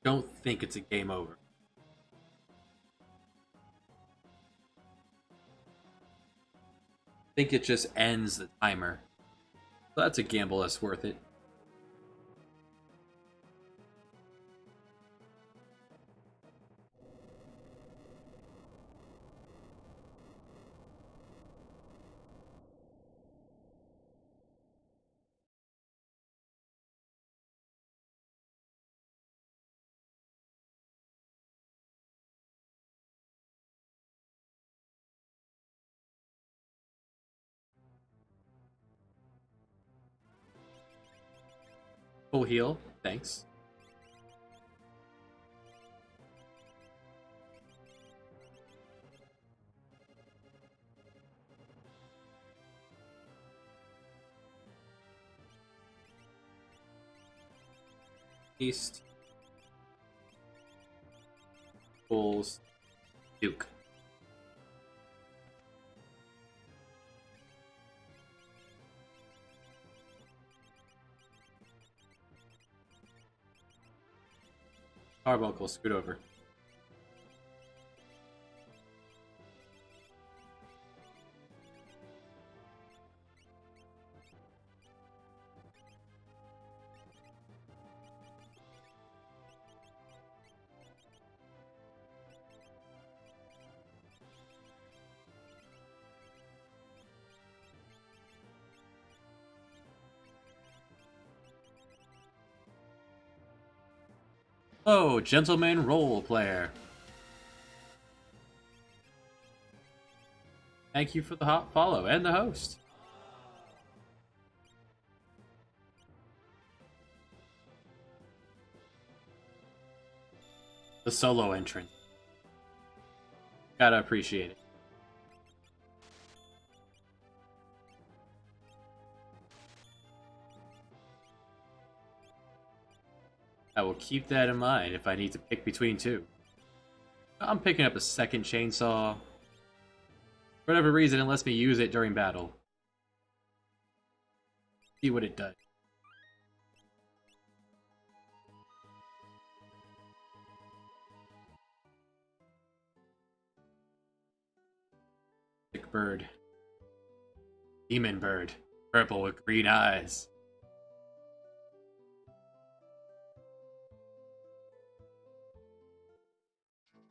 Speaker 1: Don't think it's a game over. I think it just ends the timer. So that's a gamble that's worth it. Full heal, thanks. East. Bulls. Duke. Carbuncle, scoot over. Oh, gentleman role player. Thank you for the hot follow and the host. The solo entrant. Gotta appreciate it. I will keep that in mind if I need to pick between two. I'm picking up a second chainsaw. For whatever reason, it lets me use it during battle. See what it does. Thick bird. Demon bird. Purple with green eyes.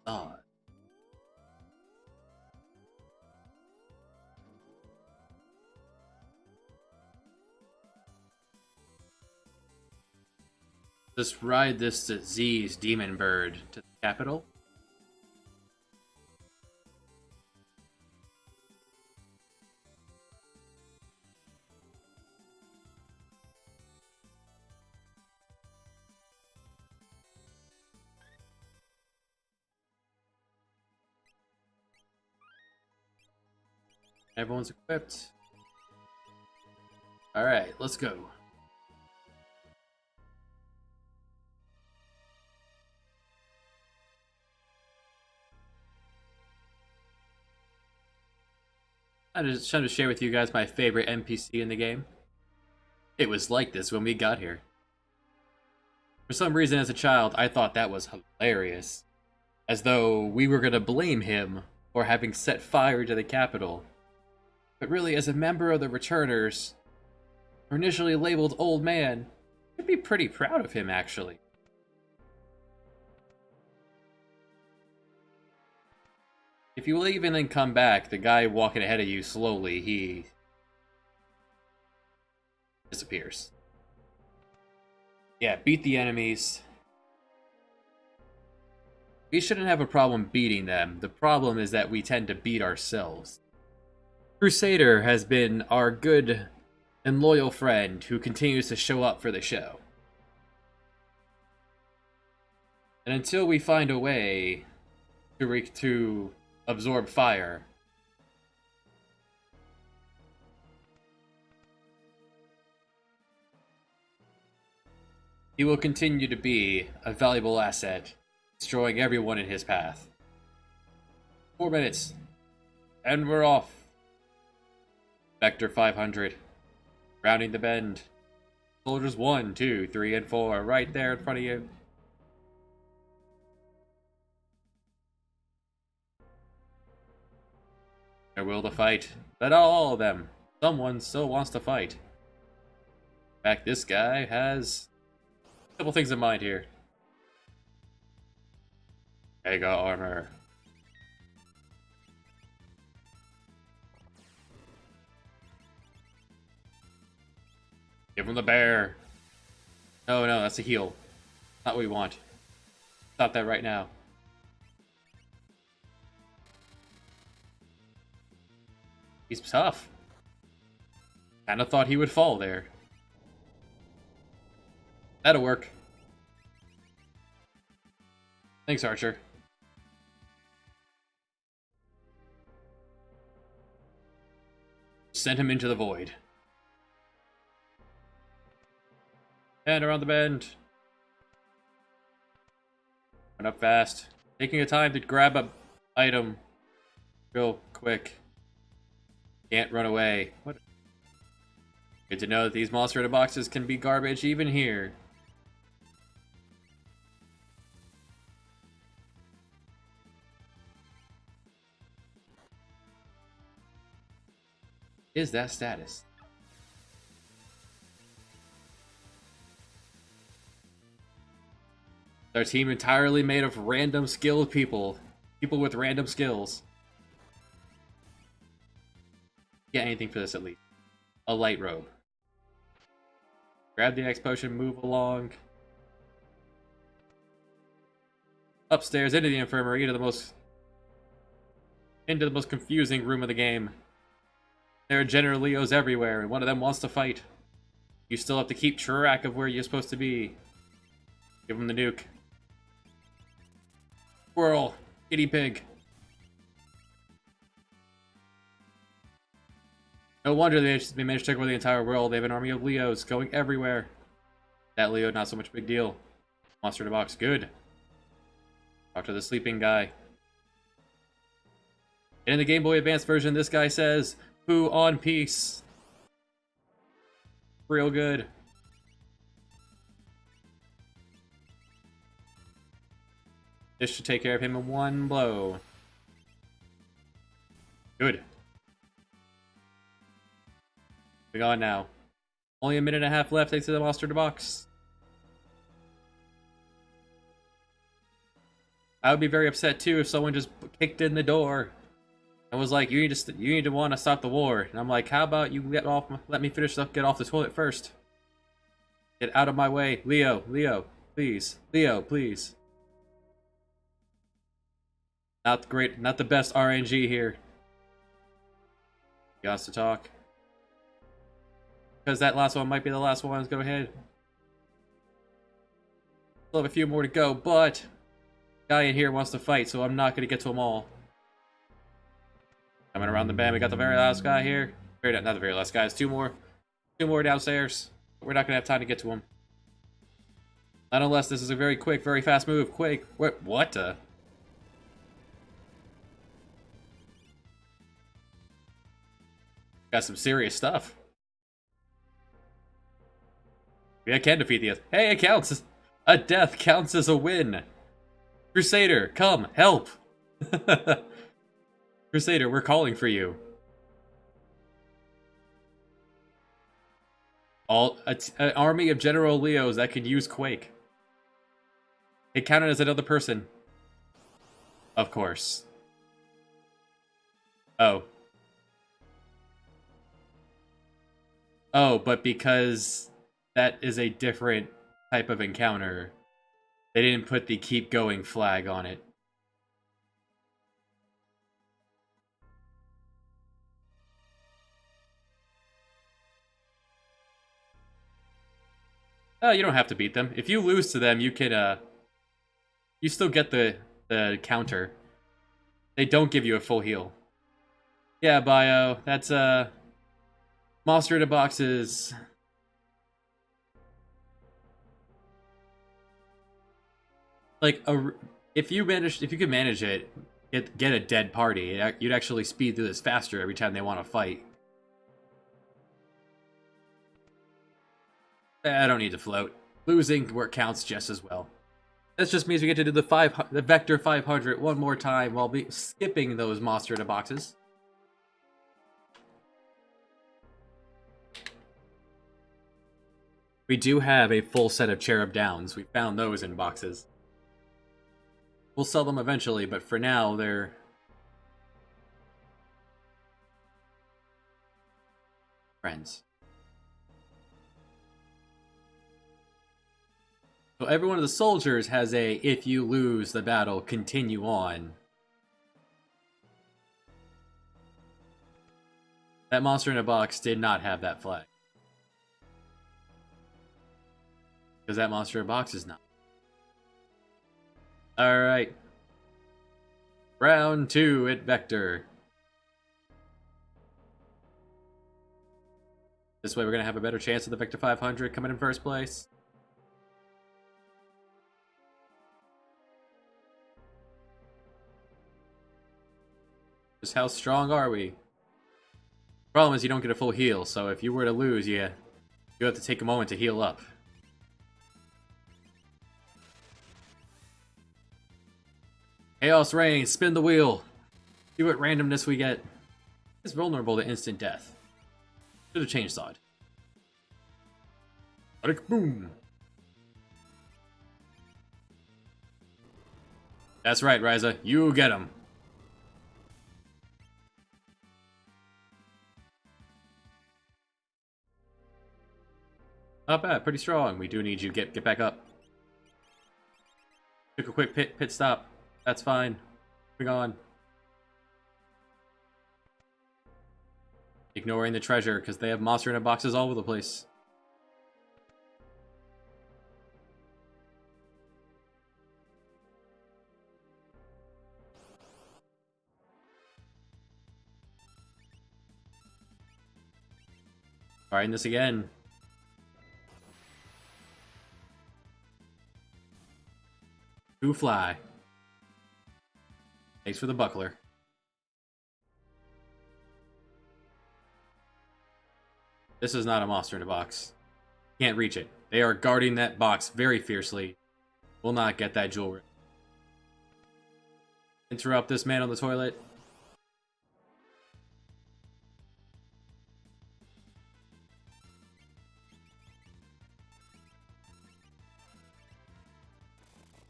Speaker 1: Oh. Just ride this to Z's demon bird to the capital. Everyone's equipped. Alright, let's go. I just trying to share with you guys my favorite NPC in the game. It was like this when we got here. For some reason as a child, I thought that was hilarious. As though we were gonna blame him for having set fire to the capital. But really, as a member of the Returners, or initially labeled Old Man, I'd be pretty proud of him, actually. If you leave and then come back, the guy walking ahead of you slowly, he disappears. Yeah, beat the enemies. We shouldn't have a problem beating them. The problem is that we tend to beat ourselves. Crusader has been our good and loyal friend who continues to show up for the show. And until we find a way to absorb fire, he will continue to be a valuable asset, destroying everyone in his path. 4 minutes, and we're off. Vector 500, rounding the bend. Soldiers 1, 2, 3, and 4, right there in front of you. Their will to fight. Let all of them. Someone still wants to fight. In fact, this guy has a couple things in mind here. Mega armor. Give him the bear. No, that's a heal. Not what we want. Stop that right now. He's tough. Kinda thought he would fall there. That'll work. Thanks, Archer. Send him into the void. And around the bend. Run up fast. Taking a time to grab a item real quick. Can't run away. What? Good to know that these monster in a boxes can be garbage even here. Is that status? Our team entirely made of random skilled people. People with random skills. Get anything for this at least. A light robe. Grab the X potion, move along. Upstairs into the infirmary, into the most confusing room of the game. There are General Leos everywhere, and one of them wants to fight. You still have to keep track of where you're supposed to be. Give him the nuke. Squirrel. Guinea pig. No wonder they managed to take over the entire world. They have an army of Leos going everywhere. That Leo, not so much a big deal. Monster in a box, good. Talk to the sleeping guy. And in the Game Boy Advance version, this guy says, "Who on peace?" Real good. This should take care of him in one blow. Good. Moving on now. Only a minute and a half left thanks to the monster in the box. I would be very upset too if someone just kicked in the door and was like, "You need to want to stop the war." And I'm like, "How about you let me finish up, get off the toilet first. Get out of my way, Leo, please, Leo, please." Not great, not the best RNG here. He wants to talk. Because that last one might be the last one. Let's go ahead. Still have a few more to go, but guy in here wants to fight, so I'm not going to get to them all. Coming around the bend, we got the very last guy here. Not the very last guy, it's two more downstairs. But we're not going to have time to get to them. Not unless this is a very quick, very fast move. Quick. What? Got some serious stuff. I can defeat the... Hey, it counts! A death counts as a win! Crusader, come, help! Crusader, we're calling for you. An army of General Leos that could use Quake. It counted as another person. Of course. Oh. Oh, but because that is a different type of encounter, they didn't put the keep going flag on it. You don't have to beat them. If you lose to them, you can, you still get the counter. They don't give you a full heal. Yeah, Bio, that's, monster in a boxes. Like, if you can manage it, get a dead party, you'd actually speed through this faster every time they want to fight. I don't need to float. Losing work counts just as well. This just means we get to do the Vector 500 one more time while skipping those monster in a boxes. We do have a full set of Cherub Downs. We found those in boxes. We'll sell them eventually, but for now, they're friends. So every one of the soldiers has a, if you lose the battle, continue on. That monster in a box did not have that flag. Because that monster in a box is not. Alright. Round 2 at Vector. This way we're going to have a better chance of the Vector 500 coming in first place. Just how strong are we? Problem is you don't get a full heal, so if you were to lose, you have to take a moment to heal up. Chaos Reign, spin the wheel. See what randomness we get. It's vulnerable to instant death. Should have chainsawed. Boom. That's right, Ryza. You get him. Not bad, pretty strong. We do need you to get back up. Took a quick pit stop. That's fine. Moving on. Ignoring the treasure, because they have monster in a boxes all over the place. Trying this again. Two fly. Thanks for the buckler. This is not a monster in a box. Can't reach it. They are guarding that box very fiercely. Will not get that jewelry. Interrupt this man on the toilet.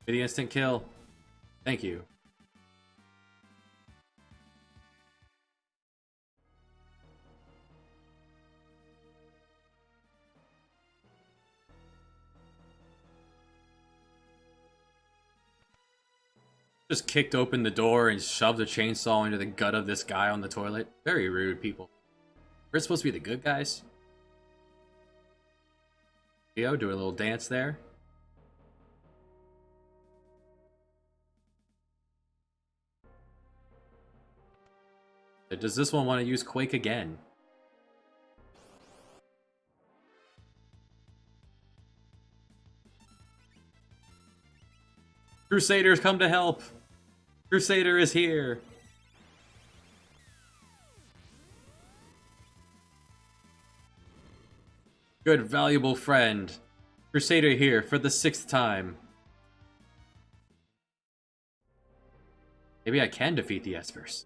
Speaker 1: For the instant kill. Thank you. Just kicked open the door and shoved a chainsaw into the gut of this guy on the toilet. Very rude, people. We're supposed to be the good guys. Leo doing a little dance there. Does this one want to use Quake again? Crusaders, come to help! Crusader is here! Good, valuable friend. Crusader here for the 6th time. Maybe I can defeat the Espers.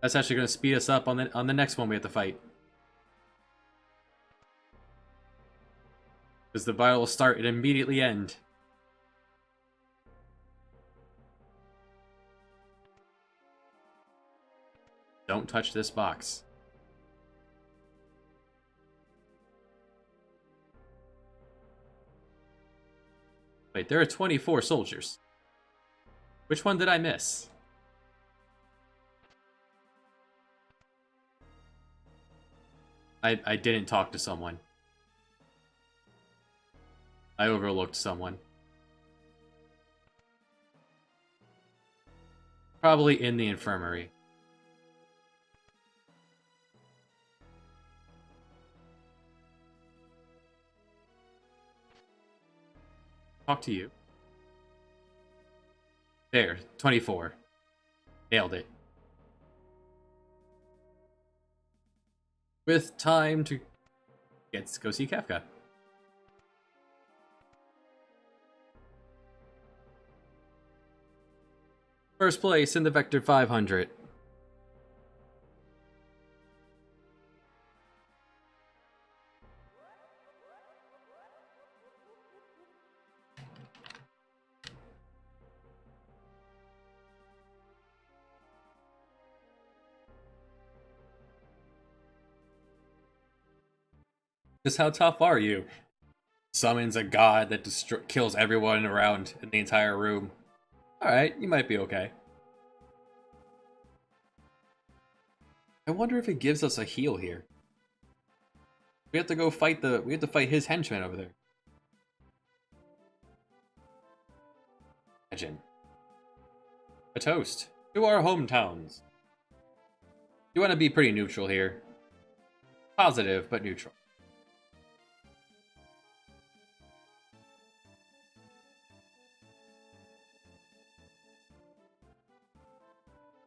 Speaker 1: That's actually going to speed us up on the next one we have to fight. Because the battle will start and immediately end. Don't touch this box. Wait, there are 24 soldiers. Which one did I miss? I didn't talk to someone. I overlooked someone. Probably in the infirmary. Talk to you. There, 24. Nailed it. With time to go see Kafka. First place in the Vector 500. Just how tough are you? Summons a god that kills everyone around in the entire room. Alright, you might be okay. I wonder if it gives us a heal here. We have to go fight we have to fight his henchmen over there. Imagine. A toast to our hometowns. You want to be pretty neutral here. Positive, but neutral.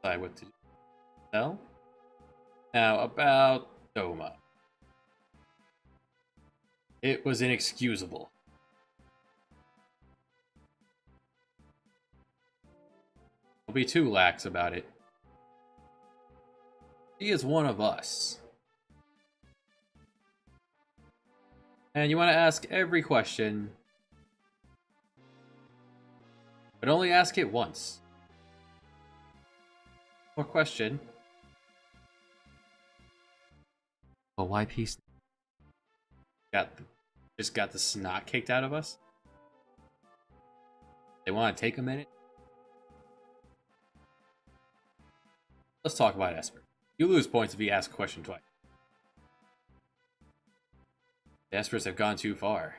Speaker 1: Decide what to do. Well, now about Doma. It was inexcusable. Don't be too lax about it. He is one of us. And you want to ask every question, but only ask it once. Or question. Oh, why peace? Just got the snot kicked out of us? They want to take a minute? Let's talk about Esper. You lose points if you ask a question twice. The Espers have gone too far.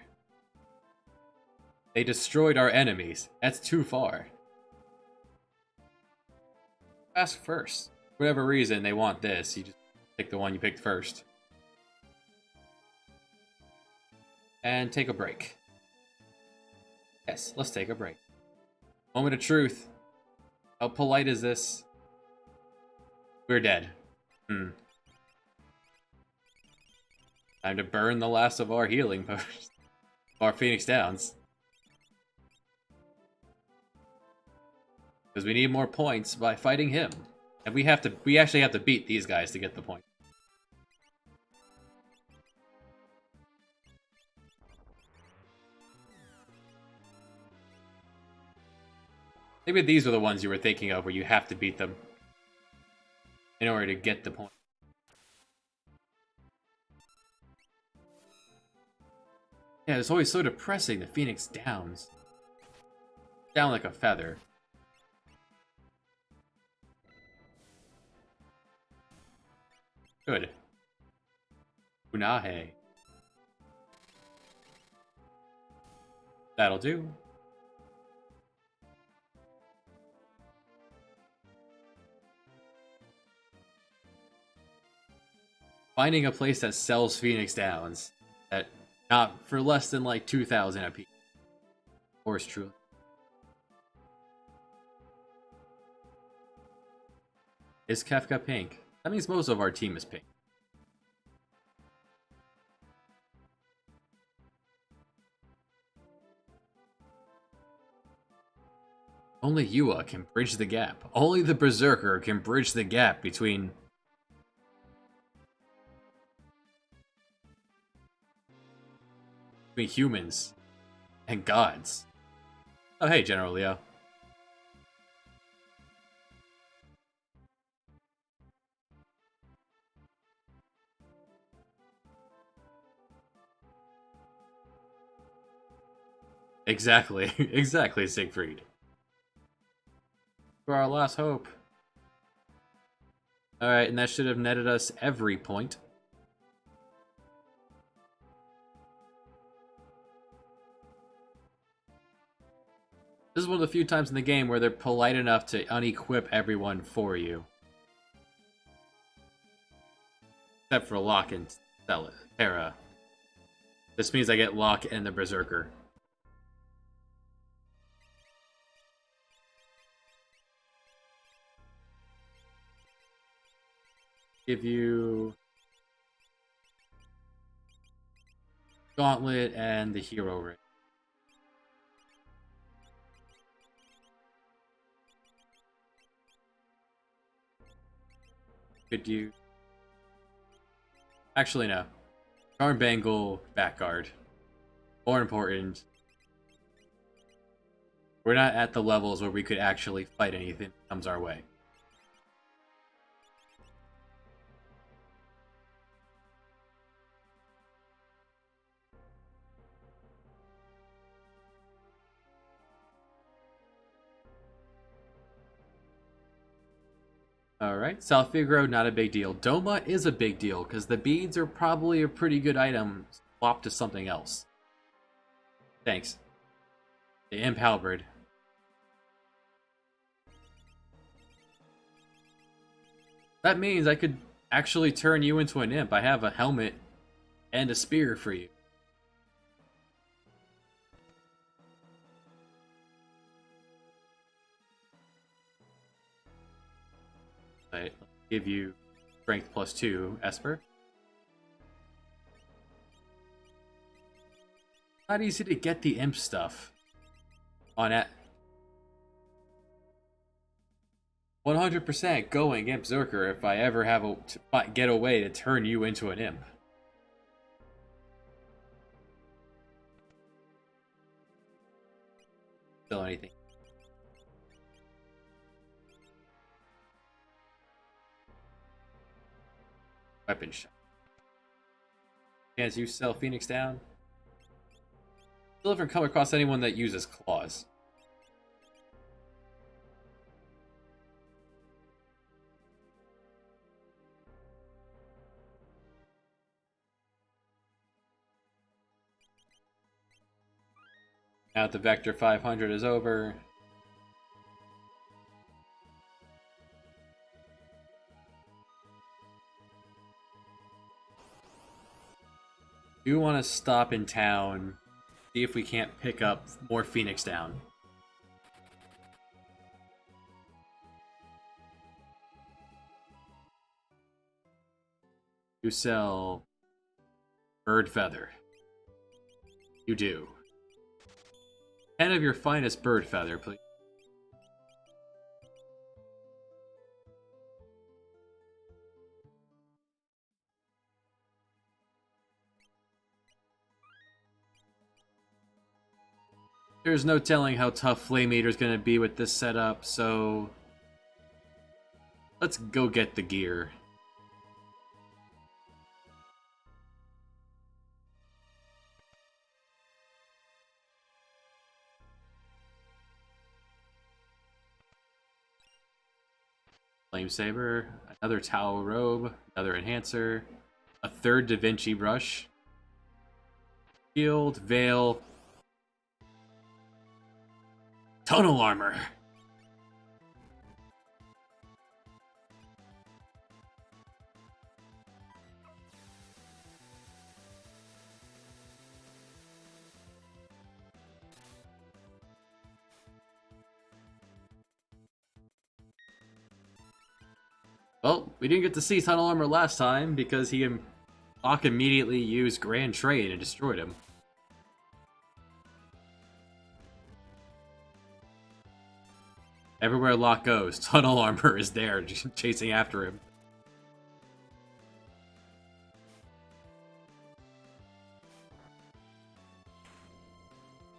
Speaker 1: They destroyed our enemies. That's too far. Ask first. For whatever reason they want this, you just pick the one you picked first. And take a break. Yes, let's take a break. Moment of truth. How polite is this? We're dead. Time to burn the last of our healing potions. Our Phoenix Downs. Because we need more points by fighting him. And we actually have to beat these guys to get the point. Maybe these are the ones you were thinking of where you have to beat them in order to get the point. Yeah, it's always so depressing, the Phoenix Downs. Down like a feather. Good. Unahe. That'll do. Finding a place that sells Phoenix Downs that not for less than like 2,000 a piece. Horse truly. Is Kefka pink? That means most of our team is pink. Only Yua can bridge the gap. Only the Berserker can bridge the gap between humans and gods. Oh, hey, General Leo. Exactly. Exactly, Siegfried. For our last hope. Alright, and that should have netted us every point. This is one of the few times in the game where they're polite enough to unequip everyone for you. Except for Locke and Terra. This means I get Locke and the Berserker. Give you Gauntlet and the Hero Ring. Could you... Actually, no. Charm Bangle, Backguard. More important, we're not at the levels where we could actually fight anything that comes our way. Alright, South Figaro, not a big deal. Doma is a big deal, because the beads are probably a pretty good item swapped to something else. Thanks. The Imp Halberd. That means I could actually turn you into an imp. I have a helmet and a spear for you. Right, give you strength +2, Esper. Not easy to get the imp stuff on at 100% going Imp Zerker if I ever have get a way to turn you into an imp. Still anything. Weapon shot. Chance you sell Phoenix down. Still haven't come across anyone that uses claws. Now that the Vector 500 is over. Do want to stop in town, see if we can't pick up more Phoenix down. You sell bird feather. You do. 10 of your finest bird feather, please. There's no telling how tough Flame Eater's gonna be with this setup, so let's go get the gear. Flame Saber, another Towel Robe, another Enhancer, a third Da Vinci Brush, Shield, Veil, Tunnel Armor. Well, we didn't get to see Tunnel Armor last time because Locke immediately used Grand Trade and destroyed him. Everywhere Locke goes, Tunnel Armor is there, chasing after him.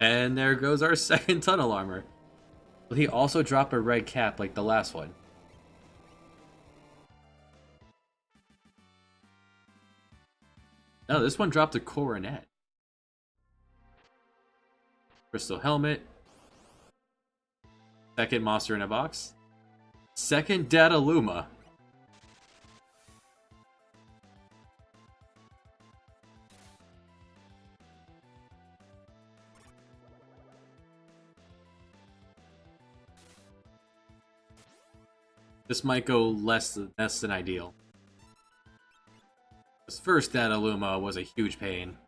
Speaker 1: And there goes our second Tunnel Armor. Will he also drop a red cap like the last one? No, this one dropped a coronet. Crystal Helmet. Second monster in a box. Second Dataluma. This might go less than ideal. This first Dataluma was a huge pain.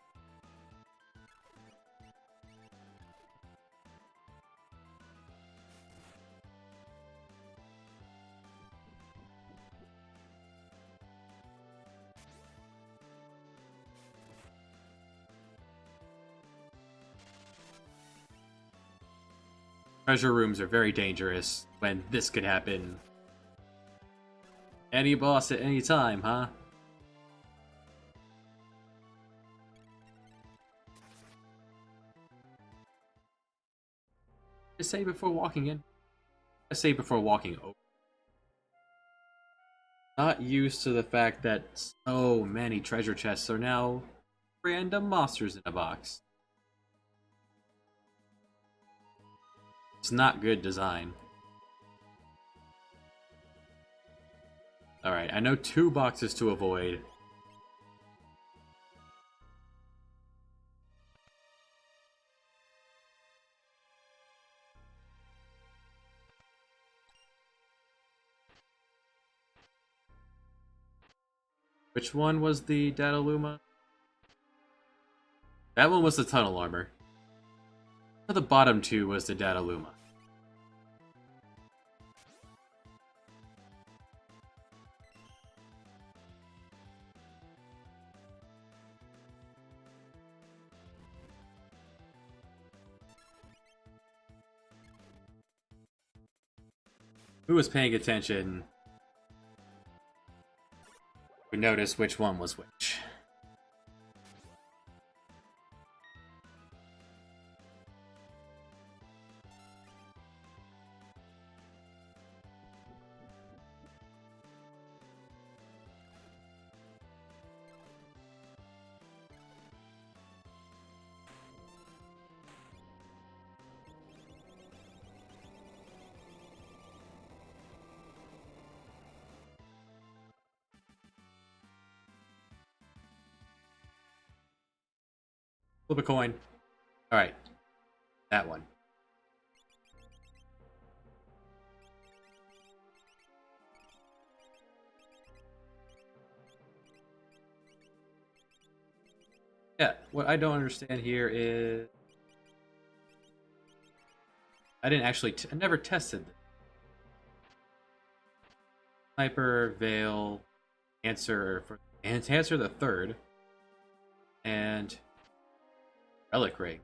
Speaker 1: Treasure rooms are very dangerous when this could happen. Any boss at any time, huh? Just say before walking in. Just say before walking over. Not used to the fact that so many treasure chests are now random monsters in a box. It's not good design. Alright, I know 2 boxes to avoid. Which one was the Dataluma? That one was the Tunnel Armor. The bottom 2 was the Dataluma. Who was paying attention would notice which one was which. Flip a coin. Alright. That one. Yeah, what I don't understand here is... I didn't actually... I never tested this. Sniper, Veil, Answer the third, and Relic Ring.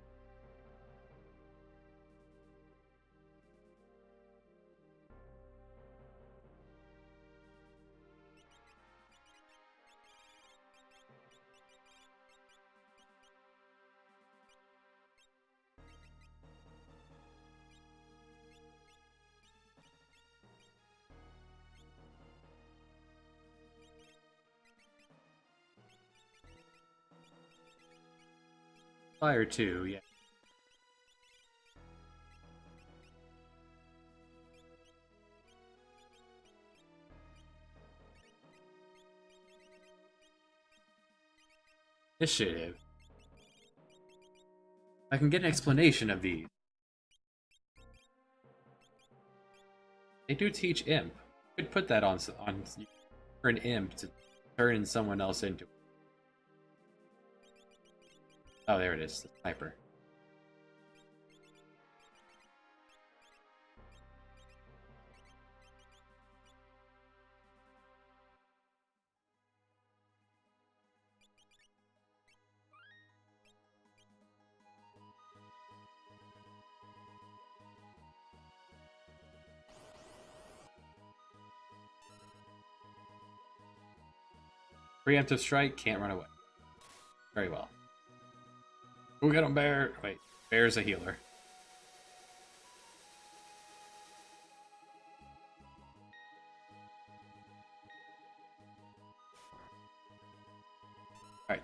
Speaker 1: Fire 2, yeah. Initiative. I can get an explanation of these. They do teach Imp. Could put that on for an Imp to turn someone else into. Oh, there it is. The sniper. Preemptive strike, can't run away. Very well. Who got him, Bear? Wait, Bear's a healer. Alright.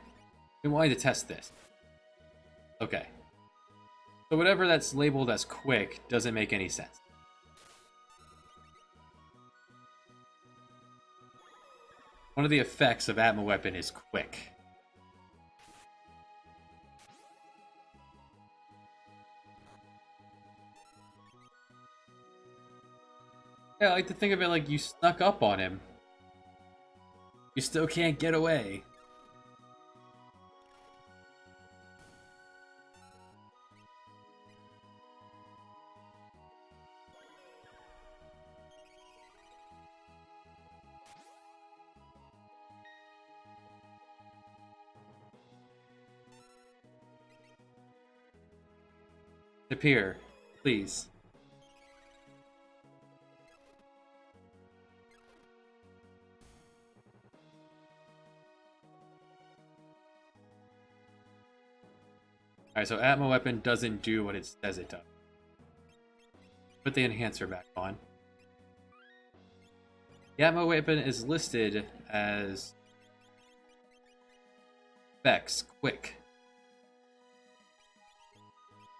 Speaker 1: We wanted to test this. Okay. So whatever that's labeled as quick doesn't make any sense. One of the effects of Atma Weapon is quick. Yeah, I like to think of it like you snuck up on him. You still can't get away. Disappear, please. Alright, so Atma Weapon doesn't do what it says it does. Put the enhancer back on. The Atma Weapon is listed as Vex, quick.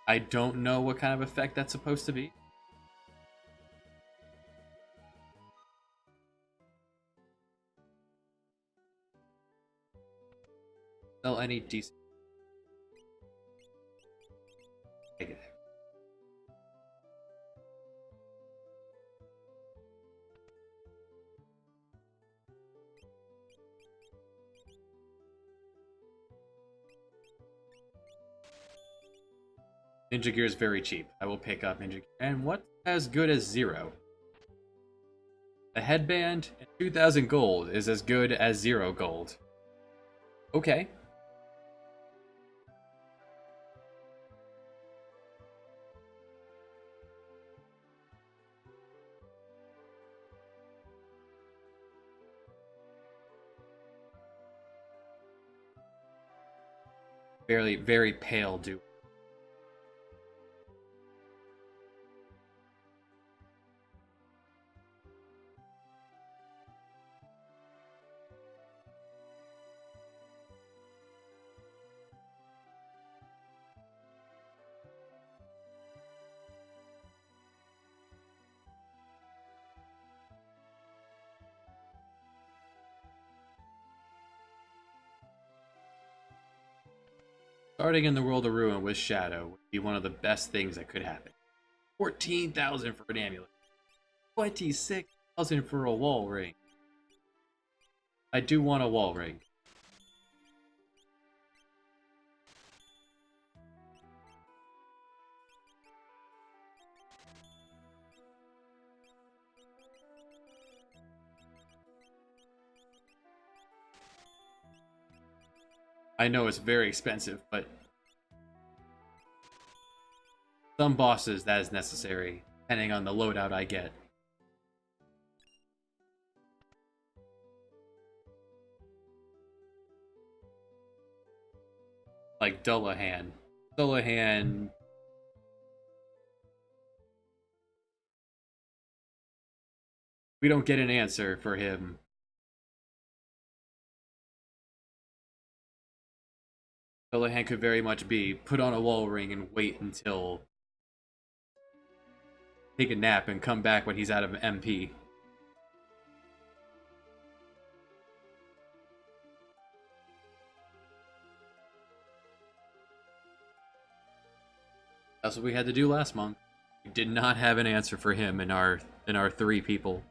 Speaker 1: I don't know what kind of effect that's supposed to be. Sell any decent. Take it. Ninja Gear is very cheap. I will pick up Ninja Gear. And what's as good as 0? A headband and 2,000 gold is as good as 0 gold. Okay. Very pale dude. Starting in the World of Ruin with Shadow would be one of the best things that could happen. 14,000 for an amulet. 26,000 for a wall ring. I do want a wall ring. I know it's very expensive, but some bosses that is necessary, depending on the loadout I get. Like Dullahan. Dullahan. We don't get an answer for him. Dullahan could very much be put on a wall ring and wait until take a nap and come back when he's out of MP. That's what we had to do last month. We did not have an answer for him in our 3 people.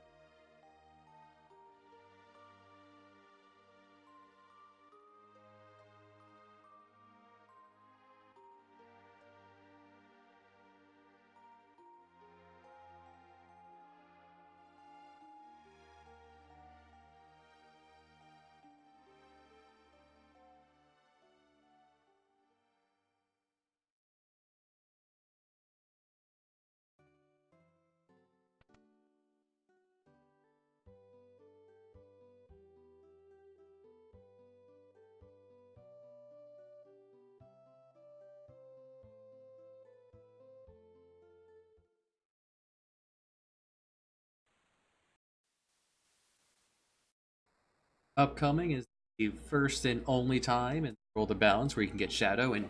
Speaker 1: Upcoming is the first and only time in World of Balance where you can get Shadow, and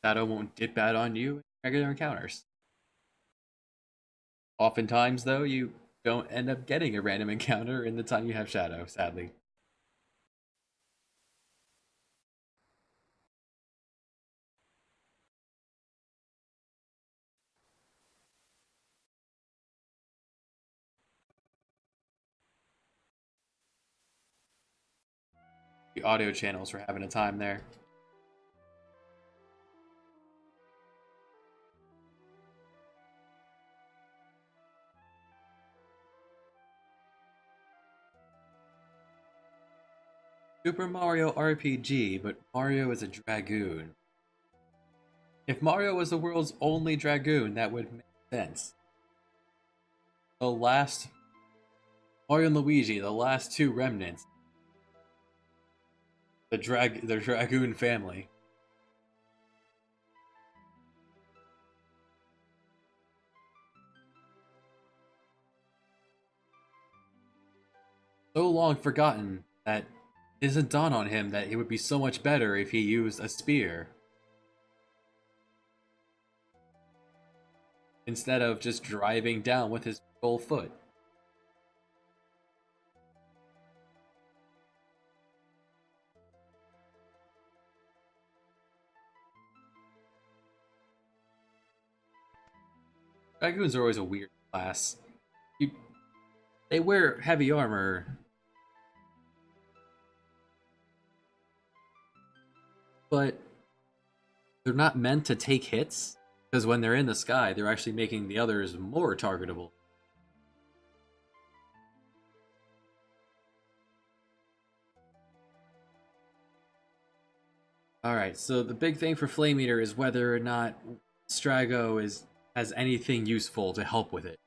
Speaker 1: Shadow won't dip out on you in regular encounters. Oftentimes, though, you don't end up getting a random encounter in the time you have Shadow, sadly. The audio channels were having a time there. Super Mario RPG, but Mario is a dragoon. If Mario was the world's only dragoon, that would make sense. The last Mario and Luigi, the last 2 remnants. The dragoon family. So long forgotten that it doesn't dawn on him that it would be so much better if he used a spear instead of just driving down with his full foot. Dragoons are always a weird class. You, they wear heavy armor, but they're not meant to take hits, because when they're in the sky, they're actually making the others more targetable. Alright, so the big thing for Flame Eater is whether or not Strago has anything useful to help with it.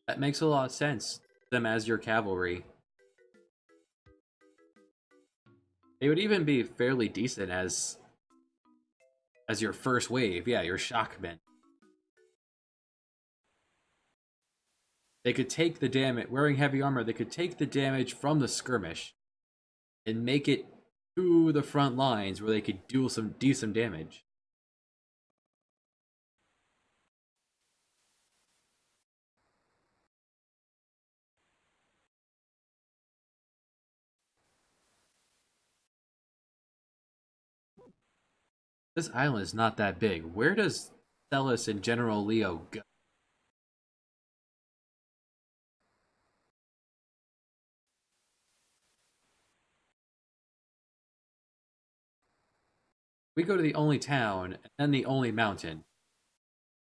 Speaker 1: That makes a lot of sense. Them as your cavalry. They would even be fairly decent as your first wave. Yeah, your shockmen. They could take the damage wearing heavy armor. They could take the damage from the skirmish and make it to the front lines where they could do some decent damage. This island is not that big. Where does Celis and General Leo go? We go to the only town and then the only mountain.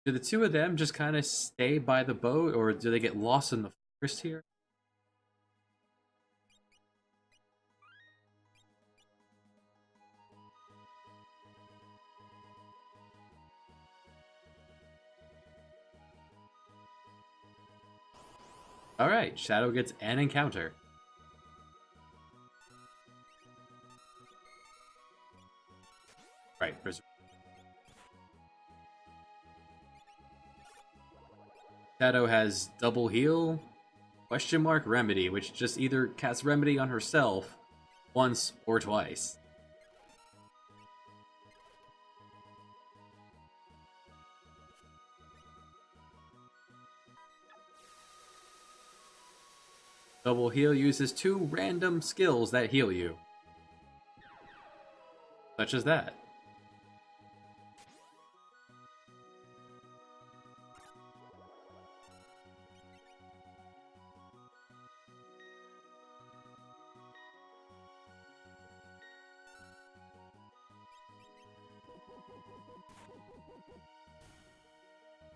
Speaker 1: Do the two of them just kind of stay by the boat, or do they get lost in the forest here? Alright, Shadow gets an encounter. Right, Shadow has double heal, question mark remedy, which just either casts remedy on herself once or twice. Double heal uses 2 random skills that heal you. Such as that.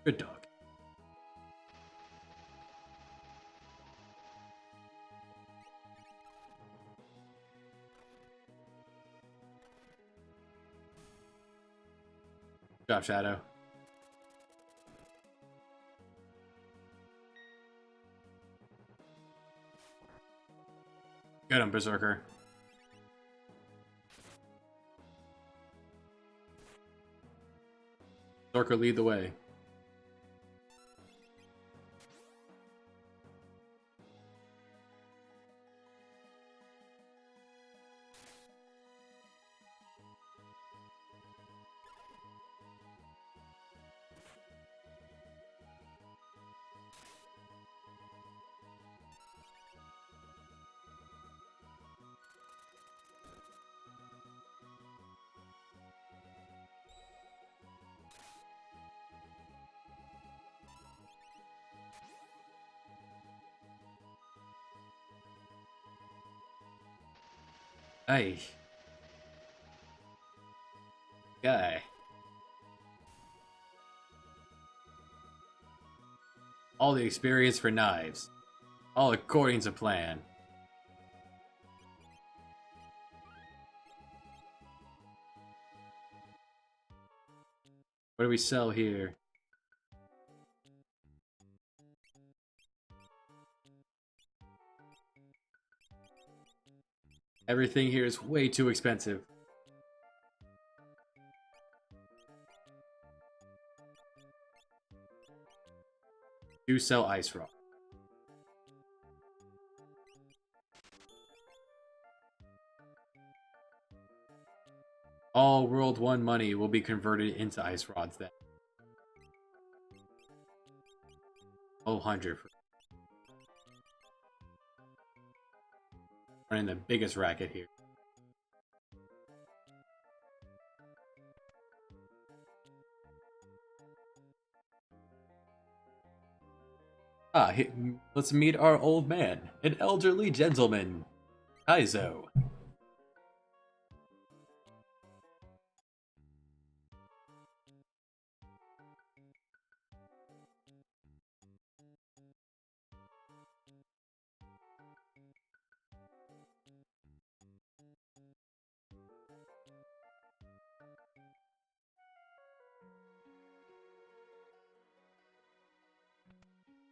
Speaker 1: Good dog. Good job, Shadow. Good on Berserker. Berserker lead the way. Hey. Guy. All the experience for knives. All according to plan. What do we sell here? Everything here is way too expensive. Do sell ice rock. All World 1 money will be converted into ice rods then. Oh, 100. Running the biggest racket here. Let's meet our old man, an elderly gentleman, Kaizo.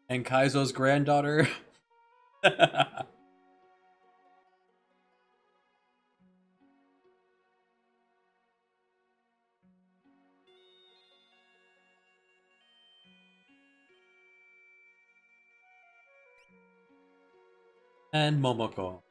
Speaker 1: And Kaizo's granddaughter. And Momoko.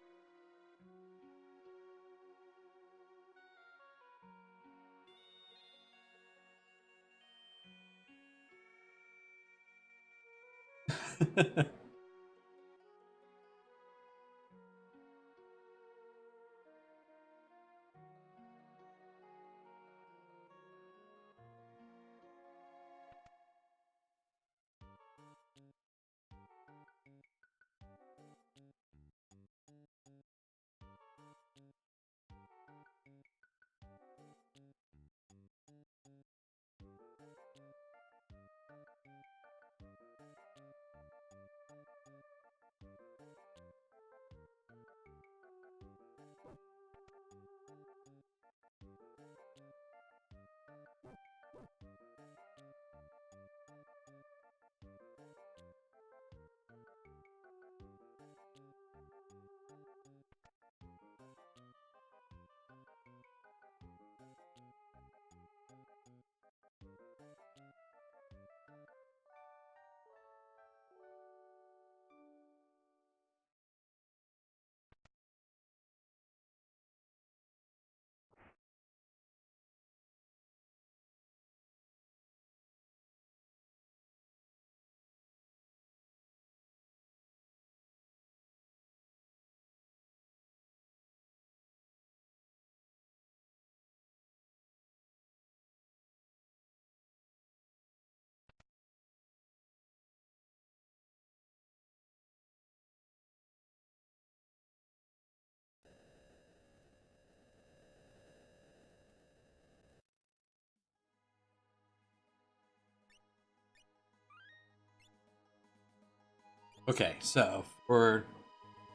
Speaker 1: Okay, so for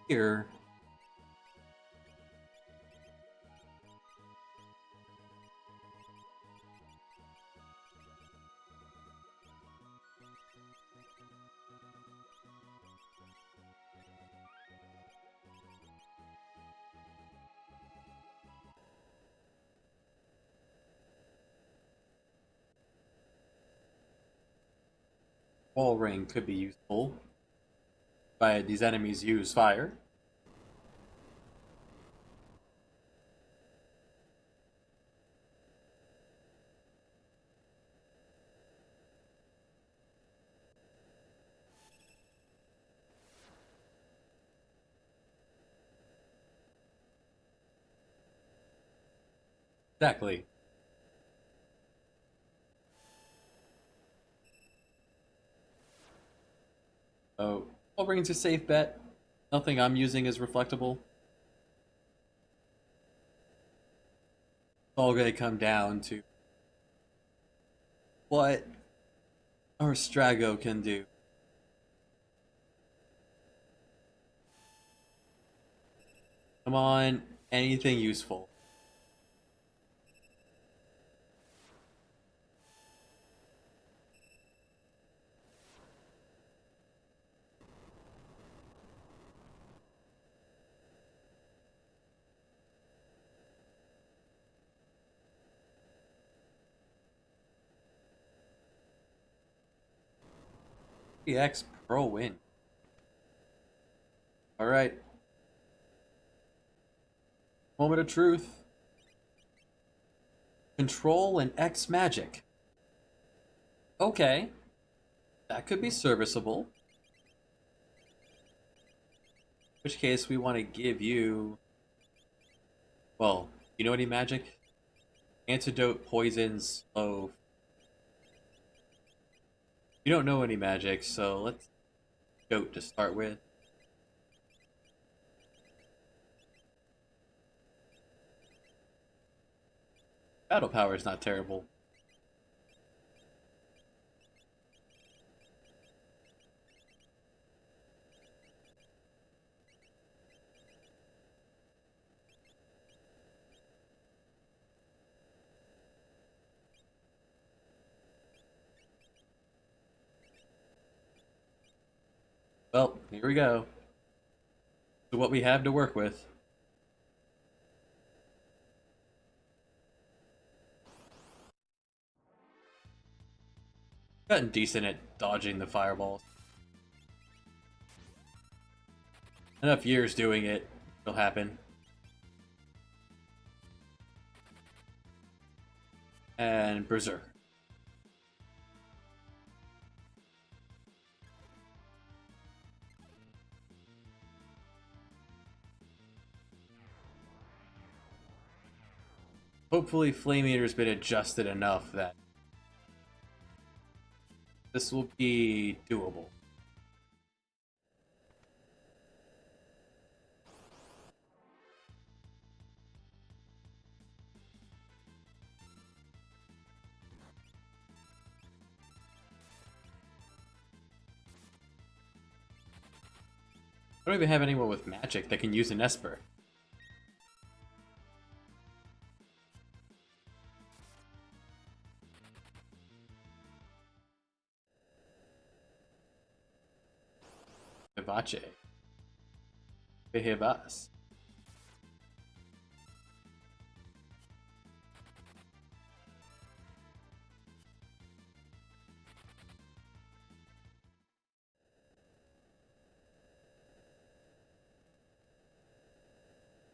Speaker 1: here, wall ring could be useful. By these enemies use fire. Exactly. Oh, wall ring's a safe bet. Nothing I'm using is reflectable. It's all gonna come down to what our Strago can do. Come on, anything useful. EX Pro win. Alright. Moment of truth. Control and X magic. Okay, that could be serviceable. In which case, we want to give you... Well, you know any magic? Antidote, poisons, slow. You don't know any magic, so let's goat to start with. Battle power is not terrible. Well, here we go. So what we have to work with. Gotten decent at dodging the fireballs. Enough years doing it, it'll happen. And Berserk. Hopefully Flame Eater's been adjusted enough that this will be doable. I don't even have anyone with magic that can use an Esper. Vivace. Behivas.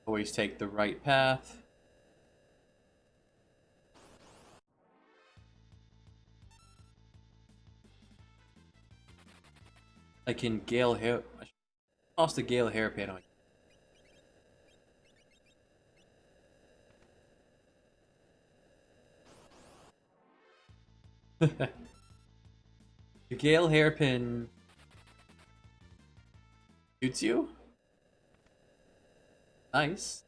Speaker 1: Always take the right path. I can Gale Hair. I should toss the Gale Hairpin on you. The Gale Hairpin shoots you? Nice.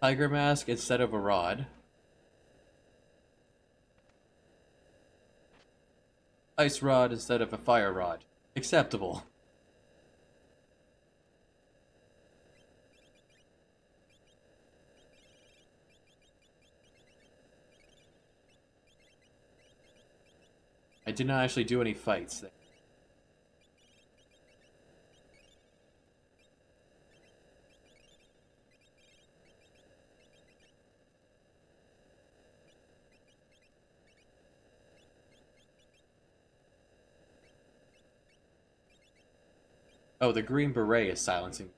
Speaker 1: Tiger Mask instead of a rod. Ice Rod instead of a Fire Rod. Acceptable. I did not actually do any fights there. Oh, the Green Beret is silencing.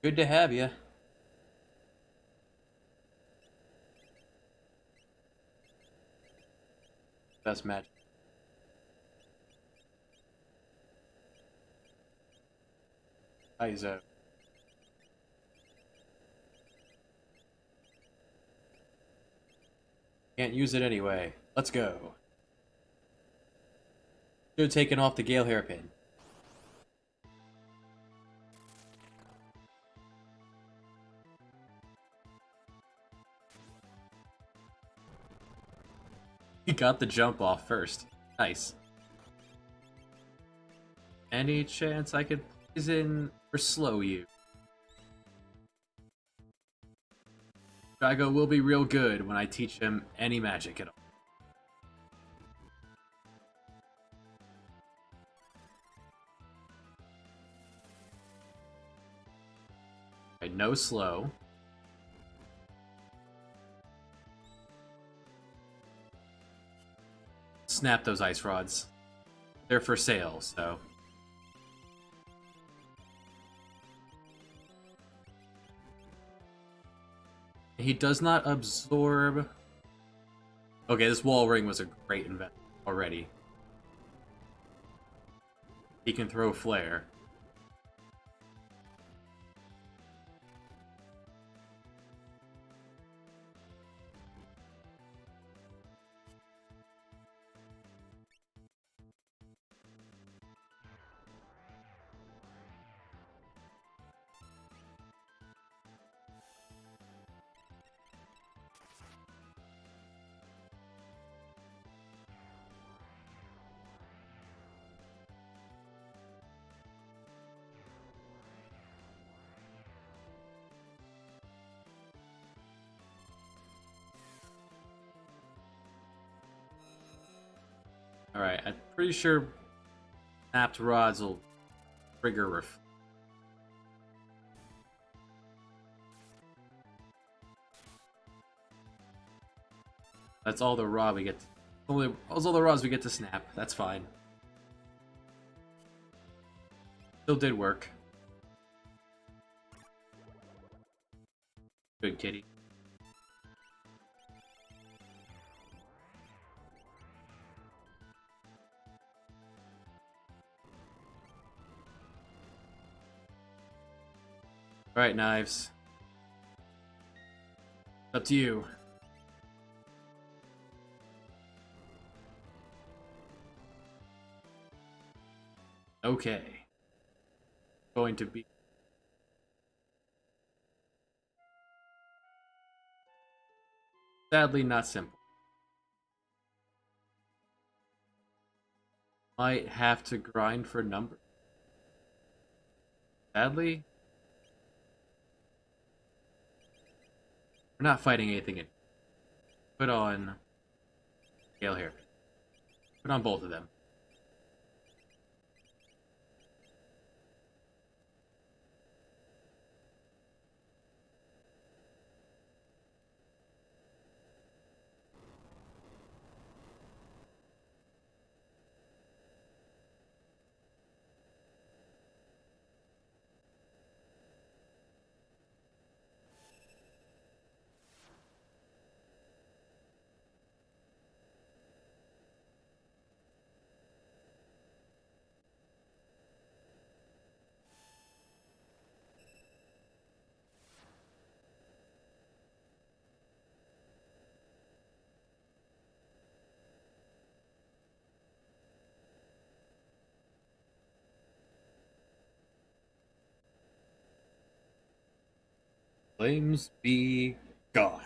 Speaker 1: Good to have you. Best match. Izo. Can't use it anyway. Let's go. Should have taken off the Gale Hairpin. He got the jump off first. Nice. Any chance I could poison or slow you? Drago will be real good when I teach him any magic at all. Right, no slow. Snap those ice rods. They're for sale, so. He does not absorb. Okay, this wall ring was a great investment already. He can throw flare. Alright, I'm pretty sure snapped rods will trigger That's all the rod we get. That's all the rods we get to snap. That's fine. Still did work. Good kitty. Alright, Knives. It's up to you. Okay. Going to be... Sadly, not simple. Might have to grind for numbers. Sadly, we're not fighting anything. Put on Gale here. Put on both of them. Flames be gone.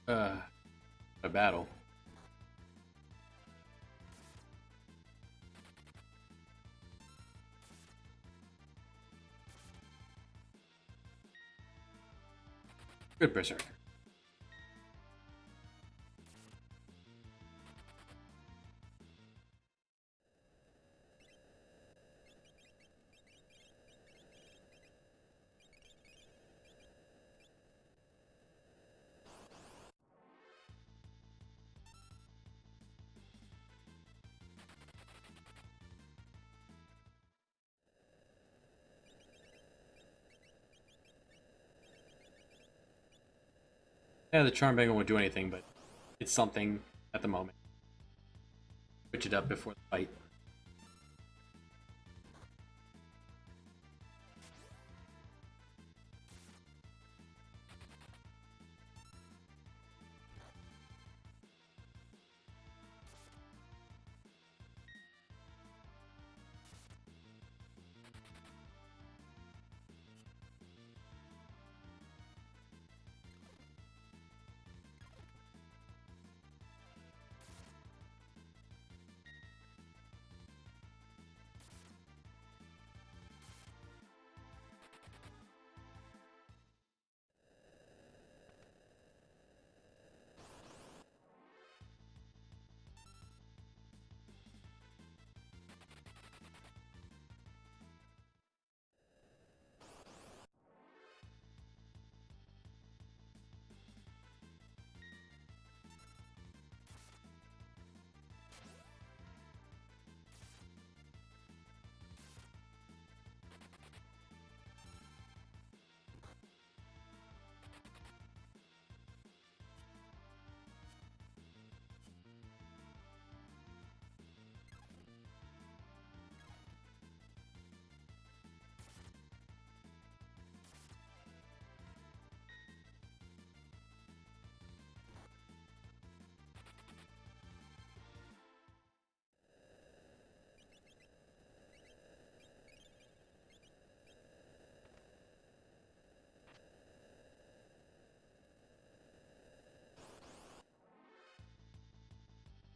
Speaker 1: A battle. Good berserker. Yeah, the charm bangle won't do anything, but it's something at the moment. Switch it up before the fight.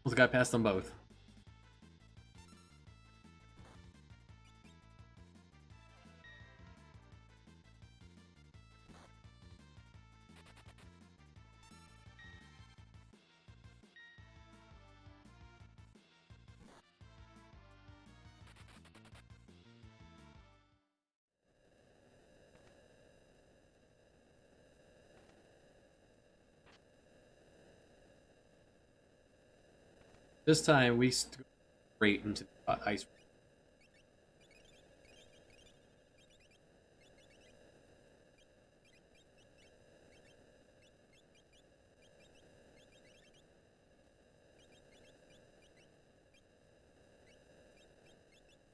Speaker 1: Almost got past them both. This time we straight into the ice.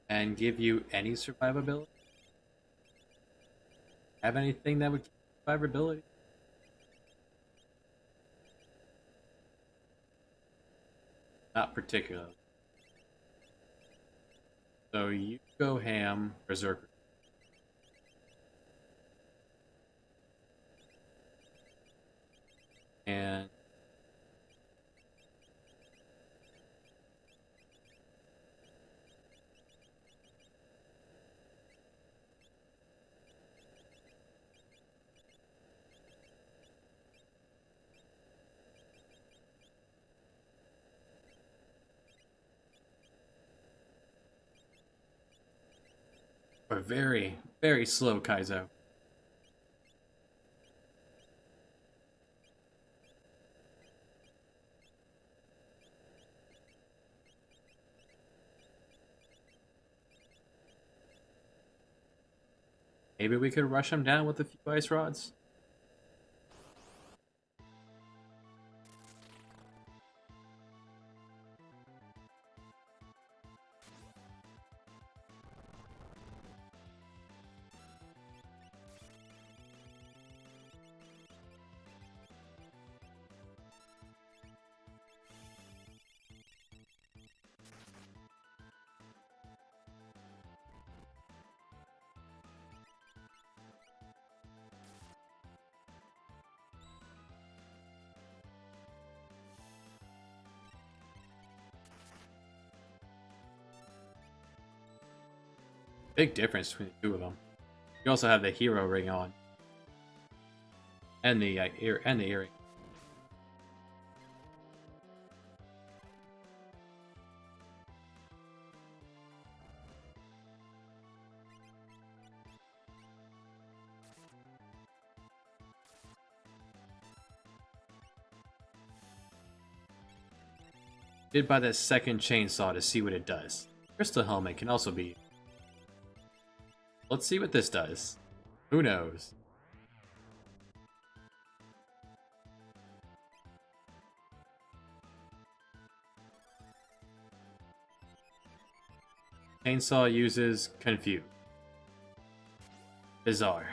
Speaker 1: And give you any survivability? Have anything that would give you survivability? Not particularly. So you go ham, berserker. And a very, very slow Kaizo. Maybe we could rush him down with a few ice rods. Big difference between the two of them. You also have the hero ring on, and the earring. Did buy that second chainsaw to see what it does. Crystal helmet can also be. Let's see what this does. Who knows? Chainsaw uses confuse. Bizarre.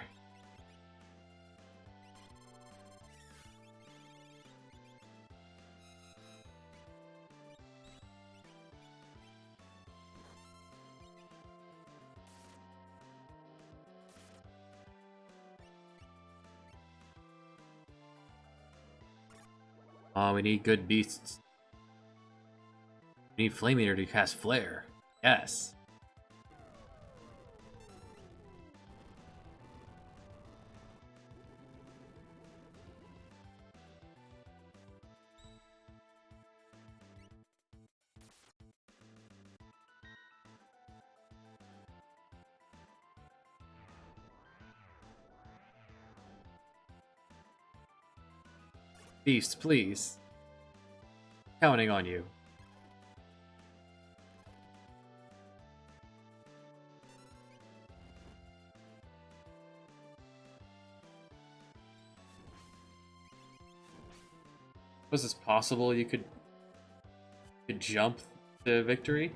Speaker 1: Oh, we need good beasts. We need Flame Eater to cast Flare. Yes. Beast, please. Counting on you. Was this possible? You could jump to victory?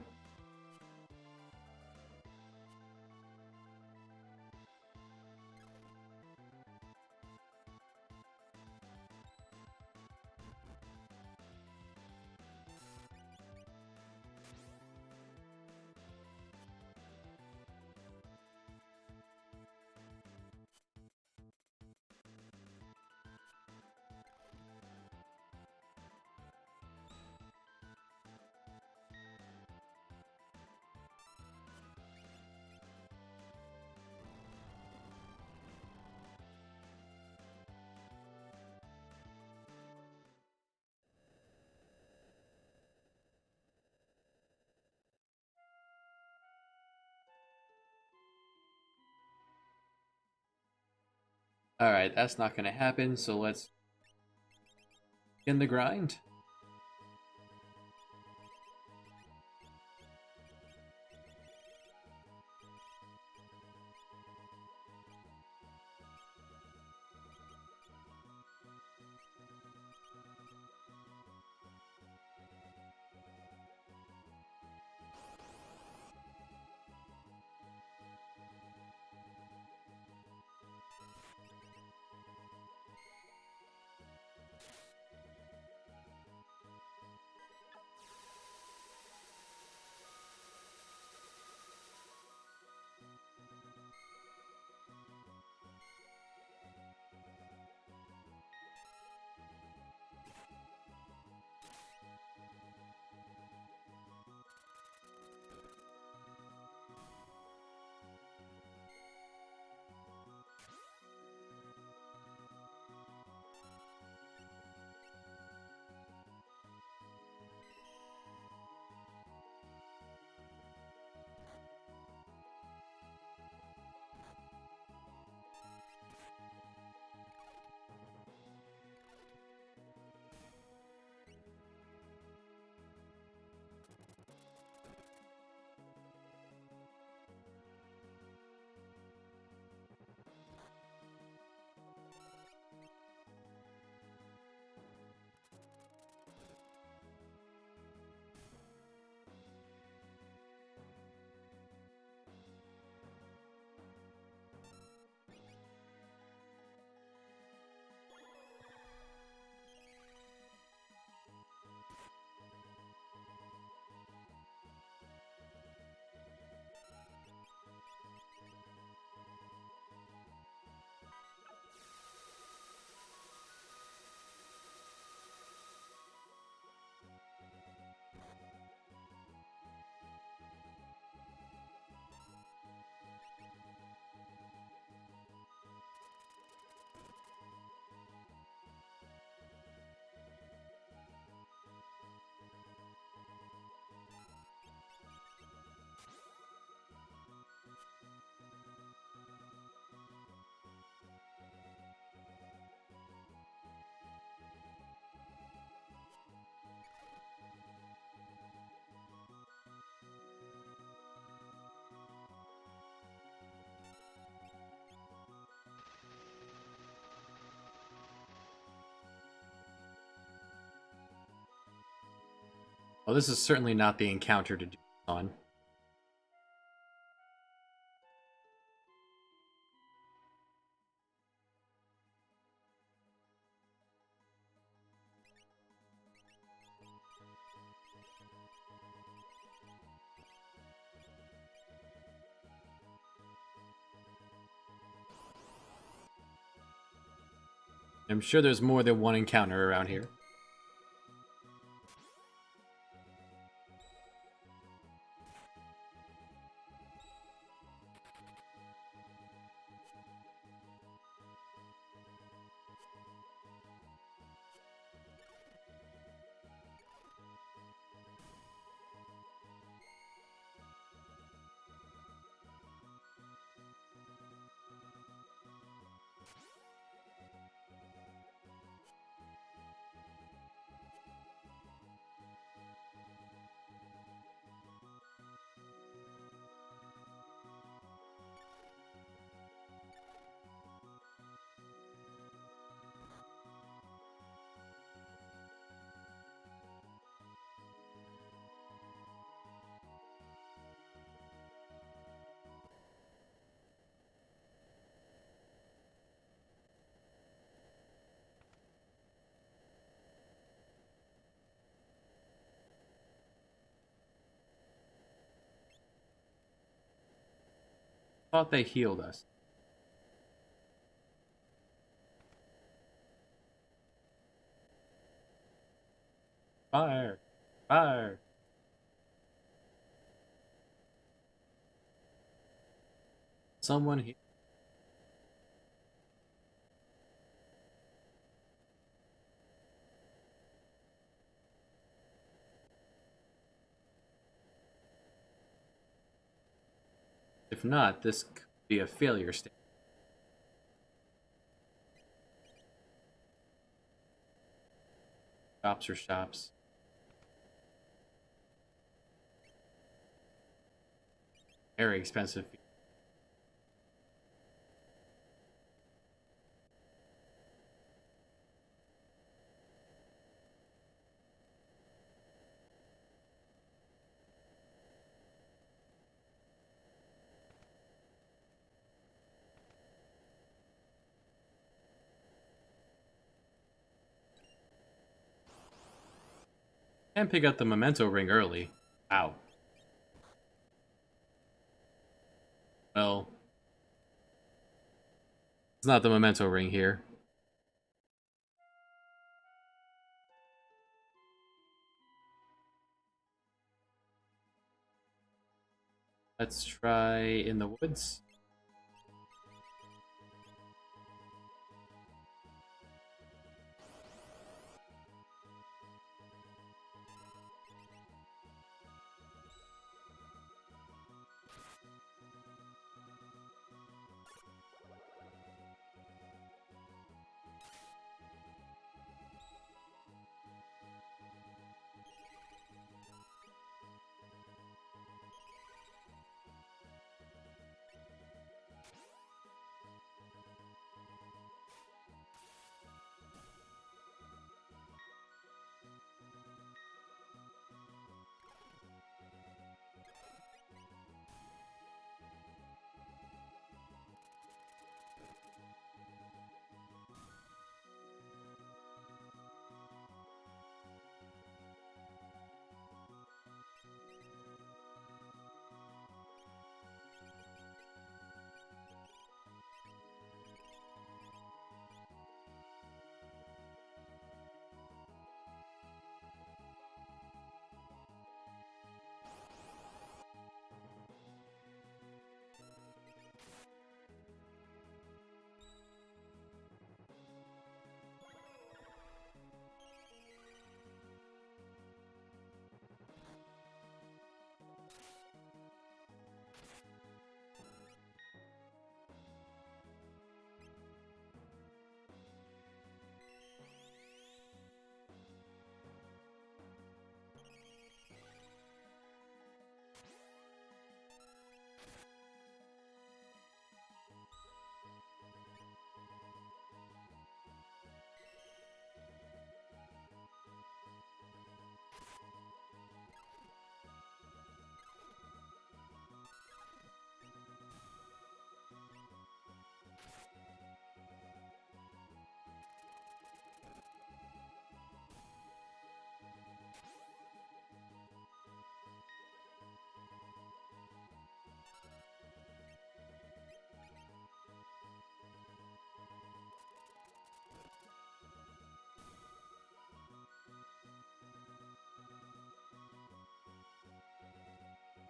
Speaker 1: Alright, that's not gonna happen, so let's begin the grind. Well, this is certainly not the encounter to do this on. I'm sure there's more than one encounter around here. Thought they healed us. Fire! Fire! Someone here. If not, this could be a failure state. Shops or shops. Very expensive. And pick up the memento ring early. Wow. Well, it's not the memento ring here. Let's try in the woods.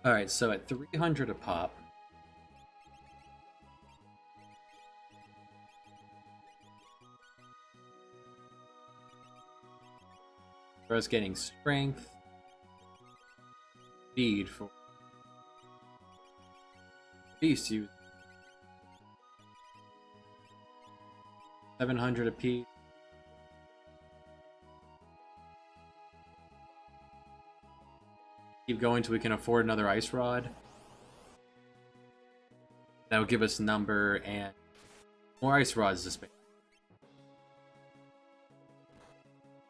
Speaker 1: Alright, so at 300 a pop, Bro's getting strength, speed for Beast use 700 apiece. Keep going till we can afford another ice rod. That'll give us number and more ice rods to spend.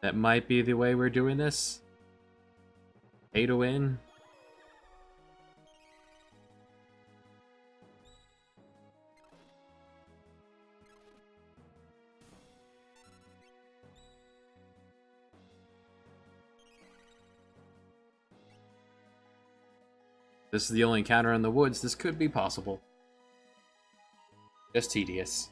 Speaker 1: That might be the way we're doing this. Pay to win. This is the only encounter in the woods. This could be possible. Just tedious.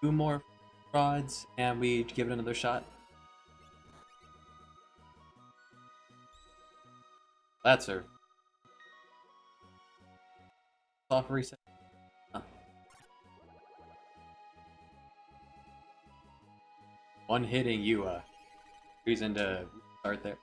Speaker 1: Two more rods, and we give it another shot. That's her. Soft reset. Huh. One hitting you, reason to start there.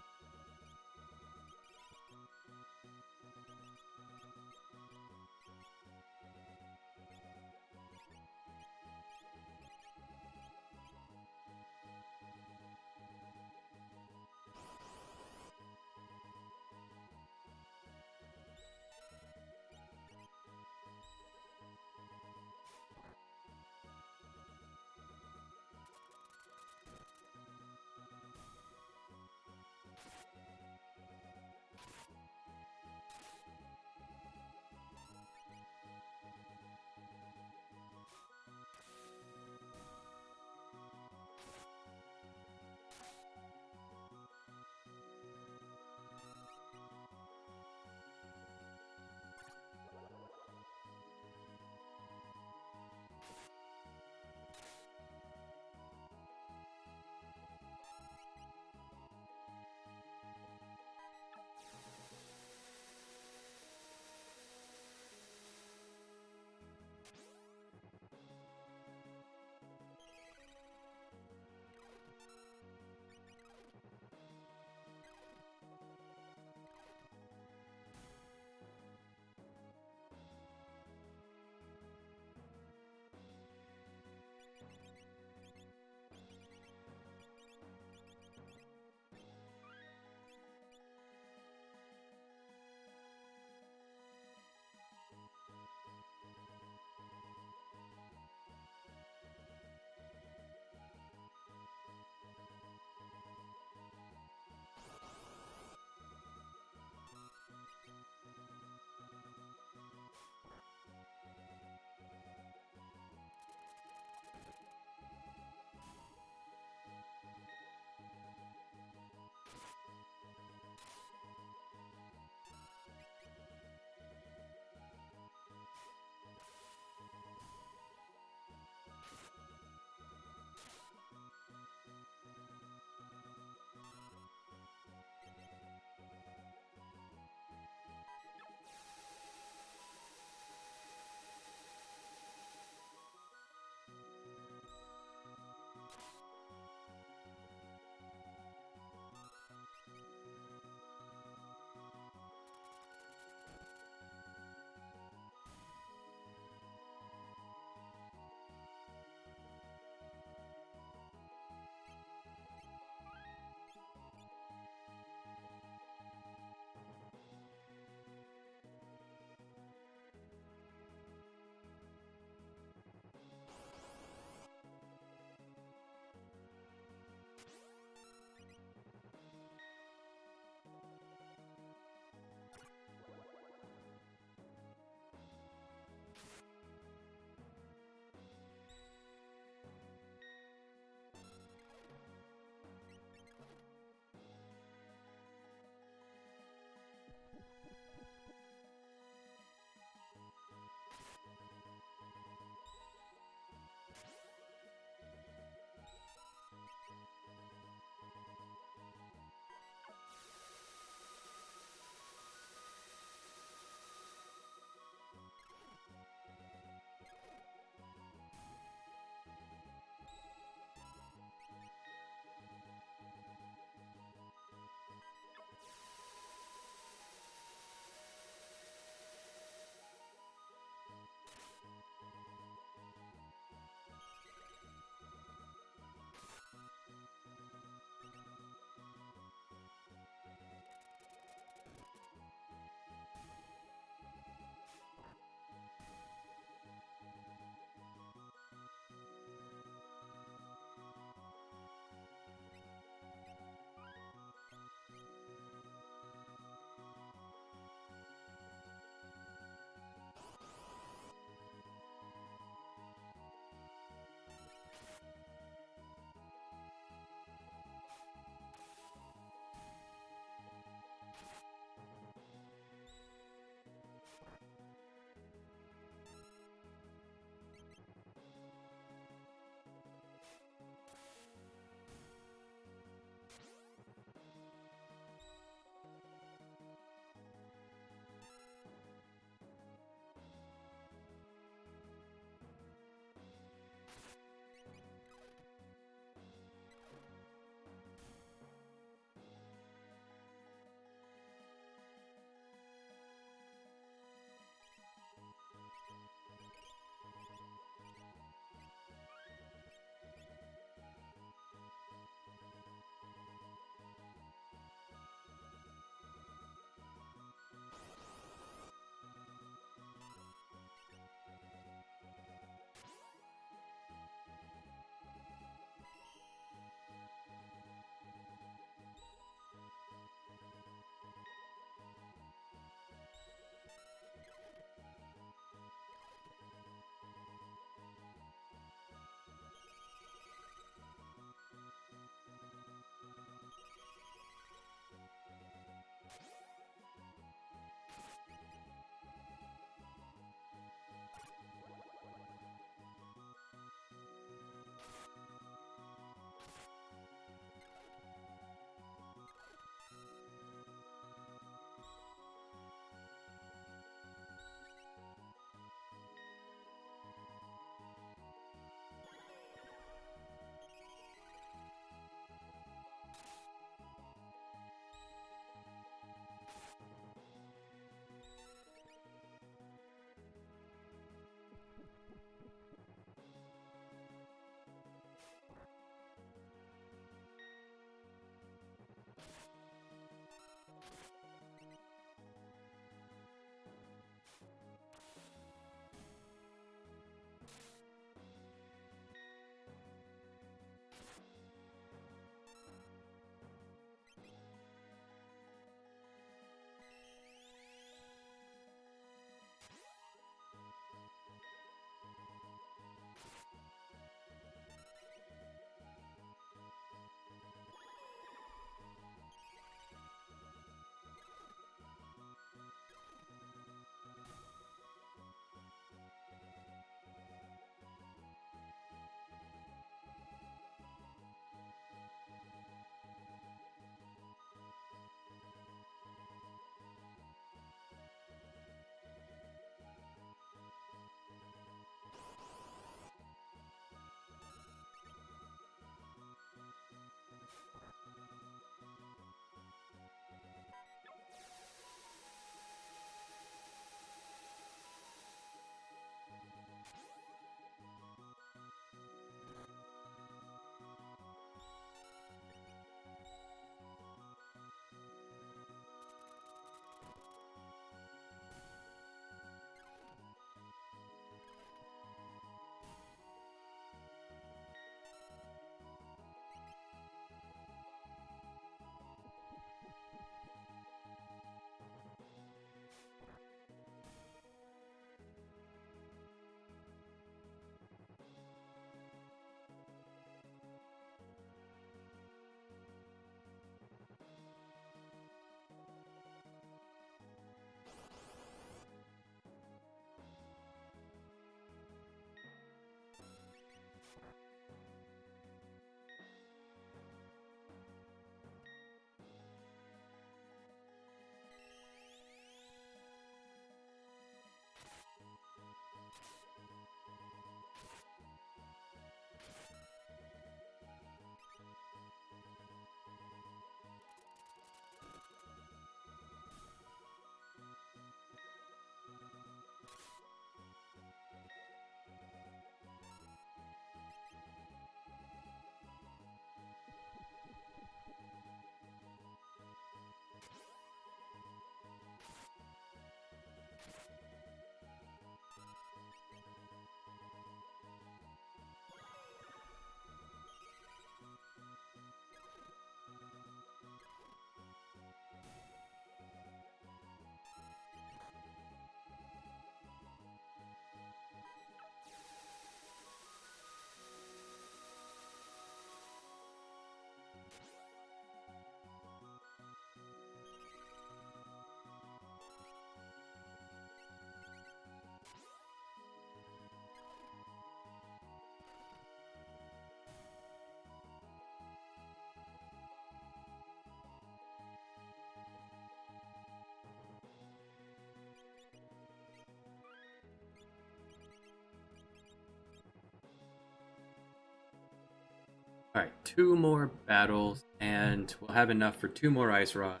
Speaker 1: Alright, 2 more battles, and we'll have enough for 2 more ice rods.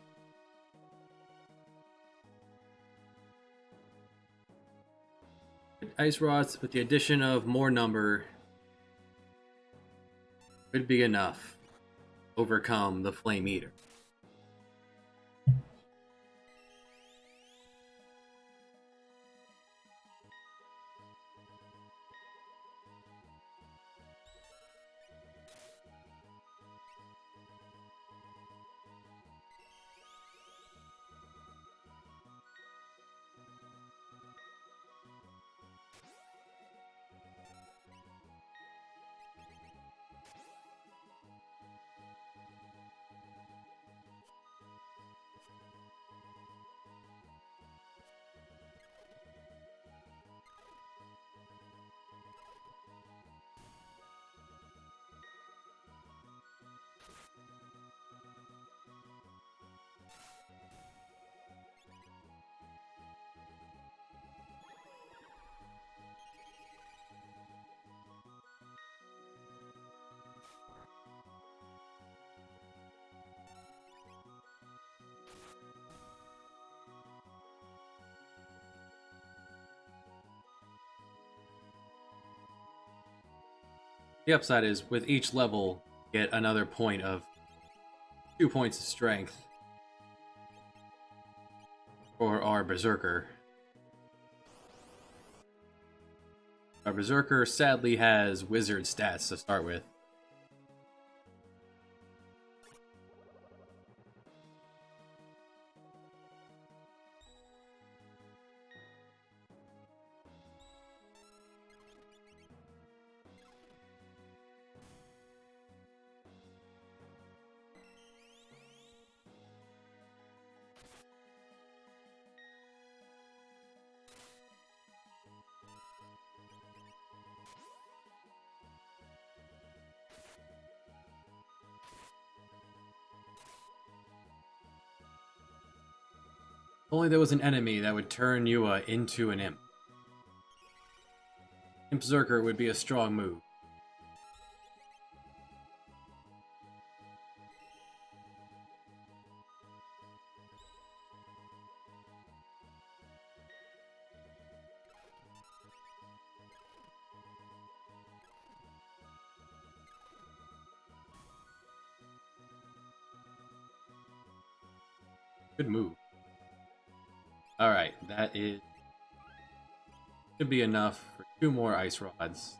Speaker 1: Ice rods, with the addition of more number, could be enough to overcome the Flame Eater. The upside is, with each level, get another point of 2 points of strength for our Berserker. Our Berserker sadly has wizard stats to start with. If only there was an enemy that would turn Yua into an imp. Imp Berserker would be a strong move. Good move. Alright, that is... should be enough for 2 more ice rods.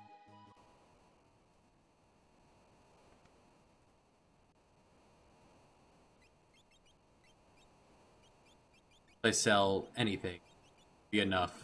Speaker 1: If I sell anything, be enough.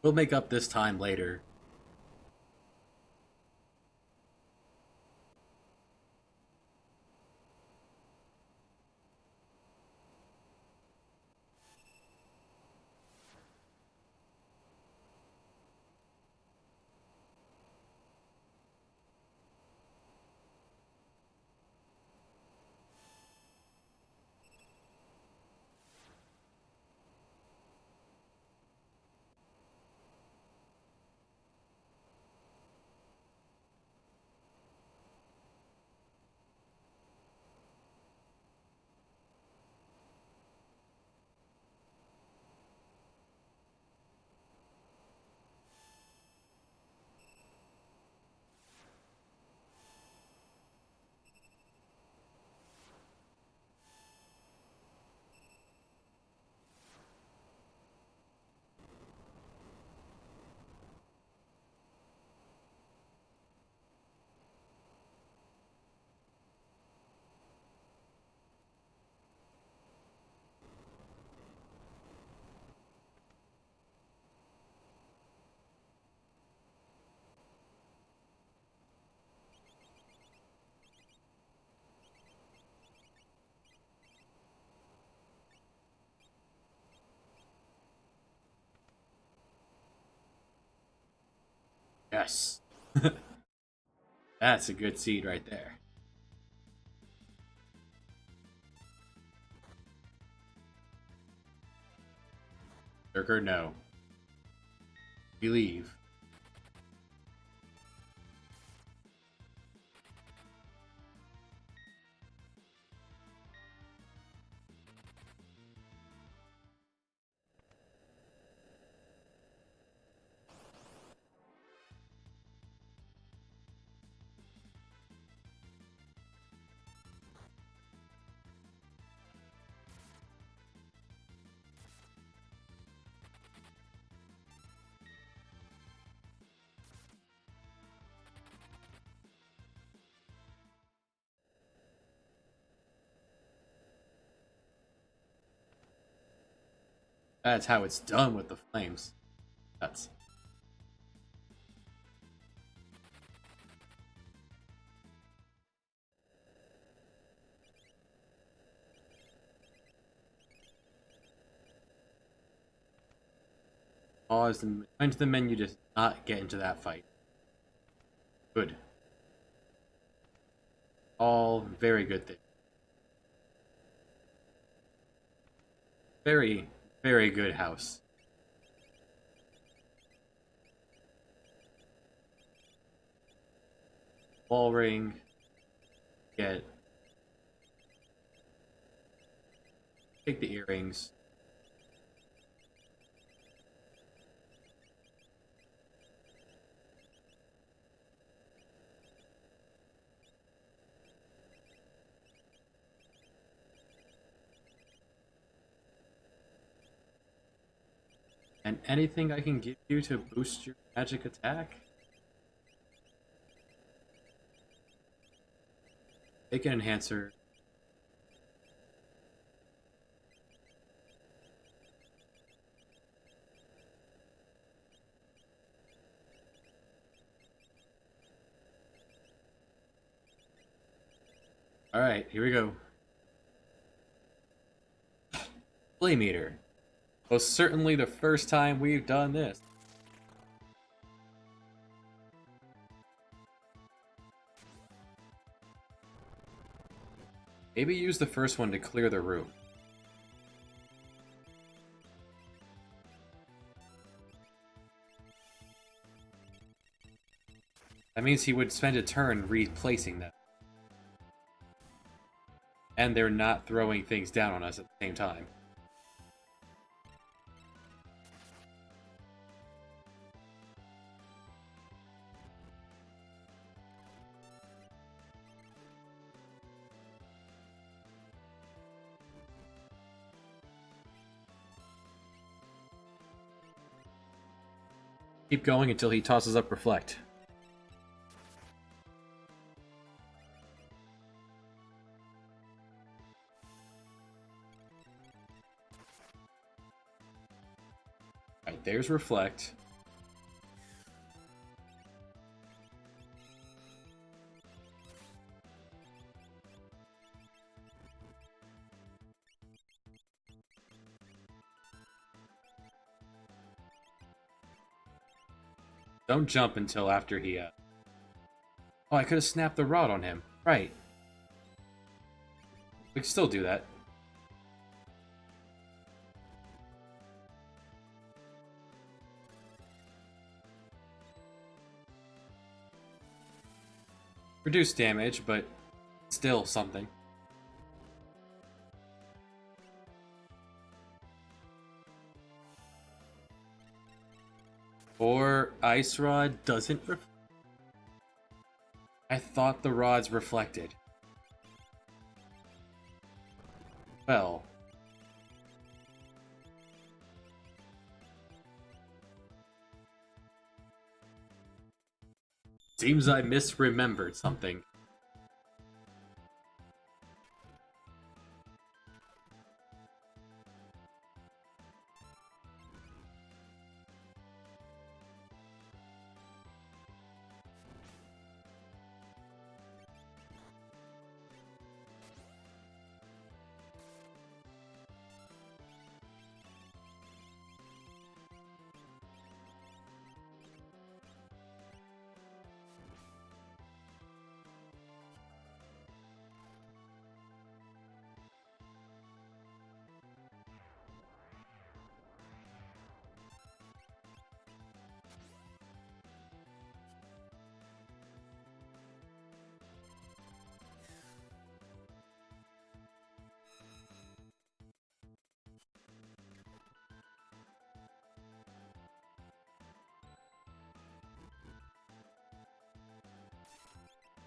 Speaker 1: We'll make up this time later. Yes. That's a good seed right there. Lurker, no. Believe. That's how it's done with the flames. That's pause and enter the menu to not get into that fight. Good. All very good things. Very, very good house. Ball ring. Get. Take the earrings. And anything I can give you to boost your magic attack? Take an enhancer. Alright, here we go. Flame Eater. Most certainly the first time we've done this. Maybe use the first one to clear the room. That means he would spend a turn replacing them. And they're not throwing things down on us at the same time. Keep going until he tosses up Reflect. Alright, there's Reflect. Don't jump until after he, Oh, I could have snapped the rod on him. Right. We can still do that. Reduce damage, but still something. Or Ice Rod doesn't I thought the rods reflected. Well. Seems I misremembered something.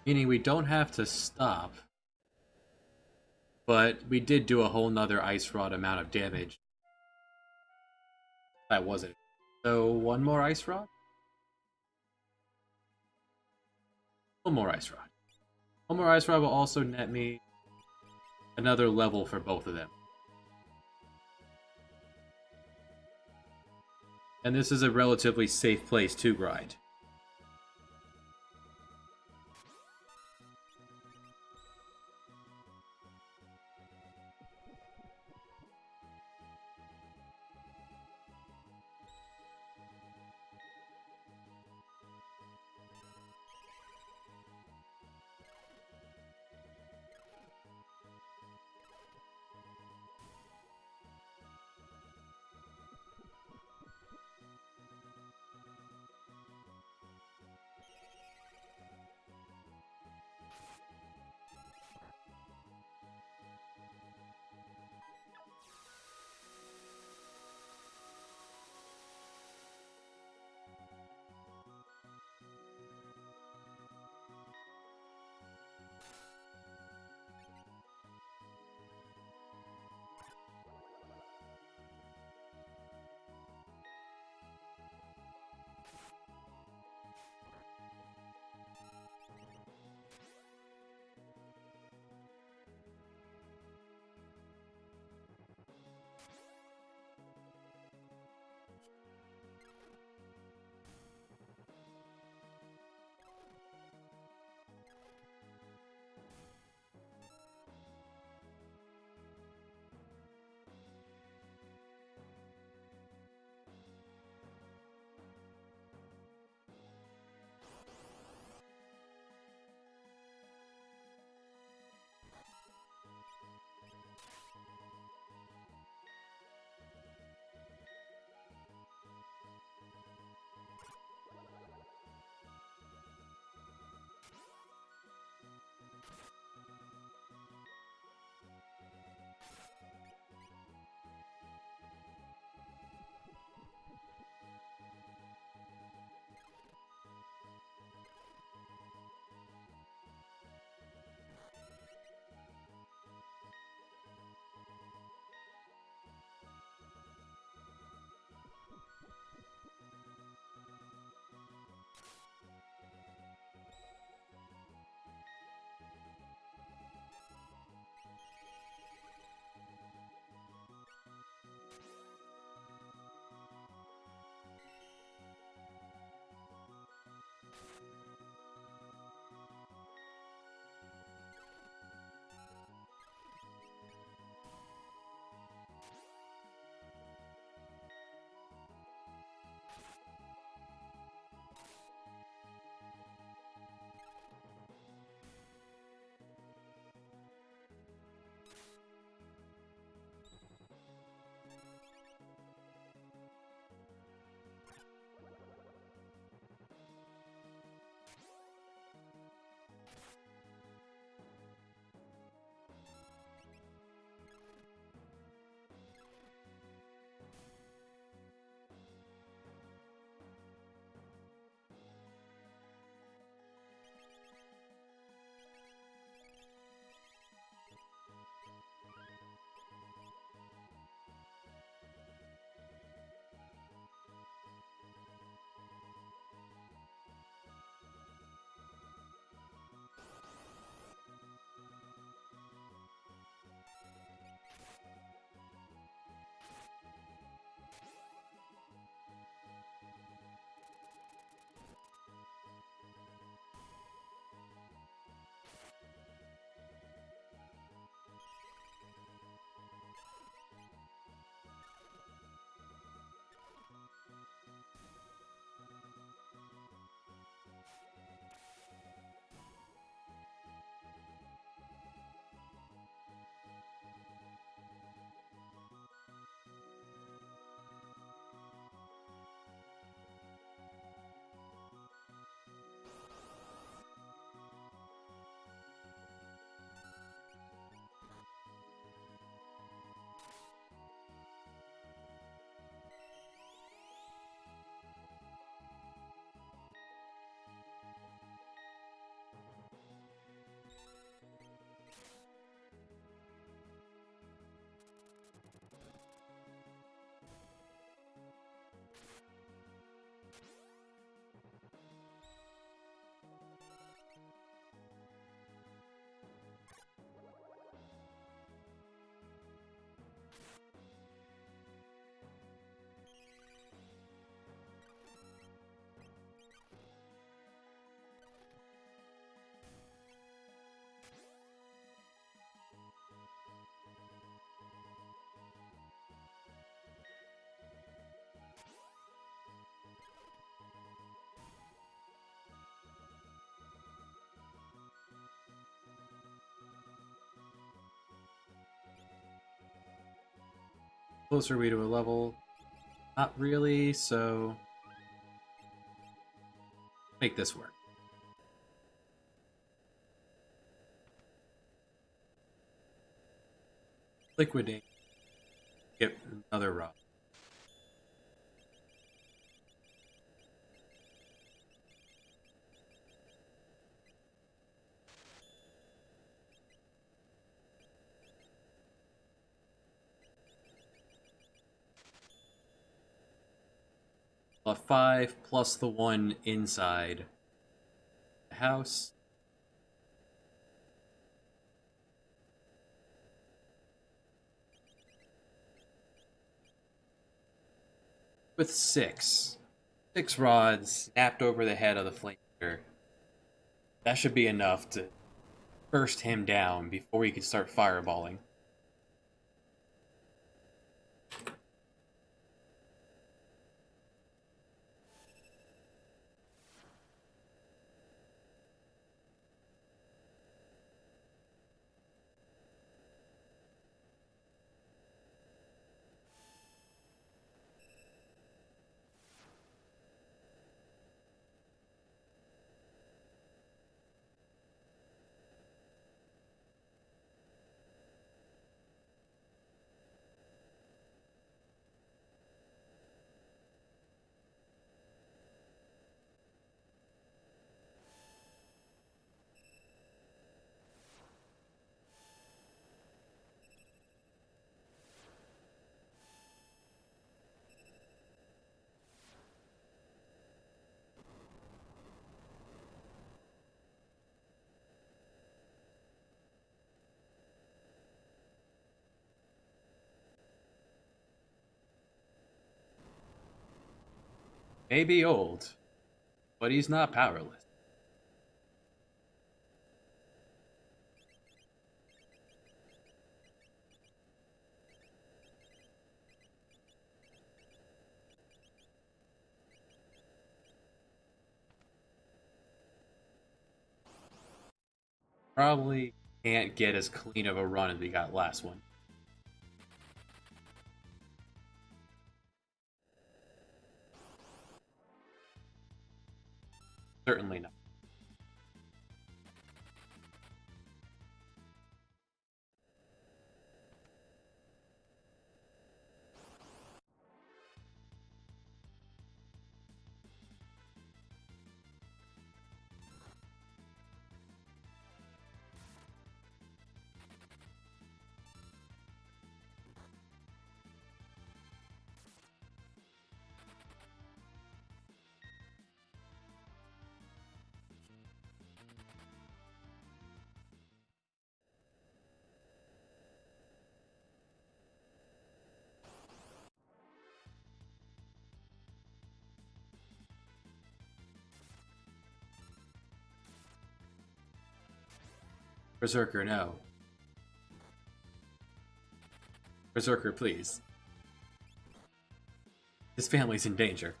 Speaker 1: Meaning we don't have to stop, but we did do a whole nother ice rod amount of damage. That wasn't. So one more ice rod? One more ice rod. One more ice rod will also net me another level for both of them. And this is a relatively safe place to grind. closer are we to a level? Not really, so make this work. Liquidate. Get another rod. A 5 plus the 1 inside the house. With 6. 6 rods snapped over the head of the flamer. That should be enough to burst him down before he can start fireballing. May be old, but he's not powerless. Probably can't get as clean of a run as we got last one. Certainly not. Berserker, no. Berserker, please. His family's in danger.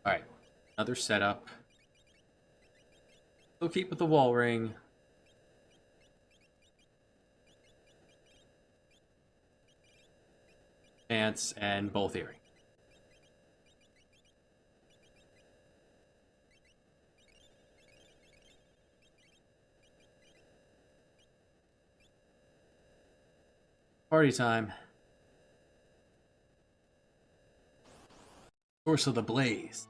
Speaker 1: Alright, another setup. We'll keep with the wall ring. Pants and both earrings. Party time. Source of the blaze.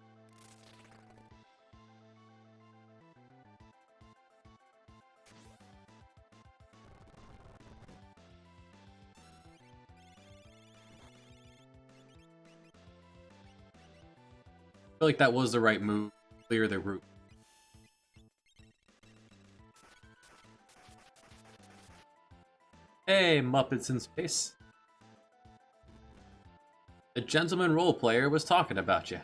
Speaker 1: feel like that was the right move. Clear the route. Hey, Muppets in space. The gentleman role player was talking about you.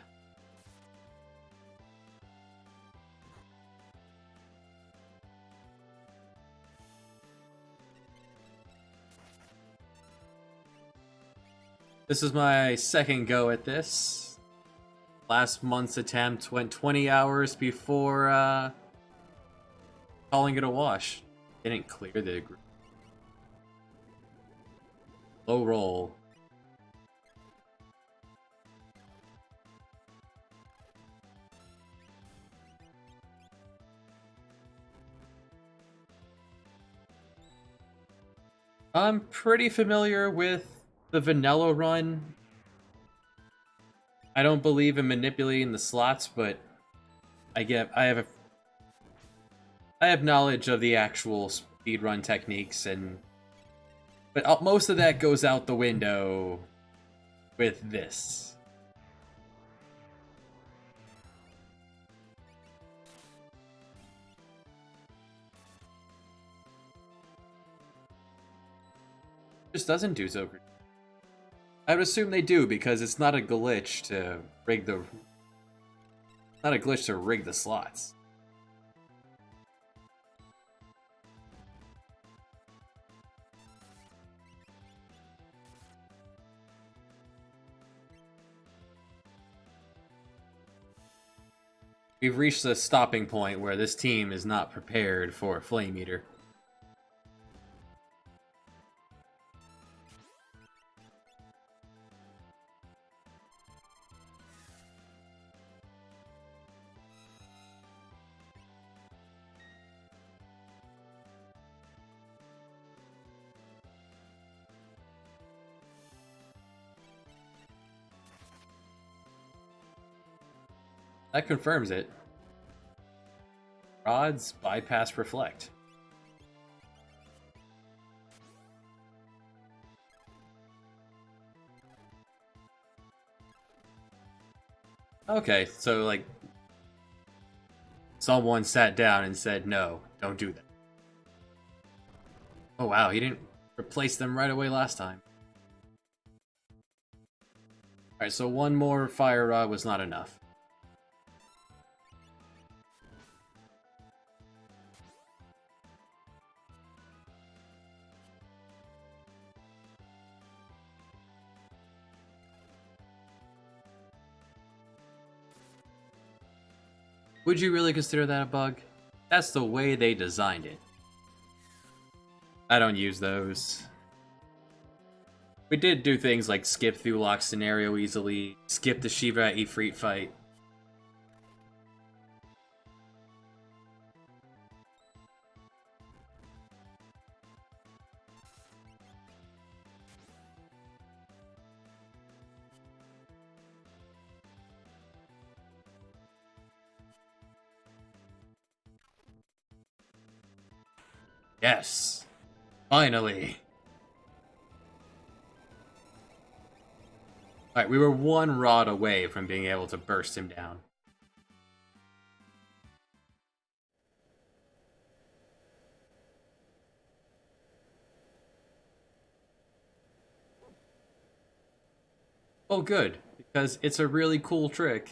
Speaker 1: This is my second go at this. Last month's attempt went 20 hours before calling it a wash. Didn't clear the group. Low roll. I'm pretty familiar with the vanilla run. I don't believe in manipulating the slots, but I have knowledge of the actual speedrun techniques, but most of that goes out the window with this. Just doesn't do so. I would assume they do because it's not a glitch to rig the. Not a glitch to rig the slots. We've reached a stopping point where this team is not prepared for a Flame Eater. That confirms it. Rods bypass reflect. Okay, so like someone sat down and said, no, don't do that. Oh wow, he didn't replace them right away last time. Alright, so one more fire rod was not enough. Would you really consider that a bug? That's the way they designed it. I don't use those. We did do things like skip through lock scenario easily, skip the Shiva Ifrit fight. Yes! Finally! Alright, we were one rod away from being able to burst him down. Oh good, because it's a really cool trick.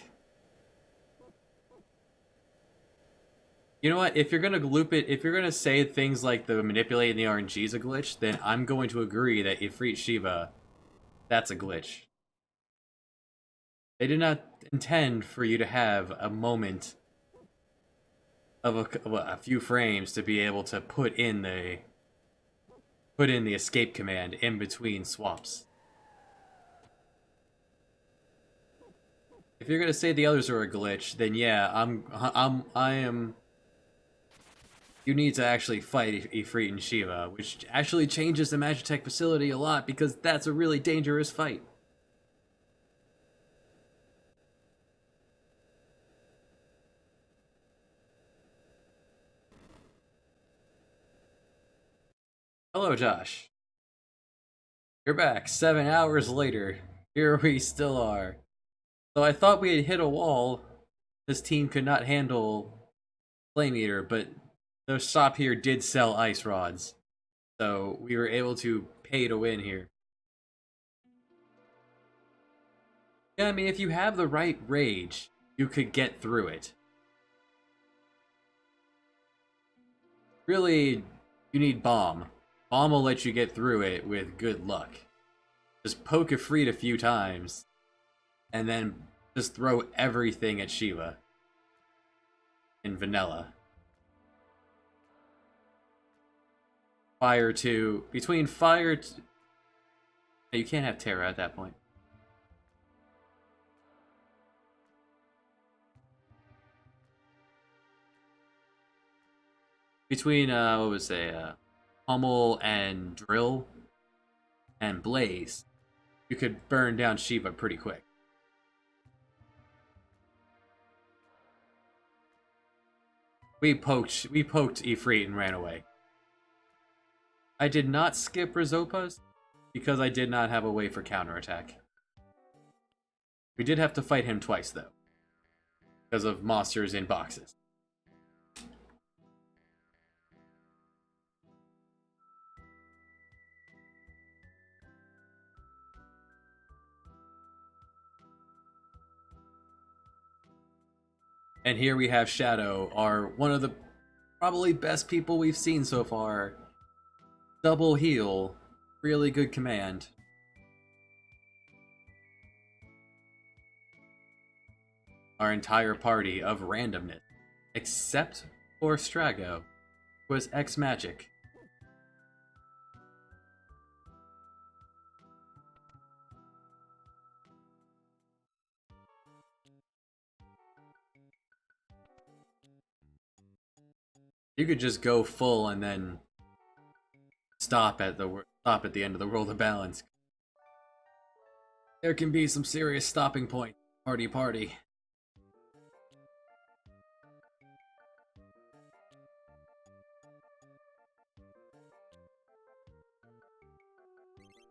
Speaker 1: You know what, if you're gonna loop it, if you're gonna say things like the manipulating the RNG is a glitch, then I'm going to agree that Ifrit Shiva, that's a glitch. They did not intend for you to have a moment of a few frames to be able to put in the escape command in between swaps. If you're gonna say the others are a glitch, then yeah, I am. You need to actually fight Ifrit and Shiva, which actually changes the Magitech facility a lot because that's a really dangerous fight. Hello, Josh. You're back 7 hours later. Here we still are. So I thought we had hit a wall. This team could not handle Flame Eater, but the shop here did sell ice rods. So we were able to pay to win here. Yeah, I mean, if you have the right rage, you could get through it. Really, you need Bomb. Bomb will let you get through it with good luck. Just poke Ifrit a few times, and then just throw everything at Shiva. In vanilla. Fire 2. Between Fire... You can't have Terra at that point. Between, what was it, Hummel and Drill and Blaze, you could burn down Shiva pretty quick. We poked Ifrit and ran away. I did not skip Rizopas because I did not have a way for counterattack. We did have to fight him twice though, because of monsters in boxes. And here we have Shadow, one of the probably best people we've seen so far. Double heal, really good command. Our entire party of randomness, except for Strago, was X Magic. You could just go full and then stop at the end of the World of Balance. There can be some serious stopping point. Party.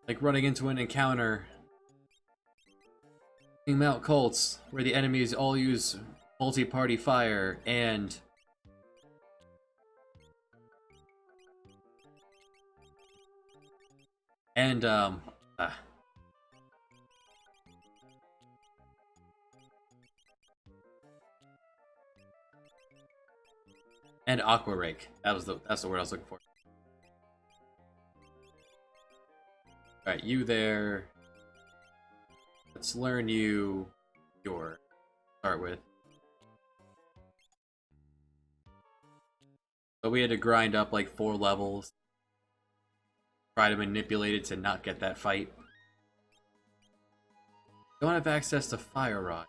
Speaker 1: Like running into an encounter in Mount Colts, where the enemies all use multi-party fire and and Aqua Rake. That's the word I was looking for. Alright, you there. Let's learn you your start with. So we had to grind up like 4 levels. Try to manipulate it to not get that fight. Don't have access to Fire Rod.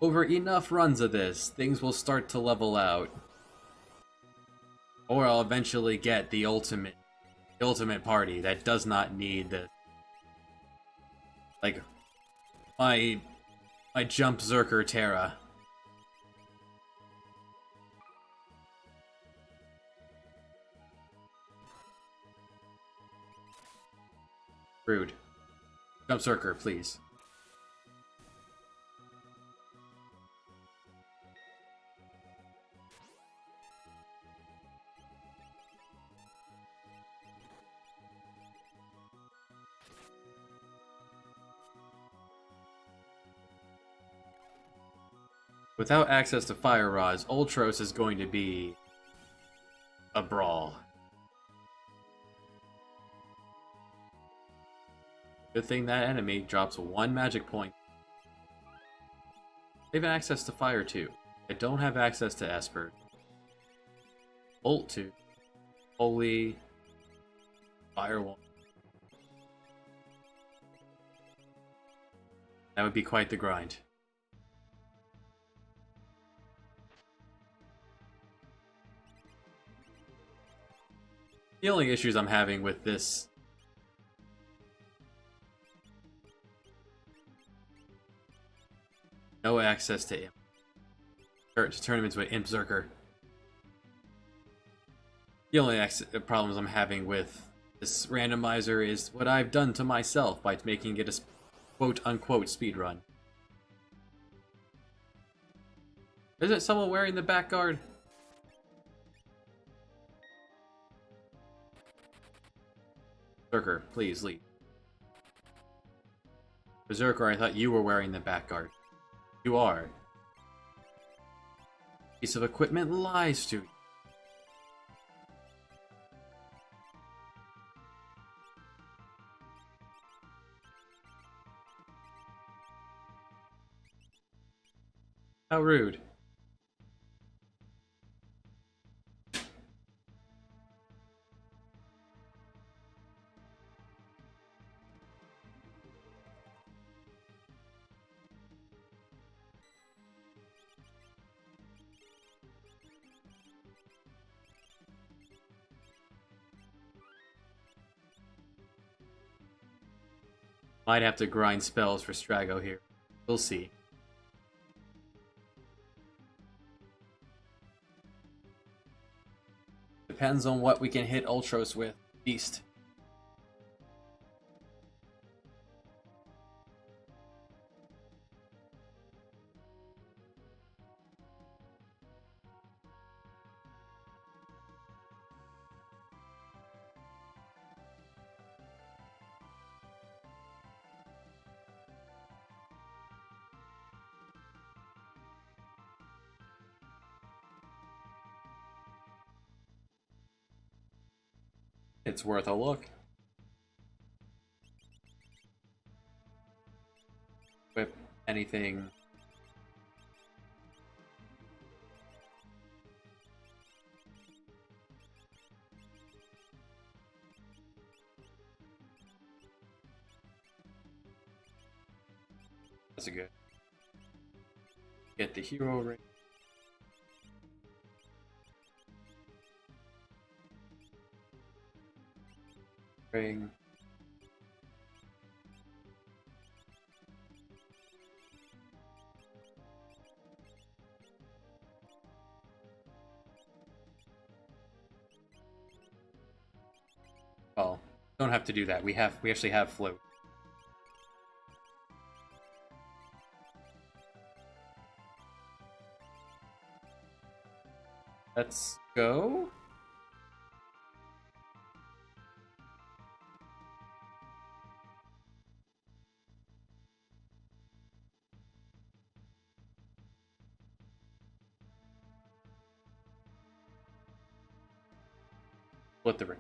Speaker 1: Over enough runs of this, things will start to level out. Or I'll eventually get the ultimate party that does not need this. Like, my Jump Zerker Terra. Rude. Jump Zerker, please. Without access to Fire Rods, Ultros is going to be a brawl. Good thing that enemy drops 1 magic point. They have access to Fire 2. They don't have access to Esper. Ult 2. Holy. Fire 1. That would be quite the grind. The only issues I'm having with this no access to Imp. Or to turn him into an Imp Zerker. The only problems I'm having with This randomizer is what I've done to myself by making it a quote-unquote speedrun. Isn't someone wearing the back guard? Berserker, please leave. Berserker, I thought you were wearing the back guard. You are. Piece of equipment lies to you. How rude. Might have to grind spells for Strago here. We'll see. Depends on what we can hit Ultros with. Beast. It's worth a look. Whip anything. That's a good. Get the hero ring. Ring. Well, don't have to do that. We actually have float. Let's go. Split the ring.